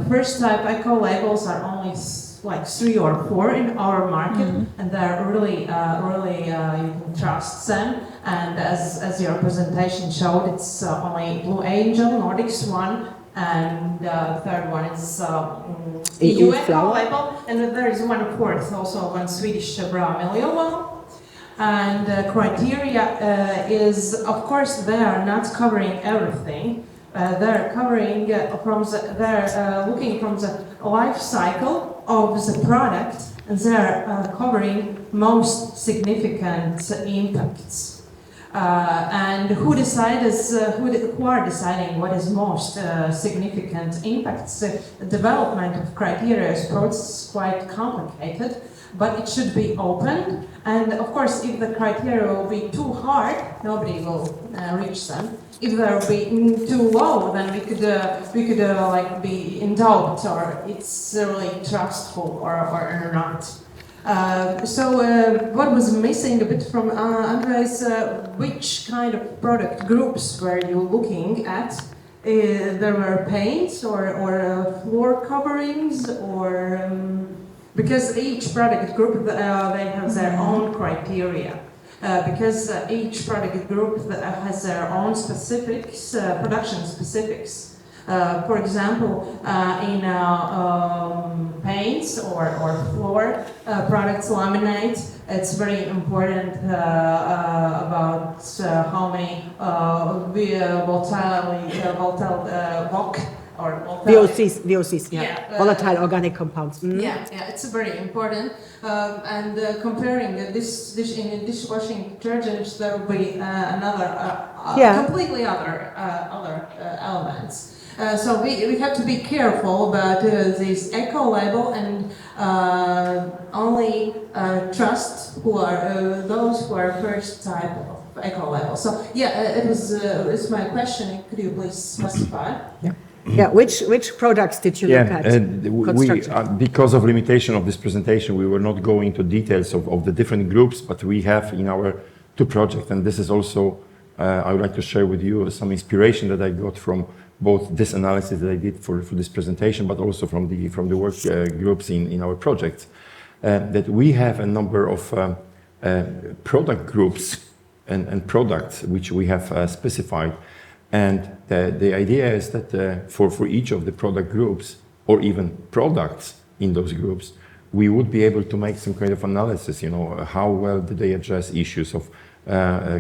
first type eco-labels are only like 3 or 4 in our market, and they're really, you can trust them. And as your presentation showed, it's only Blue Angel, Nordic Swan, and the third one is EU eco-label, and there is one fourth, also one Swedish Bra Miljöval. And criteria is, of course, they are not covering everything. They're covering they're looking from the life cycle of the product, and they're covering most significant impacts. And who are deciding what is most significant impacts? The development of criteria is process quite complicated, but it should be open. And of course, if the criteria will be too hard, nobody will reach them. If they will be too low, then we could like be in doubt, or it's really trustful or not. What was missing a bit from Andres, which kind of product groups were you looking at? There were paints or floor coverings, or because each product group they have their own criteria. Because each product group has their own specifics, production specifics. For example, in paints or floor products, laminate, it's very important about how many VOCs, volatile organic compounds. Yeah, it's very important. And comparing this in dishwashing detergents, there will be completely other elements. So we have to be careful about this eco label and only trust who are those who are first type of eco label. So it's my question. Could you please specify? Yeah, which products did you look at? Because of limitation of this presentation, we were not going into details of the different groups, but we have in our two projects, and this is also, I would like to share with you some inspiration that I got from both this analysis that I did for this presentation, but also from the work groups in our projects, that we have a number of product groups and products which we have specified. And the idea is that for each of the product groups, or even products in those groups, we would be able to make some kind of analysis, how well do they address issues of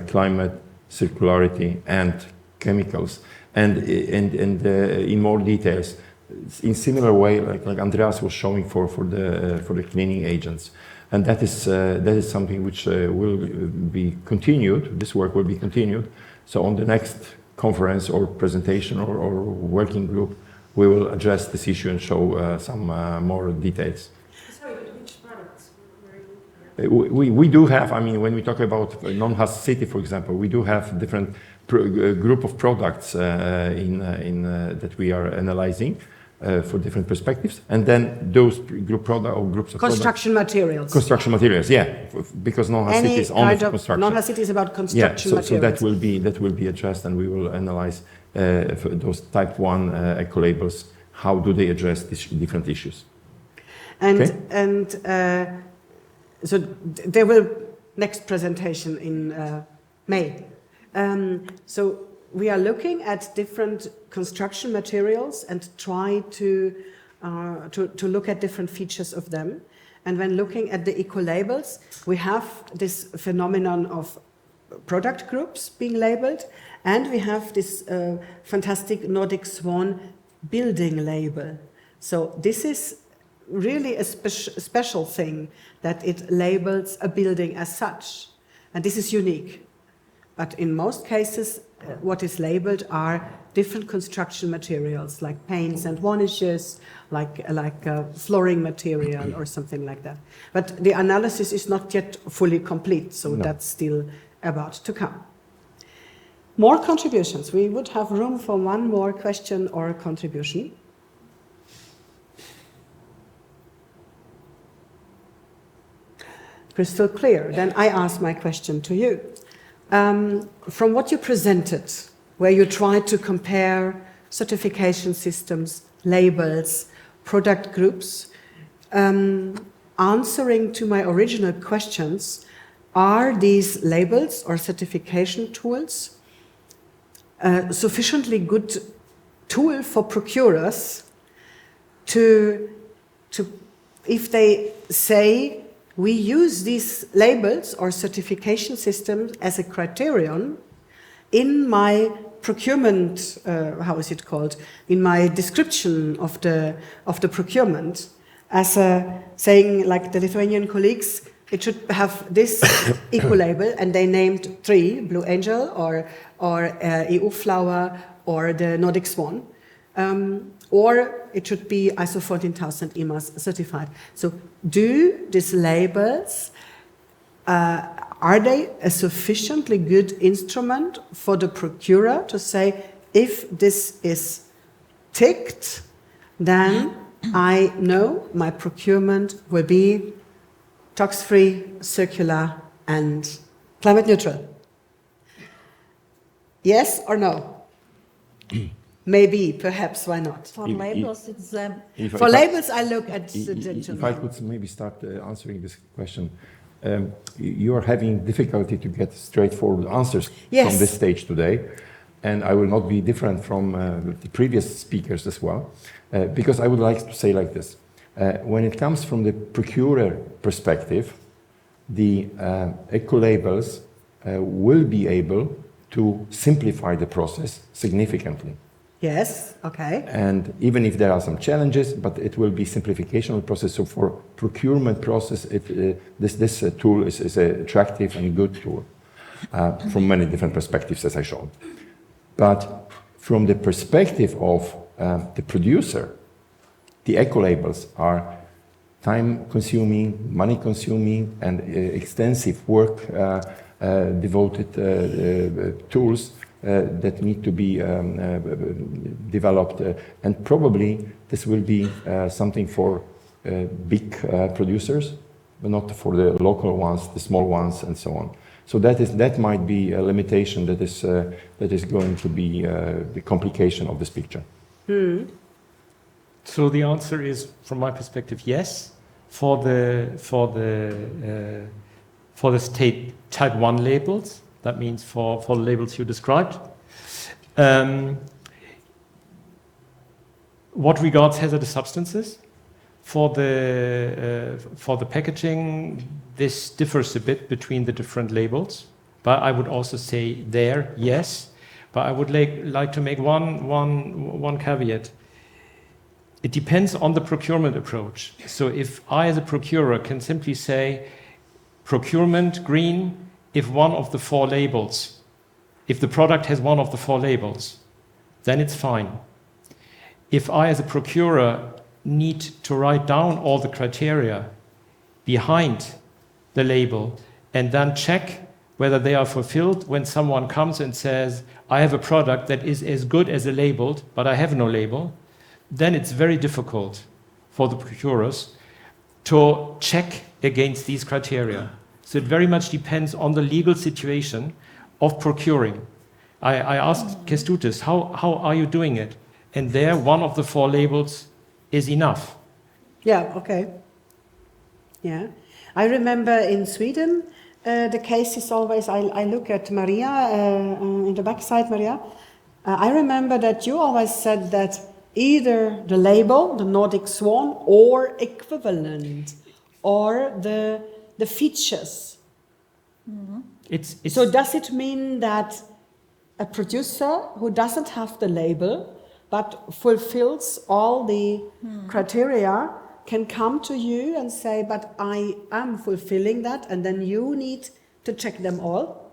climate, circularity, and chemicals, and in more details, in similar way, like Andreas was showing for the cleaning agents. And that is something which will be continued. This work will be continued. So on the next conference or presentation or working group, we will address this issue and show some more details. Sorry, but which products were you? We do have, when we talk about non-host city, for example, we do have different group of products that we are analyzing for different perspectives, and then those groups of construction materials. Construction materials, because non-host city is only for construction. Non-host city is about construction materials. So that will be addressed, and we will analyze for those type 1 eco labels. How do they address these different issues? So there will next presentation in May. So we are looking at different construction materials and try to look at different features of them. And when looking at the eco-labels, we have this phenomenon of product groups being labeled, and we have this fantastic Nordic Swan building label. So this is really a special thing, that it labels a building as such. And this is unique. But in most cases, what is labeled are different construction materials, like paints and varnishes, like flooring material or something like that. But the analysis is not yet fully complete, so that's still about to come. More contributions. We would have room for one more question or contribution. Crystal clear. Then I ask my question to you. From what you presented, where you tried to compare certification systems, labels, product groups, answering to my original questions, are these labels or certification tools sufficiently good tool for procurers to if they say we use these labels or certification systems as a criterion in my procurement, how is it called, in my description of the procurement, as saying, like the Lithuanian colleagues, it should have this eco-label, and they named 3, Blue Angel or EU Flower or the Nordic Swan. Or it should be ISO 14000 EMAS certified. So do these labels, are they a sufficiently good instrument for the procurer to say, if this is ticked, then I know my procurement will be tox-free, circular, and climate neutral? Yes or no? Maybe, perhaps, why not? For labels, it's... For labels, I look at the gentleman. If I could maybe start answering this question. You are having difficulty to get straightforward answers from this stage today, and I will not be different from the previous speakers as well, because I would like to say like this. When it comes from the procurer perspective, the eco-labels will be able to simplify the process significantly. Yes, okay. And even if there are some challenges, but it will be simplification of the process. So for procurement process, this tool is an attractive and good tool from many different perspectives, as I showed. But from the perspective of the producer, the eco-labels are time-consuming, money-consuming, and extensive work devoted tools that need to be developed, and probably this will be something for big producers, but not for the local ones, the small ones, and so on. So that might be a limitation that is going to be the complication of this picture. So the answer is, from my perspective, yes. For the state type 1 labels, that means for the labels you described. What regards hazardous substances, for the packaging, this differs a bit between the different labels. But I would also say there, yes. But I would like to make one caveat. It depends on the procurement approach. So if I, as a procurer, can simply say, procurement green, if one of the 4 labels, if the product has one of the 4 labels, then it's fine. If I, as a procurer, need to write down all the criteria behind the label and then check whether they are fulfilled when someone comes and says, I have a product that is as good as a labeled, but I have no label, then it's very difficult for the procurers to check against these criteria. So it very much depends on the legal situation of procuring. I asked Kestutis, how are you doing it? And there, one of the 4 labels is enough. Yeah, okay. Yeah. I remember in Sweden, the case is always, I look at Maria, in the backside, Maria. I remember that you always said that either the label, the Nordic Swan, or equivalent, or the features. Mm-hmm. So does it mean that a producer who doesn't have the label but fulfills all the criteria can come to you and say, but I am fulfilling that, and then you need to check them all?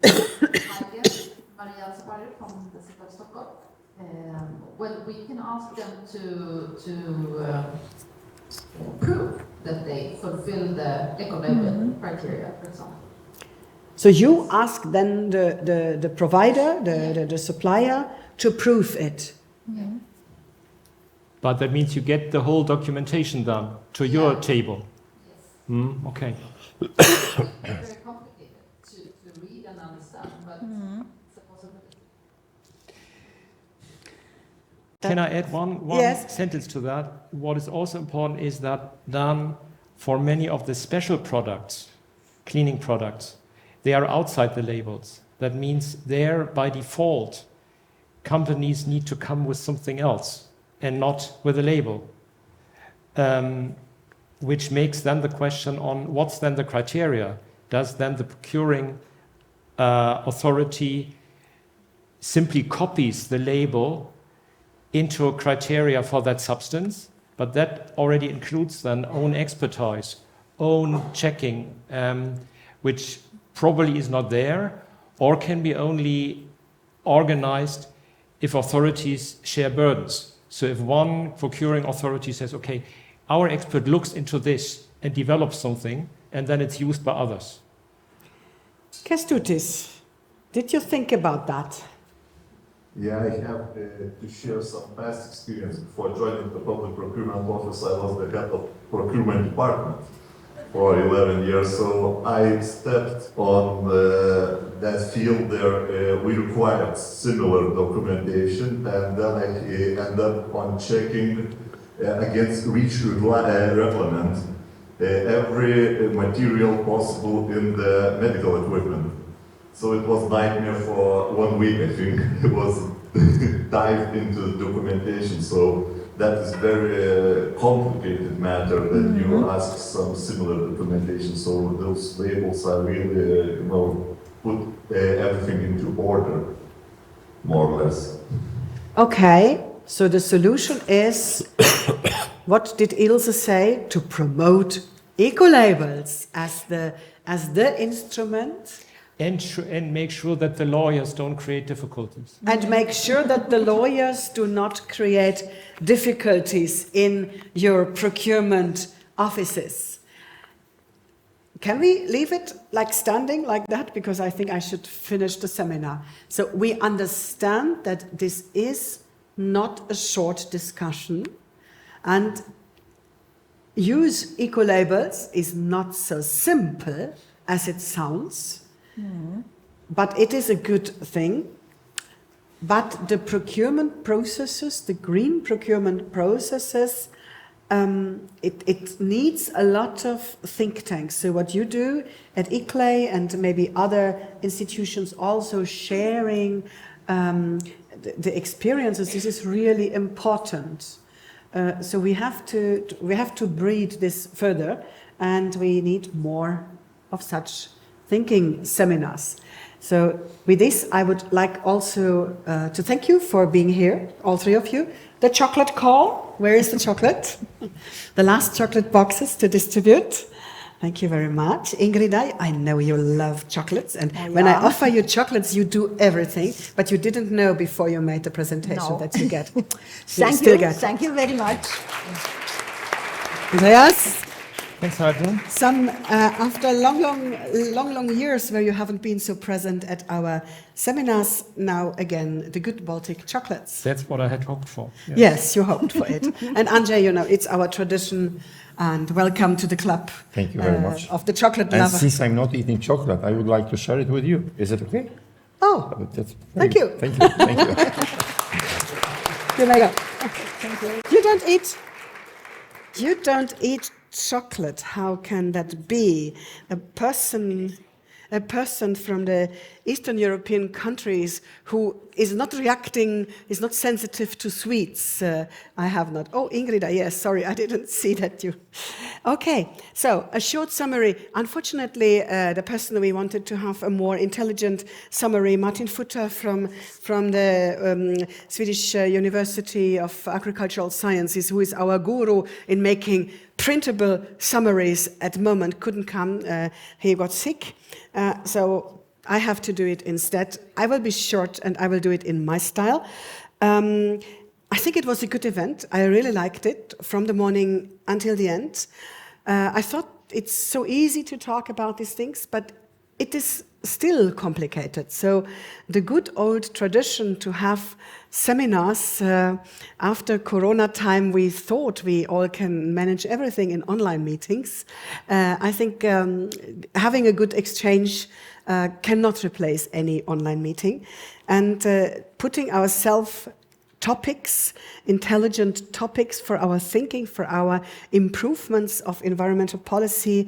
Maria Alsberger from the City of Stockholm. Well, we can ask them to prove that they fulfill the eco-label criteria, for example. So you ask then the provider, the supplier, to prove it. Mm-hmm. But that means you get the whole documentation done to your table. Yes. Okay. Very complicated to read and understand, but it's a possibility. Can I add one sentence to that? What is also important is that then for many of the special products, cleaning products, they are outside the labels. That means there, by default, companies need to come with something else and not with a label. which makes then the question on what's then the criteria. Does then the procuring authority simply copies the label into a criteria for that substance, but that already includes then own expertise, own checking, which probably is not there, or can be only organized if authorities share burdens. So if one procuring authority says, okay, our expert looks into this and develops something, and then it's used by others. Kestutis, did you think about that? Yeah, I have to share some past experience. Before joining the public procurement office, I was the head of procurement department for 11 years. So I stepped on that field there. We required similar documentation, and then I ended up on checking against REACH reglement every material possible in the medical equipment. So it was nightmare for 1 week, I think. It was dive into the documentation. So that is very complicated matter that you ask some similar documentation. So those labels are really, put everything into order, more or less. Okay, so the solution is, what did Ilse say? To promote eco-labels as the instrument. And make sure that the lawyers don't create difficulties. And make sure that the lawyers do not create difficulties in your procurement offices. Can we leave it like standing like that? Because I think I should finish the seminar. So we understand that this is not a short discussion, and use eco-labels is not so simple as it sounds. But it is a good thing. But the procurement processes, the green procurement processes, it needs a lot of think tanks. So what you do at ICLEI and maybe other institutions also sharing the experiences, this is really important. So we have to breed this further, and we need more of such thinking seminars. So with this, I would like also to thank you for being here, all three of you. The chocolate call, where is the chocolate? The last chocolate boxes to distribute. Thank you very much. Ingrid, I know you love chocolates, and when I offer you chocolates, you do everything, but you didn't know before you made the presentation that you get. Thank you very much. Andreas? Thanks, Heidrun. After long years where you haven't been so present at our seminars, now again, the good Baltic chocolates. That's what I had hoped for. Yes, you hoped for it. And Andrzej, it's our tradition, and welcome to the club. Thank you very much. Of the chocolate and lover. Since I'm not eating chocolate, I would like to share it with you. Is it okay? Oh, thank you. Thank you. Thank you. You may go. Thank you. You don't eat chocolate. How can that be? A person from the Eastern European countries who is not reacting, is not sensitive to sweets. I have not. Oh, Ingrid, yes, sorry, I didn't see that you. Okay, so a short summary. Unfortunately, the person we wanted to have a more intelligent summary, Martin Futter from the Swedish University of Agricultural Sciences, who is our guru in making printable summaries at the moment, couldn't come. He got sick. So I have to do it instead. I will be short and I will do it in my style. I think it was a good event. I really liked it from the morning until the end. I thought it's so easy to talk about these things, but it is still complicated. So the good old tradition to have seminars after Corona time, we thought we all can manage everything in online meetings. I think having a good exchange cannot replace any online meeting, and putting ourselves topics, intelligent topics for our thinking, for our improvements of environmental policy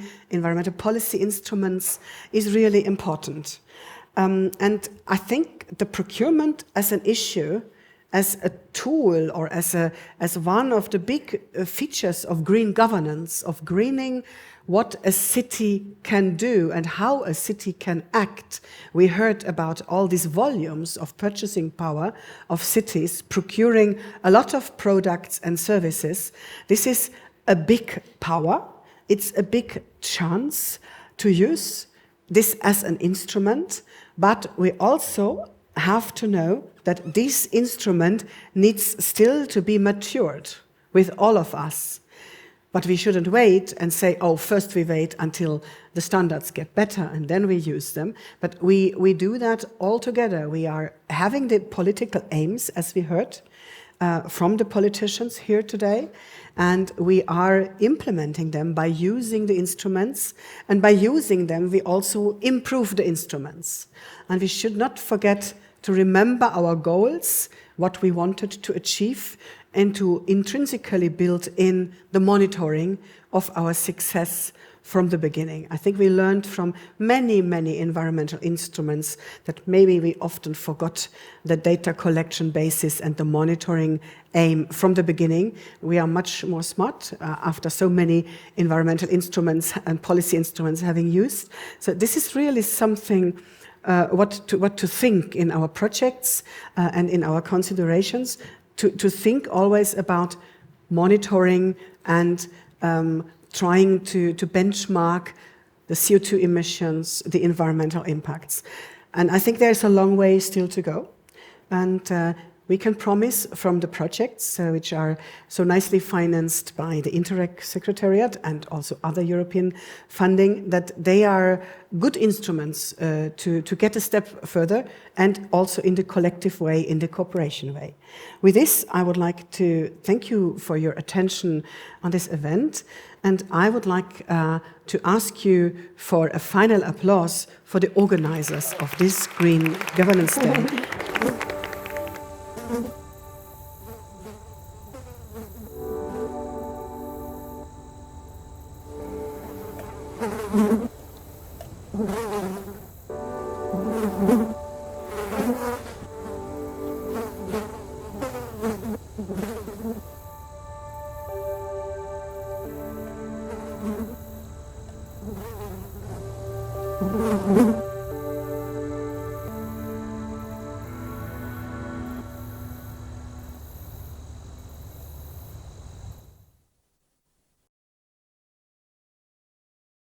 instruments is really important. And I think the procurement as an issue as a tool or as one of the big features of green governance, of greening what a city can do and how a city can act. We heard about all these volumes of purchasing power of cities procuring a lot of products and services. This is a big power. It's a big chance to use this as an instrument, but we also have to know that this instrument needs still to be matured with all of us. But we shouldn't wait and say, oh, first we wait until the standards get better and then we use them. But we do that all together. We are having the political aims, as we heard from the politicians here today, and we are implementing them by using the instruments, and by using them we also improve the instruments. And we should not forget to remember our goals, what we wanted to achieve, and to intrinsically build in the monitoring of our success from the beginning. I think we learned from many, many environmental instruments that maybe we often forgot the data collection basis and the monitoring aim from the beginning. We are much more smart after so many environmental instruments and policy instruments having used. So this is really something what to think in our projects and in our considerations, to think always about monitoring and trying to benchmark the CO2 emissions, the environmental impacts. And I think there's a long way still to go. And we can promise from the projects, which are so nicely financed by the Interreg Secretariat and also other European funding, that they are good instruments to get a step further, and also in the collective way, in the cooperation way. With this, I would like to thank you for your attention on this event, and I would like to ask you for a final applause for the organizers of this Green Governance Day.